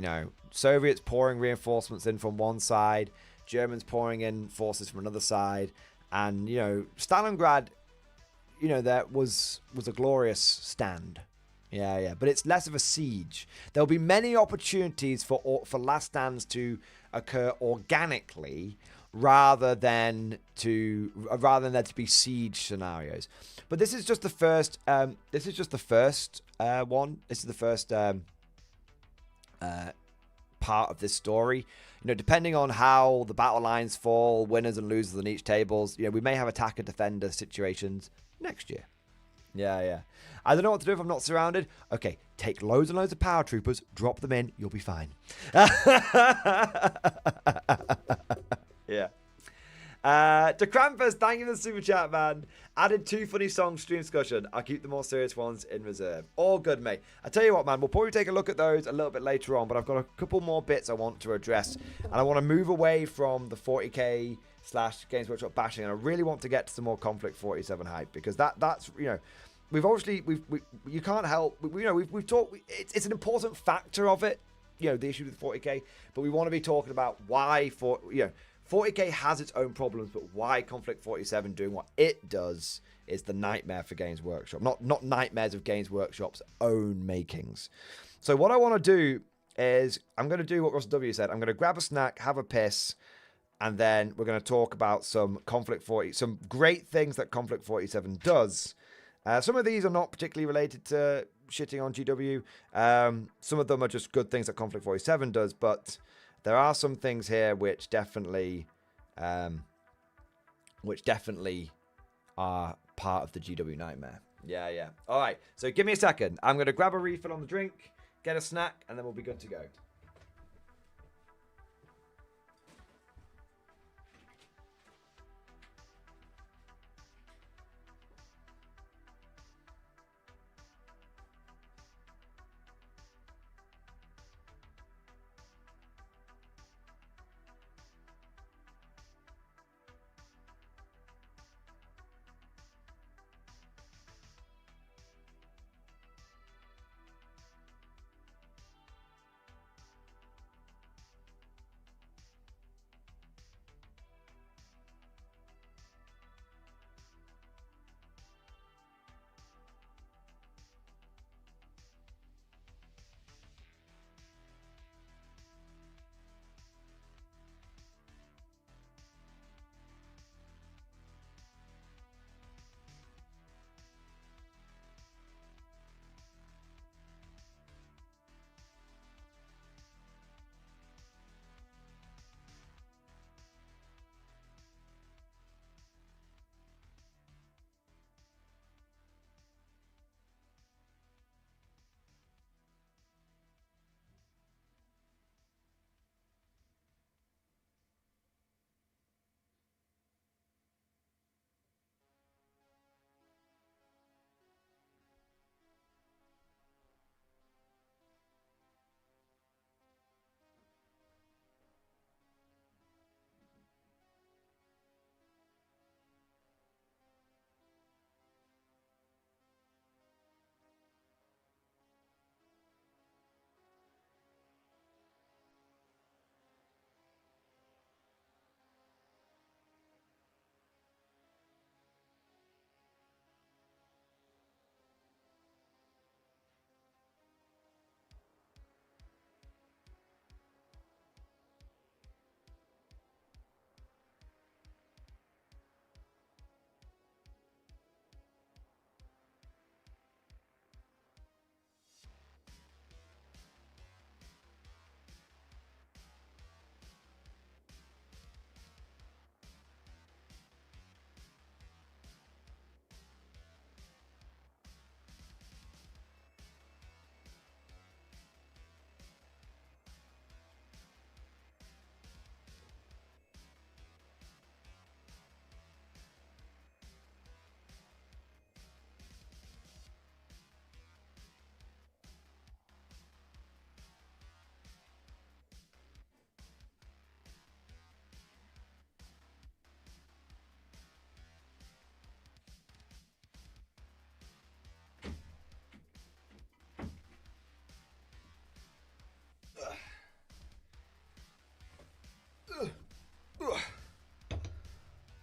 Soviets pouring reinforcements in from one side, Germans pouring in forces from another side, and Stalingrad, that was a glorious stand. Yeah, but it's less of a siege. There'll be many opportunities for last stands to occur organically rather than there to be siege scenarios. But this is just the first. One. This is the first part of this story. Depending on how the battle lines fall, winners and losers on each tables, we may have attack and defender situations next year. Yeah. I don't know what to do if I'm not surrounded. Okay, take loads and loads of power troopers, drop them in, you'll be fine. Yeah. To Krampus, thank you for the super chat, man. Added 2 funny songs, stream discussion. I'll keep the more serious ones in reserve. All good, mate. I tell you what, man, we'll probably take a look at those a little bit later on, but I've got a couple more bits I want to address, and I want to move away from the 40k / Games Workshop bashing, and I really want to get to some more Konflikt 47 hype, because that's we've you can't help, we've talked, it's an important factor of it, the issue with 40k, but we want to be talking about why 40k has its own problems, but why Konflikt 47 doing what it does is the nightmare for Games Workshop. Not nightmares of Games Workshop's own makings. So what I want to do is I'm going to do what Russell W said. I'm going to grab a snack, have a piss, and then we're going to talk about some some great things that Konflikt 47 does. Some of these are not particularly related to shitting on GW. Some of them are just good things that Konflikt 47 does, but there are some things here which definitely are part of the GW nightmare. Yeah. All right, so give me a second. I'm going to grab a refill on the drink, get a snack, and then we'll be good to go.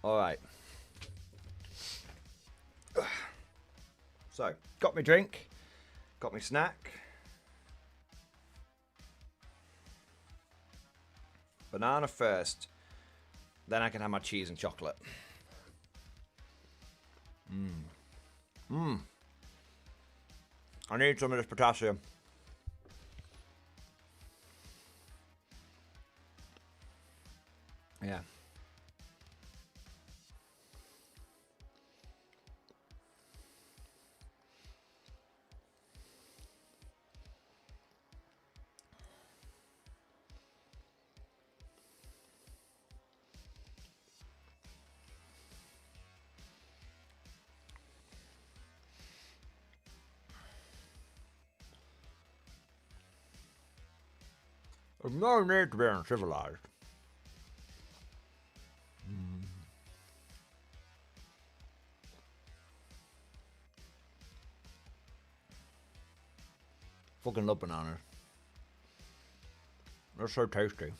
All right. So, got me drink, got me snack. Banana first, then I can have my cheese and chocolate. I need some of this potassium. Yeah. There's no need to be uncivilized. Fucking love bananas. They're so tasty.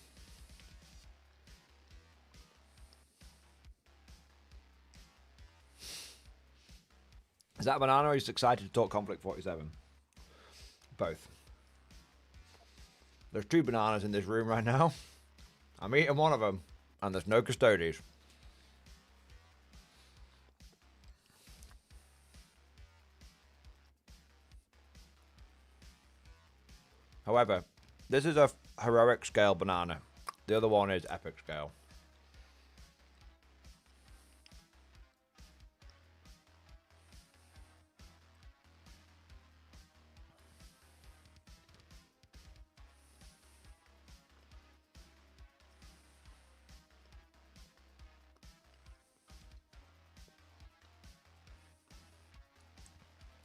Is that banana or are you just excited to talk Konflikt 47? Both. There's 2 bananas in this room right now. I'm eating one of them, and there's no custodies. However, this is a heroic scale banana. The other one is epic scale.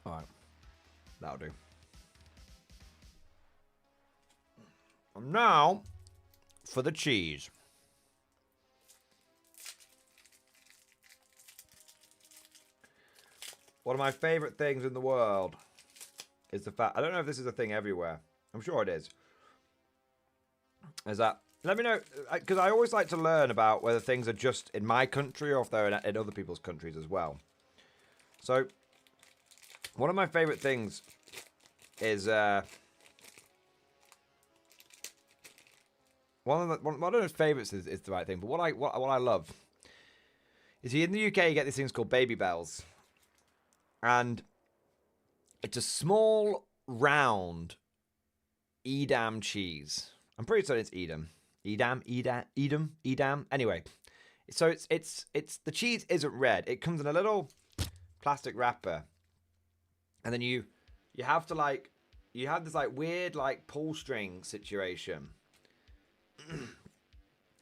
Alright. That'll do. And now, for the cheese. One of my favorite things in the world is the fact, I don't know if this is a thing everywhere. I'm sure it is. Is that, let me know, because I always like to learn about whether things are just in my country or if they're in other people's countries as well. So, one of my favorite things is, one of those favorites is the right thing, but what I love is in the UK you get these things called Baby Bells, and it's a small round Edam cheese. I'm pretty certain it's Edam. Edam. Anyway, so it's the cheese isn't red. It comes in a little plastic wrapper, and then you have to you have this weird pull string situation.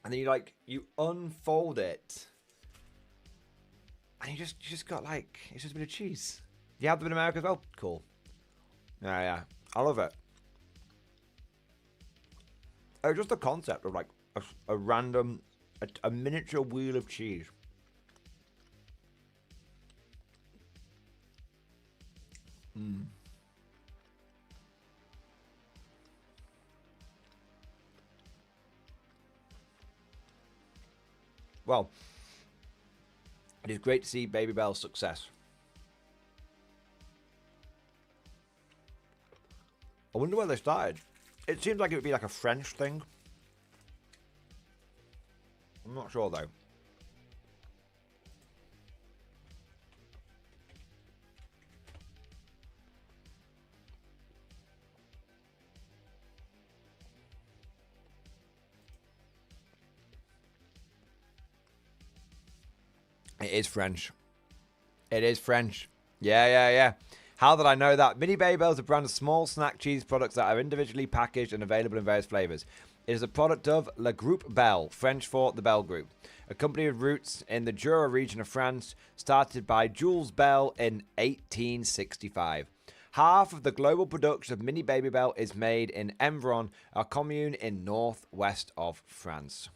And then you unfold it, and you just got it's just a bit of cheese. You have them in America as well? Cool. Yeah, I love it. Oh, just the concept of a random, a miniature wheel of cheese. Well, it is great to see Baby Bell's success. I wonder where they started. It seems like it would be a French thing. I'm not sure though. It is French. It is French. Yeah. How did I know that? Mini Baby Bells are a brand of small snack cheese products that are individually packaged and available in various flavors. It is a product of Le Groupe Bell, French for the Bell Group, a company with roots in the Jura region of France, started by Jules Bell in 1865. Half of the global production of Mini Baby Bell is made in Emvron, a commune in northwest of France.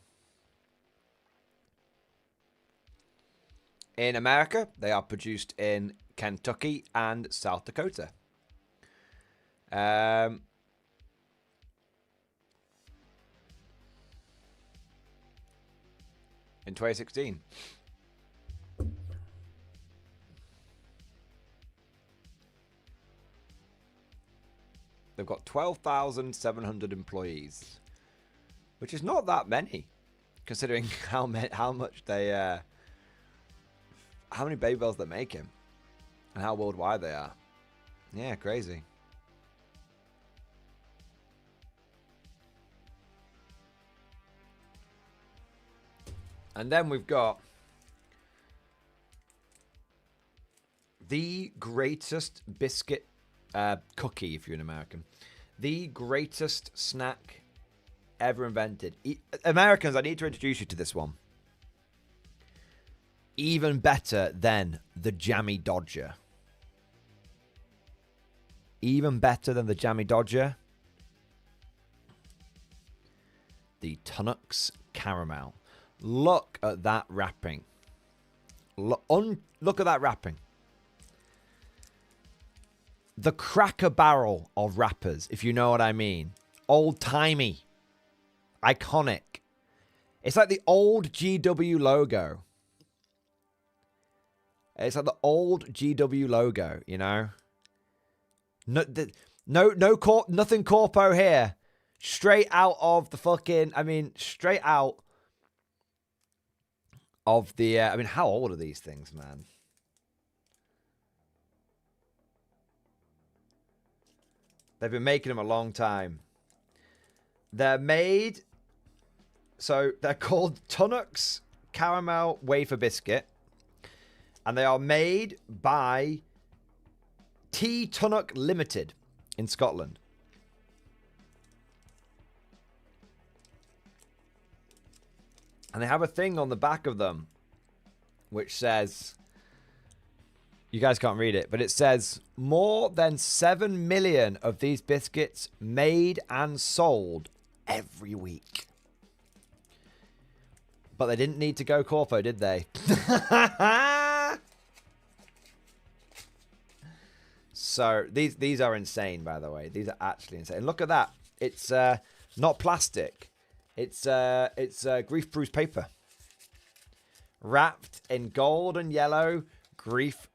In America, they are produced in Kentucky and South Dakota. In 2016. They've got 12,700 employees, which is not that many, considering how much they... how many Baby Bells they're making and how worldwide they are. Yeah, crazy. And then we've got the greatest biscuit cookie, if you're an American. The greatest snack ever invented. Americans, I need to introduce you to this one. Even better than the Jammy Dodger. Even better than the Jammy Dodger. The Tunnocks Caramel. Look at that wrapping. Look at that wrapping. The Cracker Barrel of wrappers, if you know what I mean. Old-timey. Iconic. It's like the old GW logo. It's like the old GW logo, you know? Nothing corpo here. Straight out of the fucking, straight out of the, how old are these things, man? They've been making them a long time. They're made, so they're called Tunnocks Caramel Wafer Biscuit. And they are made by T. Tunnock Limited in Scotland. And they have a thing on the back of them which says, you guys can't read it, but it says, more than 7 million of these biscuits made and sold every week. But they didn't need to go corpo, did they? So these are insane, by the way. These are actually insane. And look at that. It's not plastic. It's grease-proof paper. Wrapped in gold and yellow grease-proof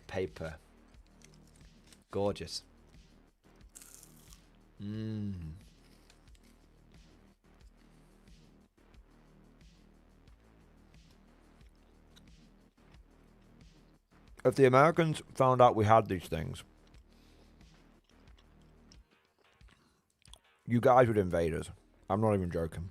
paper. Gorgeous. If the Americans found out we had these things, you guys would invade us. I'm not even joking.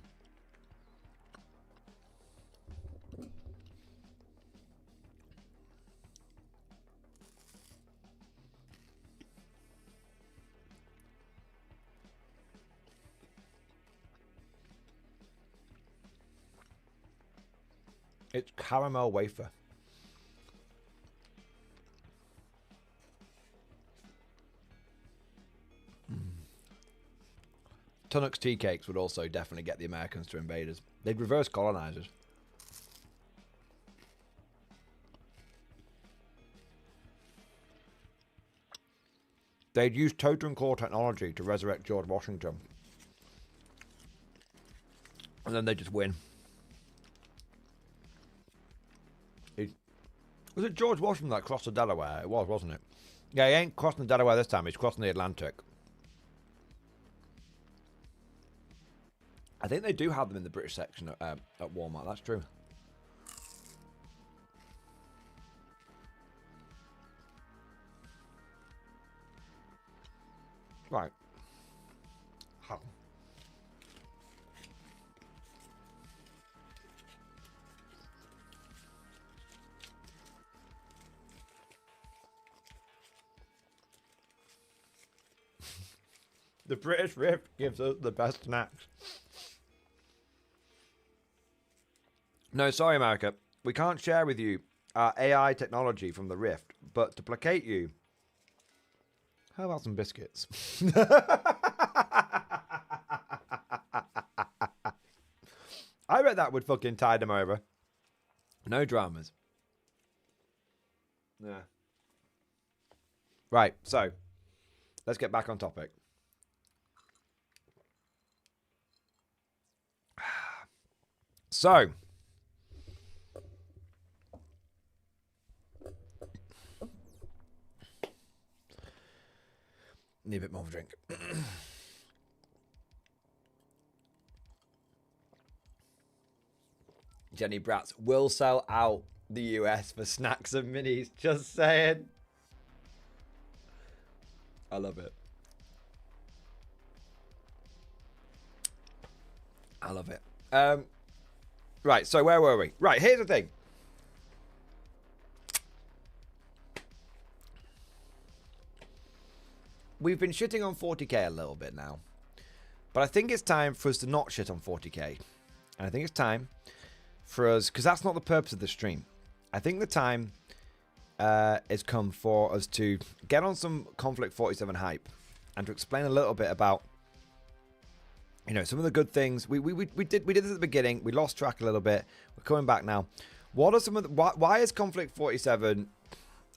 It's caramel wafer. Tunnock's tea cakes would also definitely get the Americans to invade us. They'd reverse colonize us. They'd use totem core technology to resurrect George Washington. And then they just win. Was it George Washington that crossed the Delaware? It was, wasn't it? Yeah, he ain't crossing the Delaware this time. He's crossing the Atlantic. I think they do have them in the British section at Walmart. That's true. Right. The British Rift gives us the best snacks. No, sorry, America. We can't share with you our AI technology from the Rift, but to placate you, how about some biscuits? I bet that would fucking tide them over. No dramas. Yeah. Right, so let's get back on topic. So, need a bit more of a drink. Jenny Bratz will sell out the US for snacks and minis. Just saying. I love it. I love it. Right, so where were we? Right, here's the thing. We've been shitting on 40k a little bit now. But I think it's time for us to not shit on 40k. And I think it's time for us, because that's not the purpose of the stream. I think the time has come for us to get on some Konflikt 47 hype and to explain a little bit about, you know, some of the good things. We did this at the beginning. We lost track a little bit. We're coming back now. What are some of the, why is Konflikt 47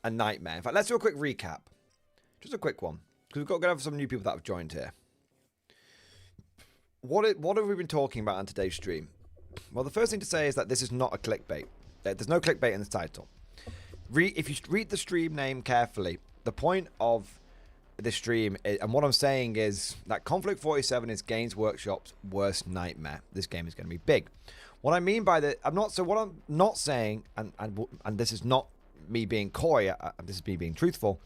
a nightmare? In fact, let's do a quick recap. Just a quick one, because we've got to have some new people that have joined here. What have we been talking about on today's stream? Well, the first thing to say is that this is not a clickbait. There's no clickbait in this title. If you read the stream name carefully, the point of this stream, and what I'm saying is that Konflikt 47 is Games Workshop's worst nightmare. This game is going to be big. What I mean by that, what I'm not saying, and this is not me being coy, this is me being truthful.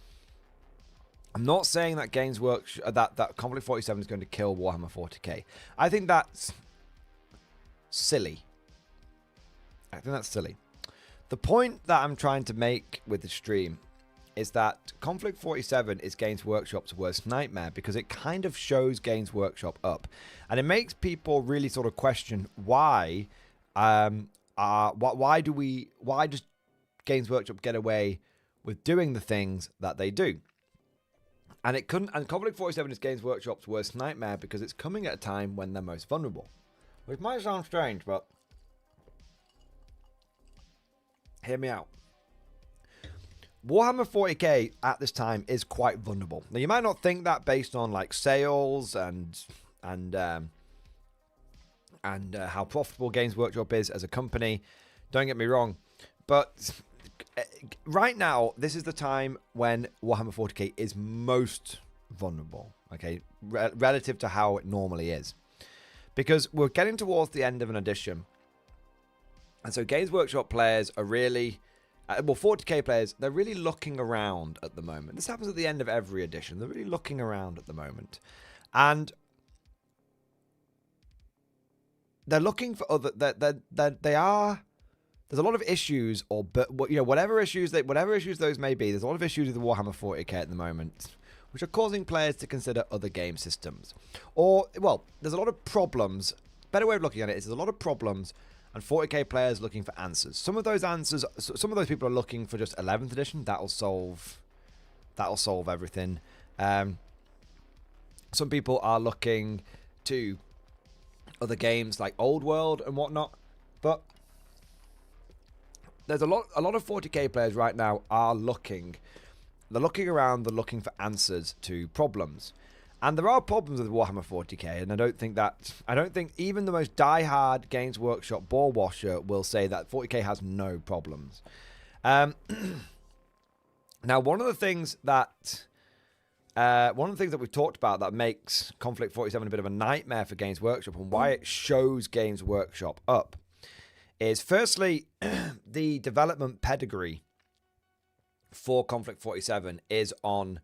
I'm not saying that Games Workshop, that Konflikt 47 is going to kill Warhammer 40k. I think that's silly. The point that I'm trying to make with the stream is that Konflikt 47 is Games Workshop's worst nightmare because it kind of shows Games Workshop up, and it makes people really sort of question why does Games Workshop get away with doing the things that they do? And Konflikt 47 is Games Workshop's worst nightmare because it's coming at a time when they're most vulnerable. Which might sound strange, but hear me out. Warhammer 40k at this time is quite vulnerable. Now, you might not think that based on like sales and how profitable Games Workshop is as a company. Don't get me wrong, but right now this is the time when Warhammer 40k is most vulnerable. Okay, relative to how it normally is, because we're getting towards the end of an edition, and so Games Workshop players are really. 40k players, they're really looking around at the moment. This happens at the end of every edition. They're really looking around at the moment. And they're looking for other... They are... There's a lot of issues, whatever issues those may be, there's a lot of issues with Warhammer 40k at the moment, which are causing players to consider other game systems. Or, well, there's a lot of problems. Better way of looking at it is there's a lot of problems and 40k players looking for answers. Some of those people are looking for just 11th edition. That'll solve everything. Some people are looking to other games like Old World and whatnot. But there's a lot of 40k players right now are looking. They're looking around. They're looking for answers to problems. And there are problems with Warhammer 40k, and I don't think even the most die-hard Games Workshop ball washer will say that 40k has no problems. Now, one of the things that we've talked about that makes Konflikt 47 a bit of a nightmare for Games Workshop and why it shows Games Workshop up is, firstly, the development pedigree for Konflikt 47 is on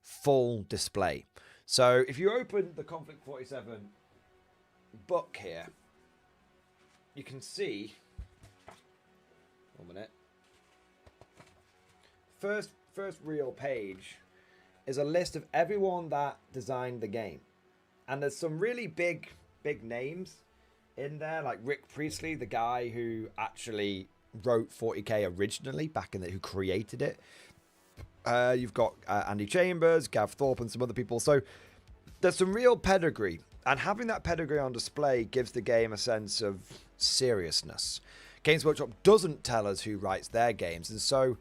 full display. So if you open the Konflikt 47 book here, you can see, 1 minute, first real page is a list of everyone that designed the game. And there's some really big names in there, like Rick Priestley, the guy who actually wrote 40k originally, who created it. You've got Andy Chambers, Gav Thorpe, and some other people. So there's some real pedigree. And having that pedigree on display gives the game a sense of seriousness. Games Workshop doesn't tell us who writes their games. And so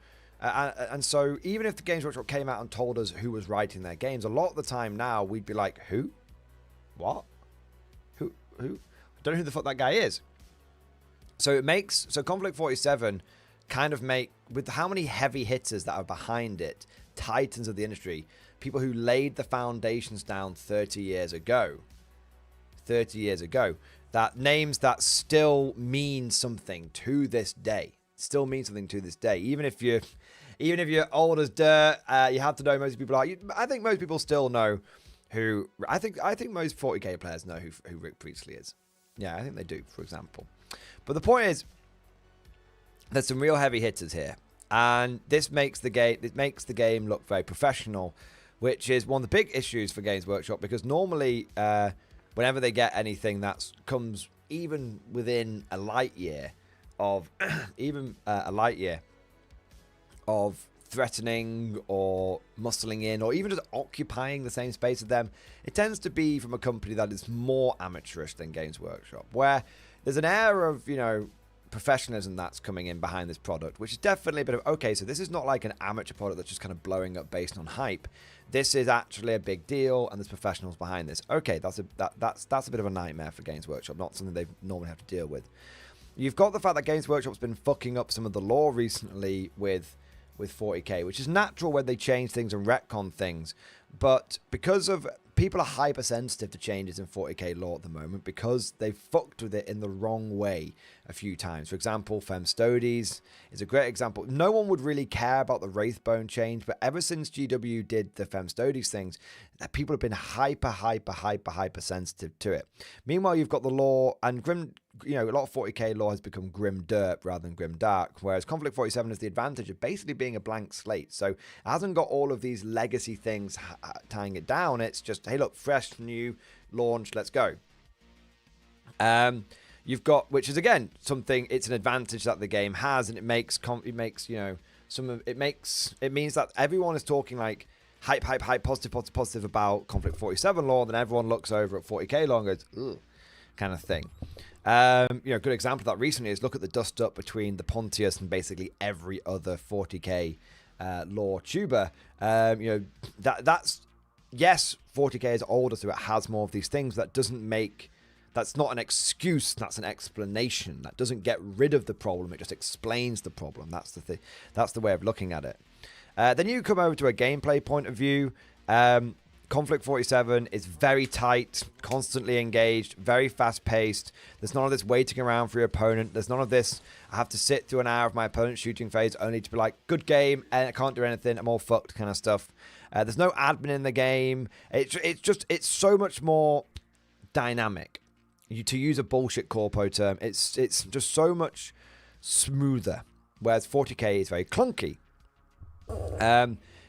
even if the Games Workshop came out and told us who was writing their games, a lot of the time now we'd be like, who? What? Who? I don't know who the fuck that guy is. So Konflikt 47 kind of with how many heavy hitters that are behind it, titans of the industry, people who laid the foundations down 30 years ago, that names that still mean something to this day, even if you're old as dirt, you have to know most people are. I think most people still know who. I think most 40k players know who Rick Priestley is. Yeah, I think they do, for example. But the point is, there's some real heavy hitters here, and this makes the game look very professional, which is one of the big issues for Games Workshop, because normally whenever they get anything that comes even within a light year of threatening or muscling in or even just occupying the same space as them, it tends to be from a company that is more amateurish than Games Workshop, where there's an air of, professionalism that's coming in behind this product, which is definitely a bit of, okay, so this is not like an amateur product that's just kind of blowing up based on hype. This is actually a big deal, and there's professionals behind this. Okay, that's a bit of a nightmare for Games Workshop, not something they normally have to deal with. you've got the fact that Games Workshop's been fucking up some of the lore recently with 40k, which is natural when they change things and retcon things. But because of people are hypersensitive to changes in 40k lore at the moment because they fucked with it in the wrong way a few times. For example, Femstodes is a great example. No one would really care about the Wraithbone change, but ever since GW did the Femstodes things, people have been hyper sensitive to it. Meanwhile, you've got the lore and Grim, a lot of 40k lore has become Grim Derp rather than Grim Dark, whereas Konflikt 47 has the advantage of basically being a blank slate. So it hasn't got all of these legacy things tying it down. It's just, hey, look, fresh, new, launch, let's go. You've got, which is again something. It's an advantage that the game has, and it means that everyone is talking like hype, positive about Konflikt 47 lore. Then everyone looks over at 40k lore and goes, ugh, kind of thing. A good example of that recently is look at the dust up between the Pontius and basically every other 40k lore tuber. That's yes, 40k is older, so it has more of these things. That doesn't make. That's not an excuse. That's an explanation. That doesn't get rid of the problem. It just explains the problem. That's the thing. That's the way of looking at it. Then you come over to a gameplay point of view. Konflikt 47 is very tight, constantly engaged, very fast-paced. There's none of this waiting around for your opponent. There's none of this, I have to sit through an hour of my opponent's shooting phase only to be like, good game, and I can't do anything, I'm all fucked kind of stuff. There's no admin in the game. It's so much more dynamic. To use a bullshit corpo term, it's just so much smoother, whereas 40k is very clunky.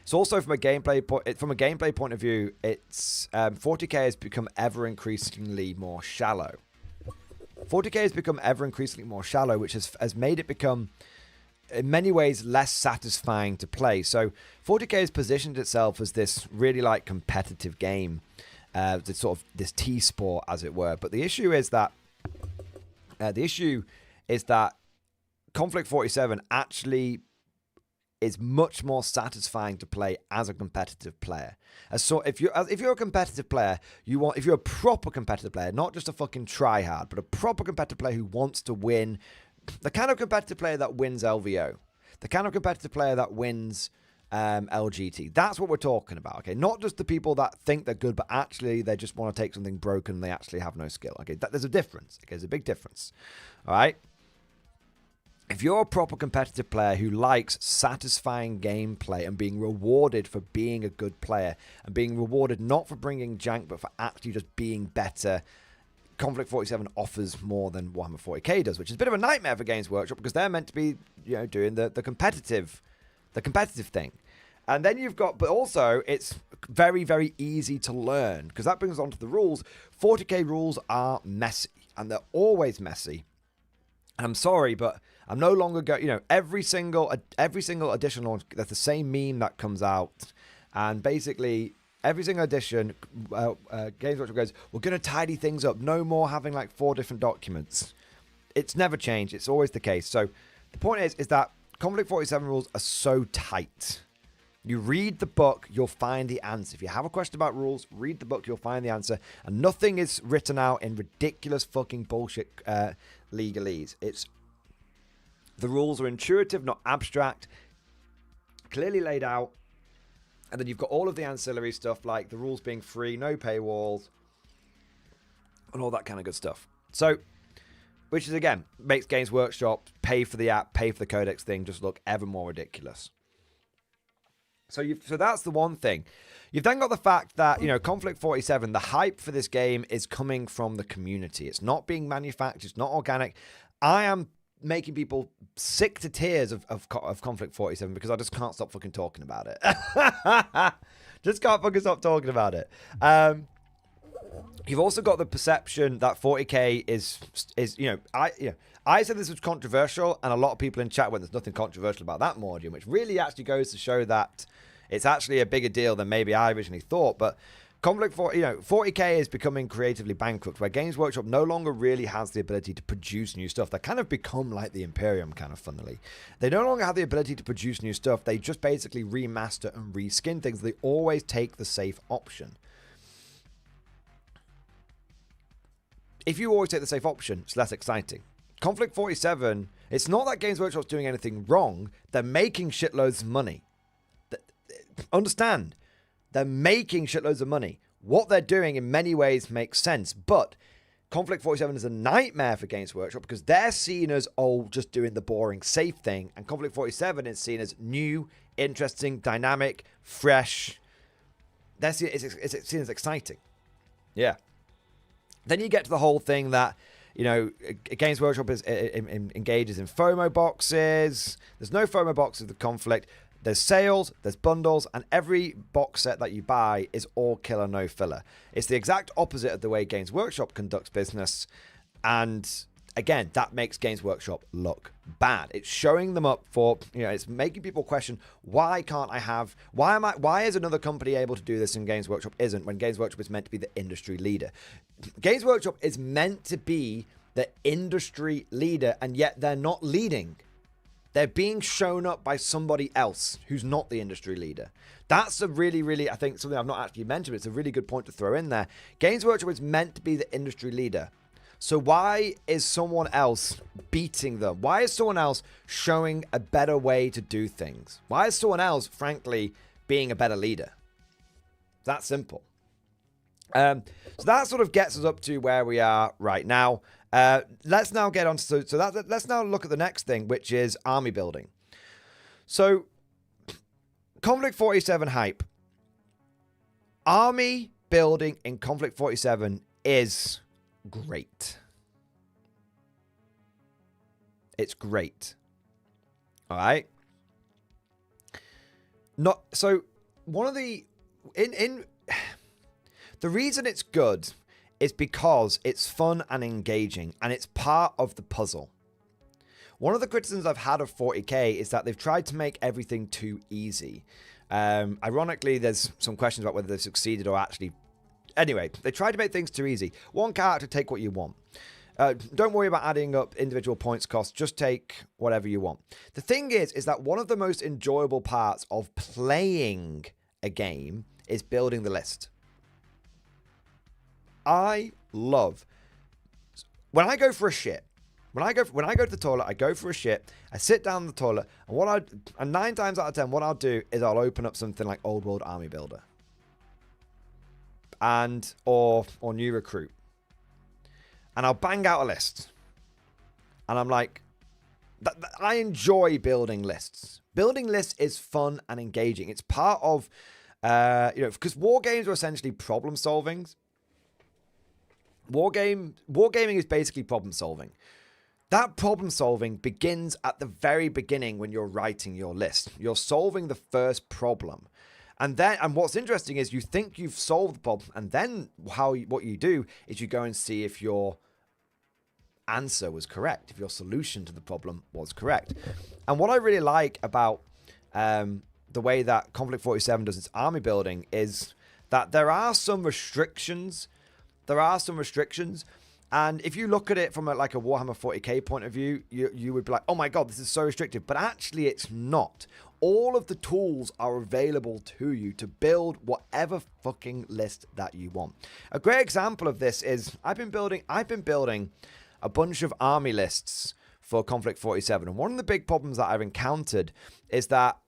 It's also from a gameplay point of view, it's 40k has become ever increasingly more shallow. 40k has become ever increasingly more shallow, which has made it become in many ways less satisfying to play. So 40k has positioned itself as this really like competitive game, this sort of this T-sport as it were. But the issue is that Konflikt 47 actually is much more satisfying to play as a competitive player. So if you're a competitive player, if you're a proper competitive player, not just a fucking tryhard, but a proper competitive player who wants to win, the kind of competitive player that wins LVO, the kind of competitive player that wins LGT. That's what we're talking about, okay? Not just the people that think they're good, but actually they just want to take something broken and they actually have no skill, okay? There's a difference, okay? There's a big difference, all right? If you're a proper competitive player who likes satisfying gameplay and being rewarded for being a good player and being rewarded not for bringing jank, but for actually just being better, Konflikt 47 offers more than Warhammer 40k does, which is a bit of a nightmare for Games Workshop because they're meant to be, doing the competitive thing. And then you've got, but also it's very, very easy to learn because that brings us on to the rules. 40k rules are messy and they're always messy. And I'm sorry, but I'm no longer going, every single edition launch, there's the same meme that comes out. And basically, every single edition, Games Workshop goes, we're going to tidy things up. No more having like 4 different documents. It's never changed. It's always the case. So the point is that Konflikt 47 rules are so tight. You read the book, you'll find the answer. If you have a question about rules, read the book, you'll find the answer. And nothing is written out in ridiculous fucking bullshit legalese. The rules are intuitive, not abstract, clearly laid out. And then you've got all of the ancillary stuff like the rules being free, no paywalls, and all that kind of good stuff. So, which is, again, makes Games Workshop pay for the app, pay for the codex thing just look ever more ridiculous. So that's the one thing. You've then got the fact that, Konflikt 47, the hype for this game is coming from the community. It's not being manufactured. It's not organic. I am making people sick to tears of Konflikt 47 because I just can't stop fucking talking about it. Just can't fucking stop talking about it. You've also got the perception that 40k is I said this was controversial, and a lot of people in chat went, there's nothing controversial about that Mordian, which really actually goes to show that it's actually a bigger deal than maybe I originally thought. But Konflikt 40k is becoming creatively bankrupt, where Games Workshop no longer really has the ability to produce new stuff. They kind of become like the Imperium, kind of funnily. They no longer have the ability to produce new stuff. They just basically remaster and reskin things. They always take the safe option. If you always take the safe option, it's less exciting. Konflikt 47, it's not that Games Workshop's doing anything wrong. They're making shitloads of money. Understand, they're making shitloads of money. What they're doing in many ways makes sense, but Konflikt 47 is a nightmare for Games Workshop because they're seen as, just doing the boring, safe thing, and Konflikt 47 is seen as new, interesting, dynamic, fresh. It's seen as exciting. Yeah. Then you get to the whole thing that, Games Workshop engages in FOMO boxes. There's no FOMO boxes with Konflikt. There's sales, there's bundles, and every box set that you buy is all killer, no filler. It's the exact opposite of the way Games Workshop conducts business. And again, that makes Games Workshop look bad. It's showing them up for, it's making people question, why is another company able to do this and Games Workshop isn't, when Games Workshop is meant to be the industry leader? Games Workshop is meant to be the industry leader, and yet they're not leading. They're being shown up by somebody else who's not the industry leader. That's a really, really, I think, something I've not actually mentioned, but it's a really good point to throw in there. Games Workshop is meant to be the industry leader. So why is someone else beating them? Why is someone else showing a better way to do things? Why is someone else, frankly, being a better leader? That simple. So that sort of gets us up to where we are right now. Let's now get on to let's now look at the next thing, which is army building. So Konflikt 47 hype. Army building in Konflikt 47 is great. It's great. All right. Not so one of the the reason it's good is because it's fun and engaging, and it's part of the puzzle. One of the criticisms I've had of 40k is that they've tried to make everything too easy. Ironically, there's some questions about whether they've succeeded or actually... Anyway, they tried to make things too easy. One character, take what you want. Don't worry about adding up individual points costs. Just take whatever you want. The thing is that one of the most enjoyable parts of playing a game is building the list. I love when I go for a shit. When I go to the toilet, I go for a shit. I sit down in the toilet, and 9 times out of 10, what I'll do is I'll open up something like Old World Army Builder, or New Recruit, and I'll bang out a list. And I'm like, I enjoy building lists. Building lists is fun and engaging. It's part of, because war games are essentially problem solving. Wargaming is basically problem solving. That problem solving begins at the very beginning when you're writing your list. You're solving the first problem. And what's interesting is you think you've solved the problem, and then what you do is you go and see if your answer was correct, if your solution to the problem was correct. And what I really like about the way that Konflikt 47 does its army building is that there are some restrictions. And if you look at it from a Warhammer 40k point of view, you would be like, oh my god, this is so restrictive. But actually, it's not. All of the tools are available to you to build whatever fucking list that you want. A great example of this is I've been building a bunch of army lists for Konflikt 47. And one of the big problems that I've encountered is that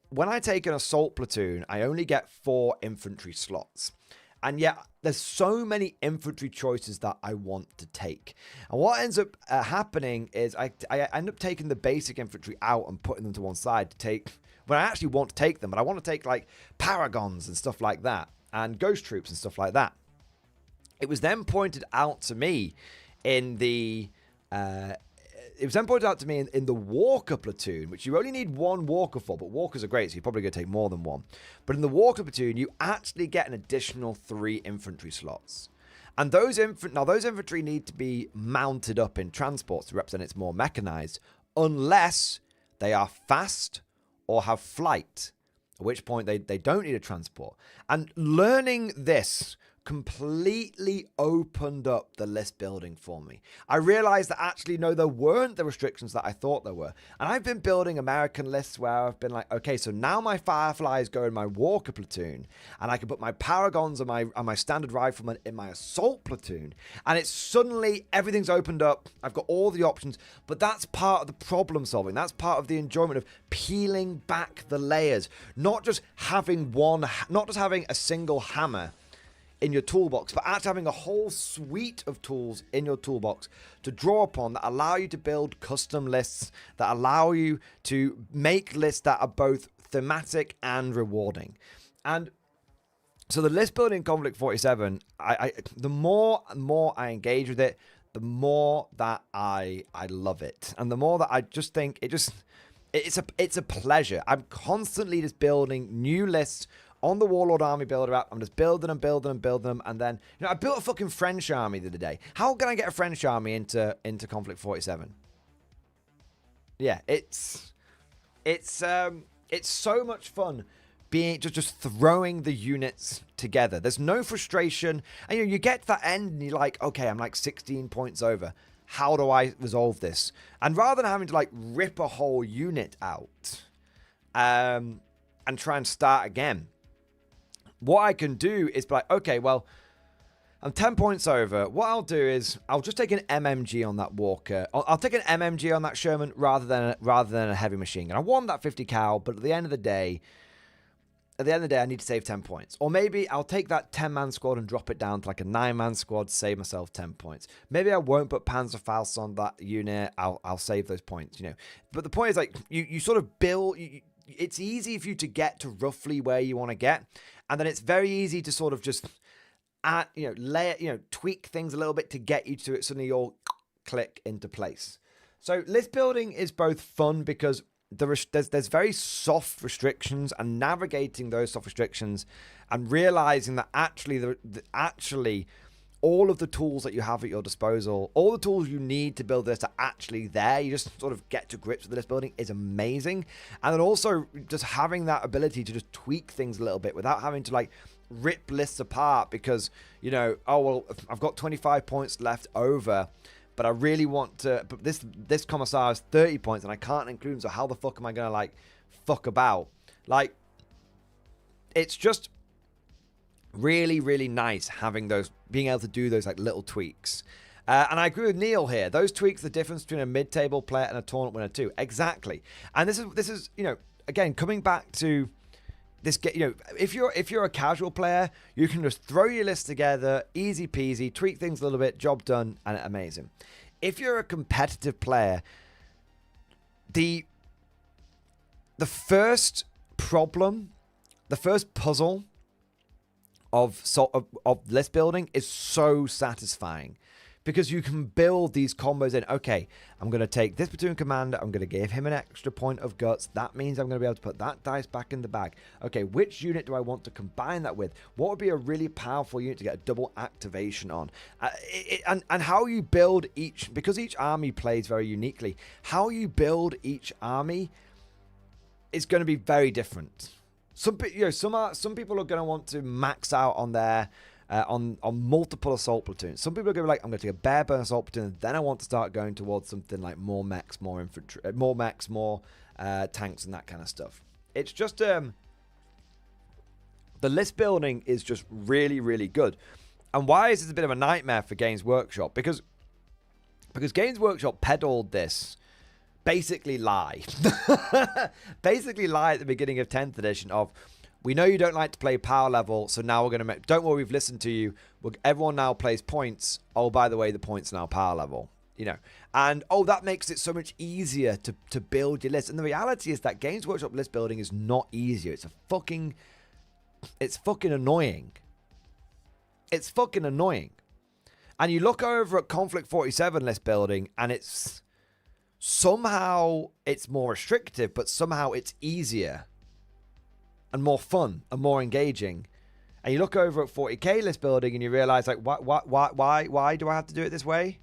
when I take an assault platoon, I only get 4 infantry slots. And yet, there's so many infantry choices that I want to take. And what ends up happening is I end up taking the basic infantry out and putting them to one side to take... When I actually want to take them, but I want to take, paragons and stuff like that. And ghost troops and stuff like that. It was then pointed out to me in the... It was then pointed out to me in the Walker platoon, which you only need 1 Walker for, but Walkers are great, so you're probably going to take more than 1. But in the Walker platoon, you actually get an additional 3 infantry slots. And those infantry need to be mounted up in transports to represent it's more mechanized, unless they are fast or have flight, at which point they don't need a transport. And learning this completely opened up the list building for me. I realized that actually, no, there weren't the restrictions that I thought there were. And I've been building American lists where I've been like, okay, so now my Fireflies go in my Walker platoon, and I can put my Paragons and my standard riflemen in my Assault platoon. And it's suddenly, everything's opened up. I've got all the options, but that's part of the problem solving. That's part of the enjoyment of peeling back the layers, not just having a single hammer in your toolbox, but actually having a whole suite of tools in your toolbox to draw upon that allow you to build custom lists, that allow you to make lists that are both thematic and rewarding. And so the list building Konflikt 47, the more and more I engage with it, the more that I love it, and the more that I just think it's a pleasure. I'm constantly just building new lists on the Warlord Army Builder app. I'm just building them, and then, you know, I built a fucking French army the other day. How can I get a French army into Konflikt 47? Yeah, it's so much fun being just throwing the units together. There's no frustration, and you get to that end and you're like, okay, I'm like 16 points over. How do I resolve this? And rather than having to like rip a whole unit out and try and start again, what I can do is be like, okay, well, I'm 10 points over. What I'll do is I'll just take an MMG on that Walker. I'll take an MMG on that Sherman rather than a heavy machine gun. I want that 50 cal, but at the end of the day, I need to save 10 points. Or maybe I'll take that 10-man squad and drop it down to like a 9-man squad, save myself 10 points. Maybe I won't put Panzerfaust on that unit. I'll save those points, you know. But the point is, like, you sort of build. It's easy for you to get to roughly where you want to get, and then it's very easy to sort of just tweak things a little bit to get you to it. Suddenly you'll click into place. So list building is both fun because there's very soft restrictions, and navigating those soft restrictions and realizing that actually all of the tools that you have at your disposal, all the tools you need to build this are actually there. You just sort of get to grips with the list building is amazing. And then also just having that ability to just tweak things a little bit without having to like rip lists apart because, you know, oh, well, I've got 25 points left over, but I really want to, but this commissar is 30 points and I can't include him, so how the fuck am I going to like fuck about? Like, it's just really, really nice having those, being able to do those like little tweaks. And I agree with Neil here. Those tweaks, the difference between a mid-table player and a tournament winner too. Exactly. And this is, you know, again, coming back to this, you know, if you're a casual player, you can just throw your list together, easy peasy, tweak things a little bit, job done, and amazing. If you're a competitive player, the first problem, the first puzzle of list building is so satisfying because you can build these combos in. Okay, I'm going to take this platoon commander. I'm going to give him an extra point of guts. That means I'm going to be able to put that dice back in the bag. Okay, which unit do I want to combine that with? What would be a really powerful unit to get a double activation on? And how you build each, because each army plays very uniquely, how you build each army is going to be very different. Some people are going to want to max out on their on multiple assault platoons. Some people are going to be like, I'm going to take a bare bone assault platoon, and then I want to start going towards something like more mechs, more infantry, more mechs, more tanks, and that kind of stuff. It's just the list building is just really, really good. And why is this a bit of a nightmare for Games Workshop? Because Games Workshop peddled this. Basically lie at the beginning of 10th edition of, we know you don't like to play power level, so now we're going to make, don't worry, we've listened to you. Everyone now plays points. Oh, by the way, the points are now power level, you know. And, oh, that makes it so much easier to build your list. And the reality is that Games Workshop list building is not easier. It's fucking annoying. It's fucking annoying. And you look over at Konflikt 47 list building, and it's somehow it's more restrictive, but somehow it's easier and more fun and more engaging. And you look over at 40k list building and you realize, like, why do I have to do it this way?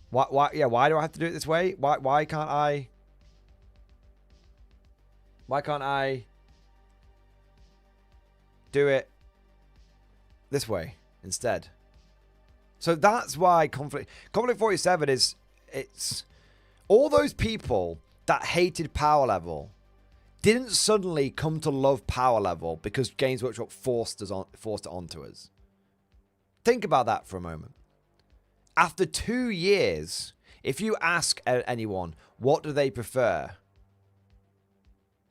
Why do I have to do it this way? Why can't I do it this way instead. So that's why Konflikt 47 is, it's all those people that hated power level didn't suddenly come to love power level because Games Workshop forced it onto us. Think about that for a moment. After 2 years, if you ask anyone, what do they prefer?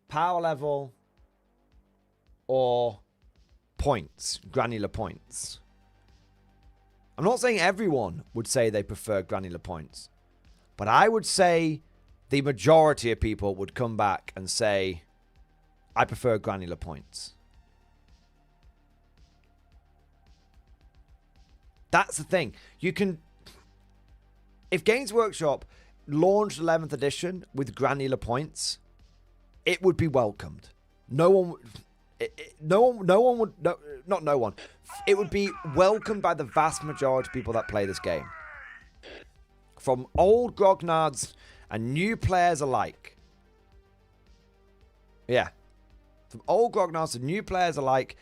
Power level or points, granular points? I'm not saying everyone would say they prefer granular points, but I would say the majority of people would come back and say, I prefer granular points. That's the thing. You can, if Games Workshop launched 11th edition with granular points, it would be welcomed. No one would, not no one. It would be welcomed by the vast majority of people that play this game. From old grognards and new players alike. Yeah. From old grognards to new players alike,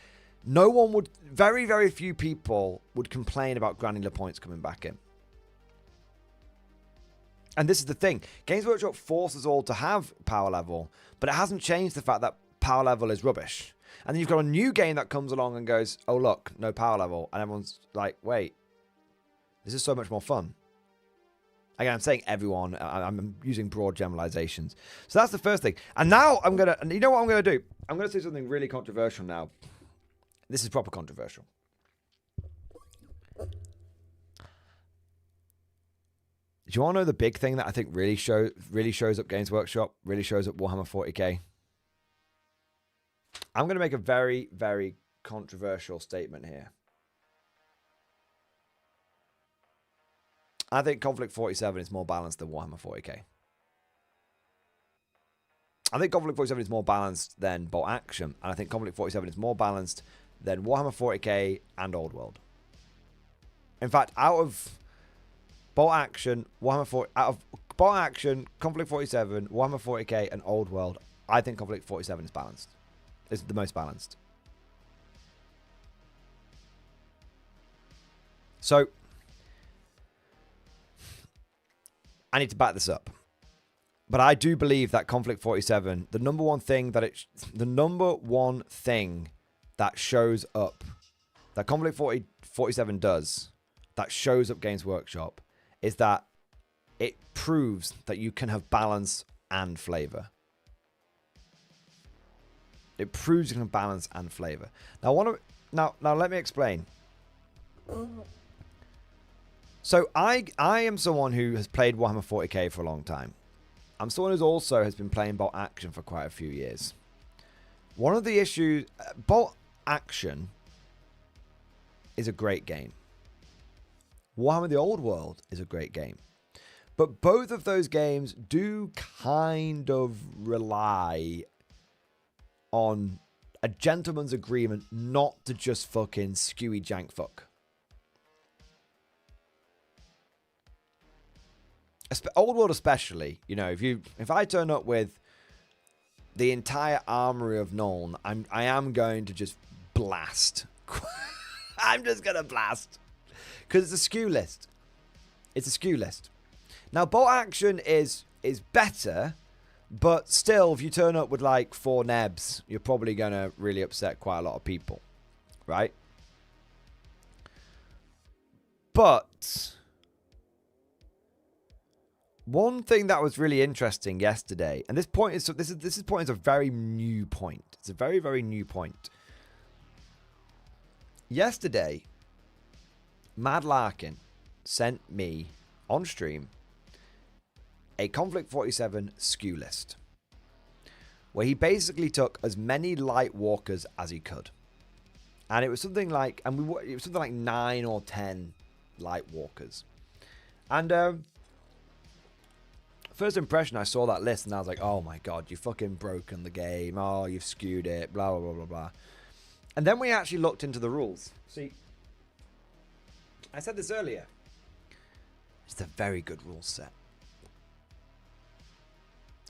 no one would, very, very few people would complain about granular points coming back in. And this is the thing. Games Workshop forces all to have power level, but it hasn't changed the fact that power level is rubbish. And then you've got a new game that comes along and goes, oh, look, no power level. And everyone's like, wait, this is so much more fun. Again, I'm saying everyone. I'm using broad generalizations. So that's the first thing. And now I'm going to, you know what I'm going to do? I'm going to say something really controversial now. This is proper controversial. Do you want to know the big thing that I think really shows up Games Workshop, really shows up Warhammer 40k? I'm going to make a very, very controversial statement here. I think Konflikt 47 is more balanced than Warhammer 40k. I think Konflikt 47 is more balanced than Bolt Action, and I think Konflikt 47 is more balanced than Warhammer 40k and Old World. In fact, out of Bolt Action, Konflikt 47, Warhammer 40k, and Old World, I think Konflikt 47 is balanced. It's the most balanced. So, I need to back this up. But I do believe that Konflikt 47, the number one thing that shows up, that Konflikt 47 does, that shows up Games Workshop, is that it proves that you can have balance and flavor. It proves you can have balance and flavor. Now, now let me explain. So I am someone who has played Warhammer 40k for a long time. I'm someone who also has been playing Bolt Action for quite a few years. One of the issues, Bolt Action is a great game. Warhammer the Old World is a great game. But both of those games do kind of rely on a gentleman's agreement not to just fucking skewy jank fuck. Old World especially, you know, if I turn up with the entire armory of Nuln, I am going to just blast. I'm just gonna blast because it's a skew list. It's a skew list. Now, Bolt Action is better, but still, if you turn up with like 4 nebs, you're probably gonna really upset quite a lot of people, right? But one thing that was really interesting yesterday, and this point is a very new point. It's a very, very new point. Yesterday, Mad Larkin sent me on stream a Konflikt 47 skew list, where he basically took as many light walkers as he could, and it was something like, it was something like 9 or 10 light walkers, and first impression, I saw that list and I was like, oh my god, you've fucking broken the game. Oh, you've skewed it, blah, blah, blah, blah, blah. And then we actually looked into the rules. See, I said this earlier. It's a very good rule set.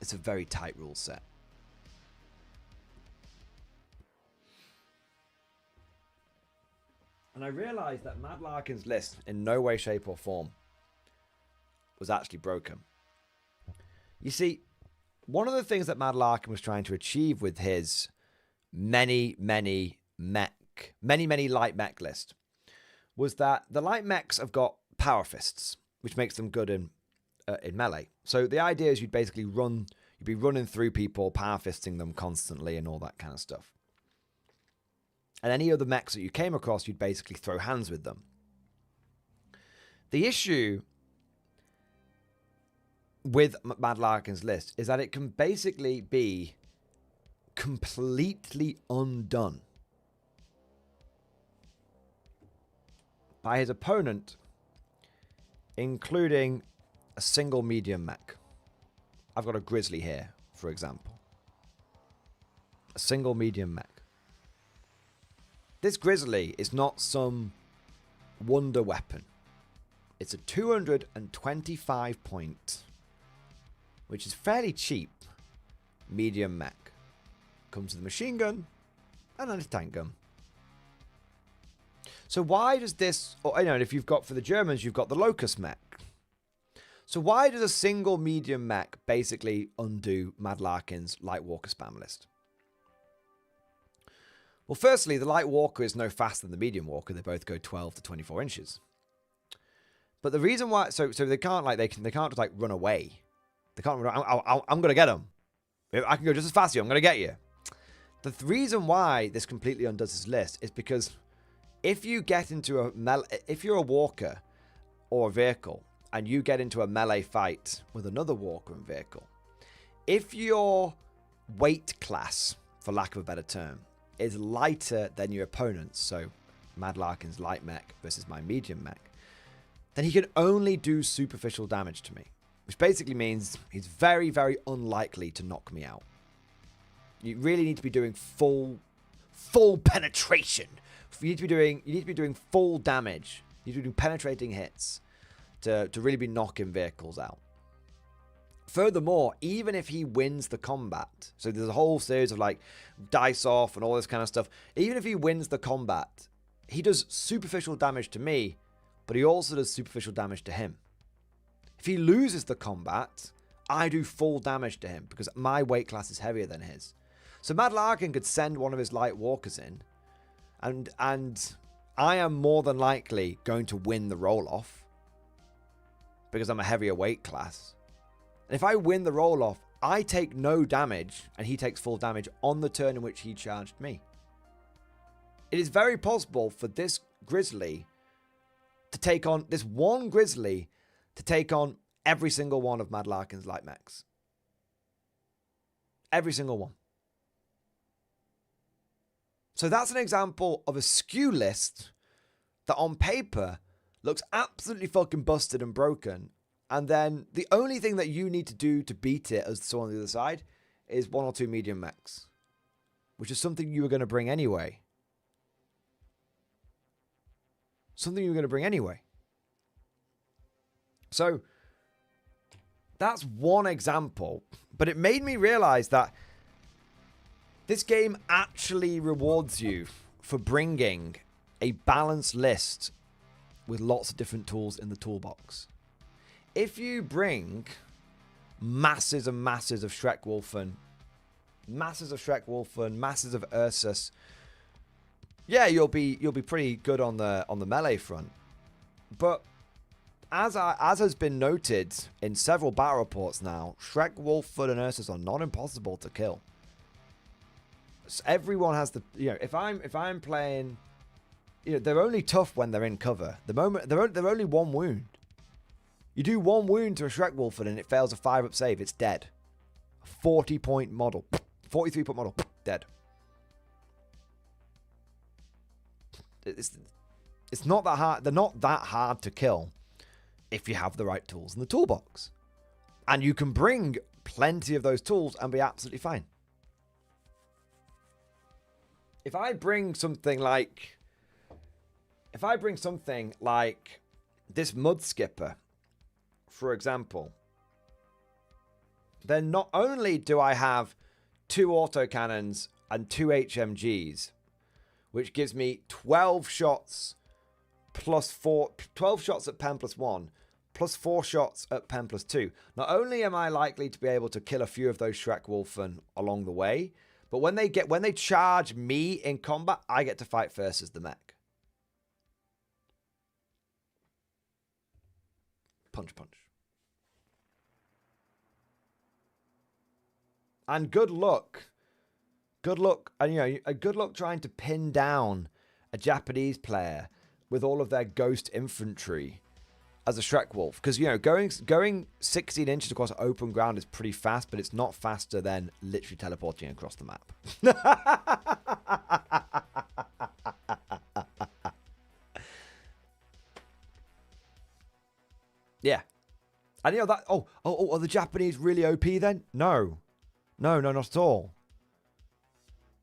It's a very tight rule set. And And I realized that Mad Larkin's list, in no way, shape, or form, was actually broken. You see, one of the things that Mad Larkin was trying to achieve with his many light mech list was that the light mechs have got power fists, which makes them good in melee. So the idea is you'd basically you'd be running through people, power fisting them constantly and all that kind of stuff. And any other mechs that you came across, you'd basically throw hands with them. The issue with Mad Larkin's list is that it can basically be completely undone by his opponent, including a single medium mech. I've got a grizzly here, for example. A single medium mech. This grizzly is not some wonder weapon. It's a 225 point, which is fairly cheap, medium mech. Comes with a machine gun and a tank gun. So why does this, or you know, if you've got, for the Germans, you've got the Locust mech. So why does a single medium mech basically undo Mad Larkin's Light Walker spam list? Well, firstly, the Light Walker is no faster than the Medium Walker. They both go 12 to 24 inches. But the reason why, so they can't like, they can't just like run away. They can't run. I'm gonna get them. I can go just as fast as you. I'm gonna get you. The reason why this completely undoes his list is because if you get into if you're a walker or a vehicle and you get into a melee fight with another walker and vehicle, if your weight class, for lack of a better term, is lighter than your opponent's, so Mad Larkin's light mech versus my medium mech, then he can only do superficial damage to me, which basically means he's very, very unlikely to knock me out. You really need to be doing full penetration. You need to be doing full damage. You need to be doing penetrating hits to really be knocking vehicles out. Furthermore, even if he wins the combat, so there's a whole series of like dice off and all this kind of stuff. Even if he wins the combat, he does superficial damage to me, but he also does superficial damage to him. If he loses the combat, I do full damage to him because my weight class is heavier than his. So Mad Larkin could send one of his light walkers in, and I am more than likely going to win the roll-off because I'm a heavier weight class. And if I win the roll-off, I take no damage and he takes full damage on the turn in which he charged me. It is very possible for this grizzly to take on, this one grizzly to take on every single one of Mad Larkin's light mechs. Every single one. So that's an example of a skew list that on paper looks absolutely fucking busted and broken. And then the only thing that you need to do to beat it, as someone on the other side, is one or two medium mechs, which is something you were going to bring anyway. Something you were going to bring anyway. So that's one example, but it made me realize that this game actually rewards you for bringing a balanced list with lots of different tools in the toolbox. If you bring masses and masses of Schreckwolfen, masses of Ursus, yeah, you'll be pretty good on the melee front. But as has been noted in several battle reports now, Schreckwolfen and Ursus are not impossible to kill. So everyone has the, you know, if I'm playing, you know, they're only tough when they're in cover. The moment they're only one wound. You do one wound to a Schreckwolfen and it fails a 5-up save, it's dead. A 40-point model, 43-point model, dead. It's not that hard. They're not that hard to kill if you have the right tools in the toolbox, and you can bring plenty of those tools and be absolutely fine. If I bring something like this mud skipper, for example, then not only do I have 2 autocannons and 2 HMGs, which gives me 12 shots plus 12 shots at pen plus 1, plus 4 shots at pen plus 2. Not only am I likely to be able to kill a few of those Schreckwolfen along the way, but when they charge me in combat, I get to fight first as the mech. Punch, punch. And good luck. Good luck, and good luck trying to pin down a Japanese player with all of their ghost infantry as a Schreckwolf. Because, going 16 inches across open ground is pretty fast, but it's not faster than literally teleporting across the map. Yeah. And that, are the Japanese really OP then? No, not at all.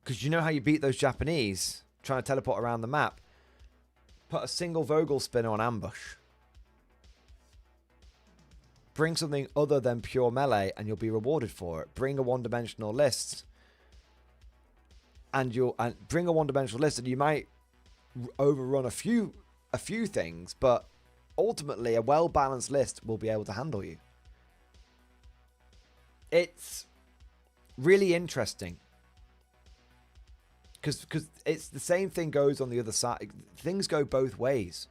Because you know how you beat those Japanese trying to teleport around the map? Put a single Vogel spinner on ambush. Bring something other than pure melee and you'll be rewarded for it. Bring a one-dimensional list. And bring a one-dimensional list and you might overrun a few things, but ultimately a well-balanced list will be able to handle you. It's really interesting. Because it's the same thing goes on the other side. Things go both ways.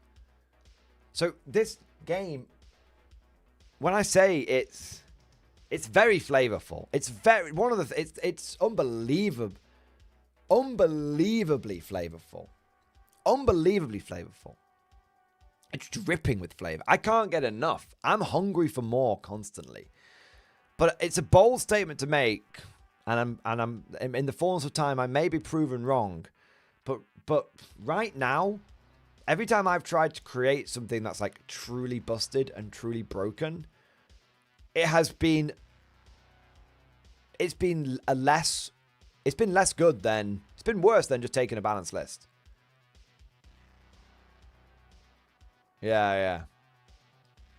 So this game, when I say it's very flavorful. It's very it's unbelievable, unbelievably flavorful, unbelievably flavorful. It's dripping with flavor. I can't get enough. I'm hungry for more constantly. But it's a bold statement to make. And I'm in the fullness of time, I may be proven wrong, but right now, every time I've tried to create something that's like truly busted and truly broken, it's been less good than, it's been worse than just taking a balanced list. Yeah.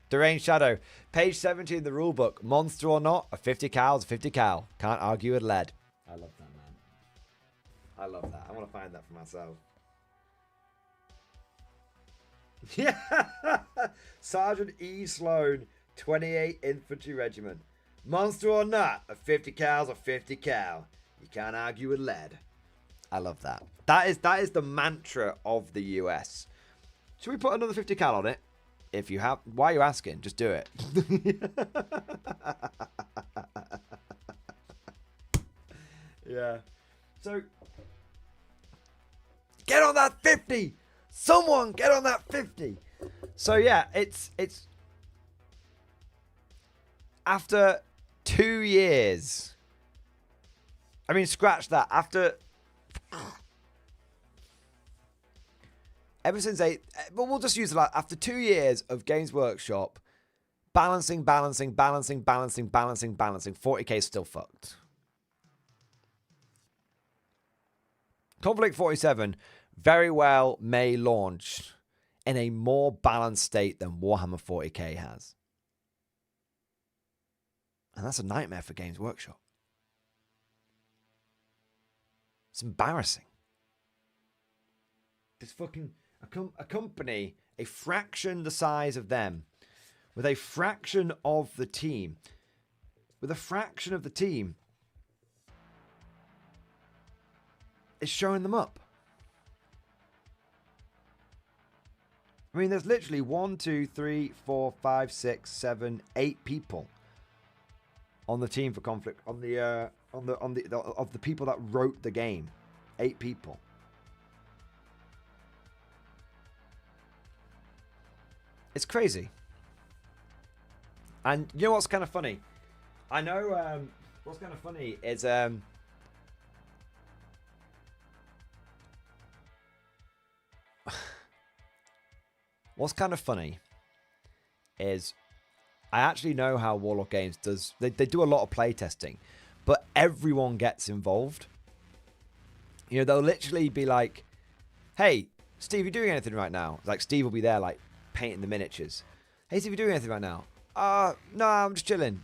Deranged Shadow. Page 70 in the rulebook. Monster or not, a 50 cal is a 50 cal. Can't argue with lead. I love that, man. I love that. I want to find that for myself. Yeah. Sergeant E. Sloan, 28 Infantry Regiment. Monster or not, a 50 cal is a 50 cal. You can't argue with lead. I love that. That is the mantra of the US. Should we put another 50 cal on it? If you have, why are you asking? Just do it. Yeah. So, get on that 50. Someone get on that 50. So yeah, it's after 2 years. I mean, scratch that. Ever since but we'll just use it like after 2 years of Games Workshop, balancing, 40k is still fucked. Konflikt 47 very well may launch in a more balanced state than Warhammer 40k has. And that's a nightmare for Games Workshop. It's embarrassing. This fucking... A company, a fraction the size of them, with a fraction of the team, is showing them up. I mean, there's literally 1, 2, 3, 4, 5, 6, 7, 8 people on the team for Konflikt, of the people that wrote the game. 8 people. It's crazy. And you know what's kind of funny? I know what's kind of funny is what's kind of funny is I actually know how Warlock Games does. They do a lot of play testing, but everyone gets involved. They'll literally be like, "Hey, Steve, you doing anything right now?" Like Steve will be there, like painting the miniatures. "Hey, Steve, you doing anything right now?" No, I'm just chilling.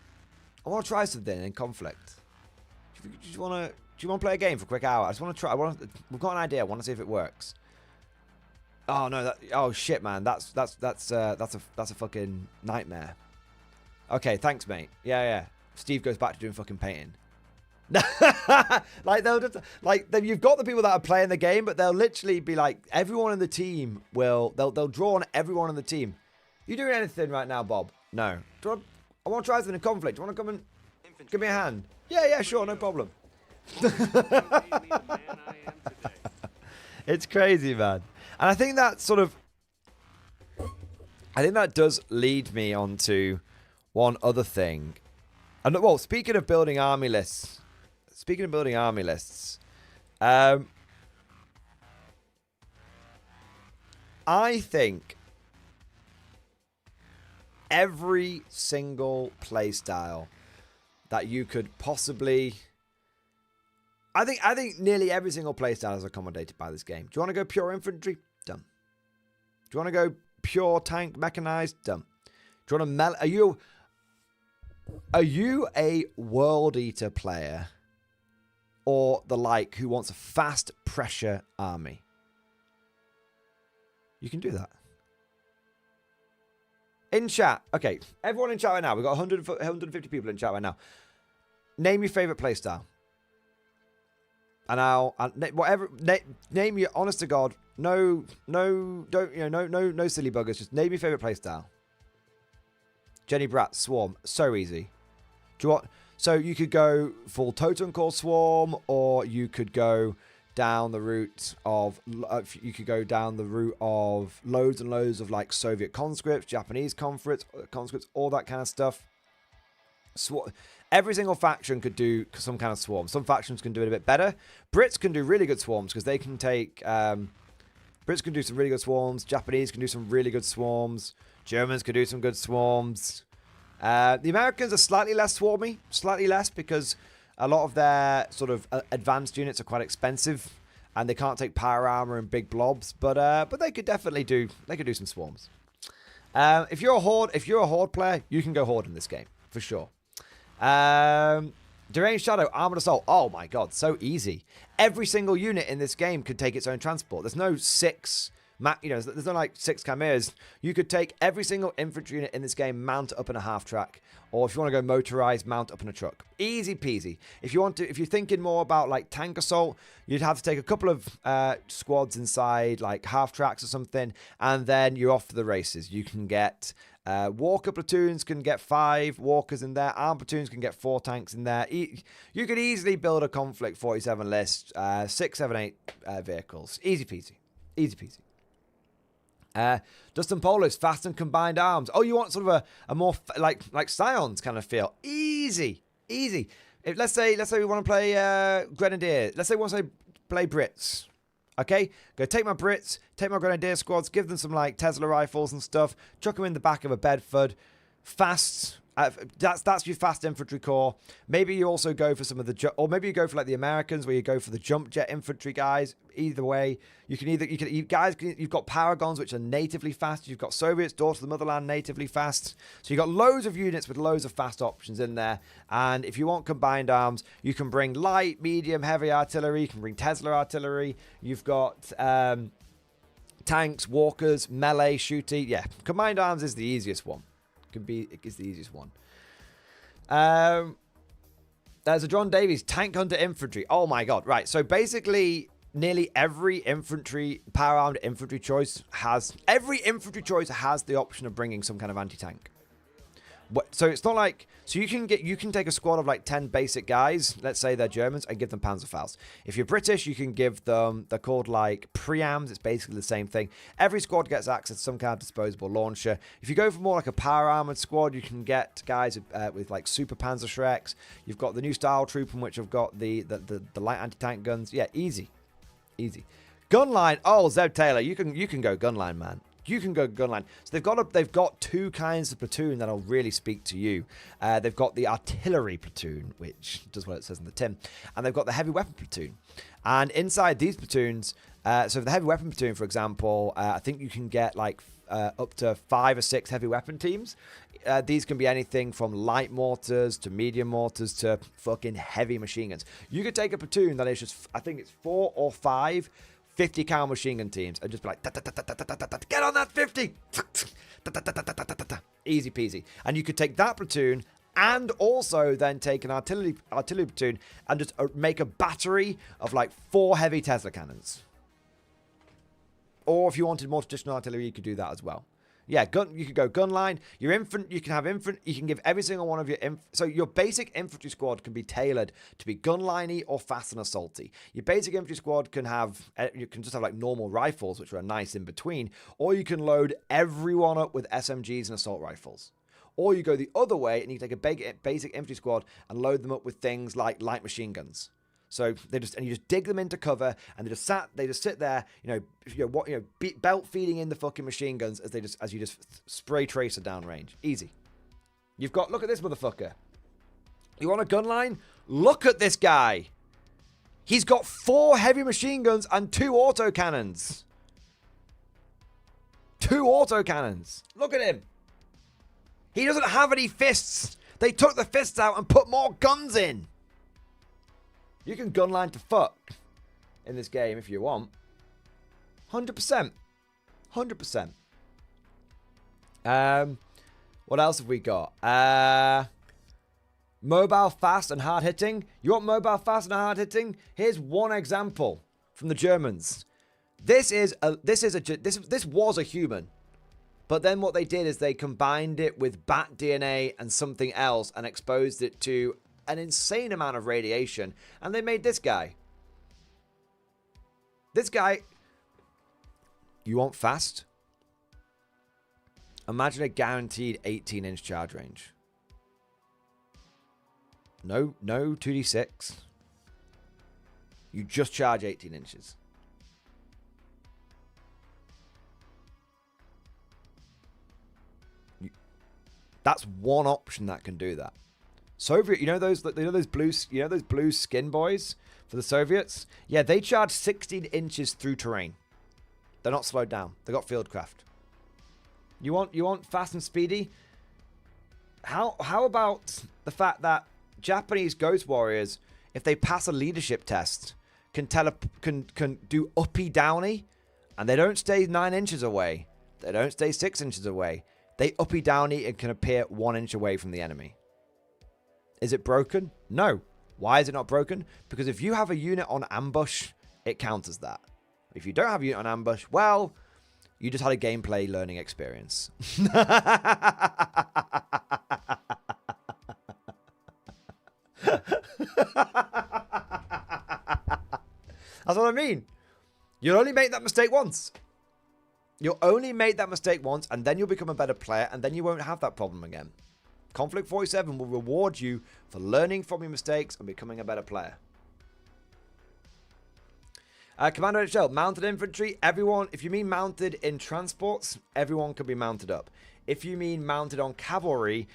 I want to try something in Konflikt. Do you want to play a game for a quick hour? I just want to try. We've got an idea. I want to see if it works. Oh no! Oh shit, man! That's a fucking nightmare. Okay, thanks, mate. Yeah. Steve goes back to doing fucking painting. Like they'll just you've got the people that are playing the game, but they'll literally be like everyone in the team will they'll draw on everyone in the team. You doing anything right now, Bob? No. I want to try something in Konflikt. Do you want to come and give me a hand? Yeah, sure, no problem. It's crazy, man. And I think that does lead me on to one other thing. And well, speaking of building army lists, I think every single playstyle that you could possibly, I think nearly every single playstyle is accommodated by this game. Do you want to go pure infantry? Done. Do you want to go pure tank mechanized? Done. Do you want to Are you a World Eater player or the like who wants a fast pressure army? You can do that. In chat. Okay, everyone in chat right now. We've got 150 people in chat right now. Name your favorite playstyle. And name your honest to God. No silly buggers. Just name your favorite playstyle. Jenny Bratt, Swarm. So easy. Do you want? So you could go full Totem Core Swarm, or you could go down the route of loads and loads of like Soviet conscripts, Japanese conscripts, all that kind of stuff. Every single faction could do some kind of swarm. Some factions can do it a bit better. Brits can do really good swarms because they can take. Brits can do some really good swarms. Japanese can do some really good swarms. Germans can do some good swarms. The Americans are slightly less swarmy, because a lot of their sort of advanced units are quite expensive, and they can't take power armor and big blobs. But they could definitely do some swarms. If you're a horde player, you can go horde in this game for sure. Deranged Shadow, Armored Assault. Oh my god, so easy. Every single unit in this game could take its own transport. There's no there's no like 6 chimeras. You could take every single infantry unit in this game, mount it up in a half track, or if you want to go motorized, mount up in a truck. Easy peasy. If you're thinking more about like tank assault, you'd have to take a couple of squads inside like half tracks or something, and then you're off to the races. You can get walker platoons can get 5 walkers in there. Arm platoons can get 4 tanks in there. You could easily build a Konflikt 47 list, 6, 7, 8 vehicles. Easy peasy. Easy peasy. Dustin Polis, fast and combined arms. Oh, you want sort of a more like Scions kind of feel. Easy. Let's say we want to play Grenadier. Let's say we want to play Brits. Okay, go take my Brits, take my Grenadier squads, give them some like Tesla rifles and stuff, chuck them in the back of a Bedford. Fast. That's your fast infantry corps. Maybe you also go for some of the, or maybe you go for like the Americans, where you go for the jump jet infantry guys. Either way, you've got Paragons, which are natively fast. You've got Soviets, Daughter of the Motherland, natively fast. So you've got loads of units with loads of fast options in there. And if you want combined arms, you can bring light, medium, heavy artillery. You can bring Tesla artillery. You've got tanks, walkers, melee, shooty. Yeah, combined arms is the easiest one. It's the easiest one. There's a John Davies, Tank Hunter Infantry. Oh my god, right. So basically, nearly every power-armed infantry choice has the option of bringing some kind of anti-tank. So it's not like, so you can take a squad of like 10 basic guys, let's say they're Germans, and give them Panzerfaust. If you're British, you can give them, they're called like preams. It's basically the same thing. Every squad gets access to some kind of disposable launcher. If you go for more like a power armored squad, you can get guys with like super Panzer Shreks. You've got the new style troop, in which have got the light anti-tank guns. Yeah, easy. Gunline. Oh, Zeb Taylor, you can go gunline, man. You can go gunline. So they've got 2 kinds of platoon that'll really speak to you. They've got the artillery platoon, which does what it says in the tin, and they've got the heavy weapon platoon. And inside these platoons, so for the heavy weapon platoon, for example, I think you can get like up to 5 or 6 heavy weapon teams. These can be anything from light mortars to medium mortars to fucking heavy machine guns. You could take a platoon that is just, I think it's 4 or 5 50 Karl machine gun teams and just be like, get on that 50. Easy peasy. And you could take that platoon and also then take an artillery platoon and just make a battery of like 4 heavy Tesla cannons. Or if you wanted more traditional artillery, you could do that as well. Yeah, you could go gun line. Your infantry, you can have infantry. You can give every single one of your so your basic infantry squad can be tailored to be gun liney or fast and assaulty. Your basic infantry squad can just have like normal rifles, which are nice in between, or you can load everyone up with SMGs and assault rifles. Or you go the other way and you take a basic infantry squad and load them up with things like light machine guns. So you just dig them into cover, and they just sit there, belt feeding in the fucking machine guns as you just spray tracer downrange. Easy. Look at this motherfucker. You want a gun line? Look at this guy. He's got 4 heavy machine guns and 2 autocannons. 2 autocannons. Look at him. He doesn't have any fists. They took the fists out and put more guns in. You can gunline to fuck in this game if you want. 100%. 100%. What else have we got? Mobile, fast, and hard hitting. You want mobile, fast, and hard hitting? Here's one example from the Germans. This was a human. But then what they did is they combined it with bat DNA and something else and exposed it to an insane amount of radiation, and they made this guy. This guy, you want fast? Imagine a guaranteed 18-inch charge range. No 2d6. You just charge 18 inches. That's one option that can do that. Soviet, you know those blue skin boys for the Soviets? Yeah, they charge 16 inches through terrain. They're not slowed down. They got fieldcraft. You want fast and speedy? How about the fact that Japanese ghost warriors, if they pass a leadership test, can do uppy downy, and they don't stay 9 inches away. They don't stay 6 inches away. They uppy downy and can appear 1 inch away from the enemy. Is it broken? No. Why is it not broken? Because if you have a unit on ambush, it counts as that. If you don't have a unit on ambush, well, you just had a gameplay learning experience. That's what I mean. You'll only make that mistake once. You'll only make that mistake once, and then you'll become a better player, and then you won't have that problem again. Konflikt 47 will reward you for learning from your mistakes and becoming a better player. Commander HL, mounted infantry. Everyone, if you mean mounted in transports, everyone can be mounted up. If you mean mounted on cavalry,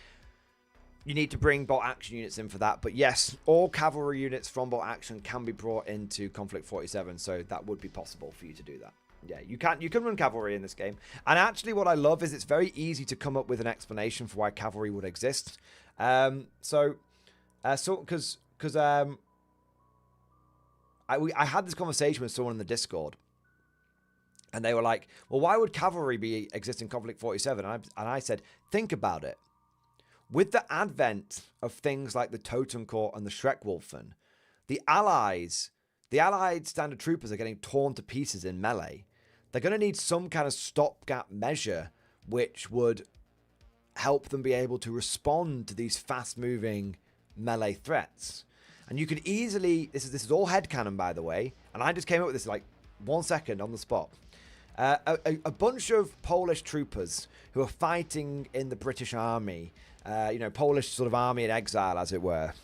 you need to bring bolt action units in for that. But yes, all cavalry units from bolt action can be brought into Konflikt 47, so that would be possible for you to do that. Yeah, you can run cavalry in this game. And actually what I love is it's very easy to come up with an explanation for why cavalry would exist. I had this conversation with someone in the Discord, and they were like, well, why would cavalry exist in Konflikt 47? And I said, think about it. With the advent of things like the Totem Court and the Schreckwolfen, the Allied standard troopers are getting torn to pieces in melee. They're going to need some kind of stopgap measure which would help them be able to respond to these fast-moving melee threats. And you could easily... This is all headcanon, by the way, and I just came up with this like 1 second on the spot. A bunch of Polish troopers who are fighting in the British army, Polish sort of army in exile, as it were,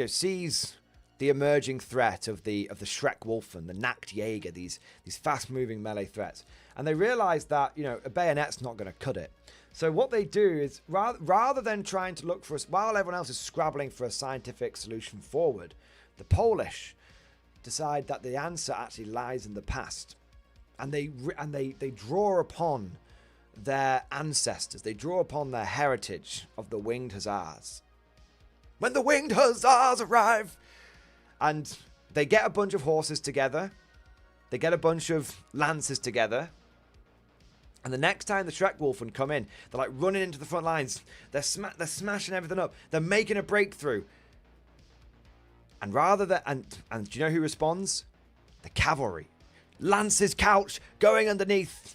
sees the emerging threat of the Schreckwolfen, the Nachtjäger, these fast-moving melee threats. And they realize that, a bayonet's not going to cut it. So what they do is, rather than trying to look for us, while everyone else is scrabbling for a scientific solution forward, the Polish decide that the answer actually lies in the past. And they draw upon their ancestors. They draw upon their heritage of the Winged Hussars. When the Winged Hussars arrive! And they get a bunch of horses together. They get a bunch of lances together. And the next time the Shrek Wolfen come in, they're like running into the front lines. They're smashing everything up. They're making a breakthrough. And rather than... And do you know who responds? The cavalry. Lances couch, going underneath.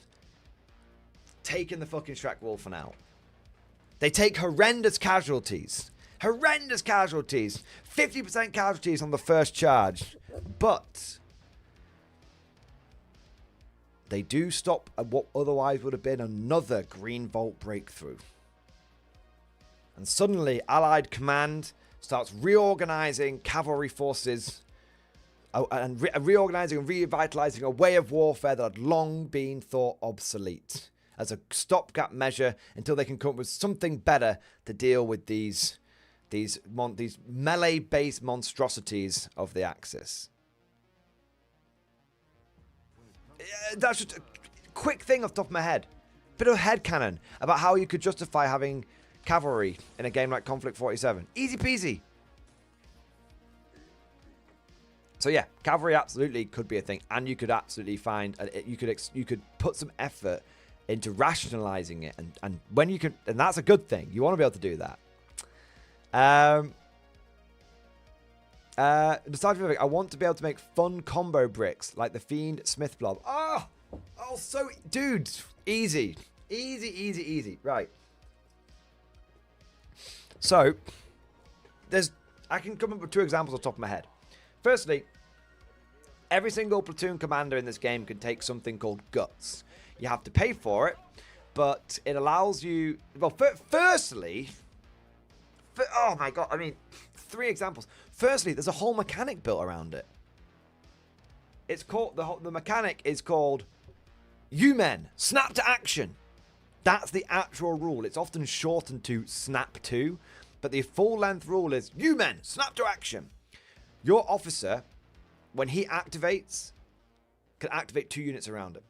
Taking the fucking Shrek Wolfen out. They take horrendous casualties. Horrendous casualties. 50% casualties on the first charge. But... they do stop at what otherwise would have been another Green Vault breakthrough. And suddenly, Allied Command starts reorganizing cavalry forces and reorganizing and revitalizing a way of warfare that had long been thought obsolete as a stopgap measure until they can come up with something better to deal with these melee-based monstrosities of the Axis. That's just a quick thing off the top of my head. Bit of headcanon about how you could justify having cavalry in a game like Konflikt 47. Easy peasy. So yeah, cavalry absolutely could be a thing, and you could absolutely find you could put some effort into rationalizing it, and when you can, and that's a good thing. You want to be able to do that. I want to be able to make fun combo bricks like the Fiend Smith Blob. Oh, so dude, easy. Right. So I can come up with 2 examples off the top of my head. Firstly, every single platoon commander in this game can take something called guts. You have to pay for it, but it allows you... Well, firstly... oh my god, I mean, 3 examples. Firstly, there's a whole mechanic built around it. It's called... The mechanic is called... You men, snap to action. That's the actual rule. It's often shortened to snap to, but the full-length rule is you men, snap to action. Your officer, when he activates, can activate 2 units around him.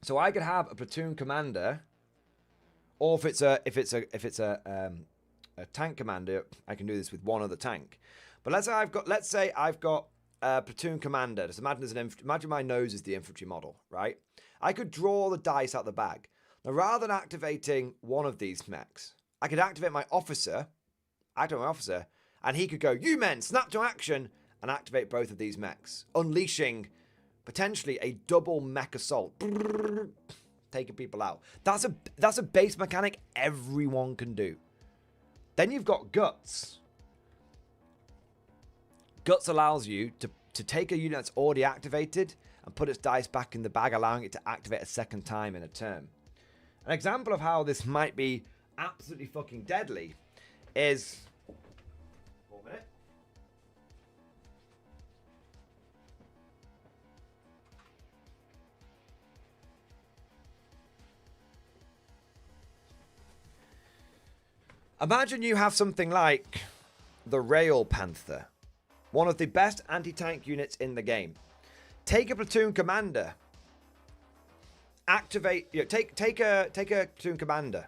So I could have a platoon commander, or if it's a tank commander, I can do this with 1 other tank. But let's say I've got a platoon commander. Just imagine my nose is the infantry model, right? I could draw the dice out the bag. Now, rather than activating one of these mechs, I could activate my officer, and he could go, you men, snap to action, and activate both of these mechs, unleashing potentially a double mech assault, taking people out. That's a base mechanic everyone can do. Then you've got Guts. Guts allows you to take a unit that's already activated and put its dice back in the bag, allowing it to activate a second time in a turn. An example of how this might be absolutely fucking deadly is... 1 minute. Imagine you have something like the Rail Panther, one of the best anti-tank units in the game. Take a platoon commander. Activate. Take a platoon commander.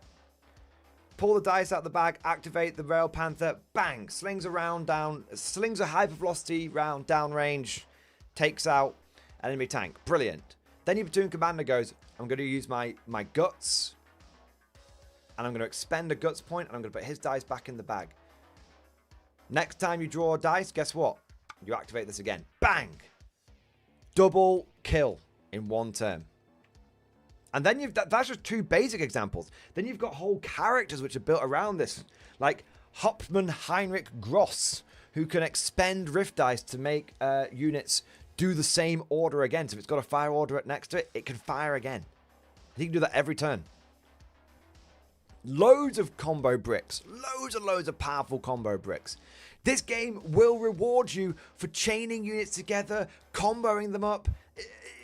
Pull the dice out the bag. Activate the Rail Panther. Bang! Slings a hyper velocity round downrange. Takes out an enemy tank. Brilliant. Then your platoon commander goes, I'm going to use my guts. And I'm going to expend a guts point, and I'm going to put his dice back in the bag. Next time you draw a dice, guess what? You activate this again. Bang! Double kill in 1 turn. And then that's just 2 basic examples. Then you've got whole characters which are built around this. Like Hauptmann Heinrich Gross, who can expend rift dice to make units do the same order again. So if it's got a fire order next to it, it can fire again. He can do that every turn. Loads of combo bricks. Loads and loads of powerful combo bricks. This game will reward you for chaining units together, comboing them up.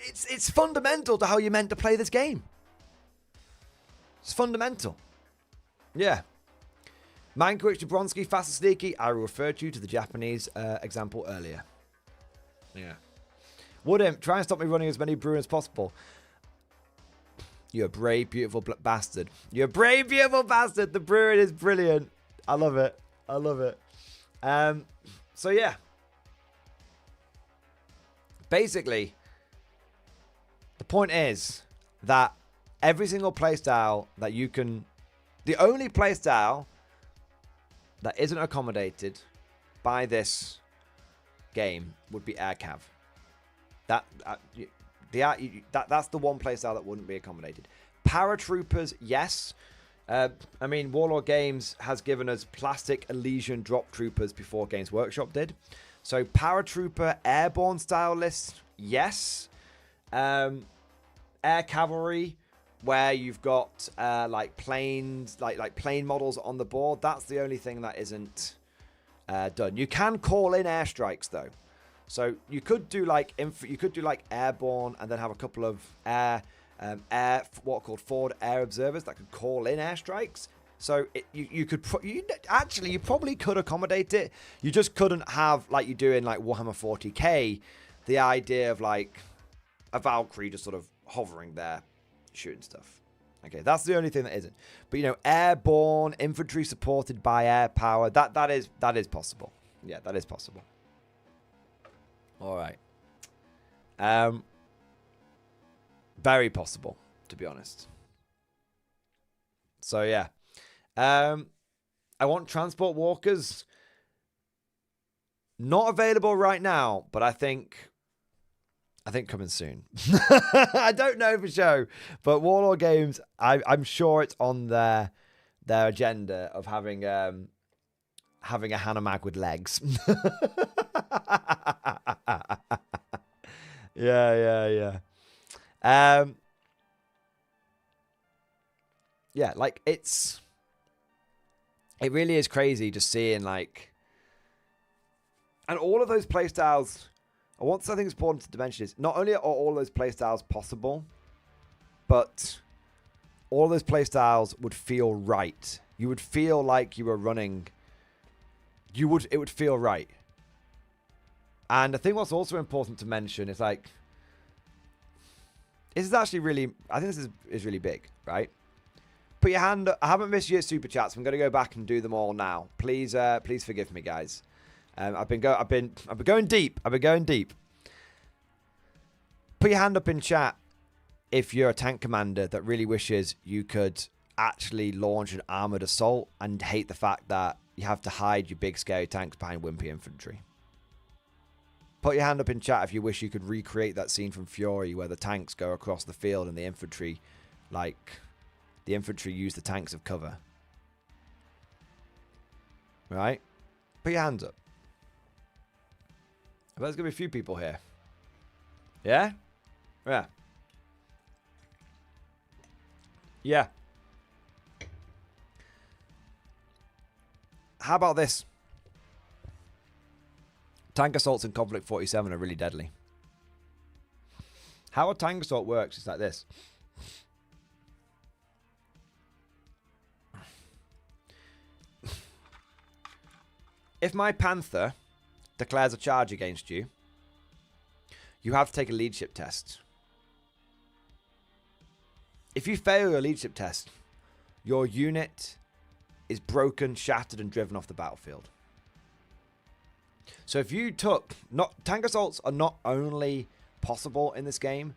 It's fundamental to how you're meant to play this game. It's fundamental. Yeah. Mankiewicz, Jablonski, fast and sneaky. I referred you to the Japanese example earlier. Yeah. Woodimp, try and stop me running as many Bruin as possible. You're a brave, beautiful bastard. You're a brave, beautiful bastard. The Bruin is brilliant. I love it. I love it. So, yeah. Basically, the point is that every single playstyle that you can... The only playstyle that isn't accommodated by this game would be air cav. That's the one playstyle that wouldn't be accommodated. Paratroopers, yes. I mean, Warlord Games has given us plastic Elysian drop troopers before Games Workshop did. So paratrooper airborne style list, yes. Air cavalry, where you've got like planes, like plane models on the board. That's the only thing that isn't done. You can call in airstrikes though, so you could do like airborne and then have a couple of what are called forward air observers that could call in airstrikes. So you probably could accommodate it. You just couldn't have, like you do in like Warhammer 40k, the idea of like a Valkyrie just sort of hovering there shooting stuff. Okay, that's the only thing that isn't. But you know, airborne infantry supported by air power, that is possible. Yeah, that is possible. All right. Very possible, to be honest. So yeah. I want transport walkers. Not available right now, but I think coming soon. I don't know for sure, but Warlord Games, I'm sure it's on their agenda of having a Hanomag with legs. Yeah. Yeah, like it really is crazy just seeing like, and all of those playstyles. I think it's important to mention is not only are all those playstyles possible, but all those playstyles would feel right. You would feel like you were running. It would feel right. And I think what's also important to mention is like, this is actually really, I think this is really big, right? Put your hand up. I haven't missed your super chats. I'm going to go back and do them all now. Please forgive me, guys. I've been going deep. Put your hand up in chat if you're a tank commander that really wishes you could actually launch an armored assault and hate the fact that you have to hide your big scary tanks behind wimpy infantry. Put your hand up in chat if you wish you could recreate that scene from Fury where the tanks go across the field and the infantry use the tanks of cover. Right? Put your hands up. I bet there's going to be a few people here. Yeah? Yeah. Yeah. How about this? Tank assaults in Konflikt 47 are really deadly. How a tank assault works is like this. If my Panther declares a charge against you, you have to take a leadership test. If you fail your leadership test, your unit is broken, shattered, and driven off the battlefield. So if you took... tank assaults are not only possible in this game,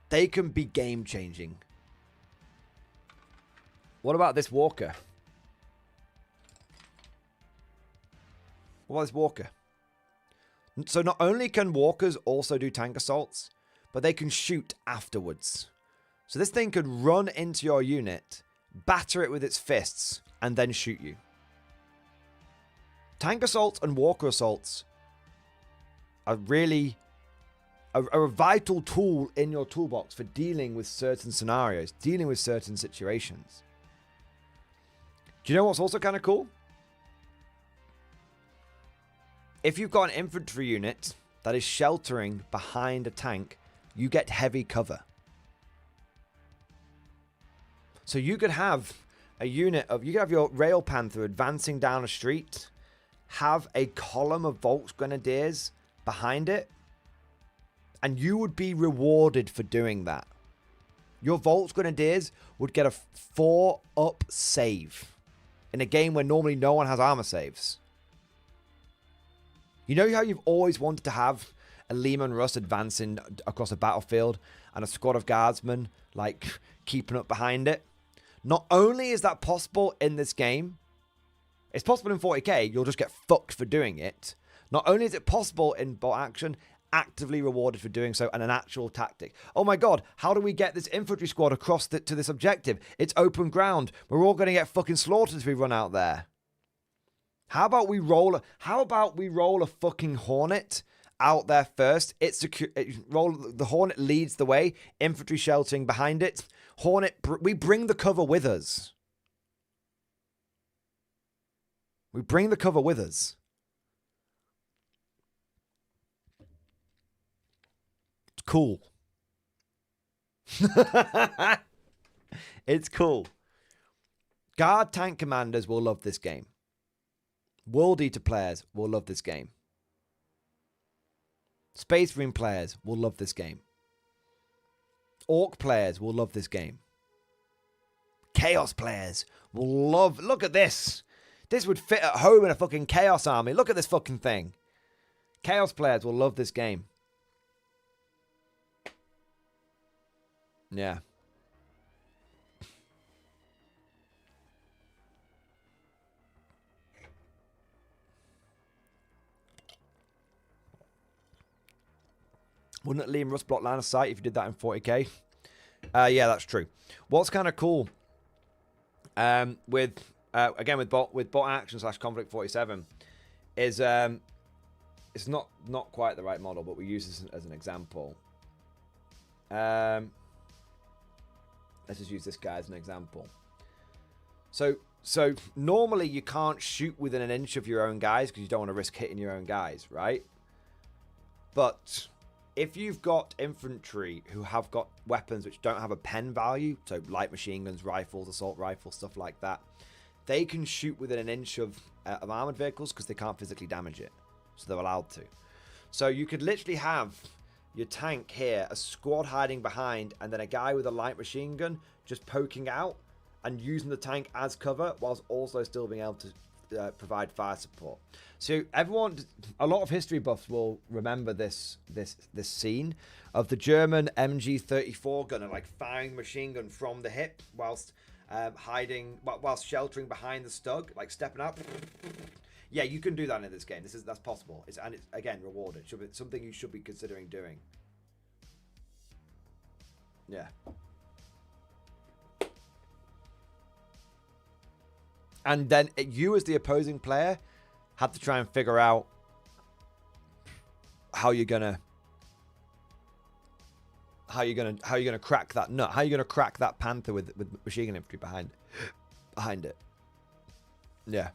they can be game-changing. What about this walker? What about this walker? So not only can walkers also do tank assaults, but they can shoot afterwards. So this thing could run into your unit, batter it with its fists, and then shoot you. Tank assaults and walker assaults are really a vital tool in your toolbox for dealing with certain scenarios, dealing with certain situations. Do you know what's also kind of cool? If you've got an infantry unit that is sheltering behind a tank, you get heavy cover. So you could have a unit of, you could have your Rail Panther advancing down a street, have a column of Volks Grenadiers behind it, and you would be rewarded for doing that. Your Volks Grenadiers would get a 4-up save in a game where normally no one has armor saves. You know how you've always wanted to have a Lehman Russ advancing across a battlefield and a squad of guardsmen like keeping up behind it. Not only is that possible in this game, it's possible in 40k, you'll just get fucked for doing it. Not only is it possible in bot action, actively rewarded for doing so, and an actual tactic. Oh my god, how do we get this infantry squad across to this objective? It's open ground. We're all going to get fucking slaughtered if we run out there. How about we roll a fucking Hornet out there first? The Hornet leads the way, infantry sheltering behind it. Hornet, we bring the cover with us. We bring the cover with us. It's cool. It's cool. Guard tank commanders will love this game. World Eater players will love this game. Space Marine players will love this game. Orc players will love this game. Chaos players will love... Look at this. This would fit at home in a fucking Chaos army. Look at this fucking thing. Chaos players will love this game. Yeah. Wouldn't Liam Russ block line of sight if you did that in 40k? Yeah, that's true. What's kind of cool with bot action / conflict 47 is it's not quite the right model, but we use this as an example. Let's just use this guy as an example. So normally you can't shoot within an inch of your own guys because you don't want to risk hitting your own guys, right? But if you've got infantry who have got weapons which don't have a pen value, so light machine guns, rifles, assault rifles, stuff like that, they can shoot within an inch of armored vehicles because they can't physically damage it. So they're allowed to. So you could literally have your tank here, a squad hiding behind, and then a guy with a light machine gun just poking out and using the tank as cover whilst also still being able to provide fire support. So a lot of history buffs will remember this scene of the German MG34 gunner like firing machine gun from the hip whilst whilst sheltering behind the stug, like stepping up. Yeah, you can do that in this game. That's possible. It's again rewarded. Should be something you should be considering doing. Yeah. And then you, as the opposing player, have to try and figure out how you're gonna crack that nut. How you're gonna crack that panther with machine gun infantry behind it. Yeah.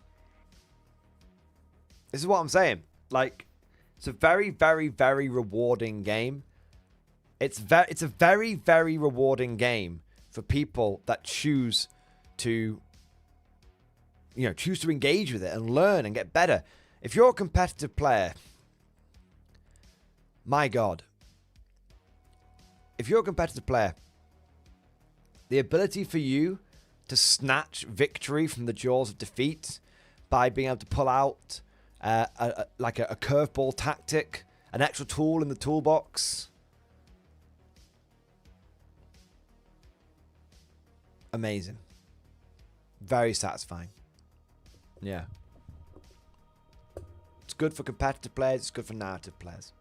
This is what I'm saying. Like, it's a very, very, very rewarding game. It's a very, very rewarding game for people that choose to engage with it and learn and get better. If you're a competitive player, my God. If you're a competitive player, the ability for you to snatch victory from the jaws of defeat by being able to pull out a curveball tactic, an extra tool in the toolbox. Amazing. Very satisfying. Yeah. It's good for competitive players. It's good for narrative players.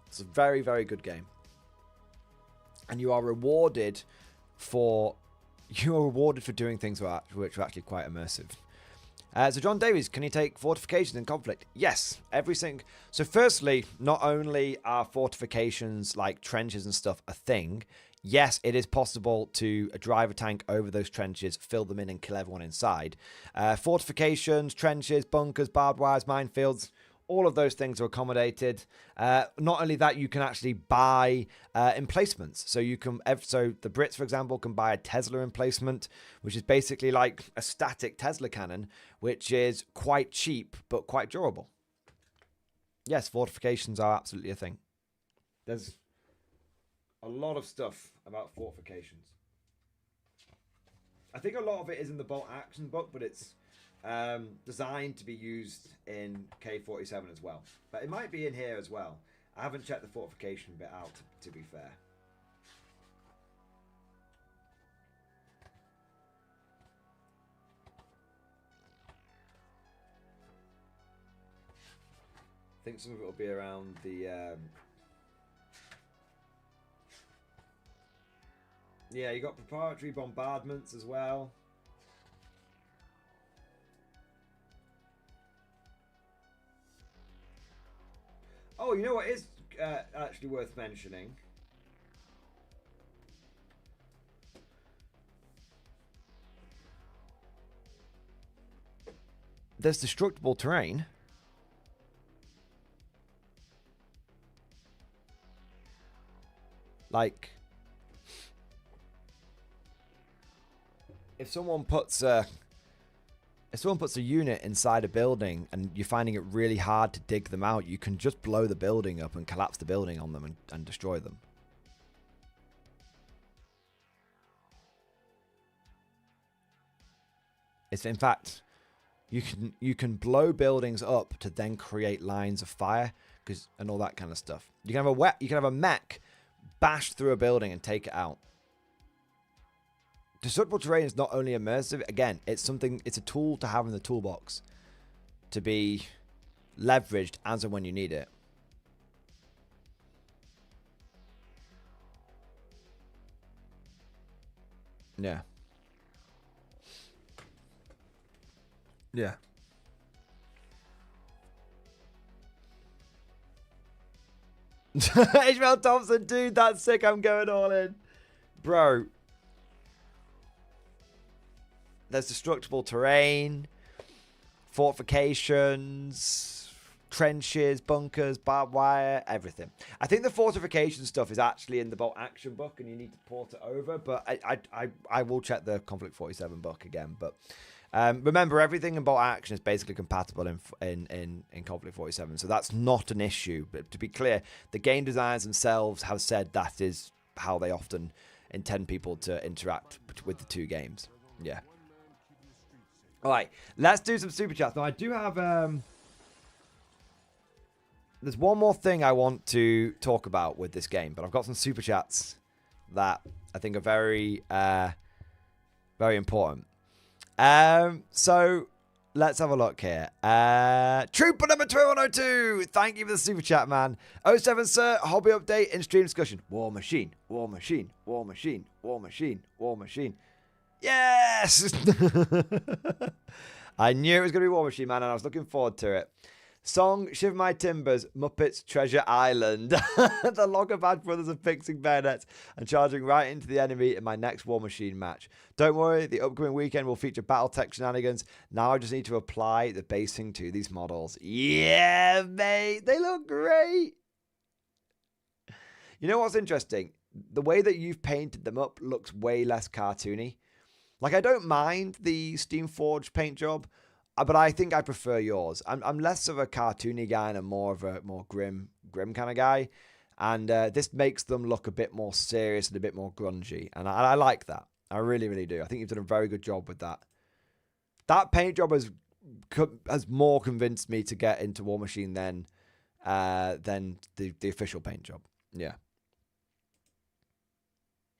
It's a very, very good game. And you are rewarded for doing things which are actually quite immersive. So John Davies, can you take fortifications in Konflikt? Yes, everything. So firstly, not only are fortifications like trenches and stuff a thing, yes, it is possible to drive a tank over those trenches, fill them in and kill everyone inside. Fortifications, trenches, bunkers, barbed wires, minefields, all of those things are accommodated. Not only that, you can actually buy emplacements. So the Brits, for example, can buy a Tesla emplacement, which is basically like a static Tesla cannon, which is quite cheap but quite durable. Yes, fortifications are absolutely a thing. There's a lot of stuff about fortifications. I think a lot of it is in the bolt action book, but it's designed to be used in K47 as well. But it might be in here as well. I haven't checked the fortification bit out, to be fair. I think some of it will be around the... yeah, you got preparatory bombardments as well. Oh, you know what is actually worth mentioning? There's destructible terrain. Like, if someone puts a unit inside a building and you're finding it really hard to dig them out, you can just blow the building up and collapse the building on them and destroy them. It's, in fact, you can blow buildings up to then create lines of fire and all that kind of stuff. You can have a mech bash through a building and take it out. Destructible terrain is not only immersive, again, it's a tool to have in the toolbox to be leveraged as and when you need it. Yeah. Yeah. Ishmael Thompson, dude, that's sick. I'm going all in. Bro. There's destructible terrain, fortifications, trenches, bunkers, barbed wire, everything. I think the fortification stuff is actually in the bolt action book and you need to port it over, but I will check the Konflikt 47 book again. But remember, everything in bolt action is basically compatible in Konflikt 47, so that's not an issue. But to be clear, the game designers themselves have said that is how they often intend people to interact with the two games. Yeah. All right, let's do some super chats. Now, I do have... there's one more thing I want to talk about with this game, but I've got some super chats that I think are very, very important. So, let's have a look here. Trooper number 2102, thank you for the super chat, man. 07, sir, hobby update in stream discussion. War machine, war machine, war machine, war machine, war machine. Yes! I knew it was going to be War Machine, man, and I was looking forward to it. Song, Shiver My Timbers, Muppets Treasure Island. The Logger Bad Brothers are fixing bayonets and charging right into the enemy in my next War Machine match. Don't worry, the upcoming weekend will feature Battletech shenanigans. Now I just need to apply the basing to these models. Yeah, mate, they look great. You know what's interesting? The way that you've painted them up looks way less cartoony. Like, I don't mind the Steamforged paint job, but I think I prefer yours. I'm less of a cartoony guy and I'm more of a more grim kind of guy. And this makes them look a bit more serious and a bit more grungy. And I like that. I really, really do. I think you've done a very good job with that. That paint job has more convinced me to get into War Machine than the official paint job. Yeah.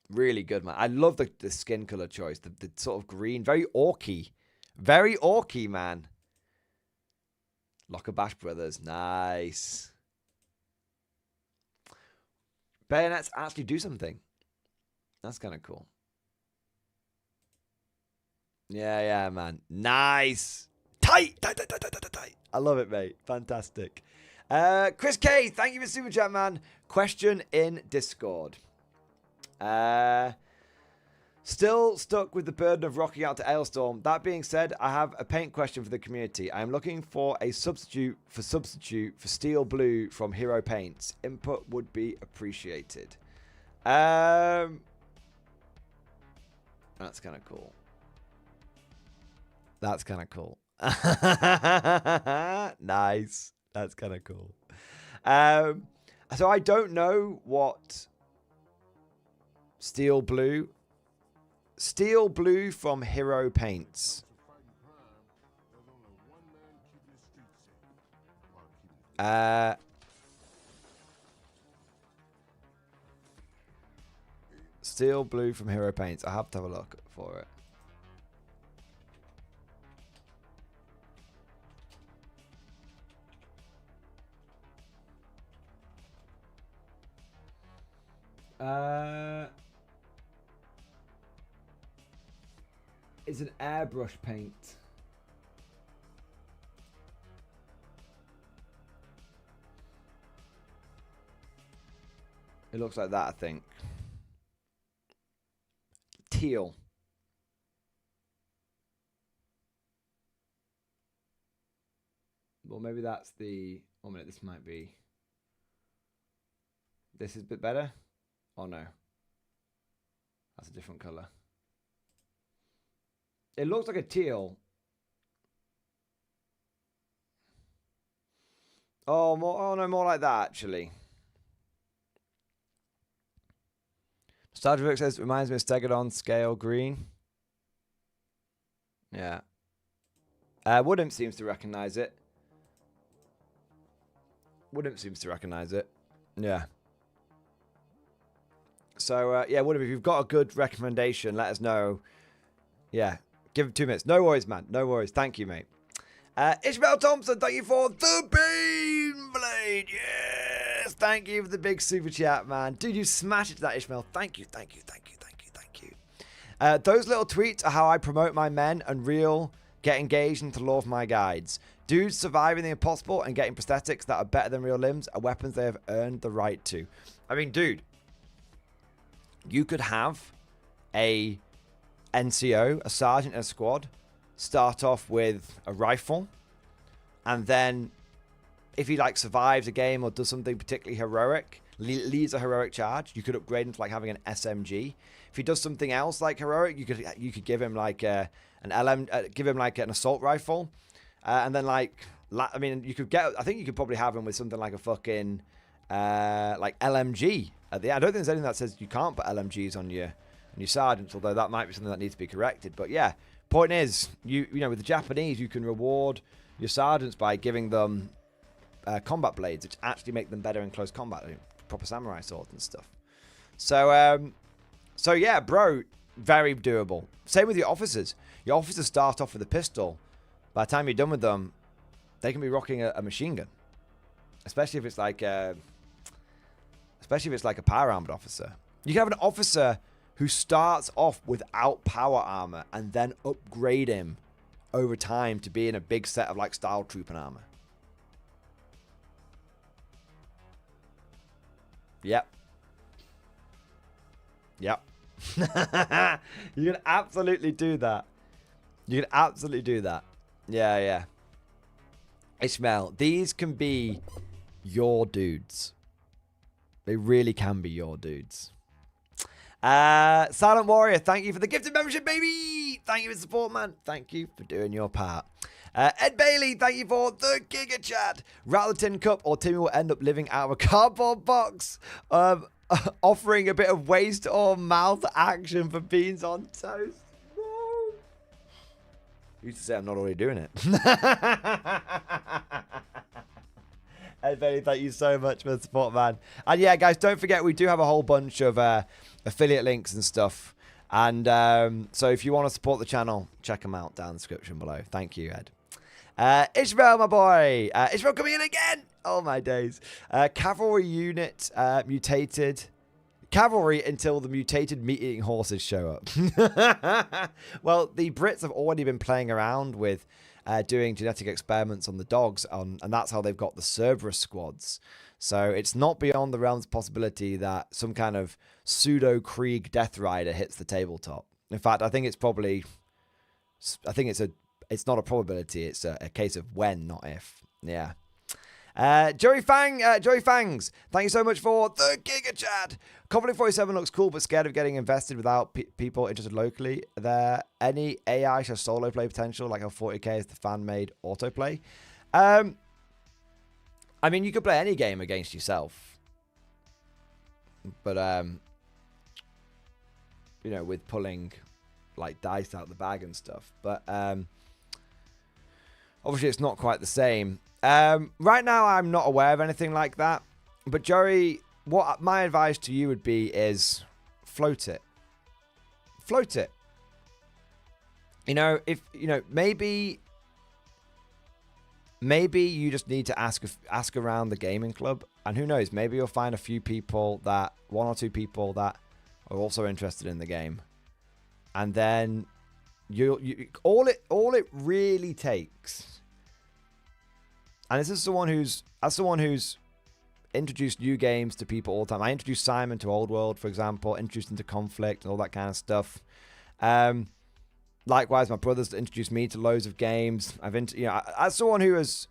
Really good, man. I love the skin color choice. The sort of green. Very orky. Very orky, man. Locker Bash Brothers. Nice. Bayonets actually do something. That's kind of cool. Yeah, man. Nice. Tight. I love it, mate. Fantastic. Chris K, thank you for Super Chat, man. Question in Discord. Still stuck with the burden of rocking out to Ailstorm. That being said, I have a paint question for the community. I am looking for a substitute for Steel Blue from Hero Paints. Input would be appreciated. That's kind of cool. That's kind of cool. Nice. That's kind of cool. So I don't know what Steel Blue from Hero Paints. Steel blue from Hero Paints. I have to have a look for it. It's an airbrush paint. It looks like that, I think. Teal. Well, maybe that's the... 1 minute, this might be... This is a bit better? Oh, no. That's a different colour. It looks like a teal. Oh, no, more like that, actually. Nostalgia says, reminds me of Stegodon scale green. Yeah. Woodham seems to recognise it. Woodham seems to recognise it. Yeah. So, yeah, Woodham, if you've got a good recommendation, let us know. Yeah. Give it 2 minutes. No worries, man. No worries. Thank you, mate. Ishmael Thompson, thank you for the Bean Blade. Yes. Thank you for the big super chat, man. Dude, you smashed it to that, Ishmael. Thank you, thank you, thank you, thank you, thank you. Those little tweets are how I promote my men and get engaged into the lore of my guides. Dudes surviving the impossible and getting prosthetics that are better than real limbs are weapons they have earned the right to. I mean, dude, you could have a NCO, a sergeant in a squad, start off with a rifle, and then if he like survives a game or does something particularly heroic, leads a heroic charge, you could upgrade him to like having an SMG. If he does something else like heroic, you could give him like an give him like an assault rifle, and then like I mean you could get, I think you could probably have him with something like a fucking like LMG at the end. I don't think there's anything that says you can't put LMGs on your sergeants, although that might be something that needs to be corrected. But yeah, point is, you know, with the Japanese, you can reward your sergeants by giving them combat blades, which actually make them better in close combat, like proper samurai swords and stuff. So yeah, bro, very doable. Same with your officers. Your officers start off with a pistol. By the time you're done with them, they can be rocking a machine gun, especially if it's like a power armored officer. You can have an officer who starts off without power armor and then upgrade him over time to be in a big set of like style trooper armor. Yep. Yep. You can absolutely do that. You can absolutely do that. Yeah, yeah. Ishmael, these can be your dudes. They really can be your dudes. Silent Warrior, thank you for the gifted membership, baby. Thank you for the support, man. Thank you for doing your part. Ed Bailey, thank you for the Giga Chat. Rattle the tin cup or Timmy will end up living out of a cardboard box. Offering a bit of waist or mouth action for beans on toast. No. You used to say I'm not already doing it. Ed Bailey, thank you so much for the support, man. And yeah, guys, don't forget, we do have a whole bunch of affiliate links and stuff. And so if you want to support the channel, check them out down in the description below. Thank you, Ed. Ishmael, my boy. Ishmael coming in again. Oh, my days. Cavalry unit mutated. Cavalry until the mutated meat-eating horses show up. Well, the Brits have already been playing around with doing genetic experiments on the dogs, and that's how they've got the Cerberus squads. So it's not beyond the realm's possibility that some kind of pseudo-Krieg Death Rider hits the tabletop. In fact, I think it's probably... It's not a probability, it's a case of when, not if. Yeah. Joey Fangs, thank you so much for the Giga Chat. Konflikt 47 looks cool, but scared of getting invested without people interested locally. Are there any AI solo play potential, like how 40k is the fan-made autoplay? I mean, you could play any game against yourself, but you know, with pulling like dice out the bag and stuff. But obviously it's not quite the same. Right now, I'm not aware of anything like that. But Joey, what my advice to you would be is float it. Float it. You know, if you know, maybe you just need to ask around the gaming club, and who knows, maybe you'll find a few people that one or two people that are also interested in the game, and then all it really takes. And this is someone who's introduced new games to people all the time. I introduced Simon to Old World, for example, introduced him to Konflikt and all that kind of stuff. Likewise, my brother's introduced me to loads of games. As someone who is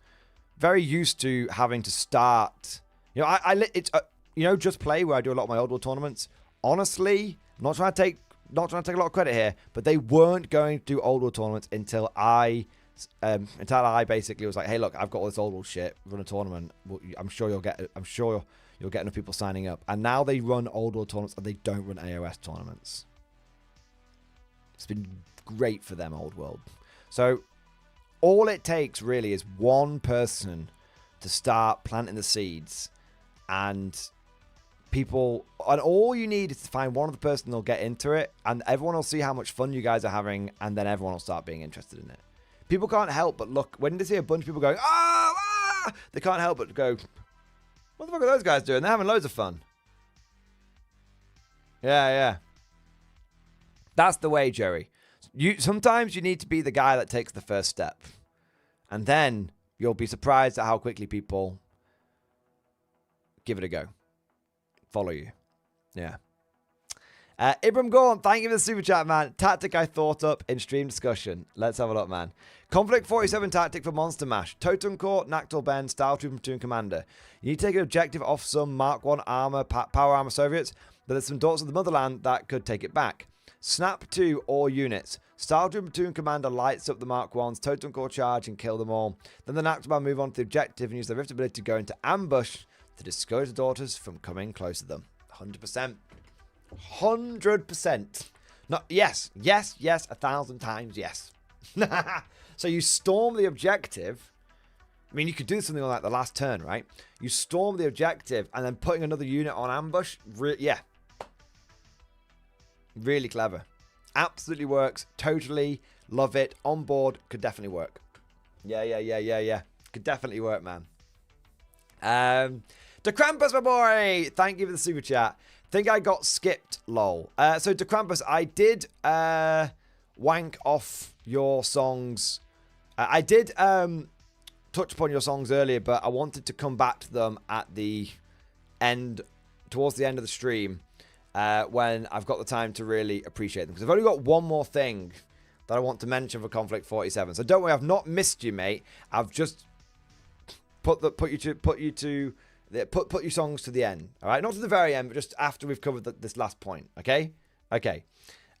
very used to having to start, Just Play, where I do a lot of my Old World tournaments. Honestly, I'm not trying to take a lot of credit here, but they weren't going to do Old World tournaments until I basically was like, hey, look, I've got all this Old World shit. Run a tournament. I'm sure you'll get enough people signing up. And now they run Old World tournaments and they don't run AOS tournaments. It's been great for them, Old World. So all it takes really is one person to start planting the seeds, and all you need is to find one other person that'll get into it, and everyone will see how much fun you guys are having, and then everyone will start being interested in it. People can't help but look when they see a bunch of people going, they can't help but go, what the fuck are those guys doing? They're having loads of fun. Yeah. That's the way, Joey. Sometimes you need to be the guy that takes the first step. And then you'll be surprised at how quickly people give it a go. Follow you. Yeah. Ibram Gorn, thank you for the super chat, man. Tactic I thought up in stream discussion. Let's have a look, man. Konflikt 47 tactic for Monster Mash. Totem Core, Nactal Bend, Style Troop Platoon Commander. You need to take an objective off some Mark 1 armor, power armor Soviets, but there's some Daughters of the Motherland that could take it back. Snap 2 all units. Style Troop Platoon Commander lights up the Mark 1s, Totem Core charge and kill them all. Then the Nactal Band move on to the objective and use their Rift ability to go into ambush to discourage the Daughters from coming close to them. 100%. 100%. Not yes, 1,000 times yes. So you storm the objective. I mean, you could do something like the last turn, right? You storm the objective and then putting another unit on ambush. Yeah. Really clever. Absolutely works. Totally love it. On board. Could definitely work. Yeah. Could definitely work, man. De Krampus, my boy. Thank you for the super chat. Think I got skipped, lol. So De Krampus, I did wank off your songs. I did touch upon your songs earlier, but I wanted to come back to them at the end, towards the end of the stream, when I've got the time to really appreciate them. Because I've only got one more thing that I want to mention for Konflikt 47. So don't worry, I've not missed you, mate. I've just put your songs to the end, all right? Not to the very end, but just after we've covered this last point, okay? Okay.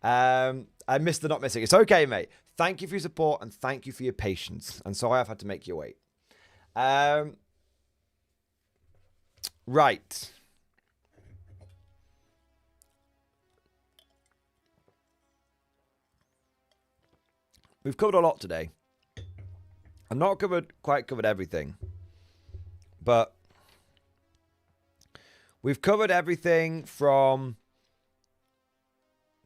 I missed the not missing. It's okay, mate. Thank you for your support and thank you for your patience. And sorry I've had to make you wait. Right. We've covered a lot today. I've not quite covered everything, but we've covered everything from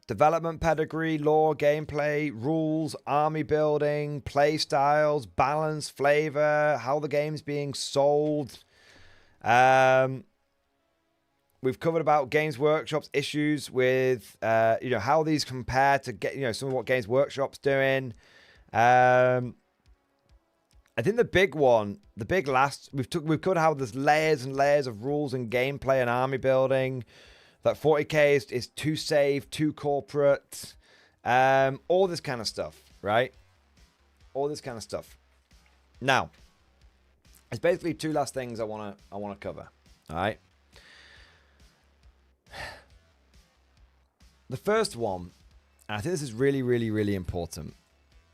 development pedigree, lore, gameplay, rules, army building, play styles, balance, flavor, how the game's being sold. We've covered about Games Workshop's issues with, how these compare to some of what Games Workshop's doing. I think the big one, we've covered how there's layers and layers of rules and gameplay and army building. That 40k is too safe, too corporate, all this kind of stuff, right? All this kind of stuff. Now, it's basically two last things I wanna cover. All right. The first one, and I think this is really, really, really important.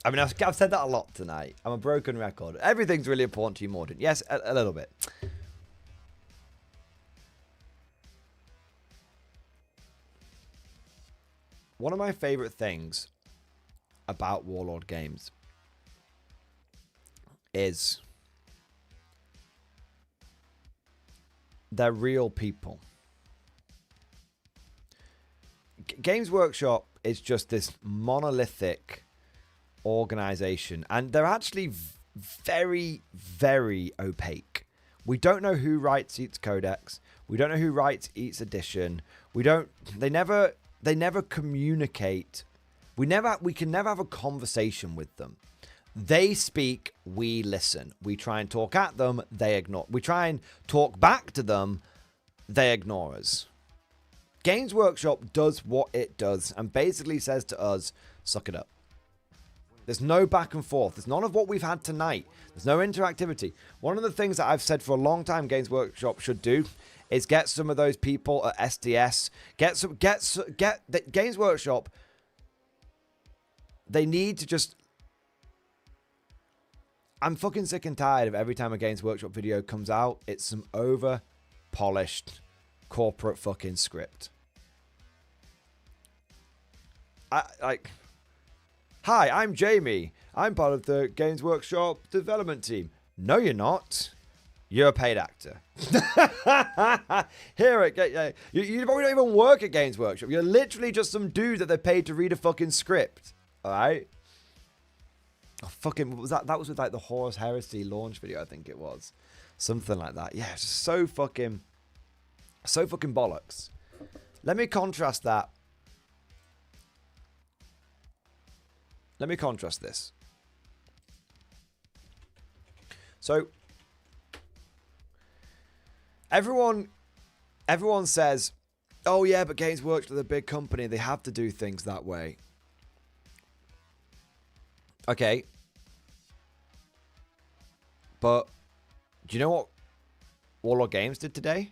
I mean, I've said that a lot tonight. I'm a broken record. Everything's really important to you, Morden. Yes, a little bit. One of my favorite things about Warlord games is they're real people. Games Workshop is just this monolithic organization, and they're actually very, very opaque. We don't know who writes each codex. We don't know who writes each edition. They never communicate. We can never have a conversation with them. They speak, we listen. We try and talk at them, they ignore. We try and talk back to them, they ignore us. Games Workshop does what it does and basically says to us, suck it up. There's no back and forth. There's none of what we've had tonight. There's no interactivity. One of the things that I've said for a long time Games Workshop should do is get some of those people at SDS. Get the Games Workshop. They need to just... I'm fucking sick and tired of every time a Games Workshop video comes out, it's some over-polished corporate fucking script. Hi, I'm Jamie. I'm part of the Games Workshop development team. No, you're not. You're a paid actor. You probably don't even work at Games Workshop. You're literally just some dude that they paid to read a fucking script. All right? Oh, fucking, what was that? That was with like the Horus Heresy launch video, I think it was. Something like that. Yeah, it's just so fucking bollocks. Let me contrast that. Let me contrast this. So, everyone says, oh yeah, but Games Workshop is a big company. They have to do things that way. Okay. But, do you know what Warlord Games did today?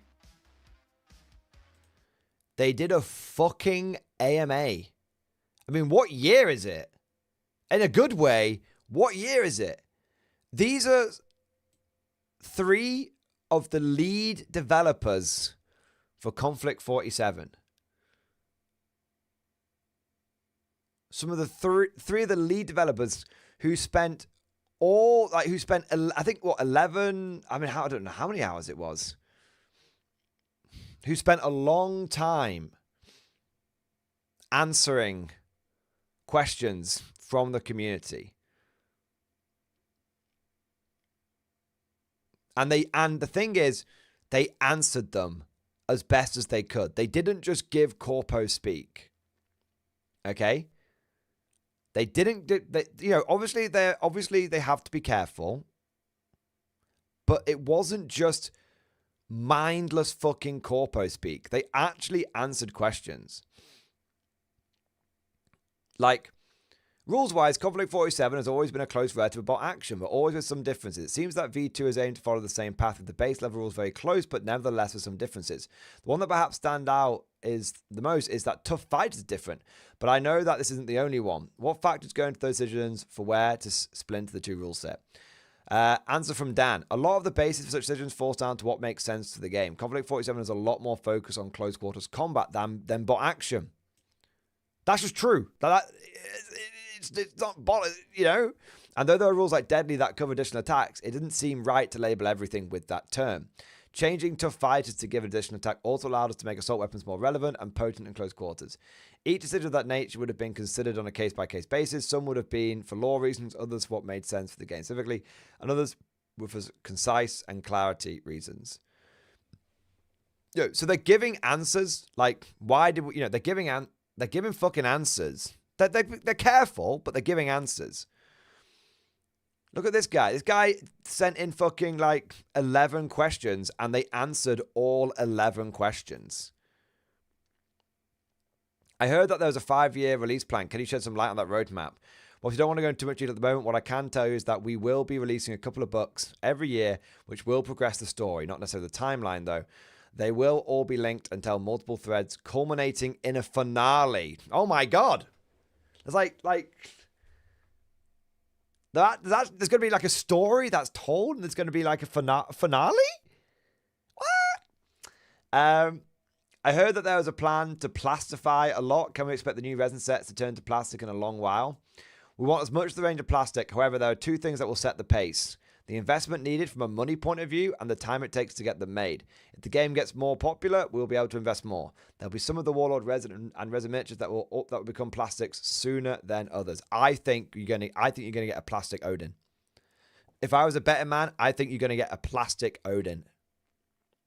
They did a fucking AMA. I mean, what year is it? In a good way, what year is it? These are 3 of the lead developers for Konflikt 47. Some of the 3 of the lead developers who spent I think, 11, I don't know how many hours it was. Who spent a long time answering questions from the community. And the thing is, they answered them as best as they could. They didn't just give corpo speak. Okay? They didn't, obviously they have to be careful. But it wasn't just mindless fucking corpo speak. They actually answered questions. Like, rules-wise, Konflikt 47 has always been a close relative bot action, but always with some differences. It seems that V2 is aimed to follow the same path with the base level rules very close, but nevertheless with some differences. The one that perhaps stand out is the most is that tough fight is different, but I know that this isn't the only one. What factors go into those decisions for where to splinter the 2 rule set? Answer from Dan. A lot of the basis for such decisions falls down to what makes sense to the game. Konflikt 47 has a lot more focus on close quarters combat than bot action. That's just true. It's not bollocks, And though there are rules like deadly that cover additional attacks, it didn't seem right to label everything with that term. Changing tough fighters to give an additional attack also allowed us to make assault weapons more relevant and potent in close quarters. Each decision of that nature would have been considered on a case-by-case basis. Some would have been for lore reasons, others for what made sense for the game specifically, and others were for concise and clarity reasons. So they're giving answers, like, why did we, they're giving fucking answers. They're careful, but they're giving answers. Look at this guy. This guy sent in fucking 11 questions and they answered all 11 questions. I heard that there was a 5-year release plan. Can you shed some light on that roadmap? Well, if you don't want to go into too much detail at the moment, what I can tell you is that we will be releasing a couple of books every year, which will progress the story. Not necessarily the timeline, though. They will all be linked and tell multiple threads, culminating in a finale. Oh my god! It's there's going to be a story that's told, and there's going to be a finale? What? I heard that there was a plan to plastify a lot. Can we expect the new resin sets to turn to plastic in a long while? We want as much of the range of plastic. However, there are 2 things that will set the pace. the investment needed from a money point of view, and the time it takes to get them made. If the game gets more popular, we'll be able to invest more. There'll be some of the Warlord resin and resin miniatures that will become plastics sooner than others. I think you're gonna get a plastic Odin. If I was a betting man, I think you're gonna get a plastic Odin,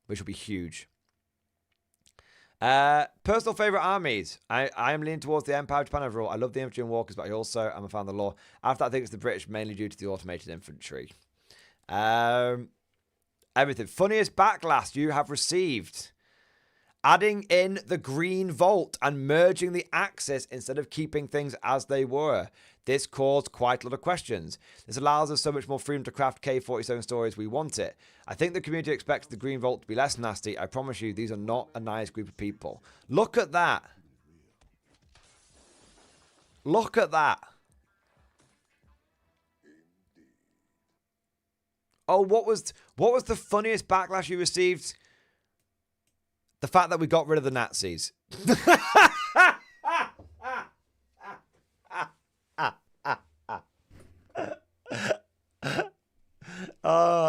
which will be huge. Personal favorite armies. I am leaning towards the Empire of Japan overall. I love the infantry and walkers, but I also am a fan of the lore. After that, I think it's the British, mainly due to the automated infantry. Everything. Funniest backlash you have received. Adding in the green vault and merging the axis instead of keeping things as they were. This caused quite a lot of questions. This allows us so much more freedom to craft K47 stories we want it. I think the community expects the green vault to be less nasty. I promise you, these are not a nice group of people. Look at that. Look at that. Oh, what was the funniest backlash you received? The fact that we got rid of the Nazis.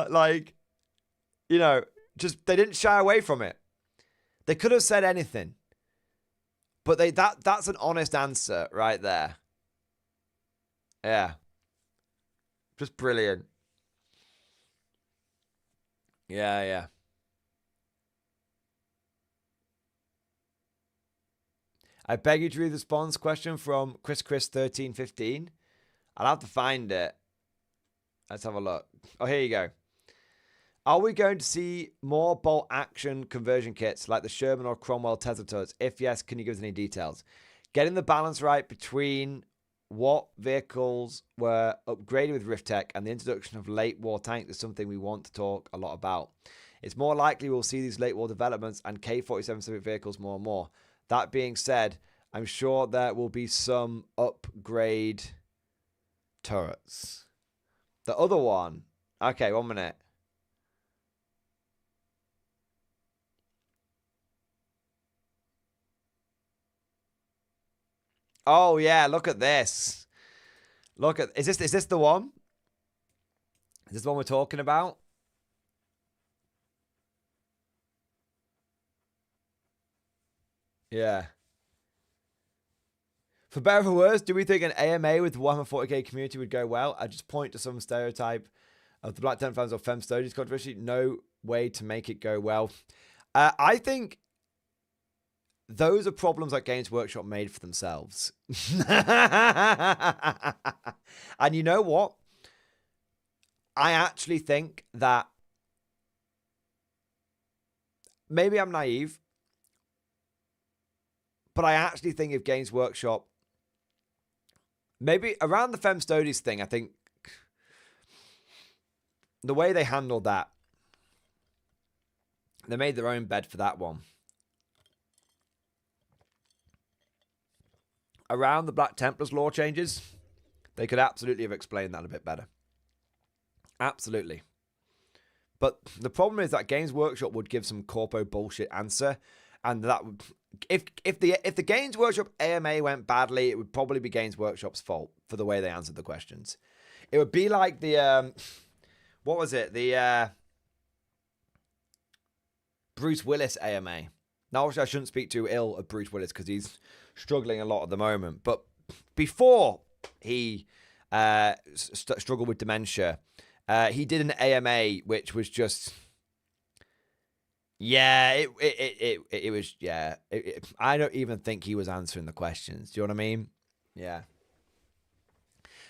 Like, you know, just they didn't shy away from it. They could have said anything, but that's an honest answer right there. Yeah, just brilliant. Yeah. I beg you to read the response question from Chris1315. I'll have to find it. Let's have a look. Oh, here you go. Are we going to see more bolt action conversion kits like the Sherman or Cromwell Tesla turrets? If yes, can you give us any details? Getting the balance right between what vehicles were upgraded with Rift Tech and the introduction of late war tanks is something we want to talk a lot about. It's more likely we'll see these late war developments and K47 specific vehicles more and more. That being said, I'm sure there will be some upgrade turrets. The other one. Okay, 1 minute. Oh yeah, look at this. Look at is this the one? Is this the one we're talking about? Yeah. For better or for worse, do we think an AMA with the Warhammer 40k community would go well? I just point to some stereotype of the Black Tent fans or Fem Studies controversy. No way to make it go well. I think those are problems that Games Workshop made for themselves. And you know what? I actually think that maybe I'm naive, but I actually think if Games Workshop, maybe around the Fem Studies thing, I think the way they handled that, they made their own bed for that one. Around the Black Templars law changes, they could absolutely have explained that a bit better. Absolutely. But the problem is that Games Workshop would give some corpo bullshit answer, and that would, if the Games Workshop AMA went badly, it would probably be Games Workshop's fault for the way they answered the questions. It would be like the what was it? The Bruce Willis AMA. Now, obviously, I shouldn't speak too ill of Bruce Willis because he's struggling a lot at the moment. But before he struggled with dementia, he did an AMA which was just, yeah, it was, yeah. I don't even think he was answering the questions. Do you know what I mean? Yeah.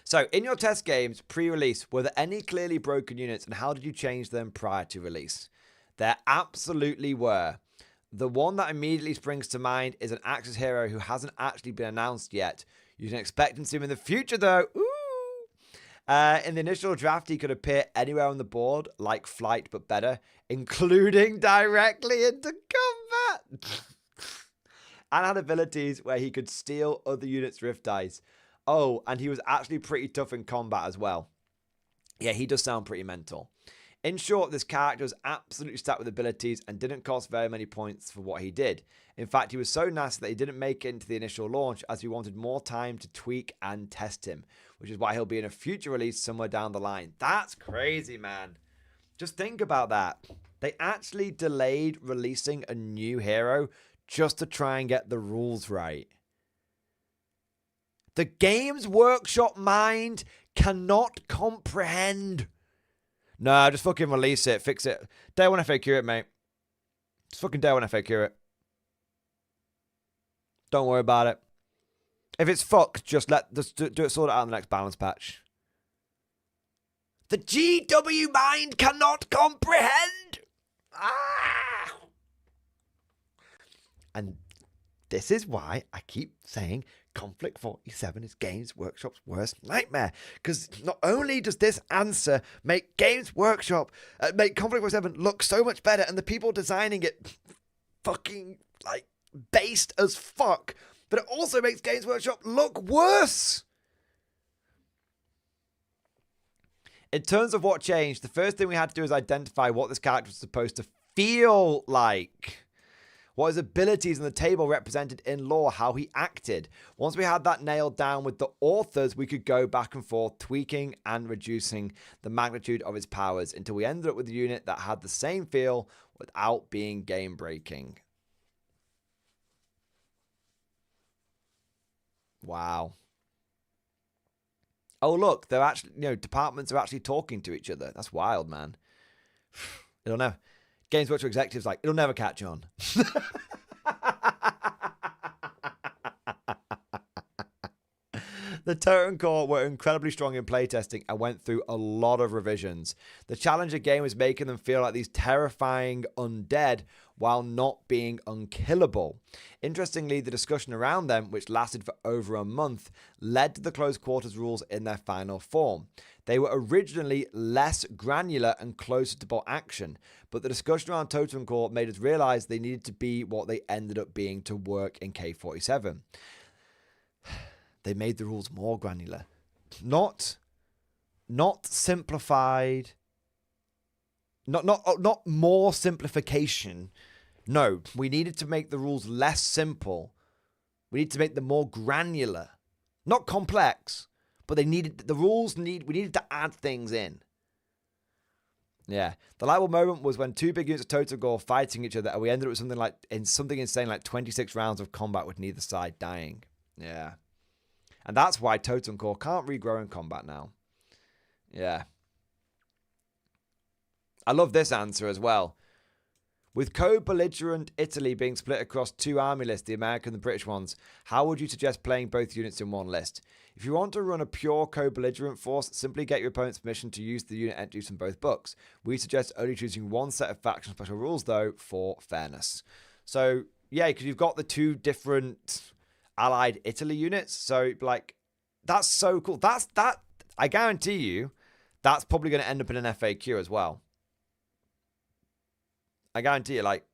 So, in your test games pre-release, were there any clearly broken units, and how did you change them prior to release? There absolutely were. The one that immediately springs to mind is an Axis hero who hasn't actually been announced yet. You can expect him to see him in the future, though. Ooh! In the initial draft, he could appear anywhere on the board, like Flight, but better, including directly into combat. And had abilities where he could steal other units' rift dice. Oh, and he was actually pretty tough in combat as well. Yeah, he does sound pretty mental. In short, this character was absolutely stacked with abilities and didn't cost very many points for what he did. In fact, he was so nasty that he didn't make it into the initial launch as we wanted more time to tweak and test him, which is why he'll be in a future release somewhere down the line. That's crazy, man. Just think about that. They actually delayed releasing a new hero just to try and get the rules right. The Games Workshop mind cannot comprehend. Nah, just fucking release it. Fix it. Day one FAQ it, mate. Just fucking day one FAQ it. Don't worry about it. If it's fucked, just do it, sort it out in the next balance patch. The GW mind cannot comprehend. Ah! And this is why I keep saying Konflikt 47 is Games Workshop's worst nightmare. Because not only does this answer make Games Workshop, make Konflikt 47 look so much better, and the people designing it fucking, like, based as fuck, but it also makes Games Workshop look worse. In terms of what changed, the first thing we had to do is identify what this character was supposed to feel like. What his abilities in the table represented in lore, how he acted. Once we had that nailed down with the authors, we could go back and forth, tweaking and reducing the magnitude of his powers until we ended up with a unit that had the same feel without being game-breaking. Wow. Oh, look, they're actually, departments are actually talking to each other. That's wild, man. It'll never... Games Workshop executives like, it'll never catch on. The Totem Core were incredibly strong in playtesting and went through a lot of revisions. The challenge again was making them feel like these terrifying undead while not being unkillable. Interestingly, the discussion around them, which lasted for over a month, led to the close quarters rules in their final form. They were originally less granular and closer to bot action, but the discussion around Totem Core made us realize they needed to be what they ended up being to work in K47. They made the rules more granular. Not simplified. Not more simplification. No, we needed to make the rules less simple. We need to make them more granular. Not complex, but we needed to add things in. Yeah. The light bulb moment was when two big units of Totem Core fighting each other, and we ended up with something insane like 26 rounds of combat with neither side dying. Yeah. And that's why Totem Core can't regrow in combat now. Yeah. I love this answer as well. With co-belligerent Italy being split across two army lists, the American and the British ones, how would you suggest playing both units in one list? If you want to run a pure co-belligerent force, simply get your opponent's permission to use the unit entries from both books. We suggest only choosing one set of faction special rules, though, for fairness. So, yeah, because you've got the two different Allied Italy units. So, like, that's so cool. I guarantee you, that's probably going to end up in an FAQ as well. I guarantee you, like,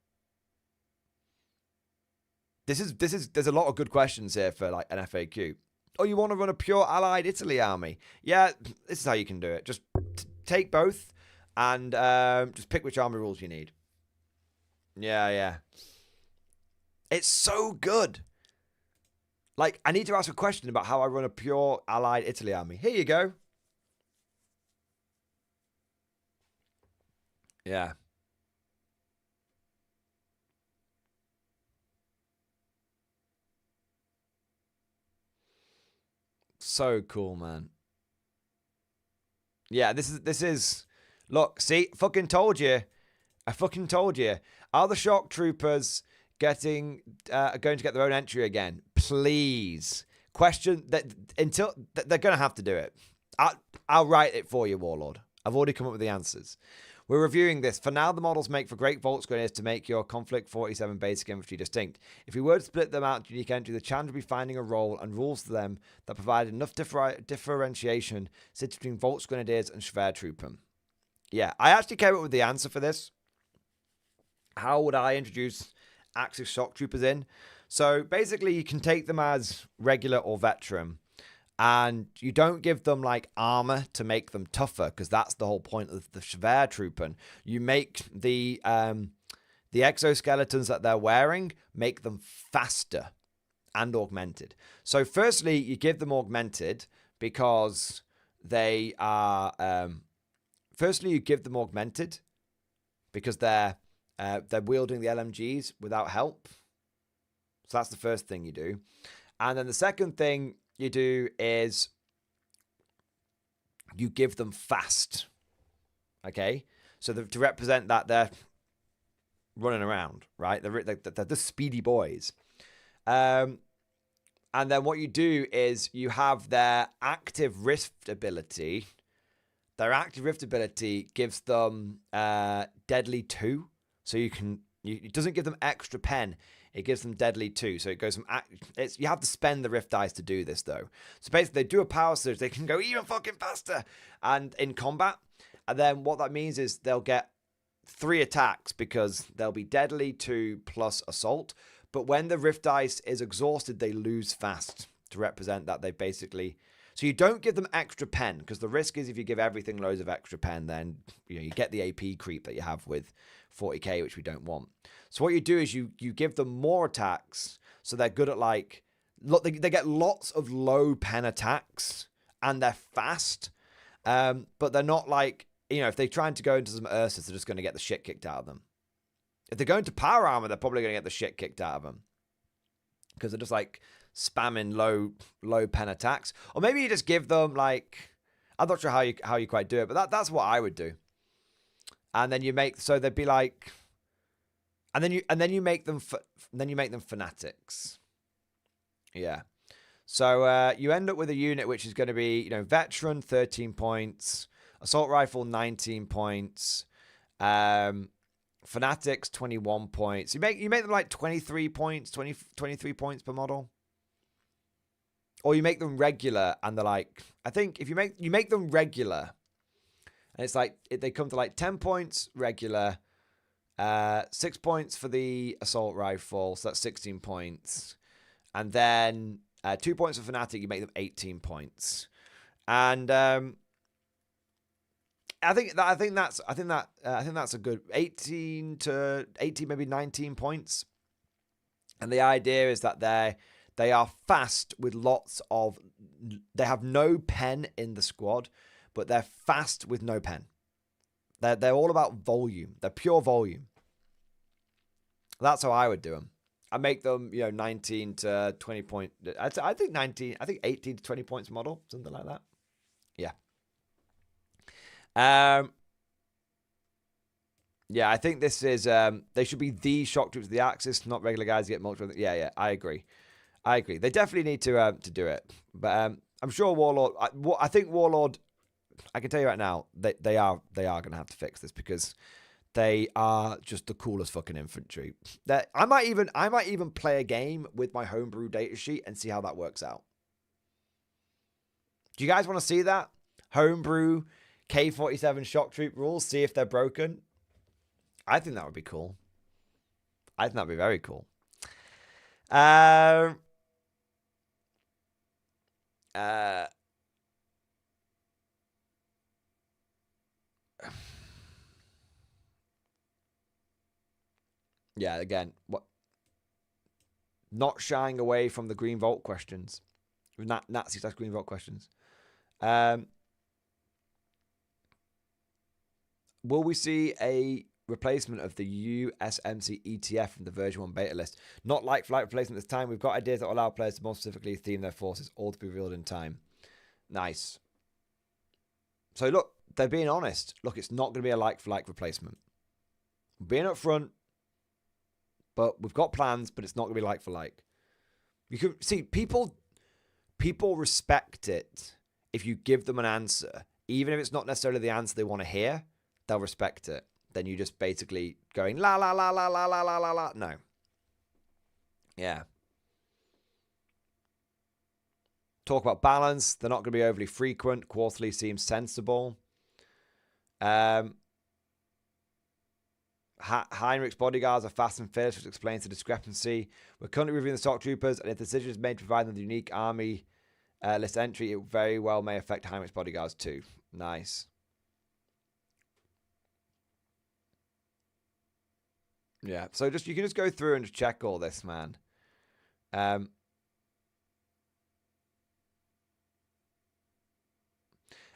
there's a lot of good questions here for, like, an FAQ. Oh, you want to run a pure Allied Italy army? Yeah, this is how you can do it. Just take both and just pick which army rules you need. Yeah. It's so good. Like, I need to ask a question about how I run a pure Allied Italy army. Here you go. Yeah. So cool, man. Yeah, this is... Look, see? Fucking told you. I fucking told you. Are the shock troopers going to get their own entry again? Please. Question that until they're going to have to do it. I'll write it for you, Warlord. I've already come up with the answers. We're reviewing this. For now, the models make for great Vault Grenadiers to make your Konflikt 47 basic infantry distinct. If we were to split them out into unique entry, the challenge would be finding a role and rules to them that provide enough differentiation sit between Vault Grenadiers and Schwertruppen. Yeah, I actually came up with the answer for this. How would I introduce Axis Shock Troopers in? So basically, you can take them as regular or veteran. And you don't give them like armor to make them tougher, because that's the whole point of the Schwertruppen. You make the exoskeletons that they're wearing, make them faster and augmented. So firstly, you give them augmented because they are... firstly, you give them augmented because they're wielding the LMGs without help. So that's the first thing you do. And then the second thing you do is you give them fast. Okay? So to represent that they're running around, right? They're the speedy boys. And then what you do is you have their active rift ability. Their active rift ability gives them deadly 2. So it doesn't give them extra pen. It gives them deadly 2. So it goes from... you have to spend the rift dice to do this, though. So basically, they do a power surge. They can go even fucking faster and in combat. And then what that means is they'll get 3 attacks because they'll be deadly 2 plus assault. But when the rift dice is exhausted, they lose fast to represent that they basically... So you don't give them extra pen, because the risk is if you give everything loads of extra pen, then you get the AP creep that you have with 40k, which we don't want. So what you do is you give them more attacks, so they're good at like... Look, they get lots of low pen attacks, and they're fast, but they're not like... if they're trying to go into some Ursus, they're just going to get the shit kicked out of them. If they go into power armor, they're probably going to get the shit kicked out of them, because they're just like spamming low pen attacks. Or maybe you just give them like... I'm not sure how you quite do it, but that's what I would do. And then you make... So they'd be like... And then you make them fanatics. Yeah. So you end up with a unit which is going to be, veteran 13 points, assault rifle 19 points, fanatics 21 points. You make them like 23 points, 23 points per model. Or you make them regular and they're like, I think if you make them regular and it's like they come to like 10 points regular, 6 points for the assault rifle, so that's 16 points. And then 2 points for fanatic, you make them 18 points. And I think that's a good 18 to 18, maybe 19 points. And the idea is that they are fast with lots of... They have no pen in the squad, but they're fast with no pen. They're all about volume. They're pure volume. That's how I would do them. I make them, 19 to 20 point. I think 18 to 20 points model, something like that. Yeah. Yeah, I think this is, they should be the shock troops of the Axis, not regular guys who get multiple. Yeah, I agree. They definitely need to do it. But I'm sure Warlord, I think Warlord, I can tell you right now, they are going to have to fix this, because they are just the coolest fucking infantry. I might even play a game with my homebrew datasheet and see how that works out. Do you guys want to see that? Homebrew K-47 shock troop rules, see if they're broken. I think that would be cool. I think that would be very cool. Yeah, again, not shying away from the Green Vault questions. Nazi/Green Vault questions. Will we see a replacement of the USMC ETF from the version 1 beta list? Not like flight replacement this time. We've got ideas that will allow players to more specifically theme their forces, all to be revealed in time. Nice. So look, they're being honest. Look, it's not going to be a like-for-like replacement. Being up front, but we've got plans, but it's not going to be like-for-like. You can see people respect it if you give them an answer. Even if it's not necessarily the answer they want to hear, they'll respect it. Then you just basically going la la la la la la la la la. No. Yeah. Talk about balance. They're not going to be overly frequent. Quarterly seems sensible. Heinrich's bodyguards are fast and fierce, which explains the discrepancy. We're currently reviewing the stock troopers, and if the decision is made to provide them the unique army list entry. It very well may affect Heinrich's bodyguards too. Nice. Yeah, so just you can just go through and just check all this, man. And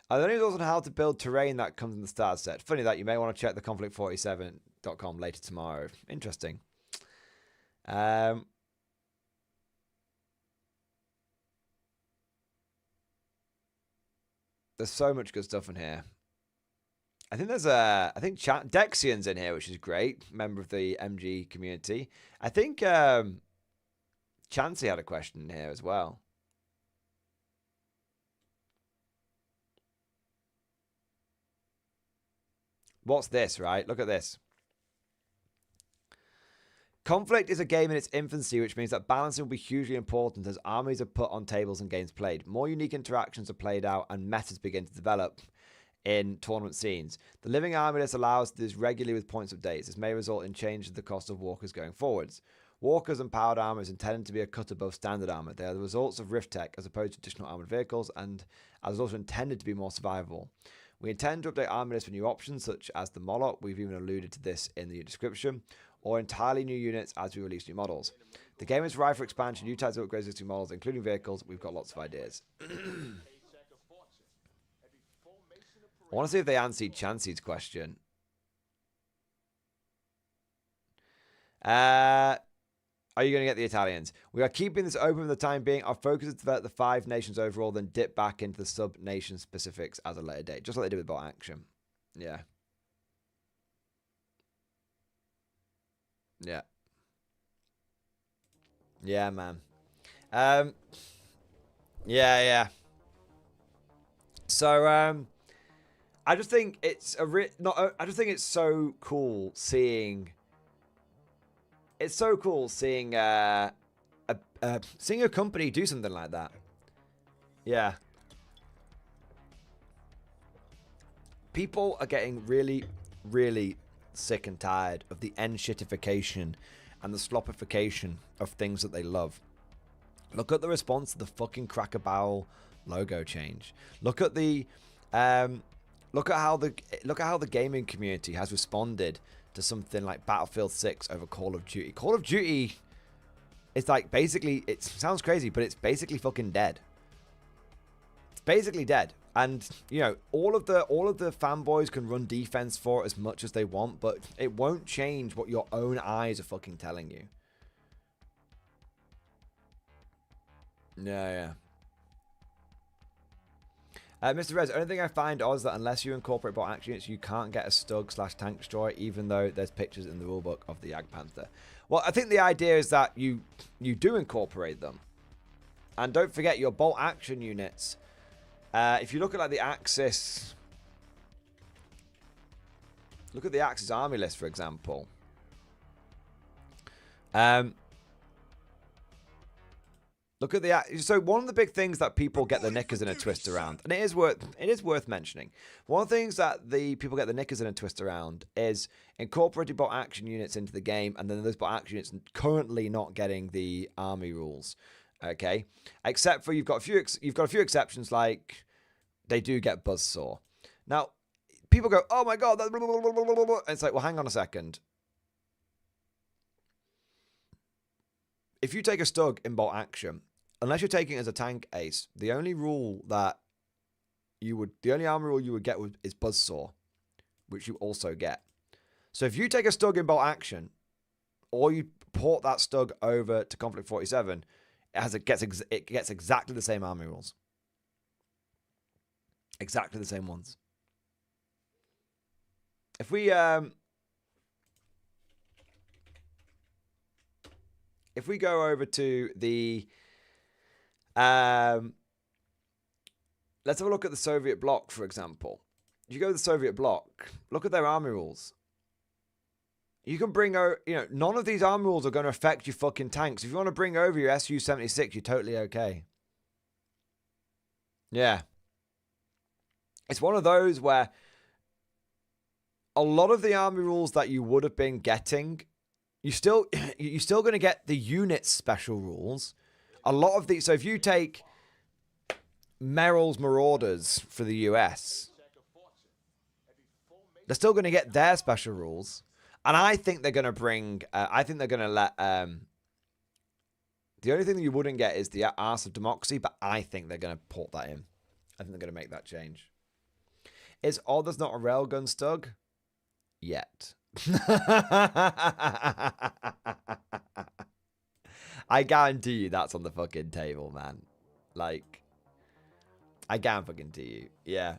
then there's also how to build terrain that comes in the start set. Funny that you may want to check the Konflikt47.com later tomorrow. Interesting. There's so much good stuff in here. I think there's Dexian's in here, which is great. Member of the MG community. I think Chansey had a question in here as well. What's this, right? Look at this. Konflikt is a game in its infancy, which means that balancing will be hugely important as armies are put on tables and games played. More unique interactions are played out and metas begin to develop in tournament scenes. The living army list allows this regularly with points of days. This may result in change to the cost of walkers going forwards. Walkers and powered armor is intended to be a cut above standard armor. They are the results of Rift Tech as opposed to traditional armored vehicles and as also intended to be more survivable. We intend to update army lists with new options such as the Moloch, we've even alluded to this in the description, or entirely new units as we release new models. The game is ripe for expansion, new types of upgrades, existing models, including vehicles. We've got lots of ideas. I want to see if they answered Chansey's question. Are you going to get the Italians? We are keeping this open for the time being. Our focus is to develop the 5 nations overall, then dip back into the sub-nation specifics at a later date. Just like they did with bot action. Yeah. Yeah. Yeah, man. Yeah. So, I just think it's I just think it's so cool seeing. It's so cool seeing seeing a company do something like that. Yeah. People are getting really, really sick and tired of the end-shitification and the sloppification of things that they love. Look at the response to the fucking Cracker Barrel logo change. Look at the look at how the gaming community has responded to something like Battlefield 6 over Call of Duty. Call of Duty is like basically, it sounds crazy, but it's basically fucking dead. It's basically dead. And, you know, all of the fanboys can run defense for it as much as they want, but it won't change what your own eyes are fucking telling you. Yeah. Mr. Rez, the only thing I find odd is that unless you incorporate bot action units, you can't get a Stug/tank destroyer, even though there's pictures in the rulebook of the Jagdpanther. Well, I think the idea is that you do incorporate them. And don't forget your bolt action units. If you look at like the Axis... Look at the Axis army list, for example. Look at the... So one of the big things that people get the knickers in a twist around, and it is worth mentioning. One of the things that the people get the knickers in a twist around is incorporating bot action units into the game, and then those bot action units currently not getting the army rules. Okay, except for you've got a few exceptions, like they do get buzzsaw. Now, people go, "Oh my god!" And it's like, well, hang on a second. If you take a Stug in bolt action, unless you're taking it as a tank ace, the only armor rule you would get is buzzsaw, which you also get. So if you take a Stug in bolt action, or you port that Stug over to Konflikt 47, it gets exactly the same army rules, exactly the same ones. If we go over to the, let's have a look at the Soviet bloc, for example. If you go to the Soviet bloc, look at their army rules. You can bring over, none of these army rules are going to affect your fucking tanks. If you want to bring over your Su-76, you're totally okay. Yeah. It's one of those where a lot of the army rules that you would have been getting, you're still going to get the unit special rules. A lot of these, so if you take Merrill's Marauders for the US. They're still going to get their special rules. And I think they're going to bring... I think they're going to let... the only thing that you wouldn't get is the Arse of Democracy, but I think they're going to port that in. I think they're going to make that change. Is Others not a railgun stug? Yet. I guarantee you that's on the fucking table, man. Like, I guarantee you. Yeah.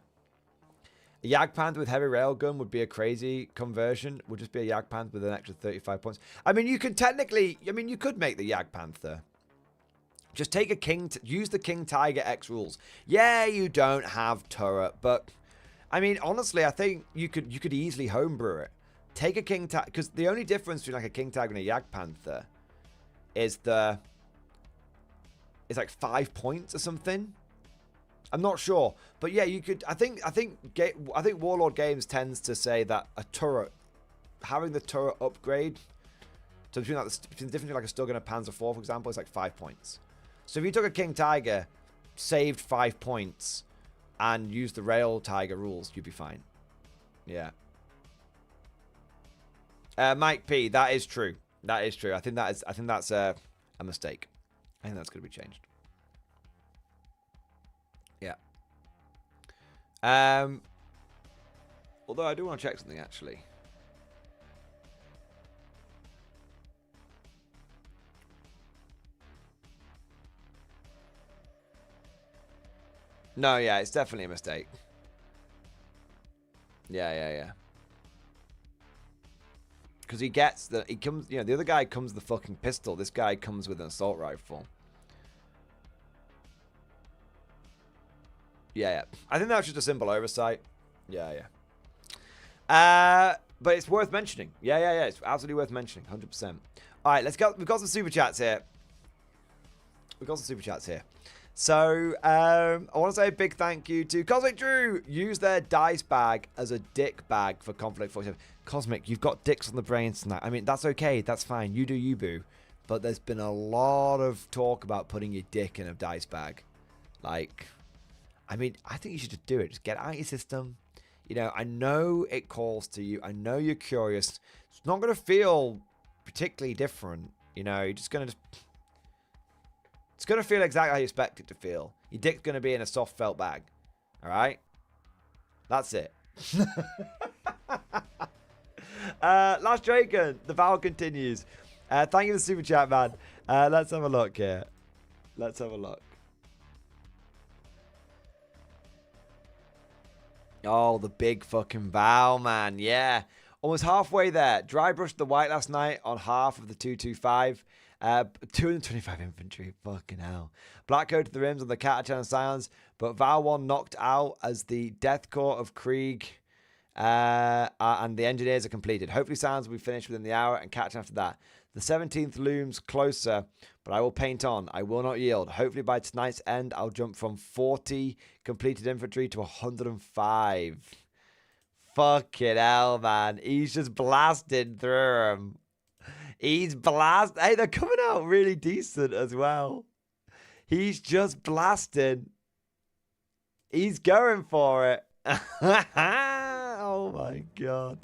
A Jagdpanther with heavy railgun would be a crazy conversion. Would just be a Jagdpanther with an extra 35 points. I mean, you can technically... I mean, you could make the Jagdpanther. Just take a King... Use the King Tiger X rules. Yeah, you don't have turret, but... I mean, honestly, I think you could easily homebrew it. Take a King Tiger... Because the only difference between like a King Tiger and a Jagdpanther is the... It's like 5 points or something. I'm not sure, but yeah, you could. I think Warlord Games tends to say that a turret, having the turret upgrade, so between the difference between like a Stug and a Panzer IV, for example, is like 5 points. So if you took a King Tiger, saved 5 points, and used the Rail Tiger rules, you'd be fine. Yeah. Mike P, that is true. That is true. I think that's a mistake. I think that's going to be changed. Yeah. Although I do want to check something actually. No, yeah, it's definitely a mistake. Yeah. Because he comes, you know, the other guy comes with the fucking pistol. This guy comes with an assault rifle. Yeah. I think that's just a simple oversight. Yeah. But it's worth mentioning. Yeah. It's absolutely worth mentioning. 100%. All right, let's go. We've got some super chats here. So, I want to say a big thank you to Cosmic Drew. Use their dice bag as a dick bag for Konflikt 47. Cosmic, you've got dicks on the brains tonight. I mean, that's okay. That's fine. You do you, boo. But there's been a lot of talk about putting your dick in a dice bag. Like, I mean, I think you should just do it. Just get it out of your system. You know, I know it calls to you. I know you're curious. It's not going to feel particularly different. You know, you're just going to It's going to feel exactly how you expect it to feel. Your dick's going to be in a soft felt bag. All right? That's it. Last Draken. The vow continues. Thank you for the super chat, man. Let's have a look here. Let's have a look. Oh, the big fucking vow, man. Yeah. Almost halfway there. Dry brushed the white last night on half of the 225. 225 infantry. Fucking hell. Black coat to the rims on the Catachan and Silence. But Vow 1 knocked out as the Death Corps of Krieg and the engineers are completed. Hopefully Silence will be finished within the hour and Catachan after that. The 17th looms closer, but I will paint on. I will not yield. Hopefully by tonight's end, I'll jump from 40 completed infantry to 105. Fucking hell, man. He's just blasting through them. He's blasting. Hey, they're coming out really decent as well. He's just blasting. He's going for it. Oh, my God.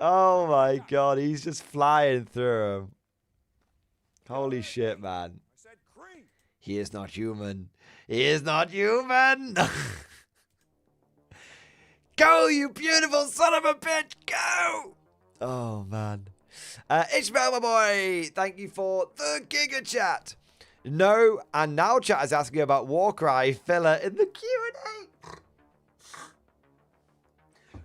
Oh my God, he's just flying through him. Holy shit, man. He is not human. He is not human. Go, you beautiful son of a bitch, go. Oh, man. Ishmael, my boy, thank you for the Giga Chat. No, and now chat is asking about Warcry filler in the Q&A.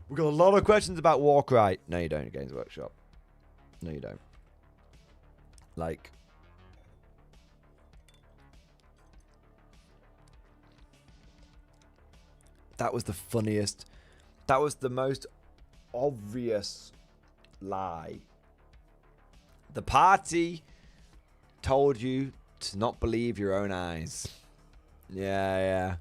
We've got a lot of questions about Warcry. No, you don't, Games Workshop. No, you don't. Like, that was the funniest. That was the most obvious lie. The party told you to not believe your own eyes. Yeah.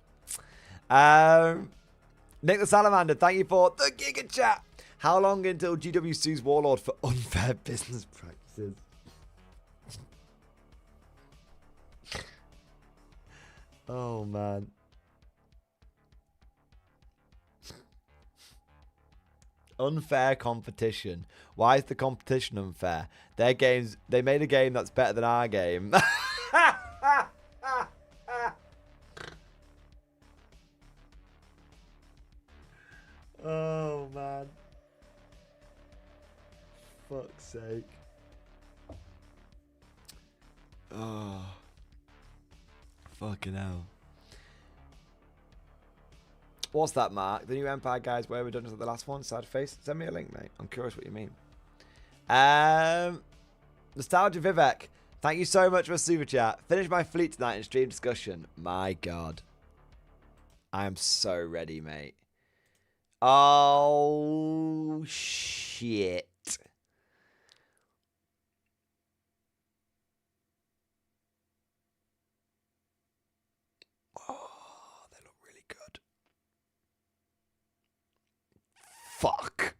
Nick the Salamander, thank you for the Giga Chat. How long until GW sues Warlord for unfair business practices? Oh, man. Unfair competition. Why is the competition unfair? Their games, they made a game that's better than our game. Oh, man. Fuck's sake. Oh. Fucking hell. What's that, Mark? The new Empire guys, where we done to the last one? Sad face? Send me a link, mate. I'm curious what you mean. Nostalgia Vivek. Thank you so much for a super chat. Finish my fleet tonight in stream discussion. My God. I am so ready, mate. Oh, shit. Oh, they look really good. Fuck.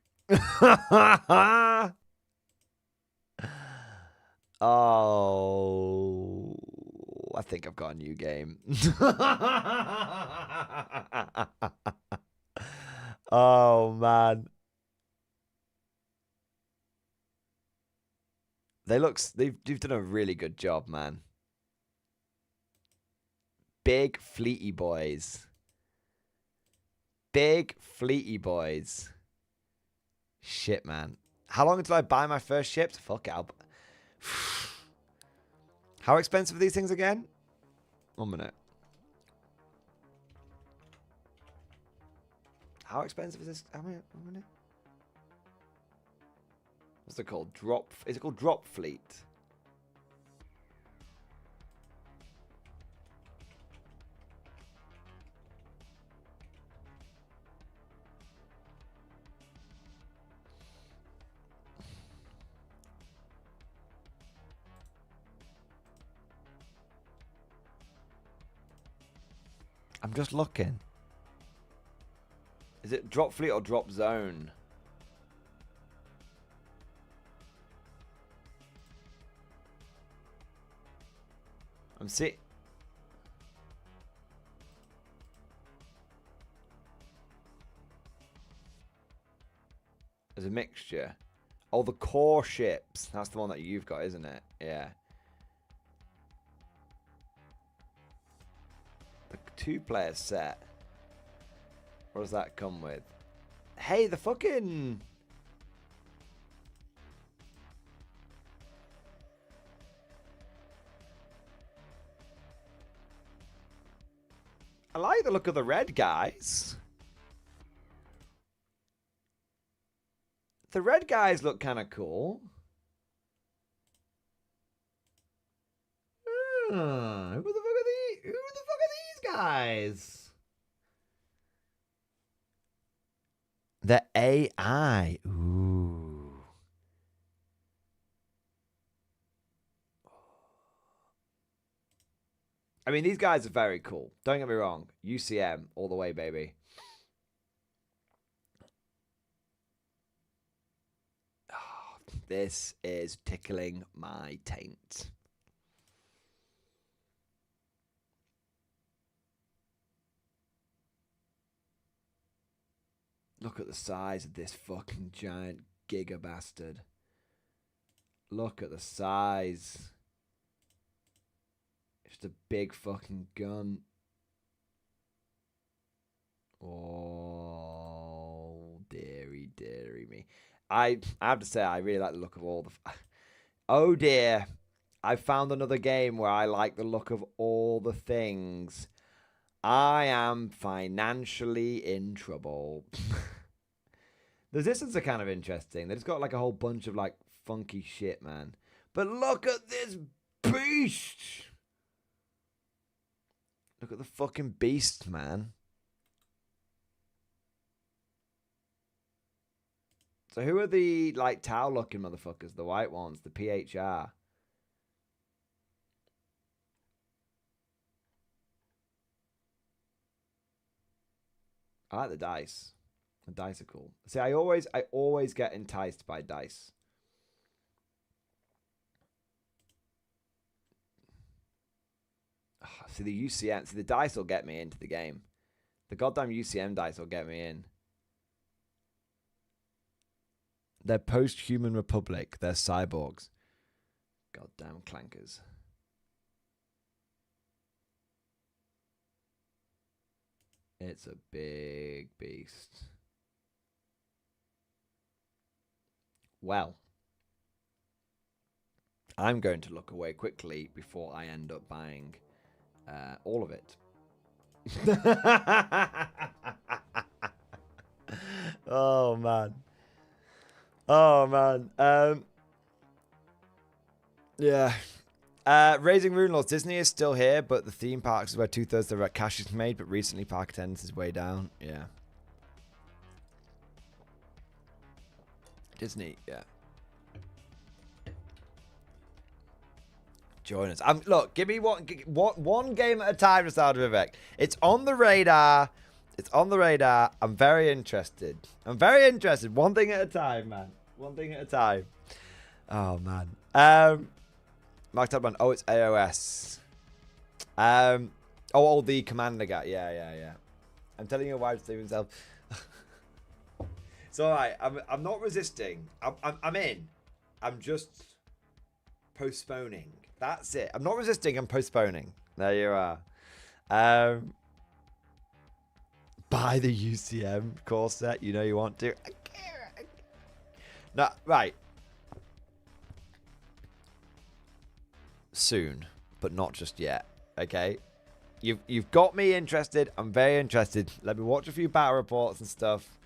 Oh, I think I've got a new game. Oh, man. You've done a really good job, man. Big fleety boys. Big fleety boys. Shit, man. How long until I buy my first ships? Fuck out. How expensive are these things again? 1 minute. How expensive is this? How many? 1 minute. What's it called? Drop? Is it called Drop Fleet? I'm just looking. Is it Drop Fleet or Drop Zone? I'm see. There's a mixture. Oh, the core ships. That's the one that you've got, isn't it? Yeah. The 2-player set. What does that come with? Hey, the fucking... I like the look of the red guys. The red guys look kind of cool. Who the fuck are these guys? The AI. Ooh. I mean, these guys are very cool. Don't get me wrong. UCM all the way, baby. Oh, this is tickling my taint. Look at the size of this fucking giant giga bastard. Look at the size. Just a big fucking gun. Oh, dearie me. I have to say, I really like the look of all the... Oh dear. I found another game where I like the look of all the things. I am financially in trouble. The resistance are kind of interesting. They just got like a whole bunch of like funky shit, man. But look at this beast. Look at the fucking beast, man. So who are the like Tau looking motherfuckers? The white ones, the PHR. I like the dice. The dice are cool. See, I always get enticed by dice. See, the UCM, see, the dice will get me into the game. The goddamn UCM dice will get me in. They're post-human republic. They're cyborgs. Goddamn clankers. It's a big beast. Well, I'm going to look away quickly before I end up buying all of it. Oh, man. Oh, man. Yeah. Raising Rune Laws. Disney is still here, but the theme parks is where 2/3 of their cash is made, but recently park attendance is way down. Yeah. Disney, yeah. Join us. Look, give me one game at a time, just out of Vivek. It's on the radar. It's on the radar. I'm very interested. I'm very interested. One thing at a time, man. One thing at a time. Oh, man. Mark Tubman. Oh, it's AOS. Oh, the commander guy. Yeah. I'm telling your wife to save himself. It's all right. I'm not resisting. I'm in. I'm just postponing. That's it. I'm not resisting. I'm postponing. There you are. Buy the UCM core set. You know you want to. No, right. Soon, but not just yet. Okay. You've got me interested. I'm very interested. Let me watch a few battle reports and stuff.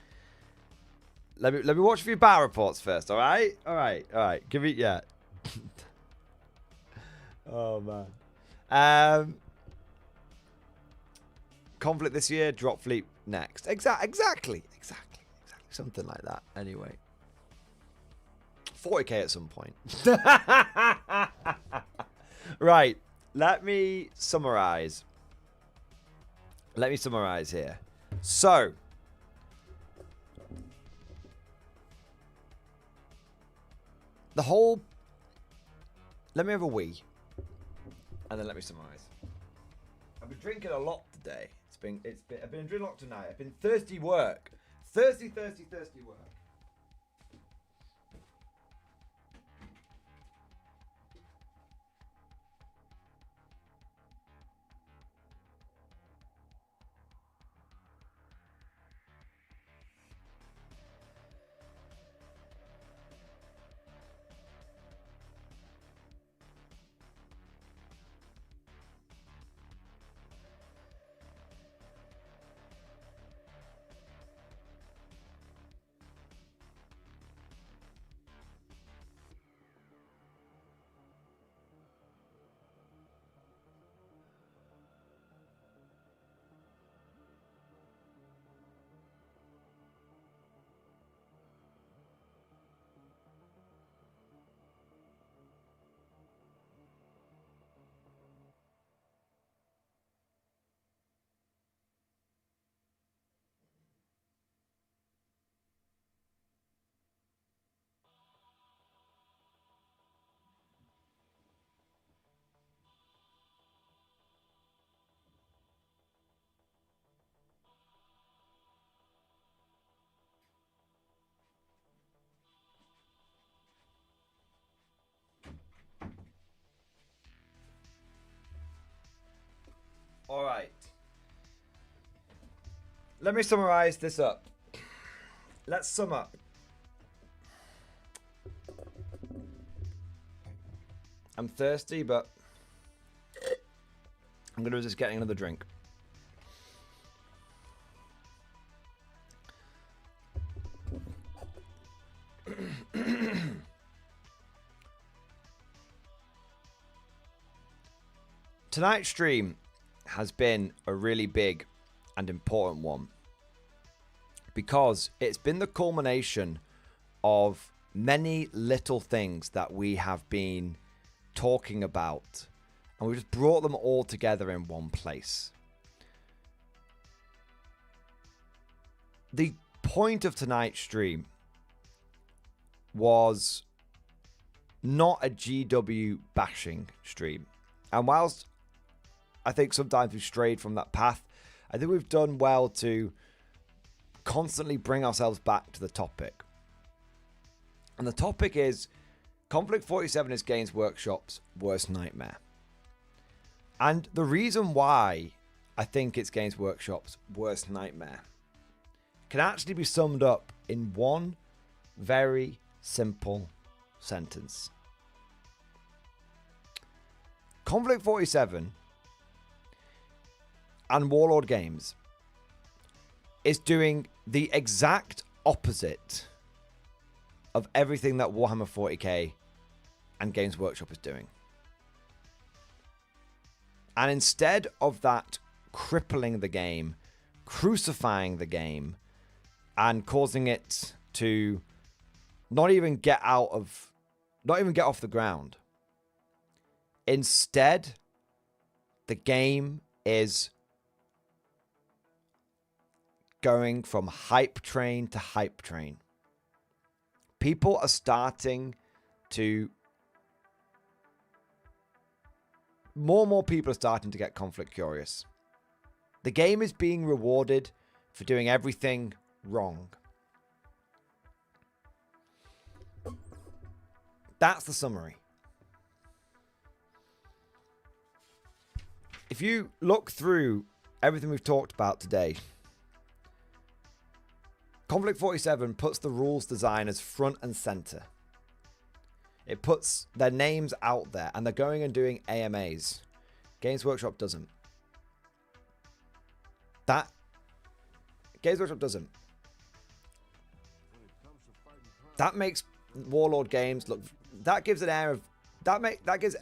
Let me watch a few battle reports first. All right. Give it Oh man. Conflict this year. Drop fleet next. Exactly. Something like that. Anyway. 40k at some point. Right. Let me summarize. Here. So. The whole. Let me have a wee. And then let me summarize. I've been drinking a lot today. I've been drinking a lot tonight. I've been thirsty work. Thirsty work. All right. Let me summarize this up. Let's sum up. I'm thirsty, but I'm going to resist getting another drink. Tonight's stream has been a really big and important one because it's been the culmination of many little things that we have been talking about, and we just brought them all together in one place. The point of tonight's stream was not a GW bashing stream, and whilst I think sometimes we've strayed from that path. I think we've done well to constantly bring ourselves back to the topic. And the topic is Konflikt 47 is Games Workshop's worst nightmare. And the reason why I think it's Games Workshop's worst nightmare can actually be summed up in one very simple sentence. Konflikt 47 and Warlord Games is doing the exact opposite of everything that Warhammer 40k and Games Workshop is doing. And instead of that crippling the game, crucifying the game, and causing it to not even get off the ground, instead, the game is going from hype train to hype train. People are starting to... More and more people are starting to get Konflikt curious. The game is being rewarded for doing everything wrong. That's the summary. If you look through everything we've talked about today, Konflikt 47 puts the rules designers front and center. It puts their names out there, and they're going and doing AMAs. Games Workshop doesn't. Games Workshop doesn't. That makes Warlord Games look... That gives an air of... That gives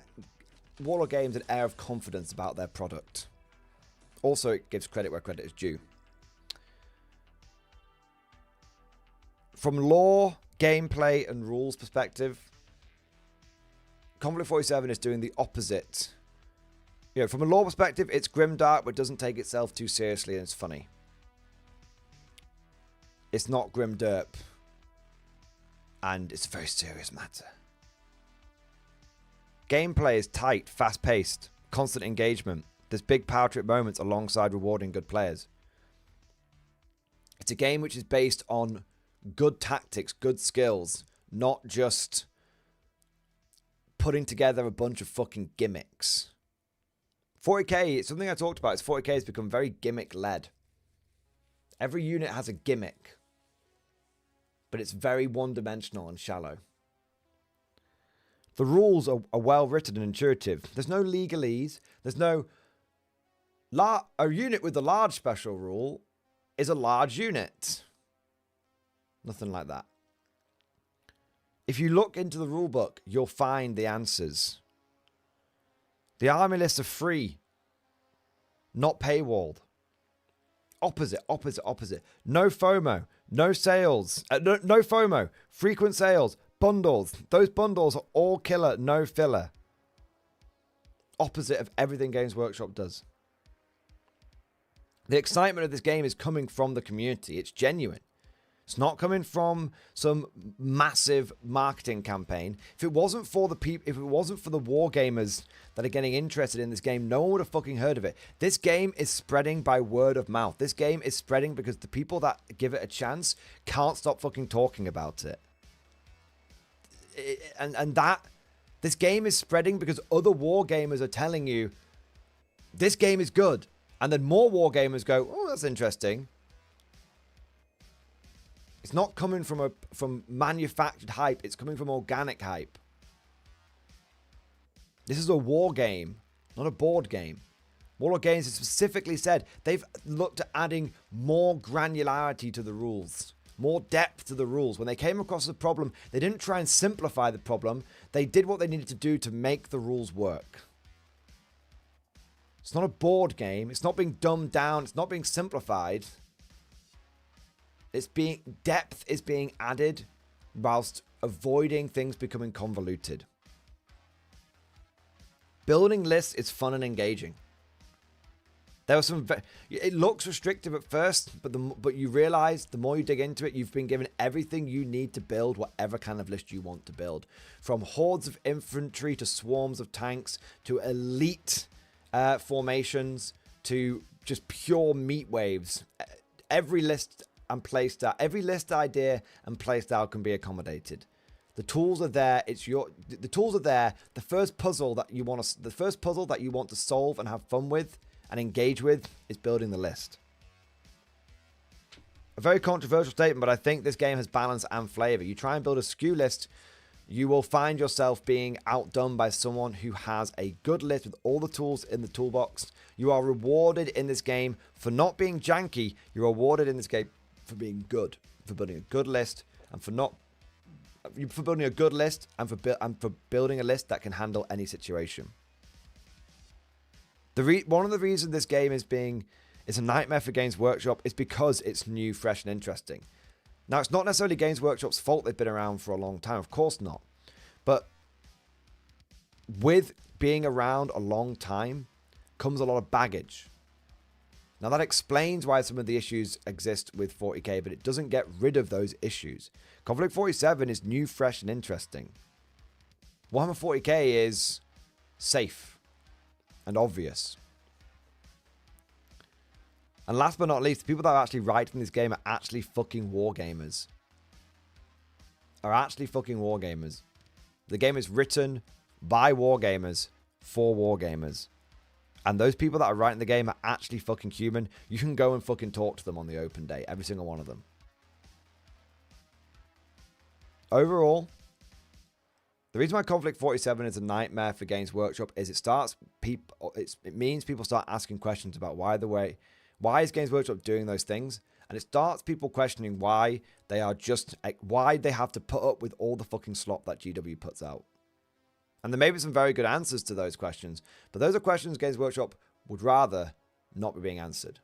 Warlord Games an air of confidence about their product. Also, it gives credit where credit is due. From lore, gameplay, and rules perspective, Konflikt 47 is doing the opposite. You know, from a lore perspective, it's grimdark, but doesn't take itself too seriously, and it's funny. It's not grimderp, and it's a very serious matter. Gameplay is tight, fast-paced, constant engagement. There's big power trip moments alongside rewarding good players. It's a game which is based on good tactics, good skills, not just putting together a bunch of fucking gimmicks. 40k, it's something I talked about, is 40k has become very gimmick-led. Every unit has a gimmick, but it's very one-dimensional and shallow. The rules are well written and intuitive. There's no legalese. There's no... A unit with a large special rule is a large unit. Nothing like that. If you look into the rulebook, you'll find the answers. The army lists are free, not paywalled. Opposite. No FOMO, no sales, no FOMO, frequent sales, bundles. Those bundles are all killer, no filler. Opposite of everything Games Workshop does. The excitement of this game is coming from the community. It's genuine. It's not coming from some massive marketing campaign. If it wasn't for the people, if it wasn't for the war gamers that are getting interested in this game, no one would have fucking heard of it. This game is spreading by word of mouth. This game is spreading because the people that give it a chance can't stop fucking talking about it. This game is spreading because other war gamers are telling you this game is good. And then more war gamers go, oh, that's interesting. It's not coming from manufactured hype. It's coming from organic hype. This is a war game, not a board game. Warlord Games has specifically said they've looked at adding more granularity to the rules, more depth to the rules. When they came across the problem, they didn't try and simplify the problem. They did what they needed to do to make the rules work. It's not a board game. It's not being dumbed down. It's not being simplified. Depth is being added whilst avoiding things becoming convoluted. Building lists is fun and engaging. There was it looks restrictive at first, but you realize the more you dig into it, you've been given everything you need to build whatever kind of list you want to build. From hordes of infantry to swarms of tanks to elite formations to just pure meat waves. Every list and playstyle, every list idea and playstyle can be accommodated. The tools are there. The tools are there. The first puzzle that you want to solve and have fun with and engage with is building the list. A very controversial statement, but I think this game has balance and flavor. You try and build a skew list, you will find yourself being outdone by someone who has a good list with all the tools in the toolbox. You are rewarded in this game for not being janky. You're rewarded in this game for being good, for building a good list, and for building a good list, and for building a list that can handle any situation. One of the reasons this game is a nightmare for Games Workshop is because it's new, fresh, and interesting. Now, it's not necessarily Games Workshop's fault they've been around for a long time. Of course not. But with being around a long time comes a lot of baggage. Now, that explains why some of the issues exist with 40k, but it doesn't get rid of those issues. Konflikt 47 is new, fresh, and interesting. Warhammer 40k is safe and obvious. And last but not least, the people that are actually writing this game are actually fucking wargamers. The game is written by wargamers for wargamers. And those people that are writing the game are actually fucking human. You can go and fucking talk to them on the open day. Every single one of them. Overall, the reason why Konflikt 47 is a nightmare for Games Workshop is it means people start asking questions about why is Games Workshop doing those things? And it starts people questioning why they have to put up with all the fucking slop that GW puts out. And there may be some very good answers to those questions, but those are questions Games Workshop would rather not be being answered.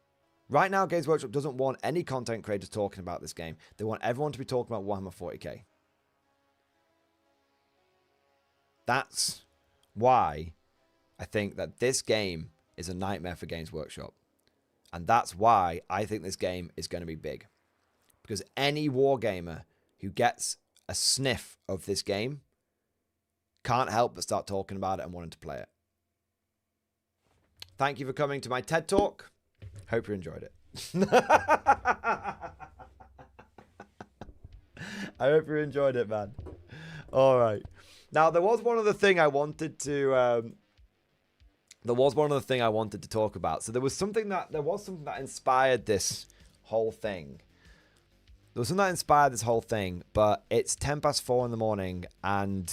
Right now, Games Workshop doesn't want any content creators talking about this game. They want everyone to be talking about Warhammer 40k. That's why I think that this game is a nightmare for Games Workshop. And that's why I think this game is going to be big. Because any wargamer who gets a sniff of this game can't help but start talking about it and wanting to play it. Thank you for coming to my TED Talk. Hope you enjoyed it. I hope you enjoyed it, man. All right. Now, there was one other thing I wanted to talk about. So there was something that inspired this whole thing. But it's 10 past 4 in the morning, and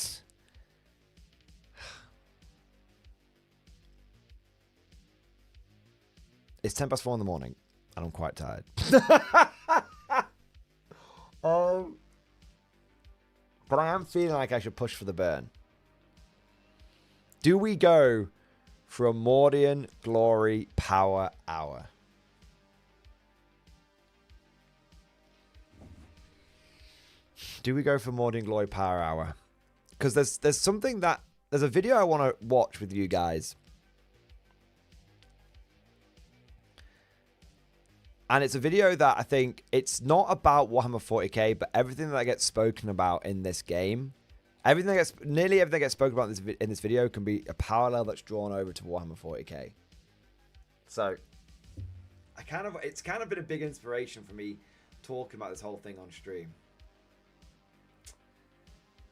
it's 10 past 4 in the morning, and I'm quite tired. But I am feeling like I should push for the burn. Do we go for a Mordian Glory Power Hour? Because there's a video I want to watch with you guys. And it's a video that I think it's not about Warhammer 40k, but everything that gets spoken about in this game, nearly everything that gets spoken about in this video can be a parallel that's drawn over to Warhammer 40k. So, it's kind of been a big inspiration for me talking about this whole thing on stream.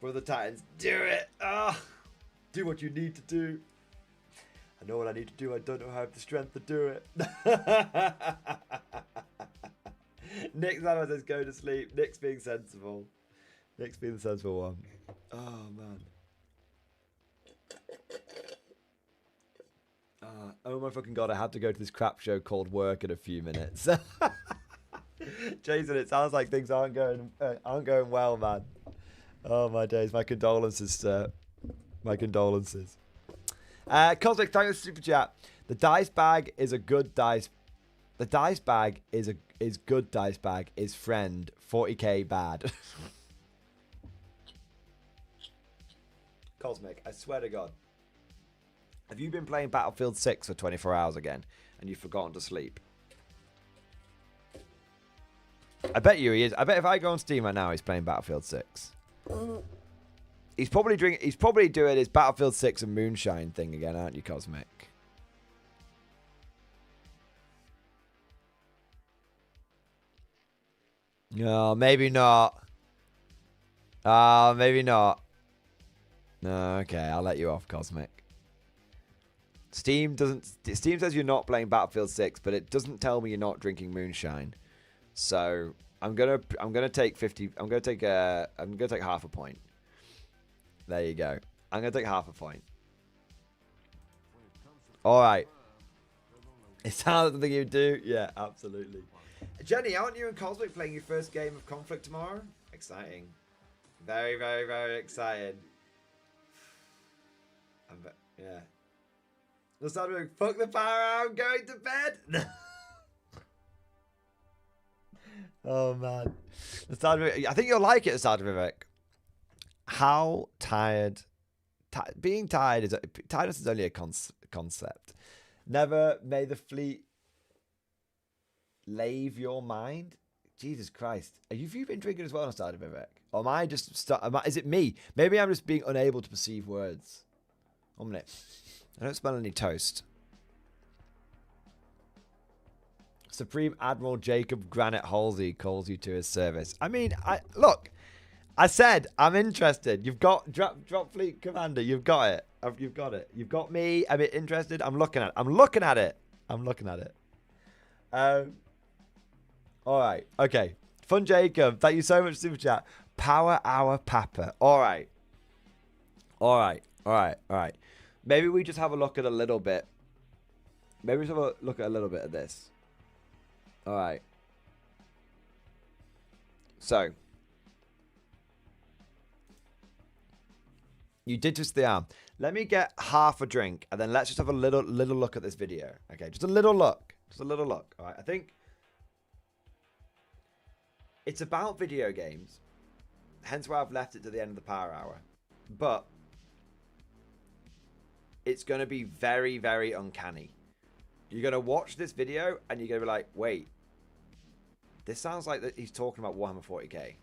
Brother Titans, do it! Do what you need to do. I know what I need to do. I don't know how I have the strength to do it. Nick Zano says go to sleep. Nick's being sensible. Nick's being the sensible one. Oh, man. Oh, my fucking God. I have to go to this crap show called Work in a few minutes. Jason, it sounds like things aren't going well, man. Oh, my days. My condolences, sir. My condolences. Cosmic, thank you for the super chat. The dice bag is a good dice. The dice bag is good dice bag. Is friend 40k bad? Cosmic, I swear to God. Have you been playing Battlefield 6 for 24 hours again and you've forgotten to sleep? I bet you he is. I bet if I go on Steam right now, he's playing Battlefield 6. He's probably doing his Battlefield 6 and moonshine thing again, aren't you, Cosmic? No, maybe not. Maybe not. No, okay, I'll let you off, Cosmic. Steam says you're not playing Battlefield 6, but it doesn't tell me you're not drinking moonshine. So I'm gonna take half a point. There you go. I'm gonna take half a point. All right. It sounds like something you do. Yeah, absolutely. Jenny, aren't you and Cosmic playing your first game of Konflikt tomorrow? Exciting. Very, very, very excited. Yeah. The start of fuck the power out, I'm going to bed. Oh man. The start of I think you'll like it, the start of Vivek. How tired being tired is tiredness is only a concept. Never may the fleet lave your mind. Jesus Christ. Have you been drinking as well on the start of Vivek? Or am I just is it me? Maybe I'm just being unable to perceive words. 1 minute. I don't smell any toast. Supreme Admiral Jacob Granite Halsey calls you to his service. I mean, look. I said I'm interested. You've got drop fleet commander. You've got it. You've got it. You've got me. I'm interested. I'm looking at it. All right. Okay. Fun Jacob. Thank you so much, super chat. Power Hour Papa. All right. Maybe we just have a look at a little bit. Maybe we just have a look at a little bit of this. All right. So. You did twist the arm. Let me get half a drink, and then let's just have a little look at this video. Okay, just a little look. All right, I think it's about video games, hence why I've left it to the end of the power hour. But it's going to be very, very uncanny. You're going to watch this video, and you're going to be like, wait, this sounds like that he's talking about Warhammer 40k.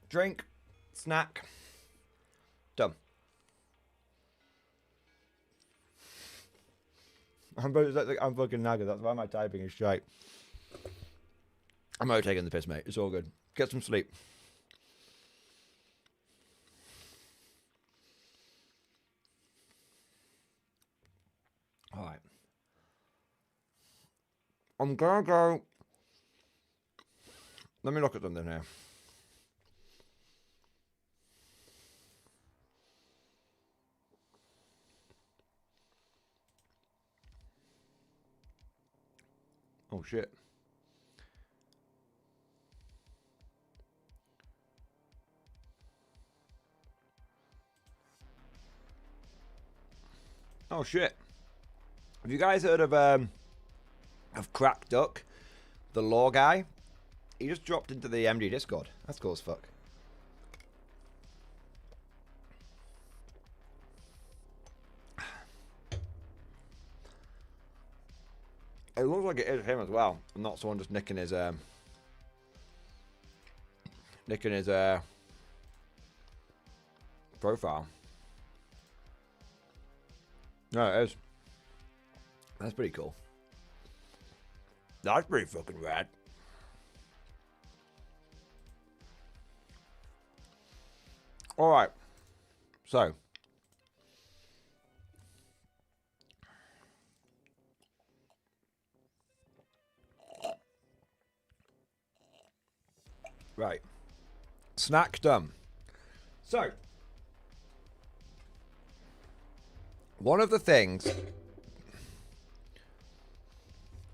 Drink, snack, done. I'm fucking knackered. That's why my typing is shite. I'm not taking the piss, mate. It's all good. Get some sleep. All right. I'm gonna go. Let me look at something here. Oh shit. Oh shit. Have you guys heard of Crack Duck, the law guy? He just dropped into the MD Discord. That's cool as fuck. It looks like it is him as well, and not someone just nicking his profile. No, it is. That's pretty cool. That's pretty fucking rad. All right. So. Right. Snack done. So. One of the things.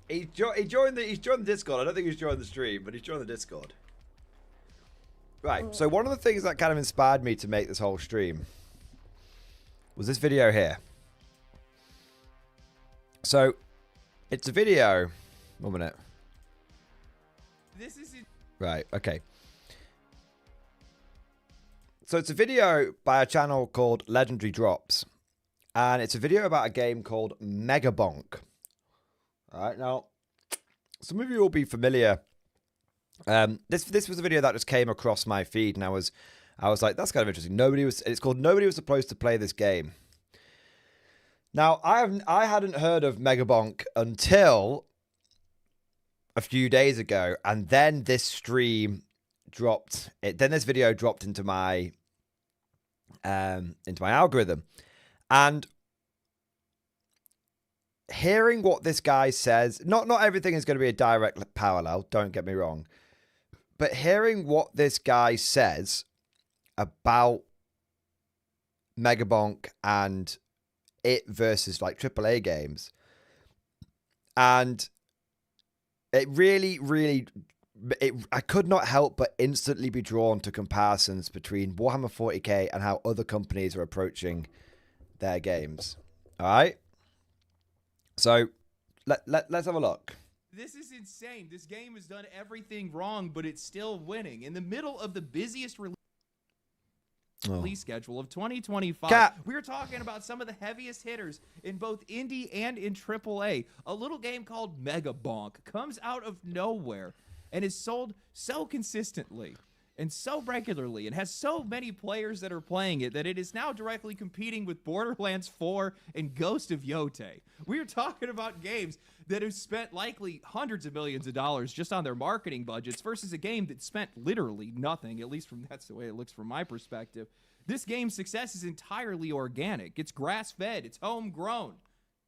He joined the Discord. I don't think he's joined the stream, but he's joined the Discord. Right. So one of the things that kind of inspired me to make this whole stream was this video here. So it's a video. 1 minute. This is it. Right. Okay. So it's a video by a channel called Legendary Drops. And it's a video about a game called Mega Bonk. All right, now, some of you will be familiar. This was a video that just came across my feed, and I was like, that's kind of interesting. It's called Nobody Was Supposed to Play This Game. Now, I hadn't heard of Mega Bonk until a few days ago, and then this stream dropped. Then this video dropped into my algorithm. And hearing what this guy says, not everything is going to be a direct parallel, don't get me wrong. But hearing what this guy says about Megabonk and it versus like AAA games, and it really, I could not help but instantly be drawn to comparisons between Warhammer 40k and how other companies are approaching their games. All right, so let's have a look. This is insane. This game has done everything wrong, but it's still winning in the middle of the busiest release schedule of 2025. We're talking about some of the heaviest hitters in both indie and in AAA. A little game called Mega Bonk comes out of nowhere and is sold so consistently and so regularly and has so many players that are playing it that it is now directly competing with Borderlands 4 and Ghost of Yote. We're talking about games that have spent likely hundreds of millions of dollars just on their marketing budgets versus a game that spent literally nothing, at least that's the way it looks from my perspective. This game's success is entirely organic. It's grass-fed. It's homegrown.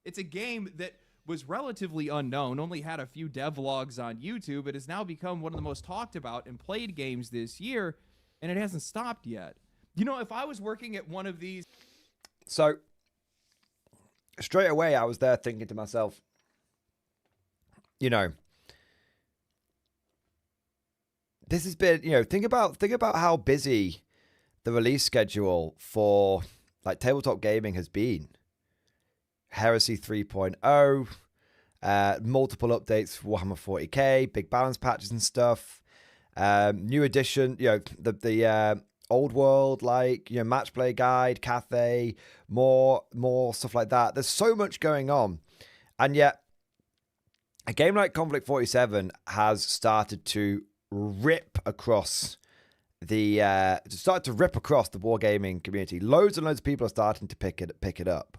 It's a game that was relatively unknown, only had a few devlogs on YouTube. It has now become one of the most talked about and played games this year, and it hasn't stopped yet. You know, if I was working at one of these... So, straight away, I was there thinking to myself, you know, this has been, you know, think about how busy the release schedule for, like, tabletop gaming has been. Heresy 3.0, multiple updates for Warhammer 40k, big balance patches and stuff, new edition, you know, the old world, like, you know, match play guide, Cathay, more stuff like that. There's so much going on, and yet a game like Konflikt 47 has started to rip across the wargaming community. Loads and loads of people are starting to pick it up.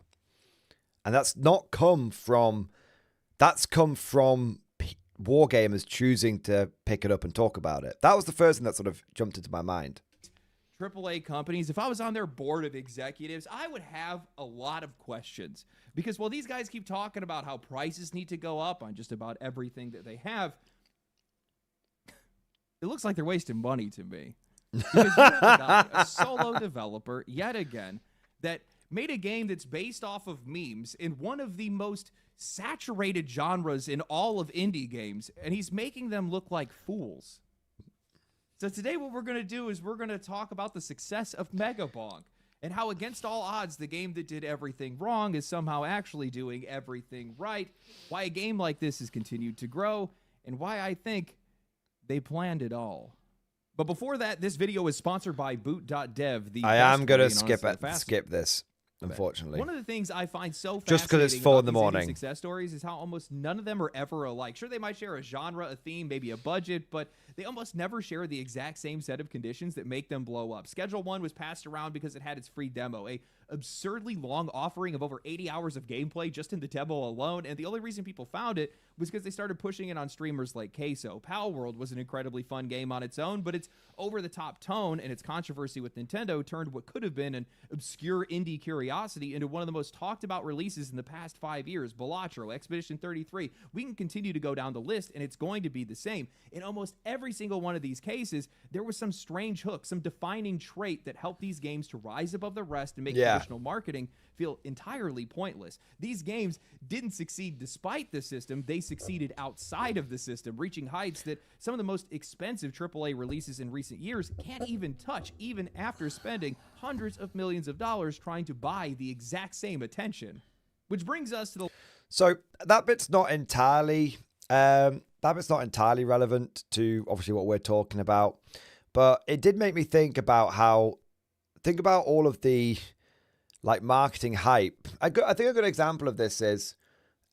And that's come from wargamers choosing to pick it up and talk about it. That was the first thing that sort of jumped into my mind. AAA companies, if I was on their board of executives, I would have a lot of questions. Because while these guys keep talking about how prices need to go up on just about everything that they have, it looks like they're wasting money to me. Because you have a guy, a solo developer, yet again, that made a game that's based off of memes in one of the most saturated genres in all of indie games, and he's making them look like fools. So today what we're going to do is we're going to talk about the success of Mega Bonk and how against all odds the game that did everything wrong is somehow actually doing everything right, why a game like this has continued to grow, and why I think they planned it all. But before that, this video is sponsored by boot.dev. I am going to skip this. unfortunately. One of the things I find so fascinating Just 'cause it's 4 in the about these indie morning. success stories is how almost none of them are ever alike. Sure, they might share a genre, a theme, maybe a budget, but they almost never share the exact same set of conditions that make them blow up. Schedule 1 was passed around because it had its free demo, a absurdly long offering of over 80 hours of gameplay just in the demo alone, and the only reason people found it was because they started pushing it on streamers like Queso. Pal World was an incredibly fun game on its own, but its over-the-top tone and its controversy with Nintendo turned what could have been an obscure indie curiosity into one of the most talked-about releases in the past 5 years. Balatro, Expedition 33, we can continue to go down the list, and it's going to be the same. In almost every single one of these cases, there was some strange hook, some defining trait that helped these games to rise above the rest and make traditional marketing feel entirely pointless. These games didn't succeed despite the system, they succeeded outside of the system, reaching heights that some of the most expensive AAA releases in recent years can't even touch, even after spending hundreds of millions of dollars trying to buy the exact same attention. Which brings us to the... So that bit's not entirely relevant to obviously what we're talking about, but it did make me think about all of the like marketing hype. I think a good example of this is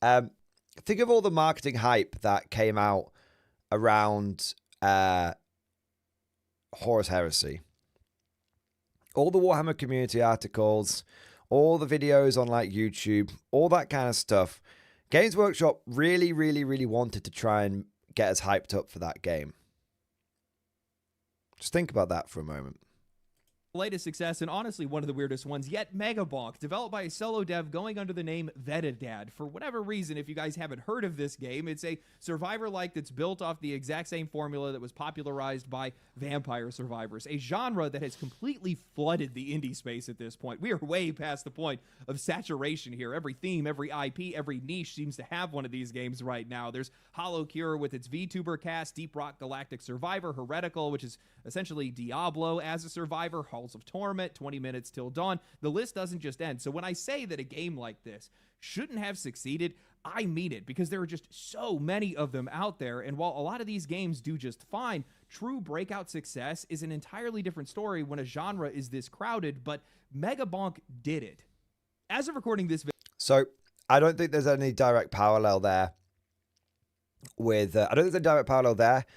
think of all the marketing hype that came out around Horus Heresy. All the Warhammer community articles, all the videos on like YouTube, all that kind of stuff. Games Workshop really, really, really wanted to try and get us hyped up for that game. Just think about that for a moment. Latest success, and honestly one of the weirdest ones yet, Megabonk, developed by a solo dev going under the name Vetadad. For whatever reason, if you guys haven't heard of this game, it's a survivor-like that's built off the exact same formula that was popularized by Vampire Survivors, a genre that has completely flooded the indie space at this point. We are way past the point of saturation here. Every theme, every IP, every niche seems to have one of these games right now. There's Hollow Cure with its VTuber cast, Deep Rock Galactic Survivor, Heretical, which is essentially Diablo as a survivor, Halls of Torment, 20 Minutes Till Dawn. The list doesn't just end. So when I say that a game like this shouldn't have succeeded, I mean it, because there are just so many of them out there. And while a lot of these games do just fine, true breakout success is an entirely different story when a genre is this crowded, but Megabonk did it. As of recording this video... So I don't think there's any direct parallel there with... I don't think there's a direct parallel there.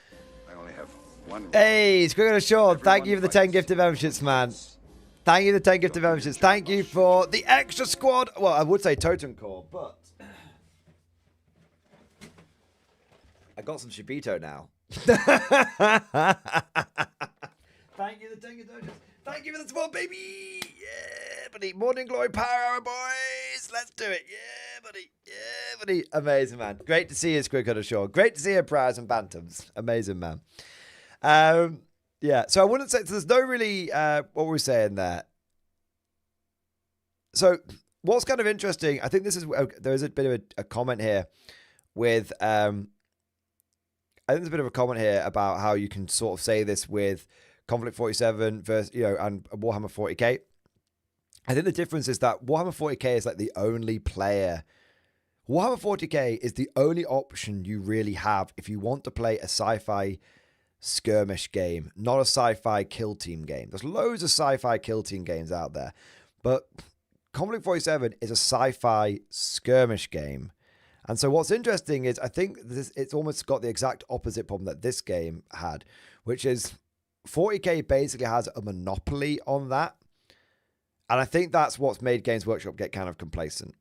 I only have one. Hey, Squiggle and Sean, thank you for the 10 gifted memberships, man. Thank you for the 10 gifted memberships. Thank you for the extra squad. Well, I would say Totem Core, but I got some Shibito now. Thank you for the 10 gifted memberships. Thank you for the support, baby. Yeah, buddy. Morning Glory Power Hour, boys. Let's do it. Yeah, buddy. Yeah, buddy. Amazing, man. Great to see you, Squiggle and Sean. Great to see you, Priors and Bantams. Amazing, man. Yeah, so I wouldn't say, so there's no really, what were we saying there? So what's kind of interesting, I think this is, there is a bit of a comment here with, I think there's a bit of a comment here about how you can sort of say this with Konflikt 47 versus, and Warhammer 40k. I think the difference is that Warhammer 40k is like the only player. Warhammer 40k is the only option you really have if you want to play a sci-fi skirmish game, not a sci-fi kill team game. There's loads of sci-fi kill team games out there, but Konflikt 47 is a sci-fi skirmish game. And so what's interesting is I think it's almost got the exact opposite problem that this game had, which is 40k basically has a monopoly on that. And I think that's what's made Games Workshop get kind of complacent.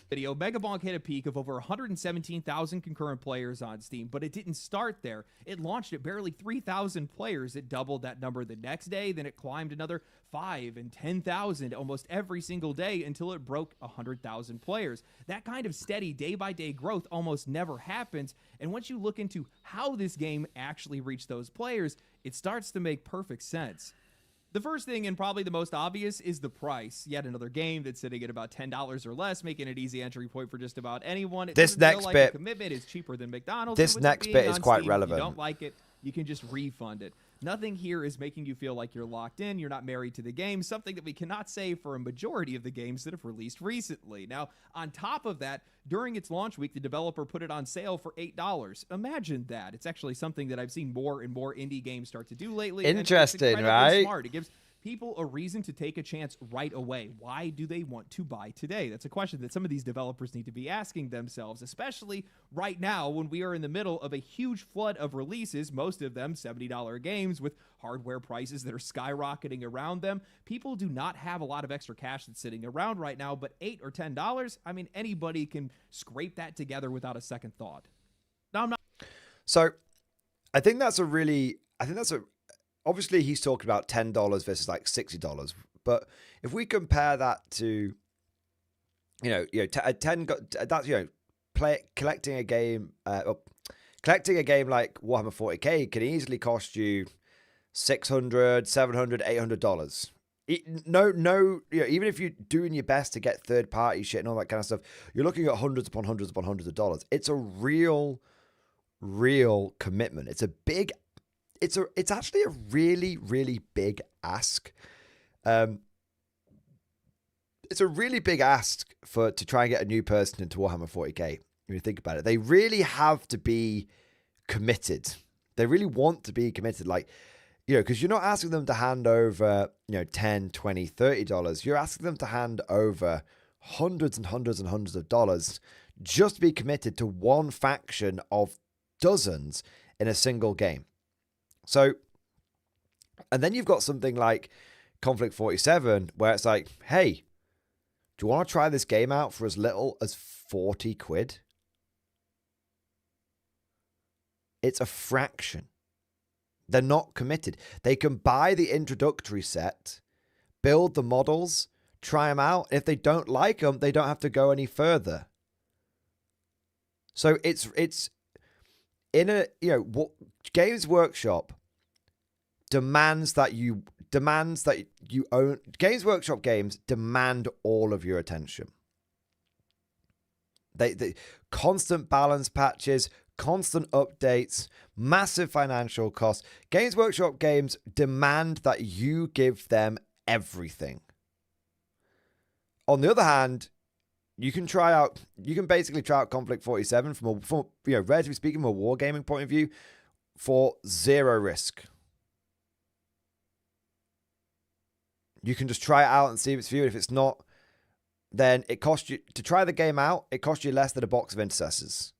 Video, Megabonk hit a peak of over 117,000 concurrent players on Steam, but it didn't start there. It launched at barely 3,000 players. It doubled that number the next day, then it climbed another 5,000 and 10,000 almost every single day until it broke 100,000 players. That kind of steady day-by-day growth almost never happens, and once you look into how this game actually reached those players, it starts to make perfect sense. The first thing, and probably the most obvious, is the price. Yet another game that's sitting at about $10 or less, making it easy entry point for just about anyone. This next bit, the commitment is cheaper than McDonald's. This next bit is quite relevant. If you don't like it, you can just refund it. Nothing here is making you feel like you're locked in, you're not married to the game, something that we cannot say for a majority of the games that have released recently. Now, on top of that, during its launch week, the developer put it on sale for $8. Imagine that. It's actually something that I've seen more and more indie games start to do lately. Interesting, right? Smart. It gives people a reason to take a chance right away. Why do they want to buy today? That's a question that some of these developers need to be asking themselves, especially right now when we are in the middle of a huge flood of releases, most of them $70 games with hardware prices that are skyrocketing around them. People do not have a lot of extra cash that's sitting around right now, but $8 or $10, I mean, anybody can scrape that together without a second thought. Now, I'm not. So I think that's obviously he's talking about $10 versus like $60. But if we compare that to, that's, collecting a game like Warhammer 40K can easily cost you $600, $700, $800. Even if you're doing your best to get third party shit and all that kind of stuff, you're looking at hundreds upon hundreds upon hundreds of dollars. It's a real commitment. It's actually a really, really big ask. It's a really big ask to try and get a new person into Warhammer 40K. When you think about it, they really have to be committed. They really want to be committed. Like, because you're not asking them to hand over, $10, $20, $30. You're asking them to hand over hundreds and hundreds and hundreds of dollars just to be committed to one faction of dozens in a single game. So, and then you've got something like Konflikt 47, where it's like, hey, do you want to try this game out for as little as 40 quid? It's a fraction. They're not committed. They can buy the introductory set, build the models, try them out. If they don't like them, they don't have to go any further. So it's in Games Workshop demands that you own. Games Workshop games demand all of your attention. They constant balance patches, constant updates, massive financial costs. Games Workshop games demand that you give them everything. On the other hand, you can basically try out Konflikt 47 from relatively speaking, from a wargaming point of view, for zero risk. You can just try it out and see if it's for you. If it's not, then it costs you to try the game out. It costs you less than a box of intercessors.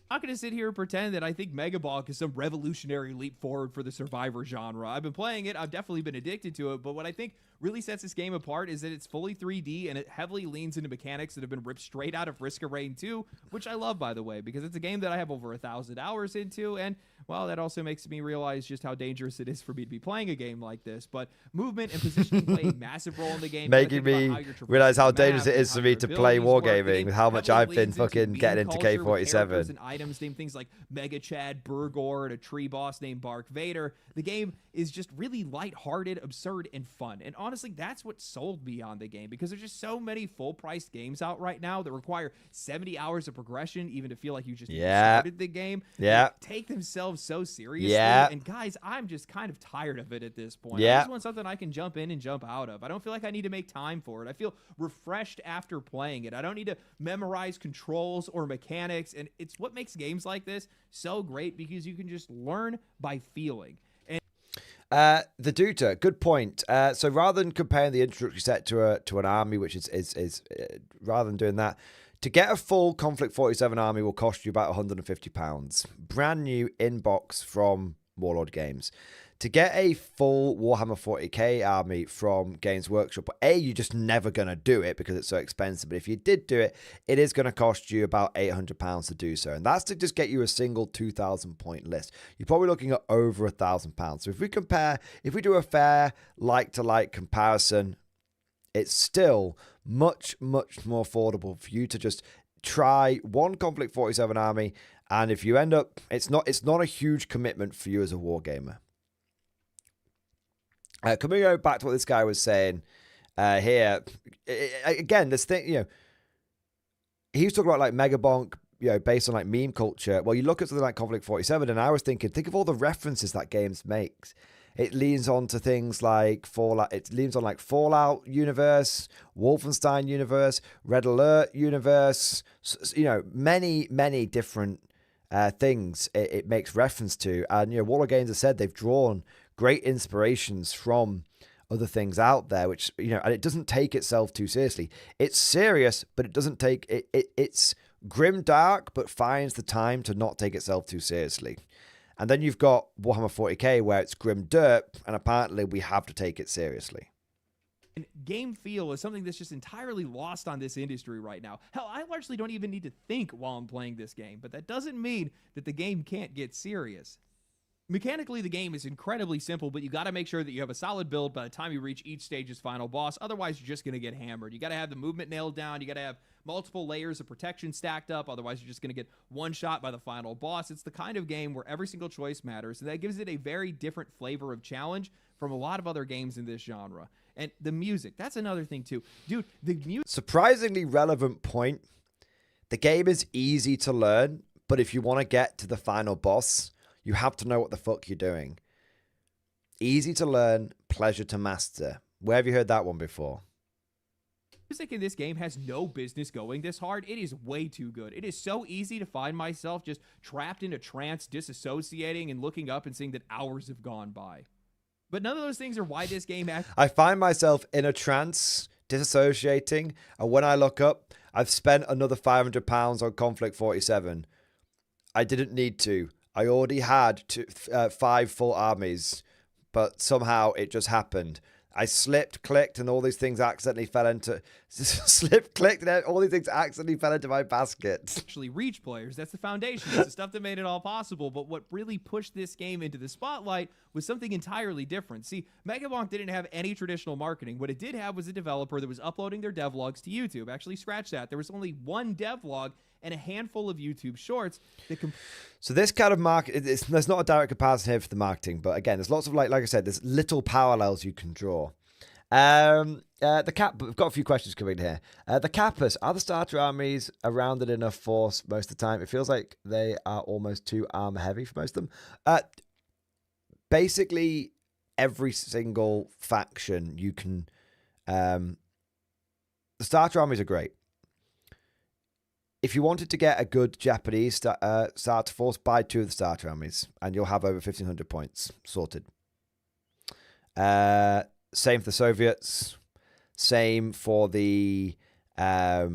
I'm not going to sit here and pretend that I think Megabonk is some revolutionary leap forward for the Survivor genre. I've been playing it. I've definitely been addicted to it. But what I think really sets this game apart is that it's fully 3D and it heavily leans into mechanics that have been ripped straight out of Risk of Rain 2, which I love, by the way, because it's a game that I have over 1,000 hours into. And, well, that also makes me realize just how dangerous it is for me to be playing a game like this. But movement and positioning play a massive role in the game. Making me realize how dangerous it is for me to play wargaming with how much I've been fucking getting into K47. And items named things like Mega Chad, Burgor, and a tree boss named Bark Vader. The game is just really lighthearted, absurd, and fun. And honestly, that's what sold me on the game, because there's just so many full-priced games out right now that require 70 hours of progression even to feel like you just started the game. Yeah. They take themselves so seriously. Yeah. And guys, I'm just kind of tired of it at this point. Yeah. I just want something I can jump in and jump out of. I don't feel like I need to make time for it. I feel refreshed after playing it. I don't need to memorize controls or mechanics. And it's what makes games like this so great, because you can just learn by feeling. The Duta, good point. So rather than comparing the introductory set to an army, which is rather than doing that, to get a full Konflikt 47 army will cost you about £150. Brand new inbox from Warlord Games. To get a full Warhammer 40k army from Games Workshop, you're just never going to do it because it's so expensive. But if you did do it, it is going to cost you about £800 to do so. And that's to just get you a single 2,000 point list. You're probably looking at over £1,000. So if we do a fair like-to-like comparison, it's still much, much more affordable for you to just try one Konflikt 47 army. And if you end up, it's not a huge commitment for you as a wargamer. Coming back to what this guy was saying here, again, this thing, he was talking about like Megabonk, based on like meme culture. Well, you look at something like Konflikt 47, and I was thinking, think of all the references that games makes. It leans on to things like Fallout. It leans on like Fallout universe, Wolfenstein universe, Red Alert universe. Many, many different things it makes reference to. And Warlord Games have said they've drawn great inspirations from other things out there, which, you know, and it doesn't take itself too seriously. It's serious, but it doesn't take it. It's grim dark, but finds the time to not take itself too seriously. And then you've got Warhammer 40k, where it's grim dirt, and apparently we have to take it seriously. And game feel is something that's just entirely lost on this industry right now. Hell, I largely don't even need to think while I'm playing this game, but that doesn't mean that the game can't get serious. Mechanically, the game is incredibly simple, but you got to make sure that you have a solid build by the time you reach each stage's final boss. Otherwise, you're just going to get hammered. You got to have the movement nailed down. You got to have multiple layers of protection stacked up. Otherwise, you're just going to get one shot by the final boss. It's the kind of game where every single choice matters, and that gives it a very different flavor of challenge from a lot of other games in this genre. And the music, that's another thing too. Dude, the music... Surprisingly relevant point. The game is easy to learn, but if you want to get to the final boss, you have to know what the fuck you're doing. Easy to learn, pleasure to master. Where have you heard that one before? Music in this game has no business going this hard. It is way too good. It is so easy to find myself just trapped in a trance, disassociating and looking up and seeing that hours have gone by. But none of those things are why this game... I find myself in a trance, disassociating, and when I look up, I've spent another £500 on Konflikt 47. I didn't need to. I already had 5 full armies, but somehow it just happened. I slipped, clicked, and all these things accidentally fell into... Slipped, clicked, and all these things accidentally fell into my basket. Actually reach players. That's the foundation. It's the stuff that made it all possible. But what really pushed this game into the spotlight was something entirely different. See, Megabonk didn't have any traditional marketing. What it did have was a developer that was uploading their devlogs to YouTube. Actually, scratch that. There was only one devlog and a handful of YouTube shorts that so this kind of market, there's not a direct comparison here for the marketing, but again, there's lots of, like I said, there's little parallels you can draw. We've got a few questions coming here. The Kappas, are the starter armies a rounded enough force most of the time? It feels like they are almost too armor heavy for most of them. Basically, every single faction you can... the starter armies are great. If you wanted to get a good Japanese starter force, buy 2 of the starter armies, and you'll have over 1,500 points sorted. Same for the Soviets. Same for the... for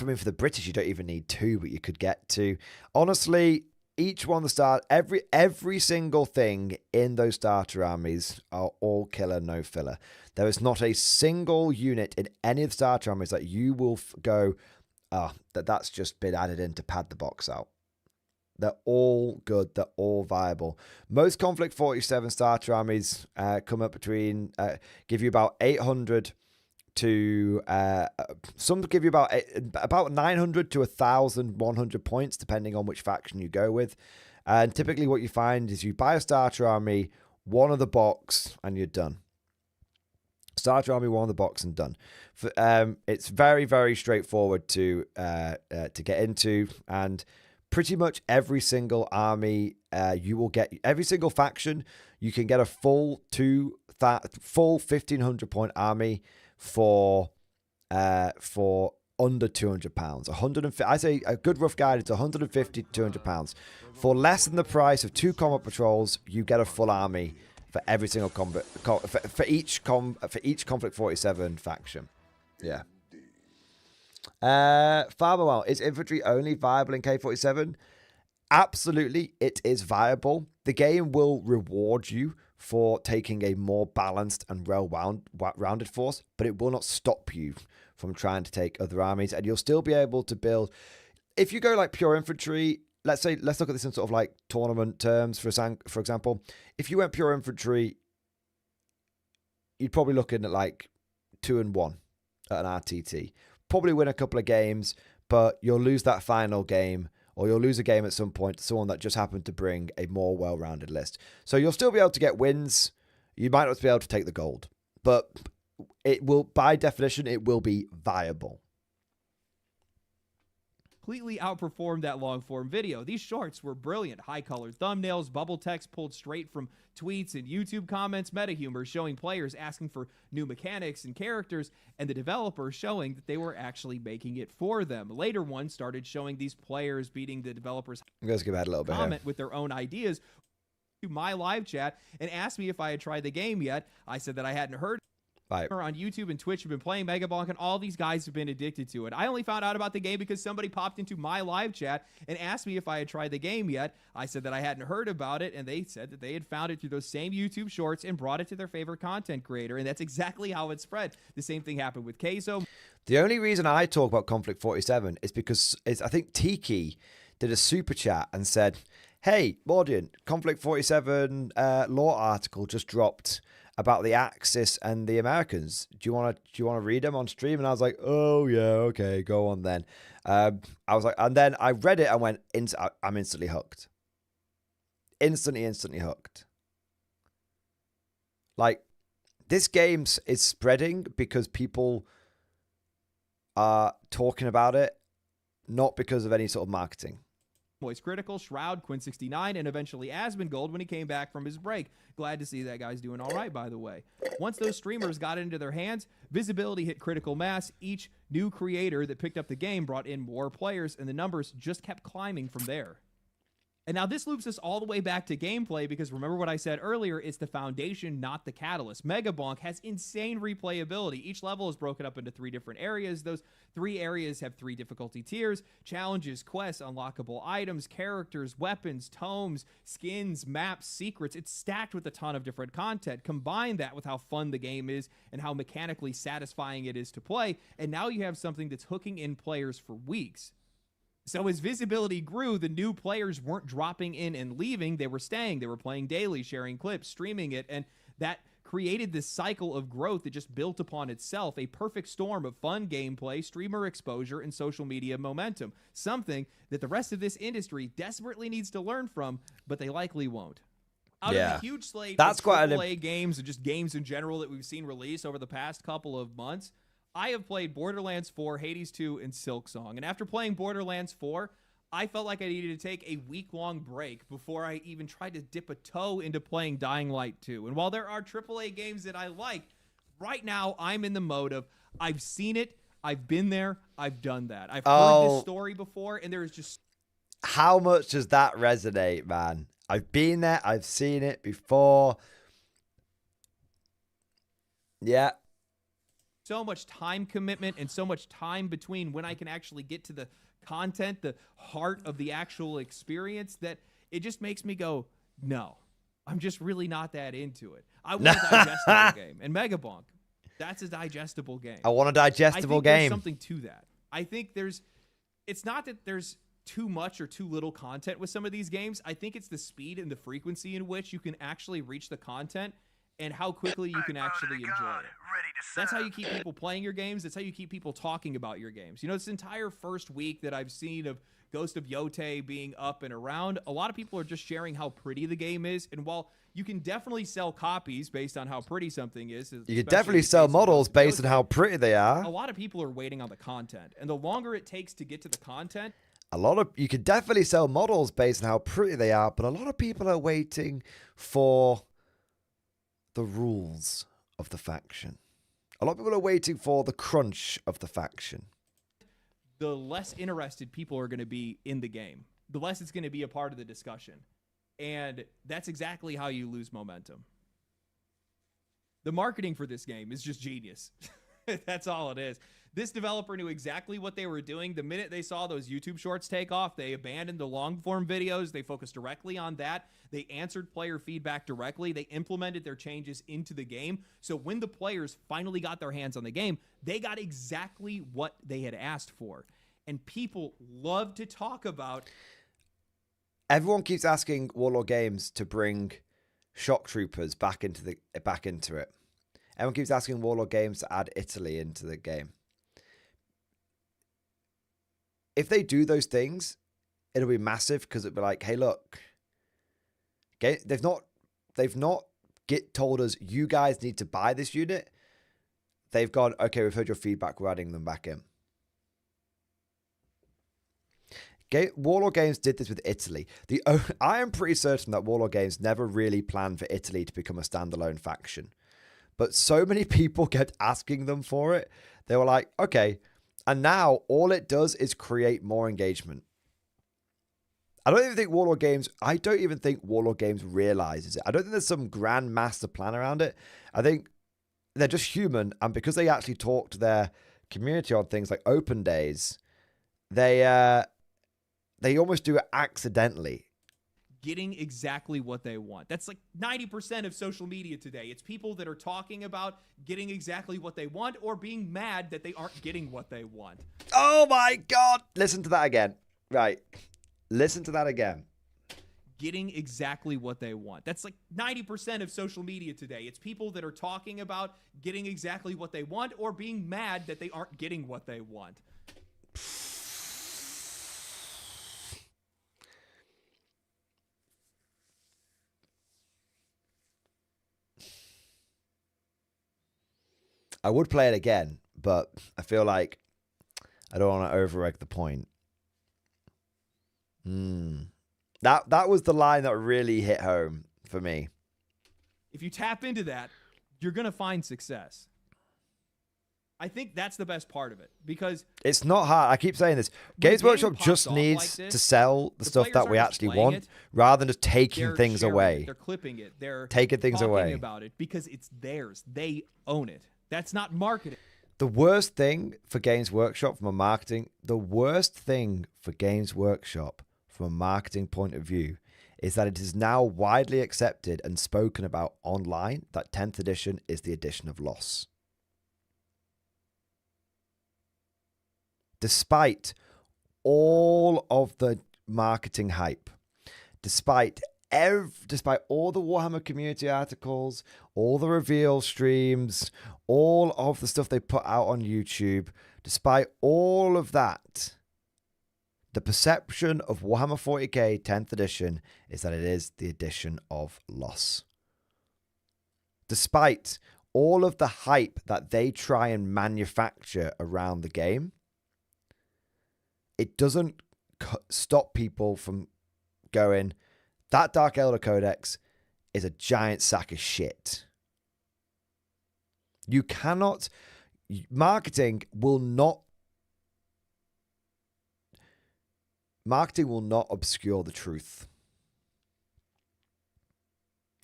the British, you don't even need 2, but you could get 2. Honestly, each one every single thing in those starter armies are all killer, no filler. There is not a single unit in any of the starter armies that you will go, that's just been added in to pad the box out. They're all good. They're all viable. Most Konflikt 47 starter armies come up between, give you about 800 to, some give you about 900 to 1,100 points, depending on which faction you go with. And typically what you find is you buy a starter army, 1 of the box, and you're done. Starter army, 1 of the box, and done. It's very, very straightforward to get into, and pretty much every single army you will get, every single faction, you can get a full 1,500 point army for under £200. I say a good rough guide is £150 to £200. For less than the price of 2 combat patrols, you get a full army for every single combat for each Konflikt 47 faction. Yeah. Farmerwell, is infantry only viable in K47? Absolutely, it is viable. The game will reward you for taking a more balanced and well-rounded force, but it will not stop you from trying to take other armies, and you'll still be able to build. If you go like pure infantry, let's look at this in sort of like tournament terms, for example. If you went pure infantry, you'd probably looking at like 2-1 at an RTT. Probably win a couple of games, but you'll lose that final game, or you'll lose a game at some point to someone that just happened to bring a more well-rounded list. So you'll still be able to get wins. You might not be able to take the gold, but it will, by definition, it will be viable. Completely outperformed that long-form video. These shorts were brilliant. High-colored thumbnails, bubble text pulled straight from tweets and YouTube comments, meta humor showing players asking for new mechanics and characters, and the developers showing that they were actually making it for them. Later ones started showing these players beating the developers' I'm going to skip ahead a little bit comment with their own ideas. my live chat and asked me if I had tried the game yet. I said that I hadn't heard. Right. On YouTube and Twitch have been playing Megabonk, and all these guys have been addicted to it. I only found out about the game because somebody popped into my live chat and asked me if I had tried the game yet. I said that I hadn't heard about it, and they said that they had found it through those same YouTube shorts and brought it to their favorite content creator, and that's exactly how it spread. The same thing happened with Queso. The only reason I talk about Konflikt 47 is because I think Tiki did a super chat and said, hey, Mordian, Konflikt 47 law article just dropped about the Axis and the Americans. Do you want to read them on stream? And I was like, oh yeah, okay, go on then. I was like, and then I read it and went, I'm instantly hooked. Instantly hooked. Like, this game is spreading because people are talking about it, not because of any sort of marketing. Moist Critical, Shroud, Quinn69, and eventually Asmongold when he came back from his break. Glad to see that guy's doing all right, by the way. Once those streamers got it into their hands, visibility hit critical mass. Each new creator that picked up the game brought in more players, and the numbers just kept climbing from there. And now this loops us all the way back to gameplay, because remember what I said earlier, it's the foundation, not the catalyst. Megabonk has insane replayability. Each level is broken up into 3 different areas. Those 3 areas have 3 difficulty tiers: challenges, quests, unlockable items, characters, weapons, tomes, skins, maps, secrets. It's stacked with a ton of different content. Combine that with how fun the game is and how mechanically satisfying it is to play, and now you have something that's hooking in players for weeks. So as visibility grew, the new players weren't dropping in and leaving. They were staying. They were playing daily, sharing clips, streaming it, and that created this cycle of growth that just built upon itself, a perfect storm of fun gameplay, streamer exposure, and social media momentum, something that the rest of this industry desperately needs to learn from, but they likely won't. Out of the huge slate of AAA games and just games in general that we've seen release over the past couple of months, I have played Borderlands 4, Hades 2, and Silksong. And after playing Borderlands 4, I felt like I needed to take a week-long break before I even tried to dip a toe into playing Dying Light 2. And while there are AAA games that I like, right now I'm in the mode of, I've seen it, I've been there, I've done that. I've heard this story before, and there is just... How much does that resonate, man? I've been there, I've seen it before. Yeah. So much time commitment and so much time between when I can actually get to the content, the heart of the actual experience, that it just makes me go, no, I'm just really not that into it. I want a digestible game. And Megabonk, that's a digestible game. I want a digestible game. There's something to that. I think it's not that there's too much or too little content with some of these games. I think it's the speed and the frequency in which you can actually reach the content and how quickly you can actually enjoy it. That's how you keep people playing your games. That's how you keep people talking about your games. You know, this entire first week that I've seen of Ghost of Yotei being up and around, a lot of people are just sharing how pretty the game is. And while you can definitely sell copies based on how pretty something is, you can definitely sell models based on how pretty they are. A lot of people are waiting on the content. And the longer it takes to get to the content, you could definitely sell models based on how pretty they are, but a lot of people are waiting for the rules of the faction. A lot of people are waiting for the crunch of the faction. The less interested people are going to be in the game, the less it's going to be a part of the discussion. And that's exactly how you lose momentum. The marketing for this game is just genius. That's all it is. This developer knew exactly what they were doing. The minute they saw those YouTube shorts take off, they abandoned the long-form videos. They focused directly on that. They answered player feedback directly. They implemented their changes into the game. So when the players finally got their hands on the game, they got exactly what they had asked for. And people love to talk about... Everyone keeps asking Warlord Games to bring Shock Troopers back into it. Everyone keeps asking Warlord Games to add Italy into the game. If they do those things, it'll be massive, because it'll be like, hey, look, okay, they've not told us you guys need to buy this unit. They've gone, okay, we've heard your feedback, we're adding them back in. Okay, Warlord Games did this with Italy. I am pretty certain that Warlord Games never really planned for Italy to become a standalone faction. But so many people kept asking them for it. They were like, okay. And now all it does is create more engagement. I don't even think Warlord Games realizes it. I don't think there's some grand master plan around it. I think they're just human, and because they actually talk to their community on things like open days, they almost do it accidentally. Getting exactly what they want. That's like 90% of social media today. It's people that are talking about getting exactly what they want or being mad that they aren't getting what they want. Oh my God. Listen to that again. Right. Listen to that again. Getting exactly what they want. That's like 90% of social media today. It's people that are talking about getting exactly what they want or being mad that they aren't getting what they want. I would play it again, but I feel like I don't want to over-egg the point. That was the line that really hit home for me. If you tap into that, you're going to find success. I think that's the best part of it, because it's not hard. I keep saying this. Games Workshop just needs to sell the stuff that we actually want, rather than just taking things away. They're clipping it. They're taking things away about it because it's theirs. They own it. That's not marketing. The worst thing for Games Workshop from a marketing point of view is that it is now widely accepted and spoken about online that 10th edition is the edition of loss. Despite all of the marketing hype, despite all the Warhammer community articles, all the reveal streams, all of the stuff they put out on YouTube, despite all of that, the perception of Warhammer 40k 10th edition is that it is the edition of loss. Despite all of the hype that they try and manufacture around the game, it doesn't stop people from going, that Dark Elder Codex is a giant sack of shit. You cannot... Marketing will not obscure the truth.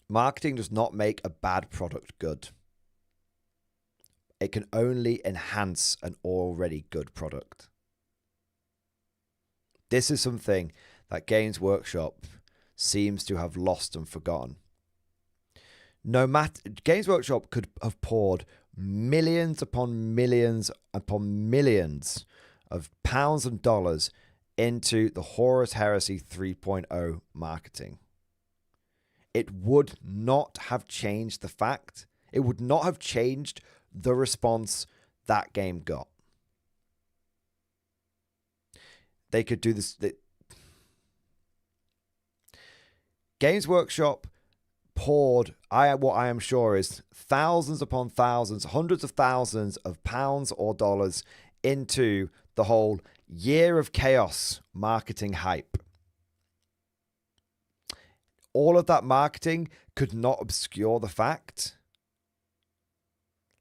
Marketing does not make a bad product good. It can only enhance an already good product. This is something that Games Workshop seems to have lost and forgotten. Games Workshop could have poured millions upon millions upon millions of pounds and dollars into the Horus Heresy 3.0 marketing. It would not have changed the fact. It would not have changed the response that game got. They could do this. Games Workshop poured, what I am sure is thousands upon thousands, hundreds of thousands of pounds or dollars into the whole Year of Chaos marketing hype. All of that marketing could not obscure the fact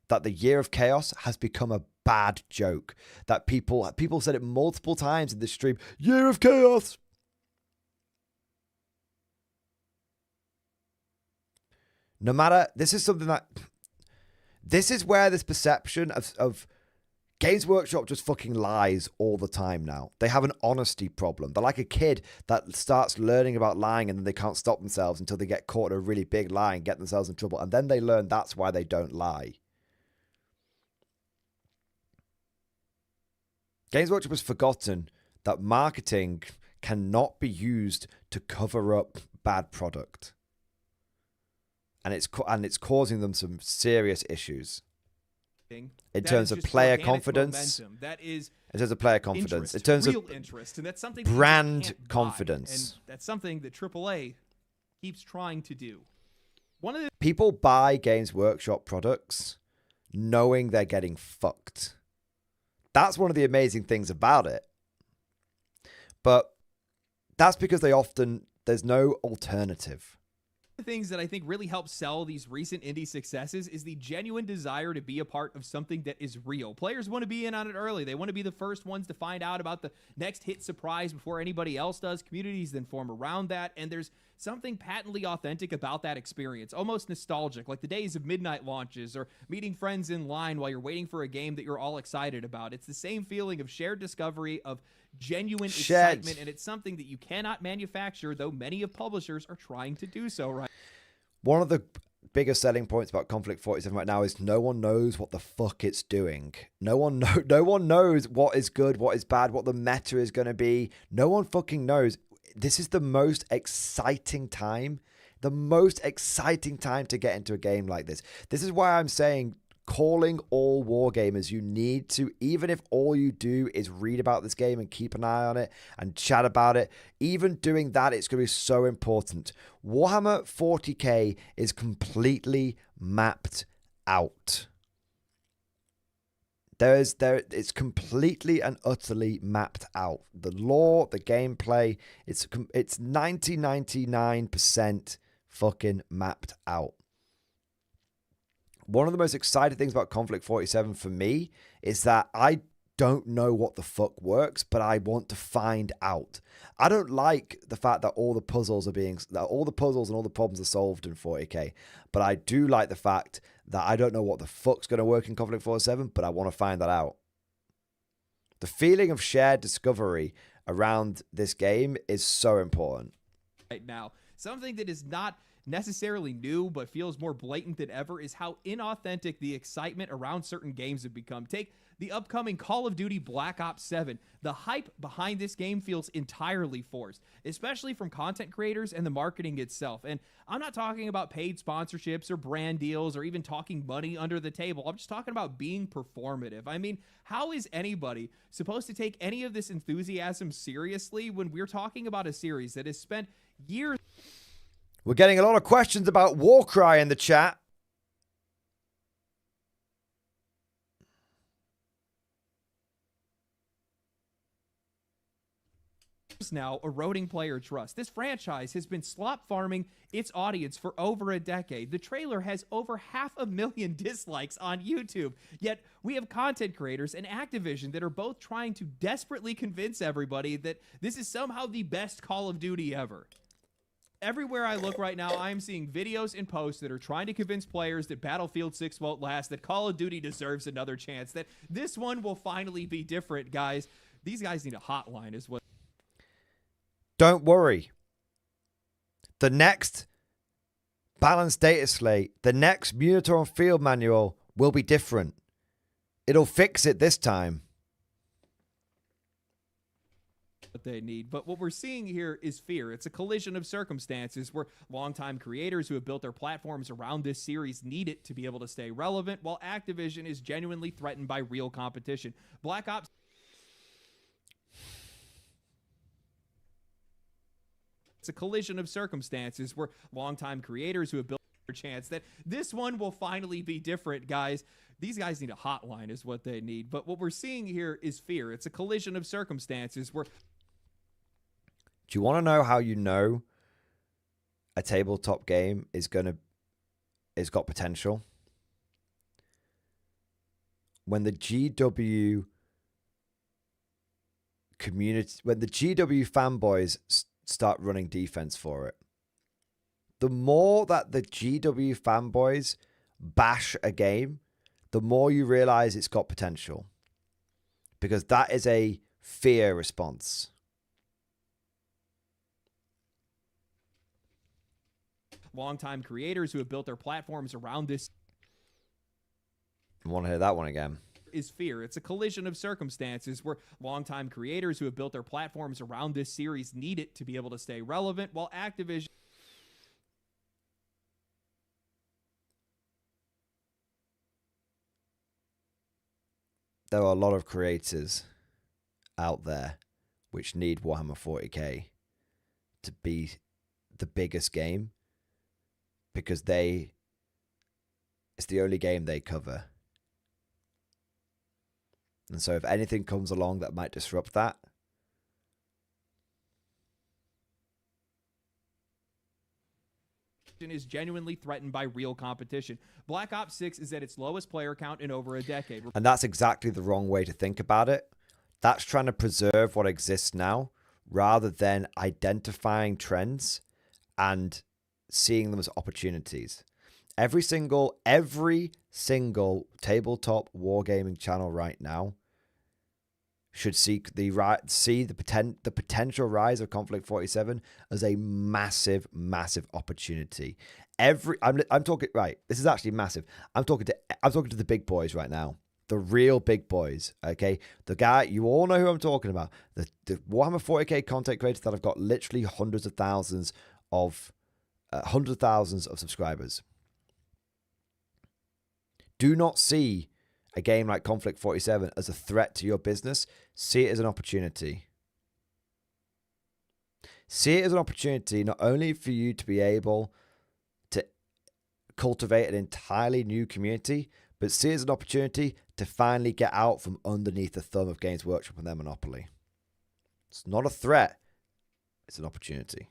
that the Year of Chaos has become a bad joke. That people said it multiple times in this stream. Year of Chaos. No matter, this is where this perception of Games Workshop just fucking lies all the time now. They have an honesty problem. They're like a kid that starts learning about lying and then they can't stop themselves until they get caught in a really big lie and get themselves in trouble. And then they learn that's why they don't lie. Games Workshop has forgotten that marketing cannot be used to cover up bad product. And it's causing them some serious issues. In terms of player confidence. That is in terms of player confidence. In terms of interest. And that's something brand confidence. And that's something that AAA keeps trying to do. People buy Games Workshop products knowing they're getting fucked. That's one of the amazing things about it. But that's because there's no alternative. things that I think really help sell these recent indie successes is the genuine desire to be a part of something that is real. Players want to be in on it early. They want to be the first ones to find out about the next hit surprise before anybody else does. Communities then form around that, and there's something patently authentic about that experience, almost nostalgic, like the days of midnight launches or meeting friends in line while you're waiting for a game that you're all excited about. It's the same feeling of shared discovery, of genuine excitement, and it's something that you cannot manufacture, though many of publishers are trying to do so right. One of the biggest selling points about Konflikt 47 right now is no one knows what the fuck it's doing. No one knows what is good, what is bad, what the meta is going to be. No one fucking knows. This is the most exciting time to get into a game like this. This is why I'm saying, calling all wargamers, you need to, even if all you do is read about this game and keep an eye on it and chat about it, even doing that, it's going to be so important. Warhammer 40k is completely mapped out. It's completely and utterly mapped out. The lore, the gameplay, it's 99% fucking mapped out. One of the most exciting things about Konflikt 47 for me is that I don't know what the fuck works, but I want to find out. I don't like the fact that all the puzzles and all the problems are solved in 40k, but I do like the fact that I don't know what the fuck's going to work in Konflikt 47, but I want to find that out. The feeling of shared discovery around this game is so important. Right now, something that is not necessarily new but feels more blatant than ever is how inauthentic the excitement around certain games have become. Take the upcoming Call of Duty Black Ops 7. The hype behind this game feels entirely forced, especially from content creators and the marketing itself. And I'm not talking about paid sponsorships or brand deals or even talking money under the table. I'm just talking about being performative. I mean, how is anybody supposed to take any of this enthusiasm seriously when we're talking about a series that has spent years... We're getting a lot of questions about Warcry in the chat. Now eroding player trust. This franchise has been slop farming its audience for over a decade. The trailer has over 500,000 dislikes on YouTube. Yet we have content creators and Activision that are both trying to desperately convince everybody that this is somehow the best Call of Duty ever. Everywhere I look right now, I'm seeing videos and posts that are trying to convince players that Battlefield 6 won't last, that Call of Duty deserves another chance, that this one will finally be different, guys. These guys need a hotline is what... Don't worry. The next balanced data slate, the next Munitorum field manual will be different. It'll fix it this time. What they need. But what we're seeing here is fear. It's a collision of circumstances where longtime creators who have built their platforms around this series need it to be able to stay relevant, while Activision is genuinely threatened by real competition. Black Ops... It's a collision of circumstances where longtime creators who have built their chance that this one will finally be different, guys. These guys need a hotline is what they need. But what we're seeing here is fear. It's a collision of circumstances where... Do you want to know how you know a tabletop game is got potential? When the GW community, when the GW fanboys start running defense for it. The more that the GW fanboys bash a game, the more you realize it's got potential. Because that is a fear response. Longtime creators who have built their platforms around this... I want to hear that one again. Is fear. It's a collision of circumstances where longtime creators who have built their platforms around this series need it to be able to stay relevant, while Activision... There are a lot of creators out there which need Warhammer 40k to be the biggest game because it's the only game they cover. And so if anything comes along that might disrupt that, is genuinely threatened by real competition. Black Ops 6 is at its lowest player count in over a decade. And that's exactly the wrong way to think about it. That's trying to preserve what exists now rather than identifying trends and seeing them as opportunities. Every single tabletop wargaming channel right now should see the potential rise of Konflikt 47 as a massive, massive opportunity. I'm talking right. This is actually massive. I'm talking to the big boys right now, the real big boys. Okay, the guy you all know who I'm talking about. The Warhammer 40k content creators that have got literally hundreds of thousands of subscribers. Do not see a game like Konflikt 47 as a threat to your business. See it as an opportunity. See it as an opportunity not only for you to be able to cultivate an entirely new community, but see it as an opportunity to finally get out from underneath the thumb of Games Workshop and their monopoly. It's not a threat. It's an opportunity.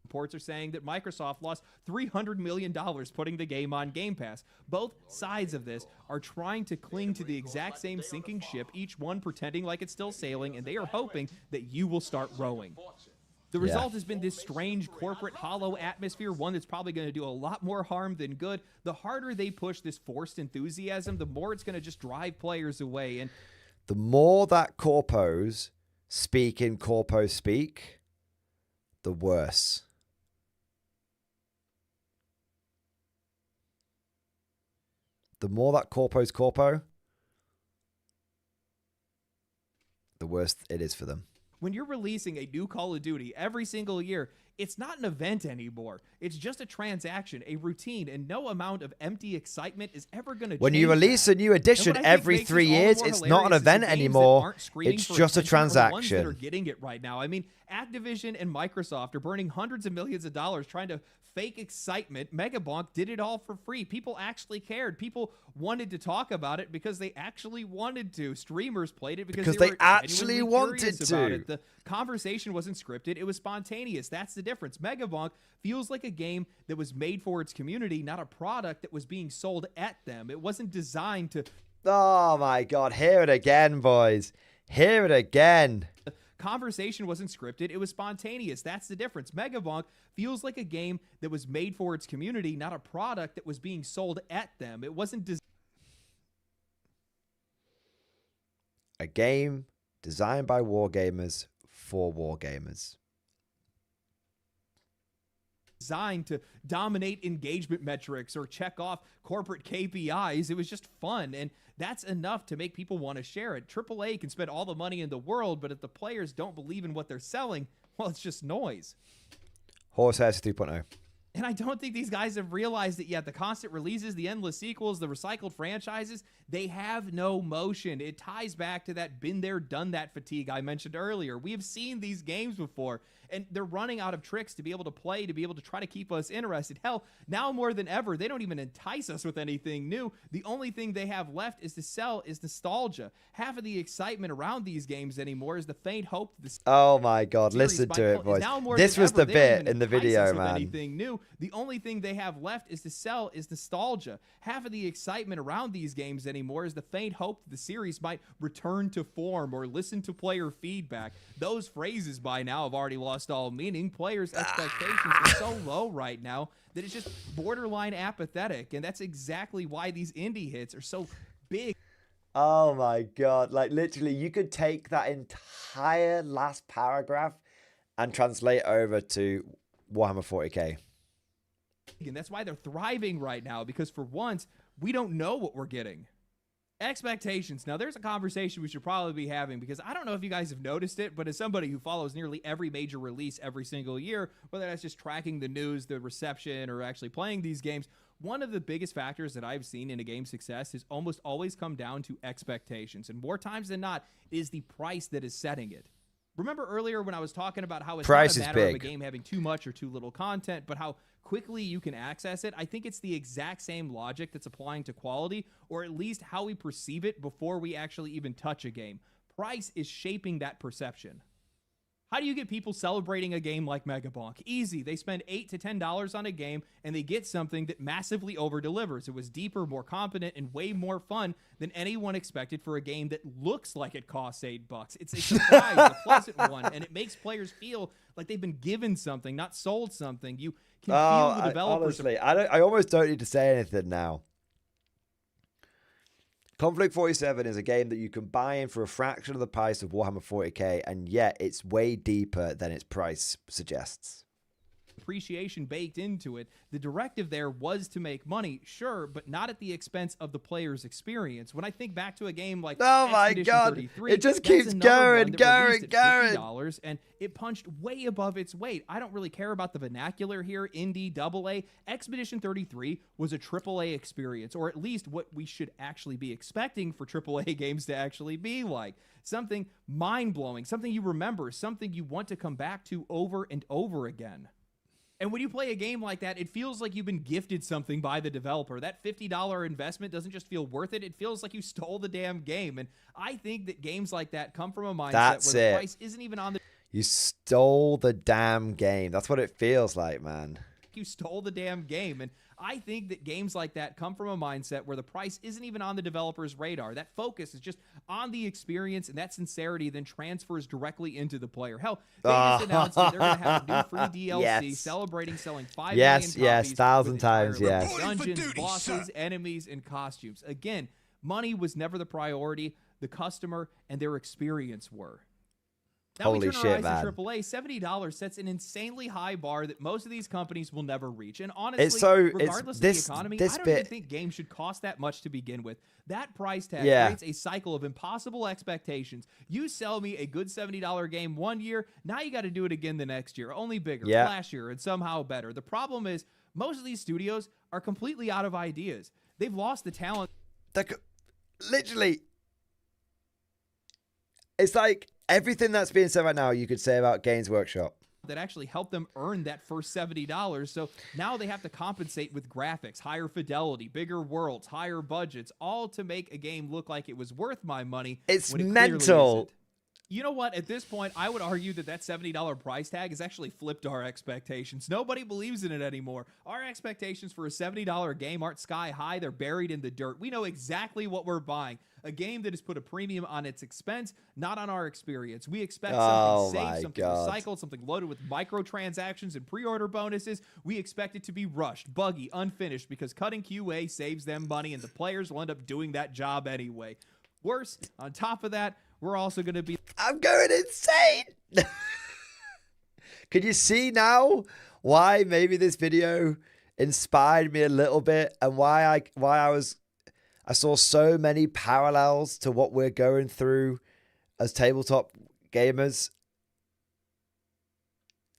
Reports are saying that Microsoft lost $300 million putting the game on Game Pass. Both sides of this are trying to cling to the exact same sinking ship, each one pretending like it's still sailing, and they are hoping that you will start rowing. The result has been this strange corporate hollow atmosphere, one that's probably going to do a lot more harm than good. The harder they push this forced enthusiasm, the more it's going to just drive players away. And the more that corpos speak in corpo speak, the worse. The more that corpo's corpo, the worse it is for them. When you're releasing a new Call of Duty every single year, it's not an event anymore. It's just a transaction, a routine, and no amount of empty excitement is ever going to change. When you release a new edition every 3 years, it's not an event anymore. It's just a transaction. The ones that are getting it right now. I mean, Activision and Microsoft are burning hundreds of millions of dollars trying to fake excitement. Megabonk did it all for free. People actually cared. People wanted to talk about it because they actually wanted to. Streamers played it because they actually wanted to. The conversation wasn't scripted. It was spontaneous. That's the difference. Megabonk feels like a game that was made for its community, not a product that was being sold at them. It wasn't designed to... Oh my God. Hear it again, boys. Hear it again. The conversation wasn't scripted. It was spontaneous. That's the difference. Megabonk feels like a game that was made for its community, not a product that was being sold at them. It wasn't a game designed by wargamers for wargamers. Designed to dominate engagement metrics or check off corporate KPIs. It was just fun, and that's enough to make people want to share it. AAA can spend all the money in the world, but if the players don't believe in what they're selling, well, it's just noise. Horseheads 3.0. And I don't think these guys have realized it yet. The constant releases, the endless sequels, the recycled franchises, they have no motion. It ties back to that been there, done that fatigue I mentioned earlier. We have seen these games before, and they're running out of tricks to be able to play, to be able to try to keep us interested. Hell, now more than ever, they don't even entice us with anything new. The only thing they have left is to sell is nostalgia. Half of the excitement around these games anymore is the faint hope that oh my God, listen to it, boys. This was the bit in the video, man. Anything new. The only thing they have left is to sell is nostalgia. Half of the excitement around these games anymore is the faint hope that the series might return to form or listen to player feedback. Those phrases by now have already lost all meaning. Players' expectations are so low right now that it's just borderline apathetic, and that's exactly why these indie hits are so big. Oh my God, like literally you could take that entire last paragraph and translate over to Warhammer 40k. And that's why they're thriving right now, because for once, we don't know what we're getting. Expectations. Now, there's a conversation we should probably be having, because I don't know if you guys have noticed it, but as somebody who follows nearly every major release every single year, whether that's just tracking the news, the reception, or actually playing these games, one of the biggest factors that I've seen in a game's success has almost always come down to expectations. And more times than not, it is the price that is setting it. Remember earlier when I was talking about how it's not a matter of a game having too much or too little content, but how quickly you can access it? I think it's the exact same logic that's applying to quality, or at least how we perceive it before we actually even touch a game. Price is shaping that perception. How do you get people celebrating a game like Megabonk? Easy. They spend $8 to $10 on a game, and they get something that massively over-delivers. It was deeper, more competent, and way more fun than anyone expected for a game that looks like it costs $8. It's a surprise, a pleasant one, and it makes players feel like they've been given something, not sold something. You can feel the developers. Honestly, I almost don't need to say anything now. Konflikt 47 is a game that you can buy in for a fraction of the price of Warhammer 40k, and yet it's way deeper than its price suggests. Appreciation baked into it. The directive there was to make money, sure, but not at the expense of the player's experience. When I think back to a game like oh my god, 33, it just keeps going, $50, and it punched way above its weight. I don't really care about the vernacular here. Indie, AA. Expedition 33 was a AAA experience, or at least what we should actually be expecting for AAA games to actually be like. Something mind-blowing, something you remember, something you want to come back to over and over again. And when you play a game like that, it feels like you've been gifted something by the developer. That $50 investment doesn't just feel worth it. It feels like you stole the damn game. And I think that games like that come from a mindset where the price isn't even on the... You stole the damn game. That's what it feels like, man. You stole the damn game. And I think that games like that come from a mindset where the price isn't even on the developer's radar. That focus is just on the experience, and that sincerity then transfers directly into the player. Hell, they just announced that they're going to have new free DLC celebrating selling 5 million copies. Yes, 1,000 times, yes. Dungeons, bosses, enemies, and costumes. Again, money was never the priority. The customer and their experience were. Now Holy we turn shit, our eyes man. to AAA. $70 sets an insanely high bar that most of these companies will never reach. And honestly, regardless of the economy, I don't even think games should cost that much to begin with. That price tag creates a cycle of impossible expectations. You sell me a good $70 game one year, now you got to do it again the next year. Only bigger, flashier, and somehow better. The problem is most of these studios are completely out of ideas. They've lost the talent. Literally, it's like everything that's being said right now you could say about Games Workshop. That actually helped them earn that first $70. So now they have to compensate with graphics, higher fidelity, bigger worlds, higher budgets, all to make a game look like it was worth my money. It's mental. You know what? At this point, I would argue that that $70 price tag has actually flipped our expectations. Nobody believes in it anymore. Our expectations for a $70 game aren't sky high. They're buried in the dirt. We know exactly what we're buying. A game that has put a premium on its expense, not on our experience. We expect something safe, something recycled, something loaded with microtransactions and pre-order bonuses. We expect it to be rushed, buggy, unfinished, because cutting QA saves them money, and the players will end up doing that job anyway. Worse, on top of that, we're also going to be... I'm going insane! Can you see now why maybe this video inspired me a little bit, and why I saw so many parallels to what we're going through as tabletop gamers?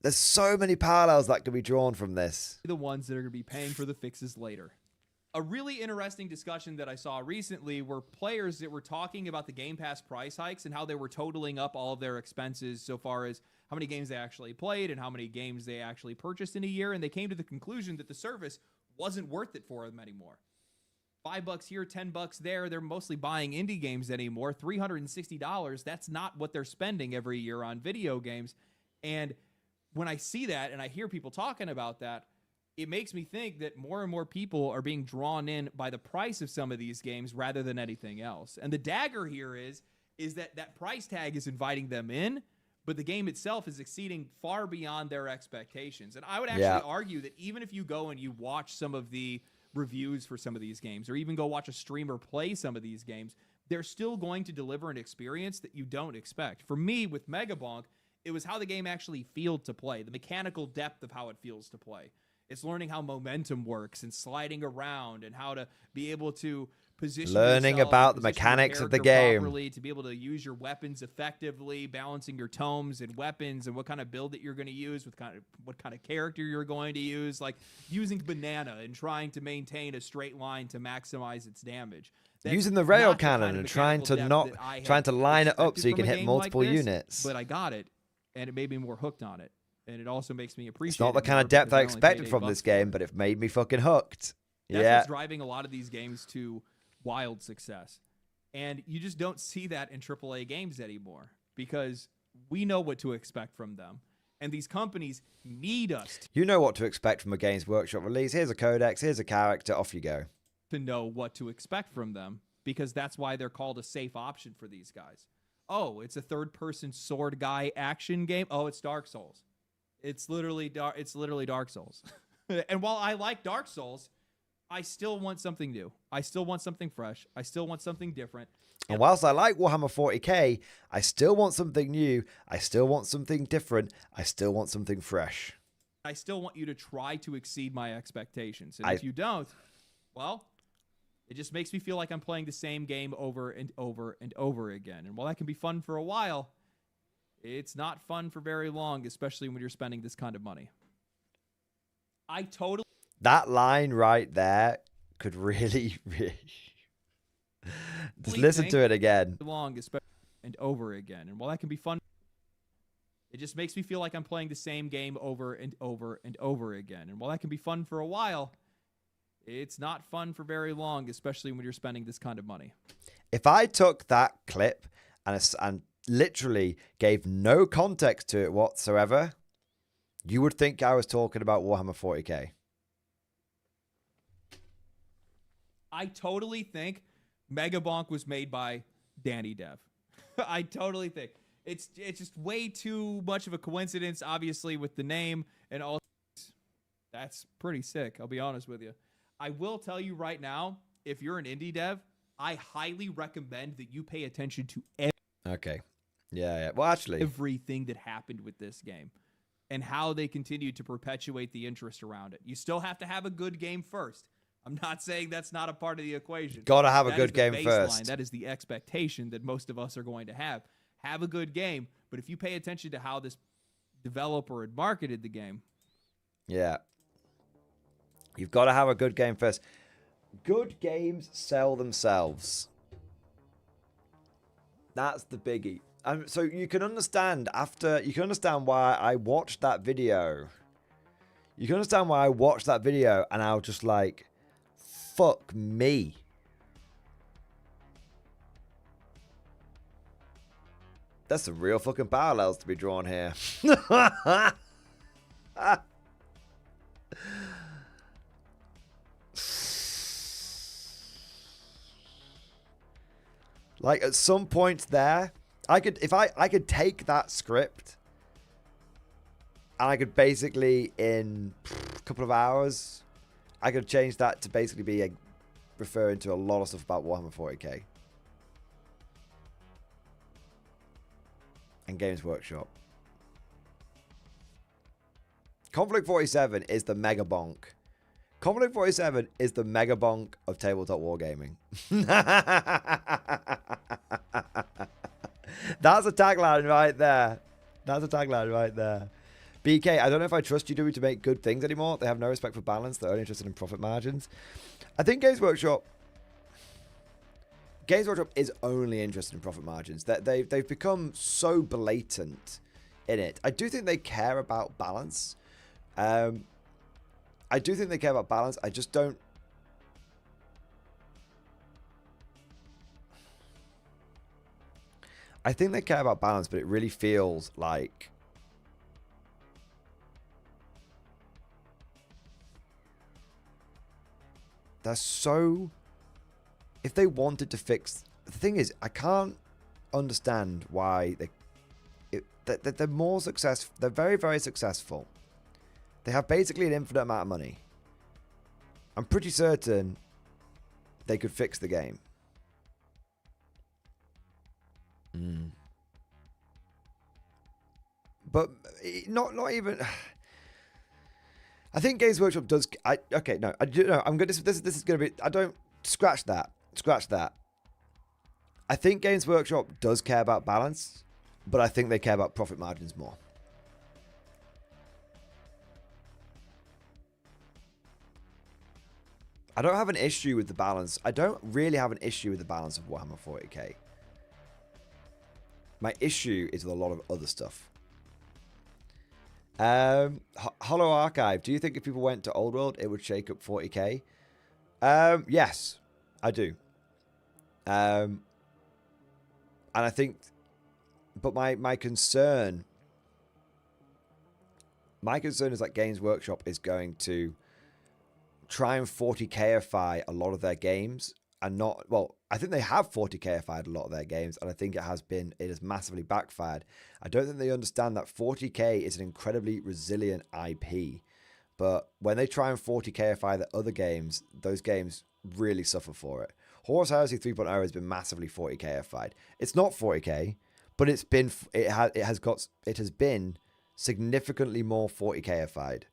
There's so many parallels that can be drawn from this. The ones that are going to be paying for the fixes later. A really interesting discussion that I saw recently were players that were talking about the Game Pass price hikes and how they were totaling up all of their expenses so far as how many games they actually played and how many games they actually purchased in a year. And they came to the conclusion that the service wasn't worth it for them anymore. $5 here, $10 there. They're mostly buying indie games anymore. $360. That's not what they're spending every year on video games. And when I see that and I hear people talking about that, it makes me think that more and more people are being drawn in by the price of some of these games rather than anything else. And the dagger here is that that price tag is inviting them in, but the game itself is exceeding far beyond their expectations. And I would actually argue that even if you go and you watch some of the reviews for some of these games, or even go watch a streamer play some of these games, they're still going to deliver an experience that you don't expect. For me, with Megabonk, it was how the game actually feels to play, the mechanical depth of how it feels to play. It's learning how momentum works and sliding around and how to be able to position learning about the mechanics of the game properly, to be able to use your weapons effectively, balancing your tomes and weapons and what kind of build that you're going to use, with what kind of character you're going to use, like using banana and trying to maintain a straight line to maximize its damage. That's using the rail cannon kind of and trying to line it up so you can hit multiple units. But I got it, and it made me more hooked on it. And it also makes me appreciate it's not the kind of depth I expected from this game, but it made me fucking hooked. That's what's driving a lot of these games to wild success. And you just don't see that in AAA games anymore. Because We know what to expect from them. And these companies need us You know what to expect from a Games Workshop release. Here's a codex, here's a character, off you go. to know what to expect from them, because that's why they're called a safe option for these guys. Oh, it's a third-person sword guy action game. Oh, it's Dark Souls. It's literally Dark Souls. And while I like Dark Souls, I still want something new. I still want something fresh. I still want something different. And whilst I like Warhammer 40k, I still want something new. I still want something different. I still want something fresh. I still want you to try to exceed my expectations. And if you don't, well, it just makes me feel like I'm playing the same game over and over and over again. And while that can be fun for a while, it's not fun for very long, especially when you're spending this kind of money. That line right there could really, really... Just listen to it again. Long, and over again. And while that can be fun, it just makes me feel like I'm playing the same game over and over and over again. And while that can be fun for a while, it's not fun for very long, especially when you're spending this kind of money. If I took that clip and literally gave no context to it whatsoever, you would think I was talking about Warhammer 40k. I totally think Megabonk was made by Danny Dev. I totally think. It's just way too much of a coincidence, obviously, with the name and all. That's pretty sick, I'll be honest with you. I will tell you right now, if you're an indie dev, I highly recommend that you pay attention to Okay. Yeah. Well, actually, everything that happened with this game and how they continue to perpetuate the interest around it. You still have to have a good game first. I'm not saying that's not a part of the equation. Gotta have a good game first. That is the expectation that most of us are going to have. Have a good game, but if you pay attention to how this developer had marketed the game. Yeah. You've got to have a good game first. Good games sell themselves. That's the biggie. So you can understand why I watched that video. You can understand why I watched that video and I was just like, fuck me. There's some real fucking parallels to be drawn here. Like at some point there, I could take that script and I could basically in a couple of hours, I could change that to basically be referring to a lot of stuff about Warhammer 40k. And Games Workshop. Konflikt 47 is the mega bonk. Konflikt 47 is the mega bonk of tabletop wargaming. That's a tagline right there. That's a tagline right there. BK, I don't know if I trust you to make good things anymore. They have no respect for balance. They're only interested in profit margins. I think Games Workshop is only interested in profit margins. They've become so blatant in it. I do think they care about balance. I do think they care about balance. I just don't. I think they care about balance, but it really feels like they're so. If they wanted to fix, the thing is, I can't understand why they're more successful. They're very, very successful. They have basically an infinite amount of money. I'm pretty certain they could fix the game. But not even. I think Games Workshop does. Okay, no, I'm good. This is going to be. I don't scratch that. Scratch that. I think Games Workshop does care about balance, but I think they care about profit margins more. I don't have an issue with the balance. I don't really have an issue with the balance of Warhammer 40k. My issue is with a lot of other stuff. Hollow Archive. Do you think if people went to Old World, it would shake up 40k? Yes, I do. And I think But my concern is that Games Workshop is going to try and 40Kify a lot of their games and not, well, I think they have 40Kified a lot of their games, and I think it has massively backfired. I don't think they understand that 40K is an incredibly resilient IP, but when they try and 40Kify the other games, those games really suffer for it. Horus Heresy 3.0 has been massively 40Kified. It's not 40K, but it has been significantly more 40Kified.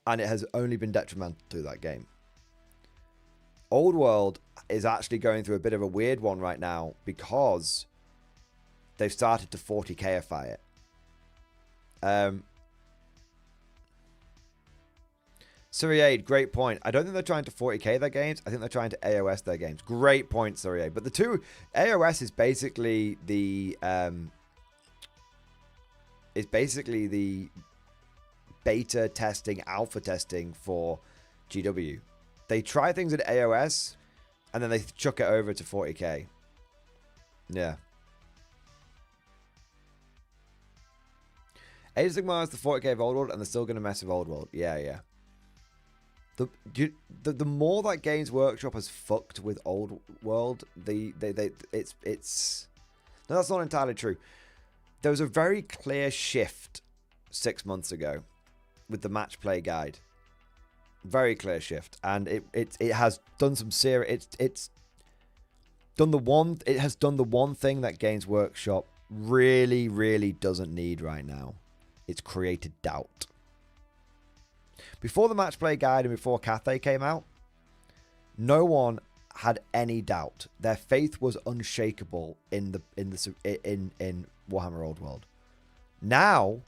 And it has only been detrimental to that game. Old World is actually going through a bit of a weird one right now because they've started to 40Kify it. Suriade, great point. I don't think they're trying to 40K their games. I think they're trying to AOS their games. Great point, Suriade. But the two, AOS is basically the beta testing, alpha testing for GW. They try things at AOS, and then they chuck it over to 40K. Yeah. Age of Sigmar is the 40K of Old World, and they're still going to mess with Old World. Yeah, yeah. The more that Games Workshop has fucked with Old World, it's no, that's not entirely true. There was a very clear shift 6 months ago with the match play guide. Very clear shift, and it has done some serious. It has done the one thing that Games Workshop really doesn't need right now. It's created doubt. Before the match play guide and before Cathay came out, no one had any doubt. Their faith was unshakable in Warhammer Old World. Now,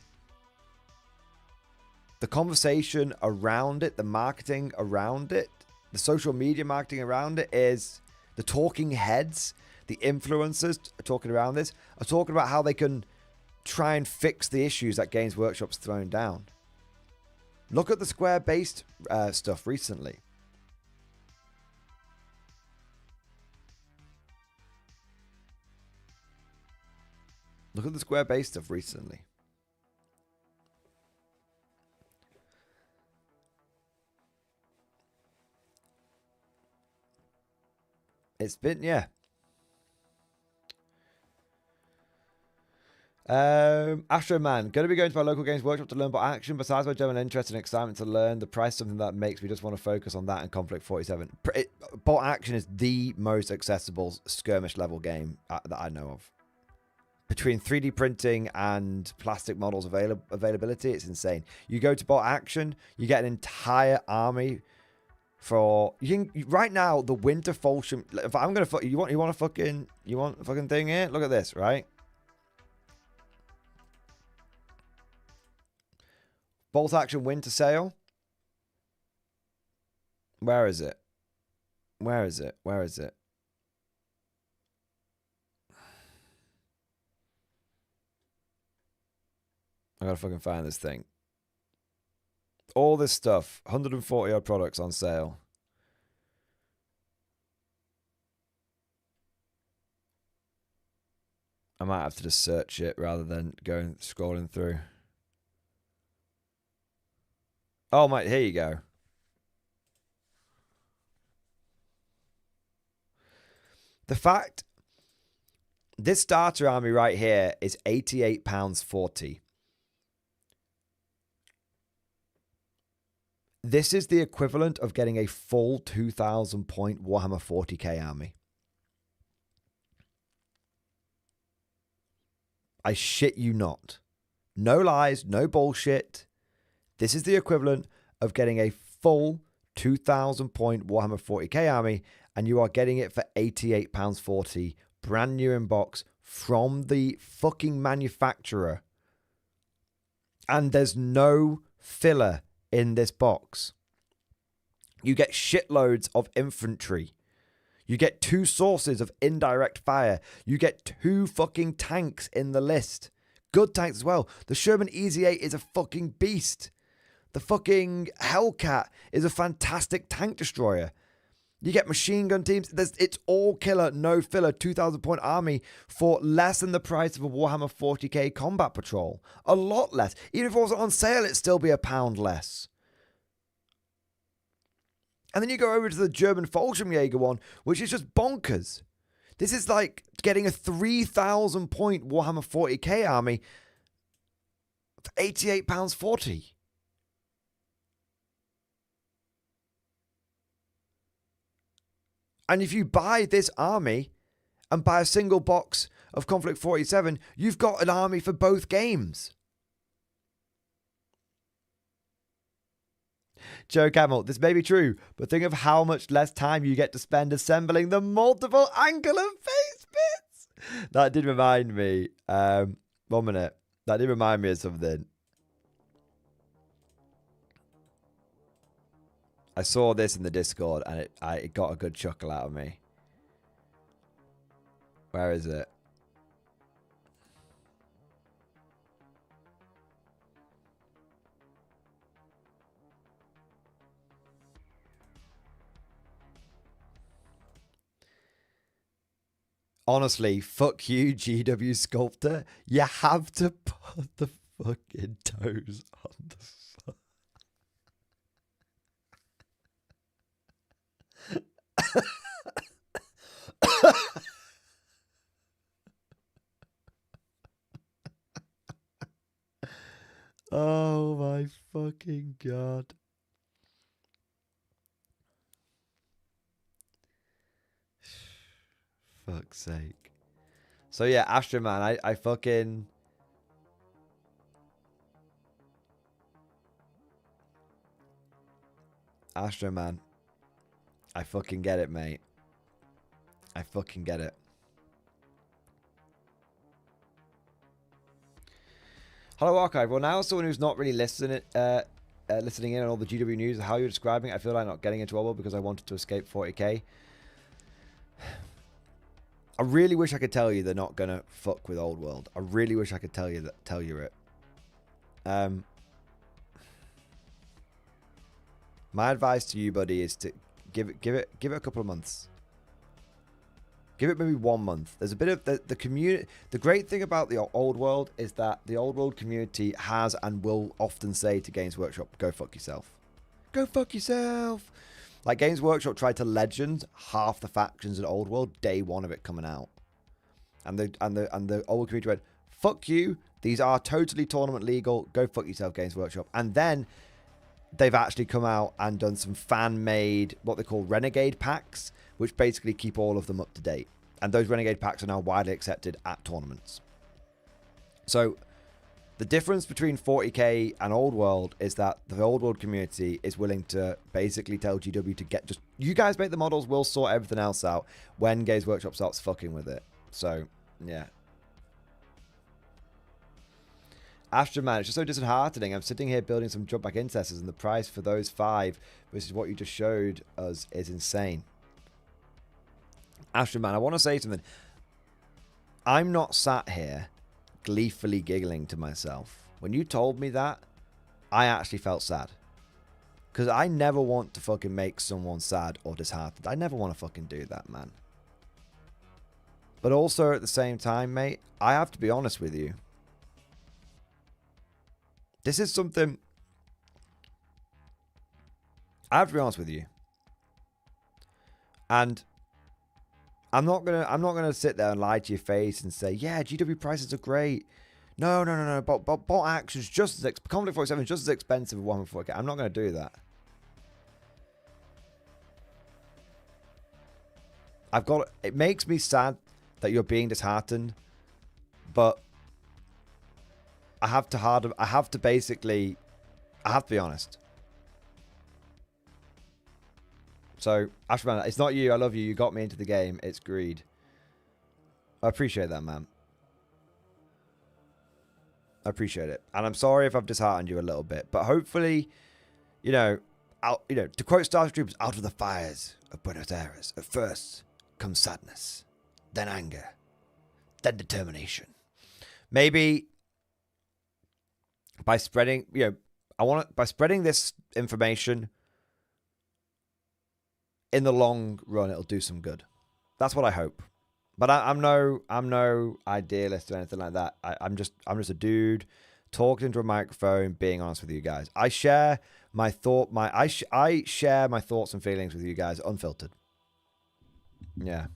the conversation around it, the marketing around it, the social media marketing around it is the talking heads, the influencers talking around this, are talking about how they can try and fix the issues that Games Workshop's thrown down. Look at the square-based stuff recently. Look at the square-based stuff recently. It's been, yeah. Astro Man, going to be going to my local Games Workshop to learn about action. Besides my general interest and excitement to learn, the price is something that makes me just want to focus on that and Konflikt 47. Bot Action is the most accessible skirmish level game that I know of. Between 3D printing and plastic models availability, it's insane. You go to Bot Action, you get an entire army for right now. The Winter Falchion. If I'm gonna you want a fucking thing here. Look at this, right? Bolt Action Winter Sale. Where is it? Where is it? Where is it? I gotta fucking find this thing. All this stuff. 140 odd products on sale. I might have to just search it rather than going scrolling through. Oh my, here you go. The fact this starter army right here is £88.40. This is the equivalent of getting a full 2,000 point Warhammer 40k army. I shit you not. No lies, no bullshit. This is the equivalent of getting a full 2,000 point Warhammer 40k army, and you are getting it for £88.40, brand new in box from the fucking manufacturer. And there's no filler in this box. You get shitloads of infantry. You get 2 sources of indirect fire. You get 2 fucking tanks in the list. Good tanks as well. The Sherman Easy 8 is a fucking beast. The fucking Hellcat is a fantastic tank destroyer. You get machine gun teams. It's all killer, no filler, 2,000 point army for less than the price of a Warhammer 40k combat patrol. A lot less. Even if it wasn't on sale, it'd still be £1 less. And then you go over to the German Fallschirmjäger one, which is just bonkers. This is like getting a 3,000 point Warhammer 40k army for £88.40. And if you buy this army and buy a single box of Konflikt 47, you've got an army for both games. Joe Camel, this may be true, but think of how much less time you get to spend assembling the multiple angle and face bits. That did remind me, 1 minute, that did remind me of something. I saw this in the Discord and it got a good chuckle out of me. Where is it? Honestly, fuck you, GW Sculptor. You have to put the fucking toes on the fuck. Oh my fucking god. Fuck's sake. So yeah, Astro Man, I fucking... Astro Man. I fucking get it, mate. I fucking get it. Hello, Archive. Well, now as someone who's not really listening in on all the GW news, how you're describing it, I feel like not getting into World War because I wanted to escape 40k. I really wish I could tell you they're not gonna fuck with Old World. I really wish I could tell you it. My advice to you, buddy, is to give it a couple of months. Give it maybe 1 month. There's a bit of the community. The great thing about the Old World is that the Old World community has and will often say to Games Workshop, "Go fuck yourself. Go fuck yourself." Like Games Workshop tried to legend half the factions in Old World day one of it coming out, and the old community went, "Fuck you. These are totally tournament legal. Go fuck yourself, Games Workshop." And then they've actually come out and done some fan-made, what they call renegade packs, which basically keep all of them up to date. And those renegade packs are now widely accepted at tournaments. So the difference between 40k and Old World is that the Old World community is willing to basically tell GW to get just, you guys make the models, we'll sort everything else out when Games Workshop starts fucking with it. So, yeah. Astro Man, it's just so disheartening. I'm sitting here building some jump back incestors and the price for those 5 versus what you just showed us is insane. Astro Man, I want to say something. I'm not sat here gleefully giggling to myself. When you told me that, I actually felt sad. Because I never want to fucking make someone sad or disheartened. I never want to fucking do that, man. But also at the same time, mate, I have to be honest with you. This is something... I have to be honest with you. And I'm not gonna sit there and lie to your face and say, yeah, GW prices are great. No. Bot action's just as Konflikt 47 is just as expensive as 1.4K. I'm not gonna do that. It makes me sad that you're being disheartened, but I have to be honest. So, Ashman, it's not you. I love you. You got me into the game. It's greed. I appreciate that, man. I appreciate it. And I'm sorry if I've disheartened you a little bit. But hopefully, to quote Star Troopers, out of the fires of Buenos Aires, at first comes sadness, then anger, then determination. Maybe by spreading, by spreading this information, in the long run, it'll do some good. That's what I hope. But I'm no idealist or anything like that. I'm just a dude talking into a microphone, being honest with you guys. I share my I share my thoughts and feelings with you guys unfiltered. Yeah.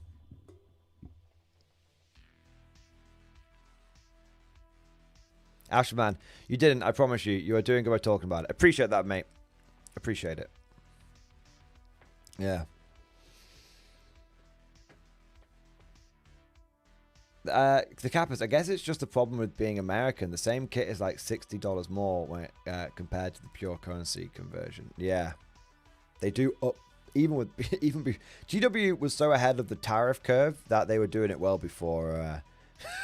Ashman, you didn't. I promise you. You are doing good by talking about it. Appreciate that, mate. Appreciate it. Yeah. The Kappas, I guess it's just a problem with being American. The same kit is like $60 more when compared to the pure currency conversion. Yeah, they do up GW was so ahead of the tariff curve that they were doing it well before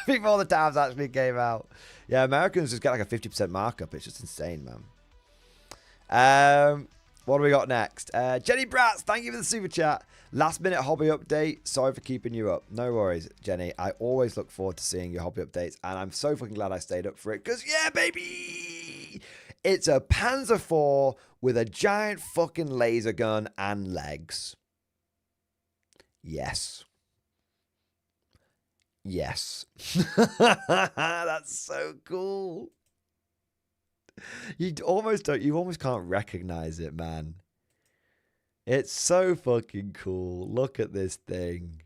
before the tariffs actually came out. Yeah, Americans just get like a 50% markup. It's just insane, man. What do we got next? Jenny Bratz, thank you for the super chat. Last minute hobby update. Sorry for keeping you up. No worries, Jenny. I always look forward to seeing your hobby updates, and I'm so fucking glad I stayed up for it, because, yeah, baby! It's a Panzer IV with a giant fucking laser gun and legs. Yes. Yes. That's so cool. You almost can't recognize it, man. It's so fucking cool. Look at this thing.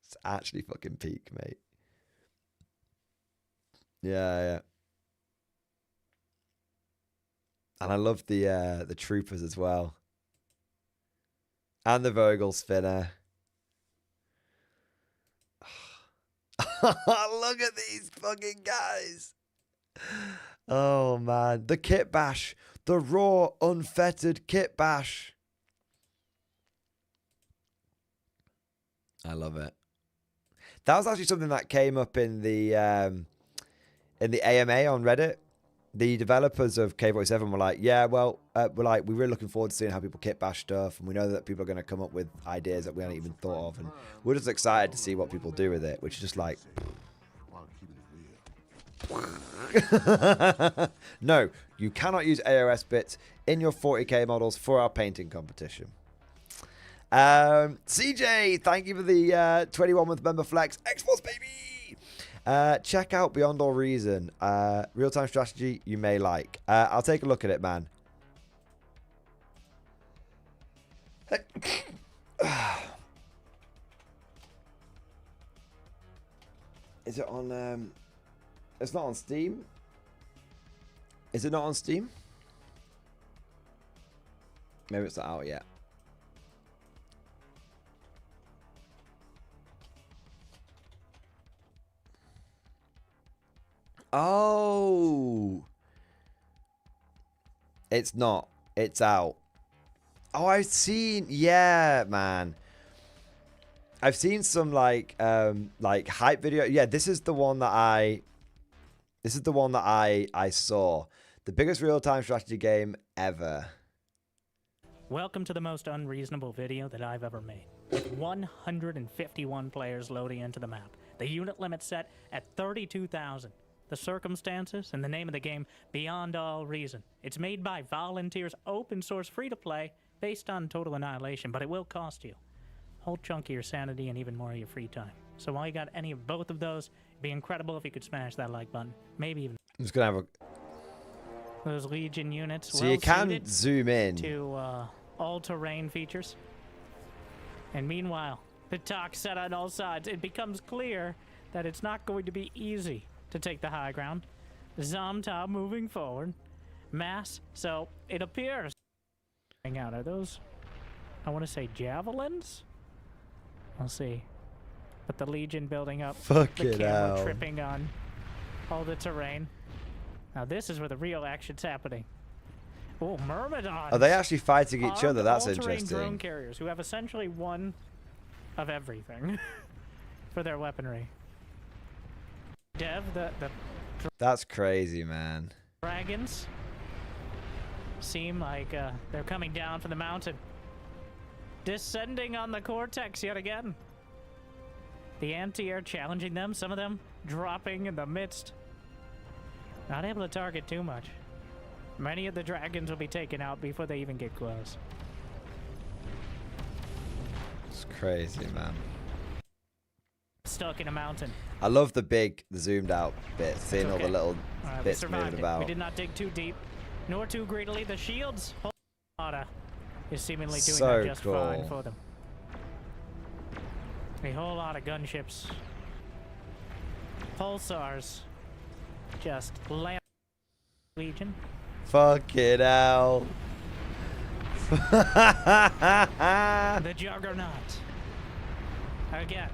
It's actually fucking peak, mate. Yeah. And I love the troopers as well. And the Vogel spinner. Look at these fucking guys. Oh, man. The kit bash. The raw, unfettered kit bash. I love it. That was actually something that came up in the AMA on Reddit. The developers of K47 were like, yeah, well, we're really looking forward to seeing how people kit bash stuff, and we know that people are going to come up with ideas that we haven't even thought of, and we're just excited to see what people do with it, which is just like... No, you cannot use AOS bits in your 40k models for our painting competition. CJ, thank you for the 21 month member flex. X-Force, baby! Check out Beyond All Reason. Real-time strategy you may like. I'll take a look at it, man. Is it on... It's not on Steam? Is it not on Steam? Maybe it's not out yet. Oh. It's not. It's out. Oh, I've seen... Yeah, man. I've seen some like hype video. Yeah, this is the one that I saw. The biggest real-time strategy game ever. Welcome to the most unreasonable video that I've ever made. With 151 players loading into the map. The unit limit set at 32,000. The circumstances and the name of the game, Beyond All Reason. It's made by volunteers, open source, free to play, based on total annihilation, but it will cost you a whole chunk of your sanity and even more of your free time. So while you got any of both of those, it'd be incredible if you could smash that like button. Maybe even... I'm just going to have a... Those Legion units, so you can zoom in to all-terrain features. And meanwhile, the talk set on all sides, it becomes clear that it's not going to be easy to take the high ground. Zomta moving forward. Mass, so it appears... out. Are those, I want to say, javelins? We'll see. But the Legion building up. Fuck the it camera out. tripping on all the terrain. Now this is where the real action's happening. Oh, Myrmidons! Are they actually fighting each other? That's all-terrain interesting. drone carriers who have essentially one of everything for their weaponry. Dev, the That's crazy, man. dragons seem like they're coming down from the mountain. Descending on the Cortex yet again. The anti-air challenging them, some of them dropping in the midst. Not able to target too much. Many of the dragons will be taken out before they even get close. It's crazy, man. Stuck in a mountain. I love the zoomed out bit, seeing all the little bits moving about. We did not dig too deep, nor too greedily. The shields is seemingly doing that just fine for them. A whole lot of gunships. Pulsars. Just land Legion. Fucking hell. The Juggernaut. Again.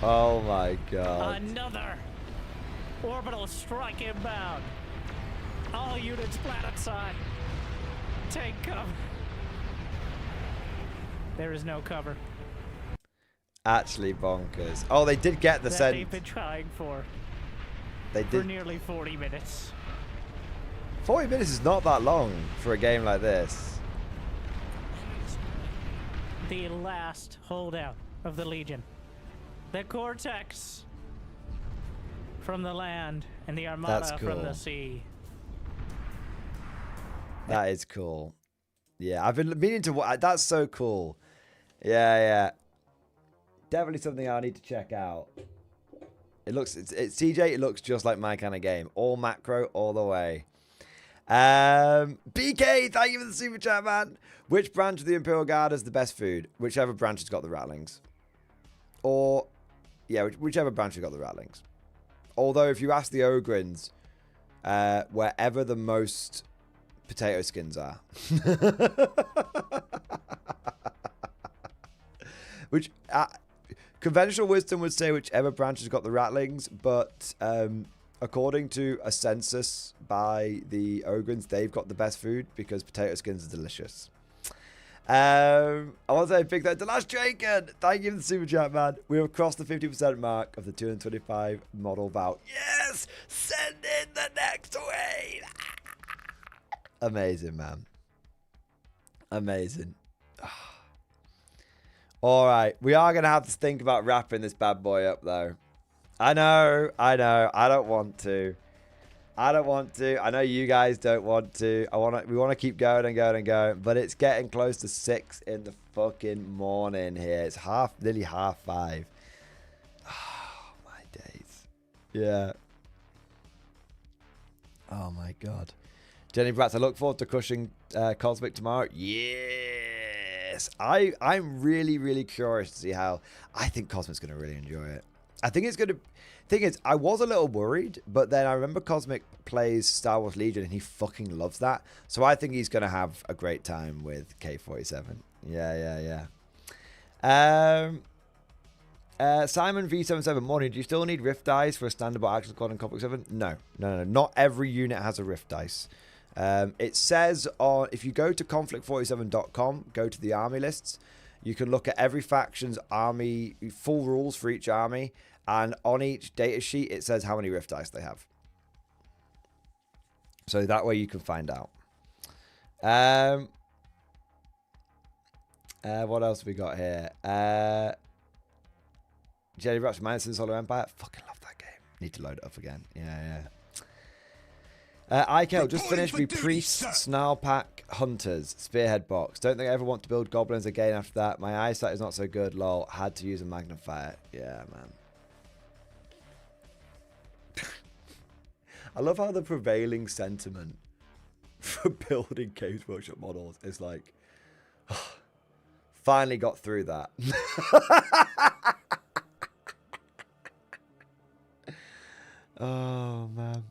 Oh my god. Another orbital strike inbound. All units planet side. Take cover. There is no cover. Actually bonkers. Oh, they did get the that they've been trying for. They did. For nearly 40 minutes. 40 minutes is not that long for a game like this. The last holdout of the Legion. The Cortex from the land and the Armada from the sea. That is cool. Yeah, I've been meaning to watch. That's so cool. Yeah, yeah. Definitely something I need to check out. It looks, it's CJ, it looks just like my kind of game. All macro, all the way. BK, thank you for the super chat, man. Which branch of the Imperial Guard has the best food? Whichever branch has got the rattlings. Or, yeah, whichever branch has got the rattlings. Although, if you ask the Ogrins, wherever the most potato skins are. Which, conventional wisdom would say whichever branch has got the rattlings, but according to a census by the Ogrins, they've got the best food because potato skins are delicious. I want to say a big thank you to Last Draken. Thank you for the super chat, man. We have crossed the 50% mark of the 225 model vow. Yes! Send in the next wave! Amazing, man. Amazing. All right. We are going to have to think about wrapping this bad boy up, though. I know. I don't want to. I know you guys don't want to. We want to keep going and going and going, but it's getting close to 6 in the fucking morning here. It's nearly 5:30. Oh, my days. Yeah. Oh, my God. Jenny Bratz, I look forward to crushing Konflikt tomorrow. Yes. I'm really, really curious to see how. I think Cosmic's going to really enjoy it. I think it's going to. Thing is, I was a little worried, but then I remember Cosmic plays Star Wars Legion and he fucking loves that. So I think he's going to have a great time with K-47. Yeah. Simon V77 morning. Do you still need Rift dice for a standard action squad in Konflikt 7? No. Not every unit has a Rift dice. It says on, if you go to konflikt47.com, go to the army lists, you can look at every faction's army, full rules for each army, and on each data sheet it says how many Rift dice they have. So that way you can find out. What else have we got here? Jerry Ratch, Manson Solo Empire. Fucking love that game. Need to load it up again. Yeah. IKL, just finished with Priests, Snarl Pack, Hunters, Spearhead Box. Don't think I ever want to build Goblins again after that. My eyesight is not so good, lol. Had to use a magnifier. Yeah, man. I love how the prevailing sentiment for building Games Workshop models is like, oh, finally got through that. Oh, man.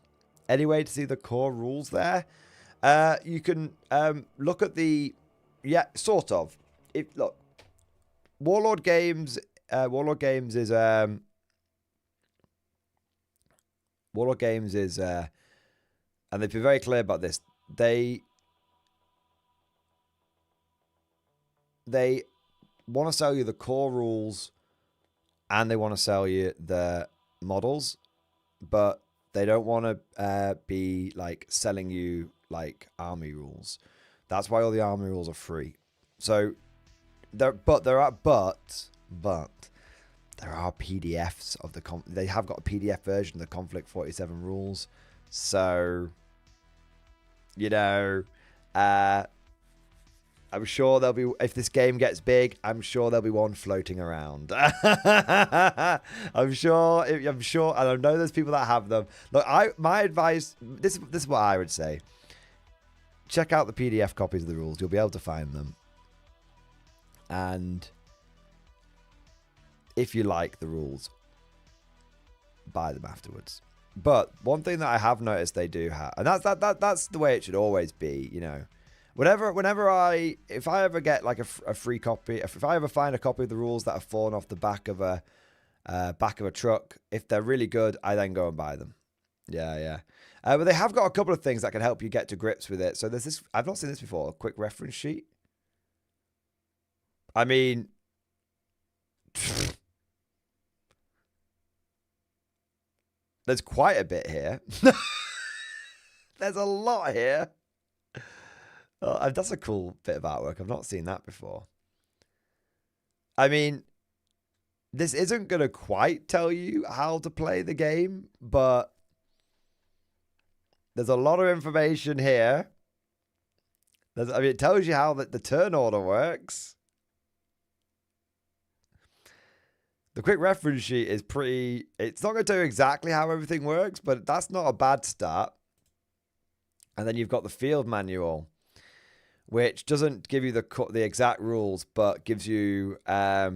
Any way to see the core rules there? You can look at the... Yeah, sort of. Look, Warlord Games is... Warlord Games is... and they've been very clear about this. They want to sell you the core rules and they want to sell you the models, but they don't want to be like selling you like army rules. That's why all the army rules are free. So there are PDFs of the they have got a PDF version of the Konflikt 47 rules. So You know, I'm sure there'll be, if this game gets big, I'm sure there'll be one floating around. I'm sure, and I know there's people that have them. Look, my advice, this is what I would say. Check out the PDF copies of the rules. You'll be able to find them. And if you like the rules, buy them afterwards. But one thing that I have noticed they do have, and that's the way it should always be, you know. If I ever get like a free copy, if I ever find a copy of the rules that have fallen off the back of a truck, if they're really good, I then go and buy them. Yeah. But they have got a couple of things that can help you get to grips with it. So there's this, I've not seen this before, a quick reference sheet. I mean, there's quite a bit here. There's a lot here. Oh, that's a cool bit of artwork. I've not seen that before. I mean, this isn't going to quite tell you how to play the game, but there's a lot of information here. It tells you how the turn order works. The quick reference sheet is pretty... It's not going to tell you exactly how everything works, but that's not a bad start. And then you've got the field manual, which doesn't give you the exact rules, but gives you a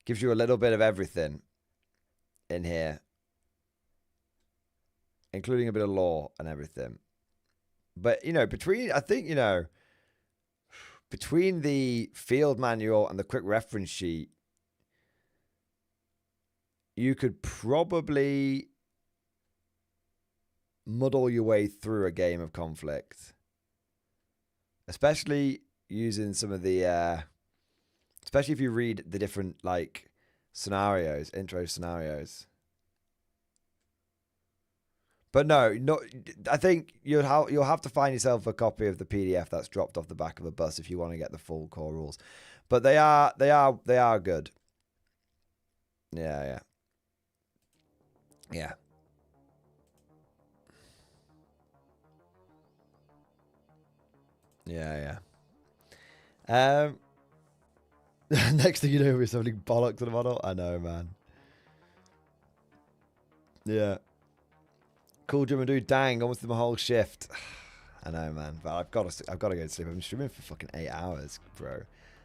little bit of everything in here, including a bit of law and everything. But, you know, between the field manual and the quick reference sheet, you could probably muddle your way through a game of Konflikt. Especially using some of the, especially if you read the different, like, scenarios, intro scenarios. But no, I think you'll have to find yourself a copy of the PDF that's dropped off the back of a bus if you want to get the full core rules. But they are good. Yeah. Next thing you know, we're something bollocks to the model. I know, man. Yeah. Cool, Jim and dude. Dang, almost did my whole shift. I know, man. But I've got to go to sleep. I've been streaming for fucking 8 hours, bro.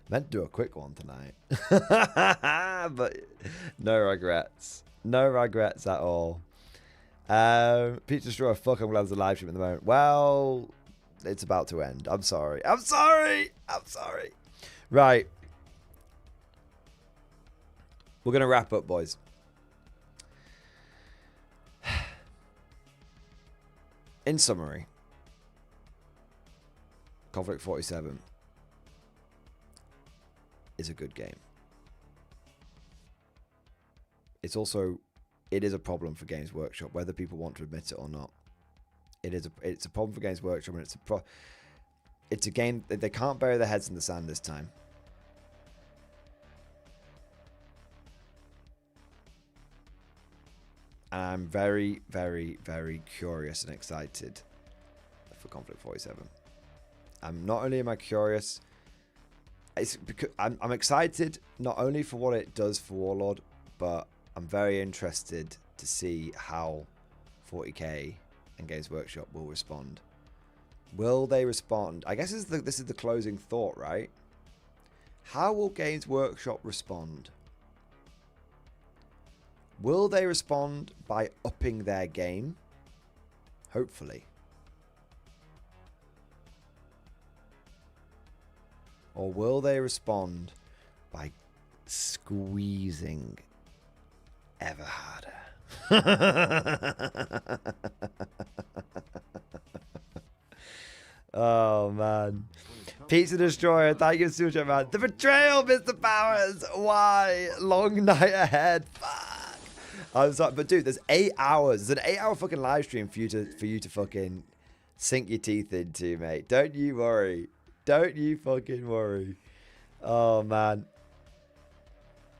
Meant to do a quick one tonight. But no regrets. No regrets at all. Pizza Destroyer, fuck, I'm glad there's a live stream at the moment. Well, it's about to end. I'm sorry. Right. We're going to wrap up, boys. In summary, Konflikt 47 is a good game. It is a problem for Games Workshop, whether people want to admit it or not. It's a problem for Games Workshop, and it's a game that they can't bury their heads in the sand this time. And I'm very, very, very curious and excited for Konflikt 47. Not only am I curious, it's because I'm excited not only for what it does for Warlord, but I'm very interested to see how 40k and Games Workshop will respond. Will they respond? I guess this is the closing thought, right? How will Games Workshop respond? Will they respond by upping their game? Hopefully. Or will they respond by squeezing ever harder? Oh, man. Pizza Destroyer, thank you so much, man. The betrayal, Mr. Powers. Why? Long night ahead. Fuck. I'm sorry, but dude, there's 8 hours. There's an 8-hour fucking live stream for you to fucking sink your teeth into, mate. Don't you worry. Don't you fucking worry. Oh, man.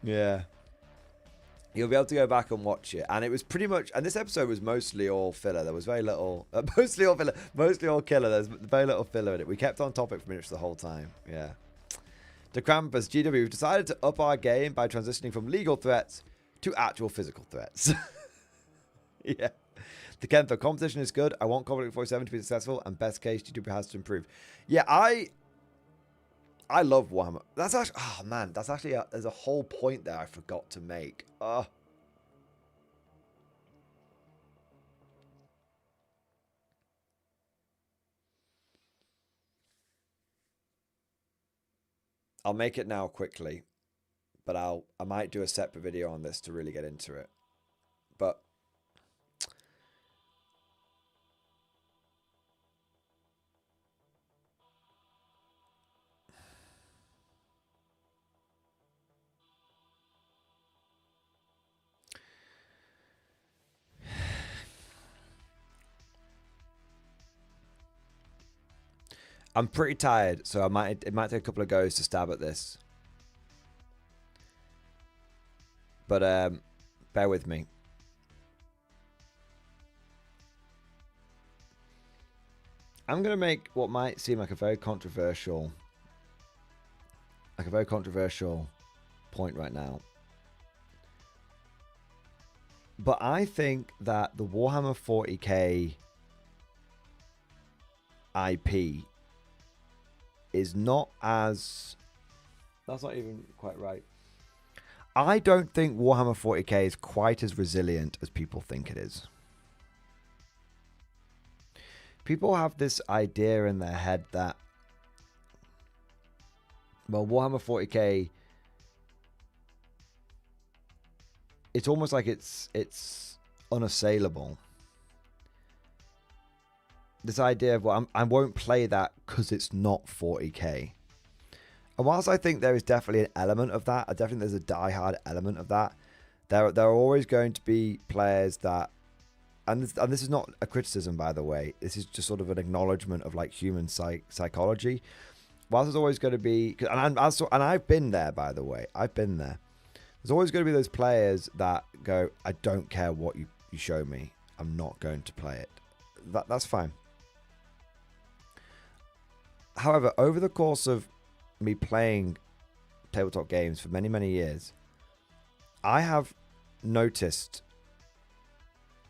Yeah. You'll be able to go back and watch it. And it was pretty much, and this episode was mostly all filler. There was very little, mostly all filler, mostly all killer. There's very little filler in it. We kept on topic for minutes the whole time. Yeah. The Krampus, GW, we've decided to up our game by transitioning from legal threats to actual physical threats. Yeah. The Kentho competition is good. I want Konflikt 47 to be successful, and best case, GW has to improve. Yeah, I love Warhammer. That's actually, oh man, that's actually, there's a whole point there I forgot to make. I'll make it now quickly, but I might do a separate video on this to really get into it. But I'm pretty tired, so it might take a couple of goes to stab at this. But bear with me. I'm gonna make what might seem like a very controversial point right now. But I think that the Warhammer 40k IP is not as... That's not even quite right. I don't think Warhammer 40k is quite as resilient as people think it is. People have this idea in their head that, well, Warhammer 40k, it's almost like it's unassailable. This idea of, well, I won't play that because it's not 40k. And whilst I think there is definitely an element of that, I definitely there's a diehard element of that, there are always going to be players that, and this is not a criticism, by the way, this is just sort of an acknowledgement of like human psychology. Whilst there's always going to be, and I've been there, by the way, I've been there. There's always going to be those players that go, I don't care what you show me, I'm not going to play it. That's fine. However, over the course of me playing tabletop games for many, many years, I have noticed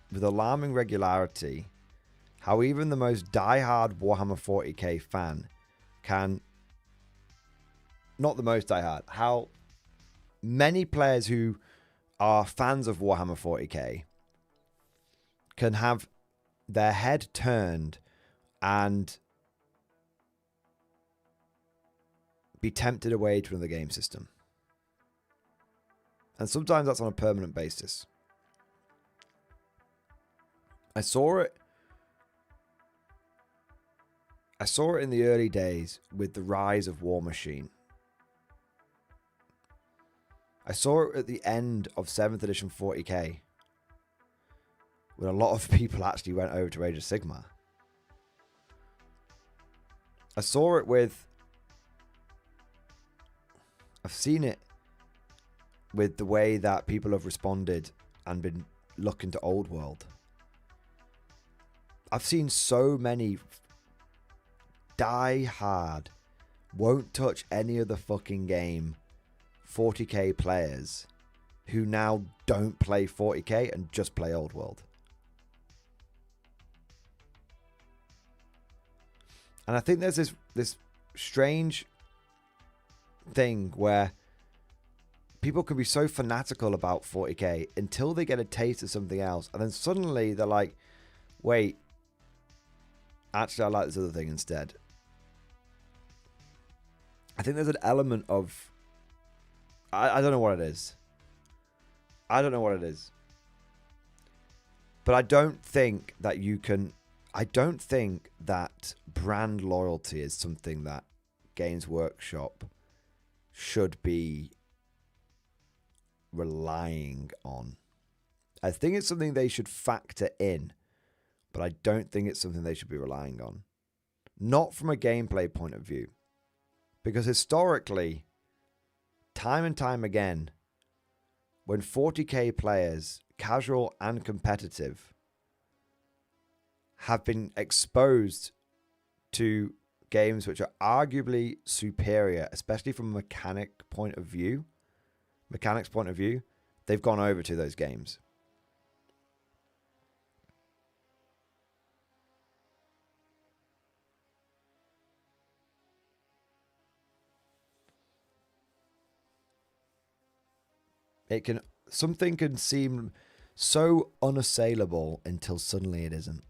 with alarming regularity how even the most diehard Warhammer 40k fan can, not the most diehard, how many players who are fans of Warhammer 40k can have their head turned and be tempted away to another game system. And sometimes that's on a permanent basis. I saw it in the early days with the rise of War Machine. I saw it at the end of 7th edition 40k, when a lot of people actually went over to Age of Sigmar. I saw it with... I've seen it with the way that people have responded and been looking to Old World. I've seen so many die hard, won't touch any other fucking game 40k players who now don't play 40k and just play Old World. And I think there's this strange thing where people can be so fanatical about 40k until they get a taste of something else, and then suddenly they're like, wait, actually I like this other thing instead. I think there's an element of, I don't know what it is. I don't know what it is. But I don't think that you can, I don't think that brand loyalty is something that Games Workshop should be relying on. I think it's something they should factor in, but I don't think it's something they should be relying on. Not from a gameplay point of view. Because historically, time and time again, when 40k players, casual and competitive, have been exposed to games which are arguably superior, especially from a mechanics point of view, they've gone over to those games. Something can seem so unassailable until suddenly it isn't.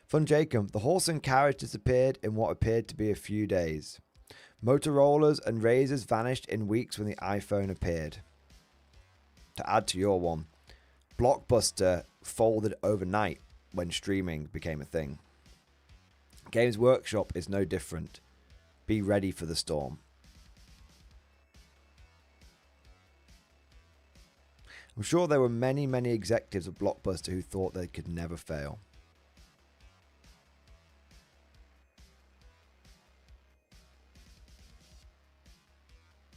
Fun Jacob, the horse and carriage disappeared in what appeared to be a few days. Motorola's and Razors vanished in weeks when the iPhone appeared. To add to your one, Blockbuster folded overnight when streaming became a thing. Games Workshop is no different. Be ready for the storm. I'm sure there were many, many executives of Blockbuster who thought they could never fail.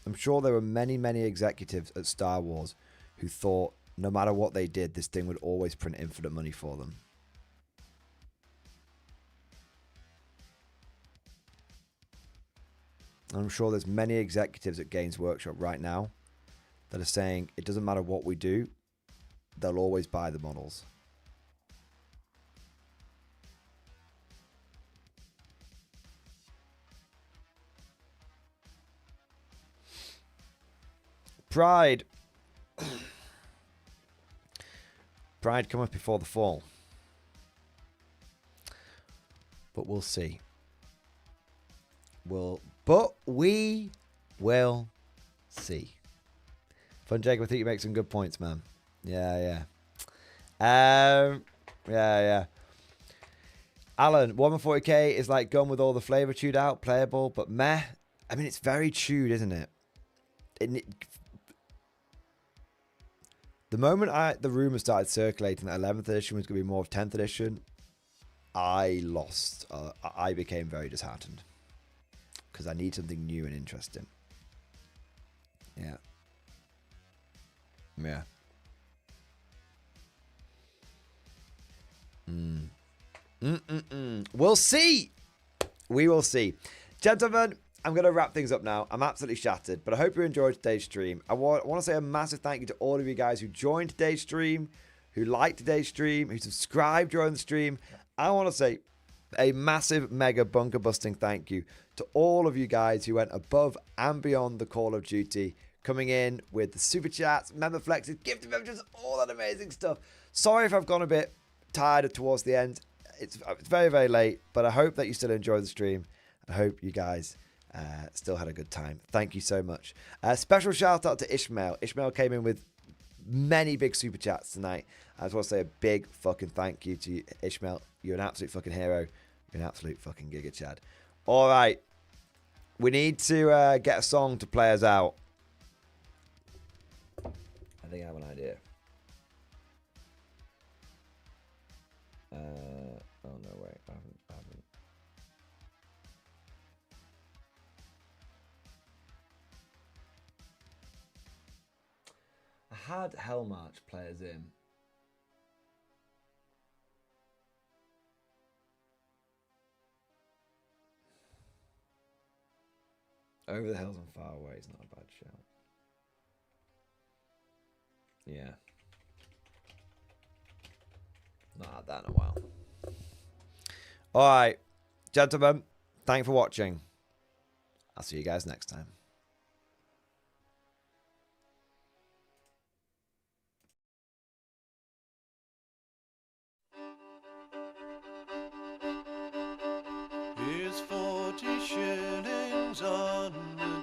I'm sure there were many, many executives at Star Wars who thought no matter what they did, this thing would always print infinite money for them. And I'm sure there's many executives at Games Workshop right now that are saying it doesn't matter what we do, they'll always buy the models. Pride. Pride cometh before the fall. But we'll see. But we will see. Fun Jacob, I think you make some good points, man. Yeah. Yeah. Alan, 140k is like gum with all the flavor chewed out, playable, but meh. I mean, it's very chewed, isn't it? The moment the rumor started circulating that 11th edition was going to be more of 10th edition, I lost. I became very disheartened. Because I need something new and interesting. Yeah. We'll see. We will see. Gentlemen, I'm going to wrap things up now. I'm absolutely shattered, but I hope you enjoyed today's stream. I want to say a massive thank you to all of you guys who joined today's stream, who liked today's stream, who subscribed during the stream. I want to say a massive, mega bunker busting thank you to all of you guys who went above and beyond the Call of Duty, coming in with the super chats, member flexes, gift memberships, all that amazing stuff. Sorry if I've gone a bit tired towards the end. It's very, very late, but I hope that you still enjoyed the stream. I hope you guys still had a good time. Thank you so much. Special shout out to Ishmael. Ishmael came in with many big super chats tonight. I just want to say a big fucking thank you to you, Ishmael. You're an absolute fucking hero. You're an absolute fucking giga chad. All right. We need to get a song to play us out. I think I have an idea. Oh no, wait. I haven't. I had Hell March players in. Over the Hills and Far Away is not a bad shout. Yeah. Not had that in a while. Alright, gentlemen, thanks for watching. I'll see you guys next time. Here's 40 shillings on the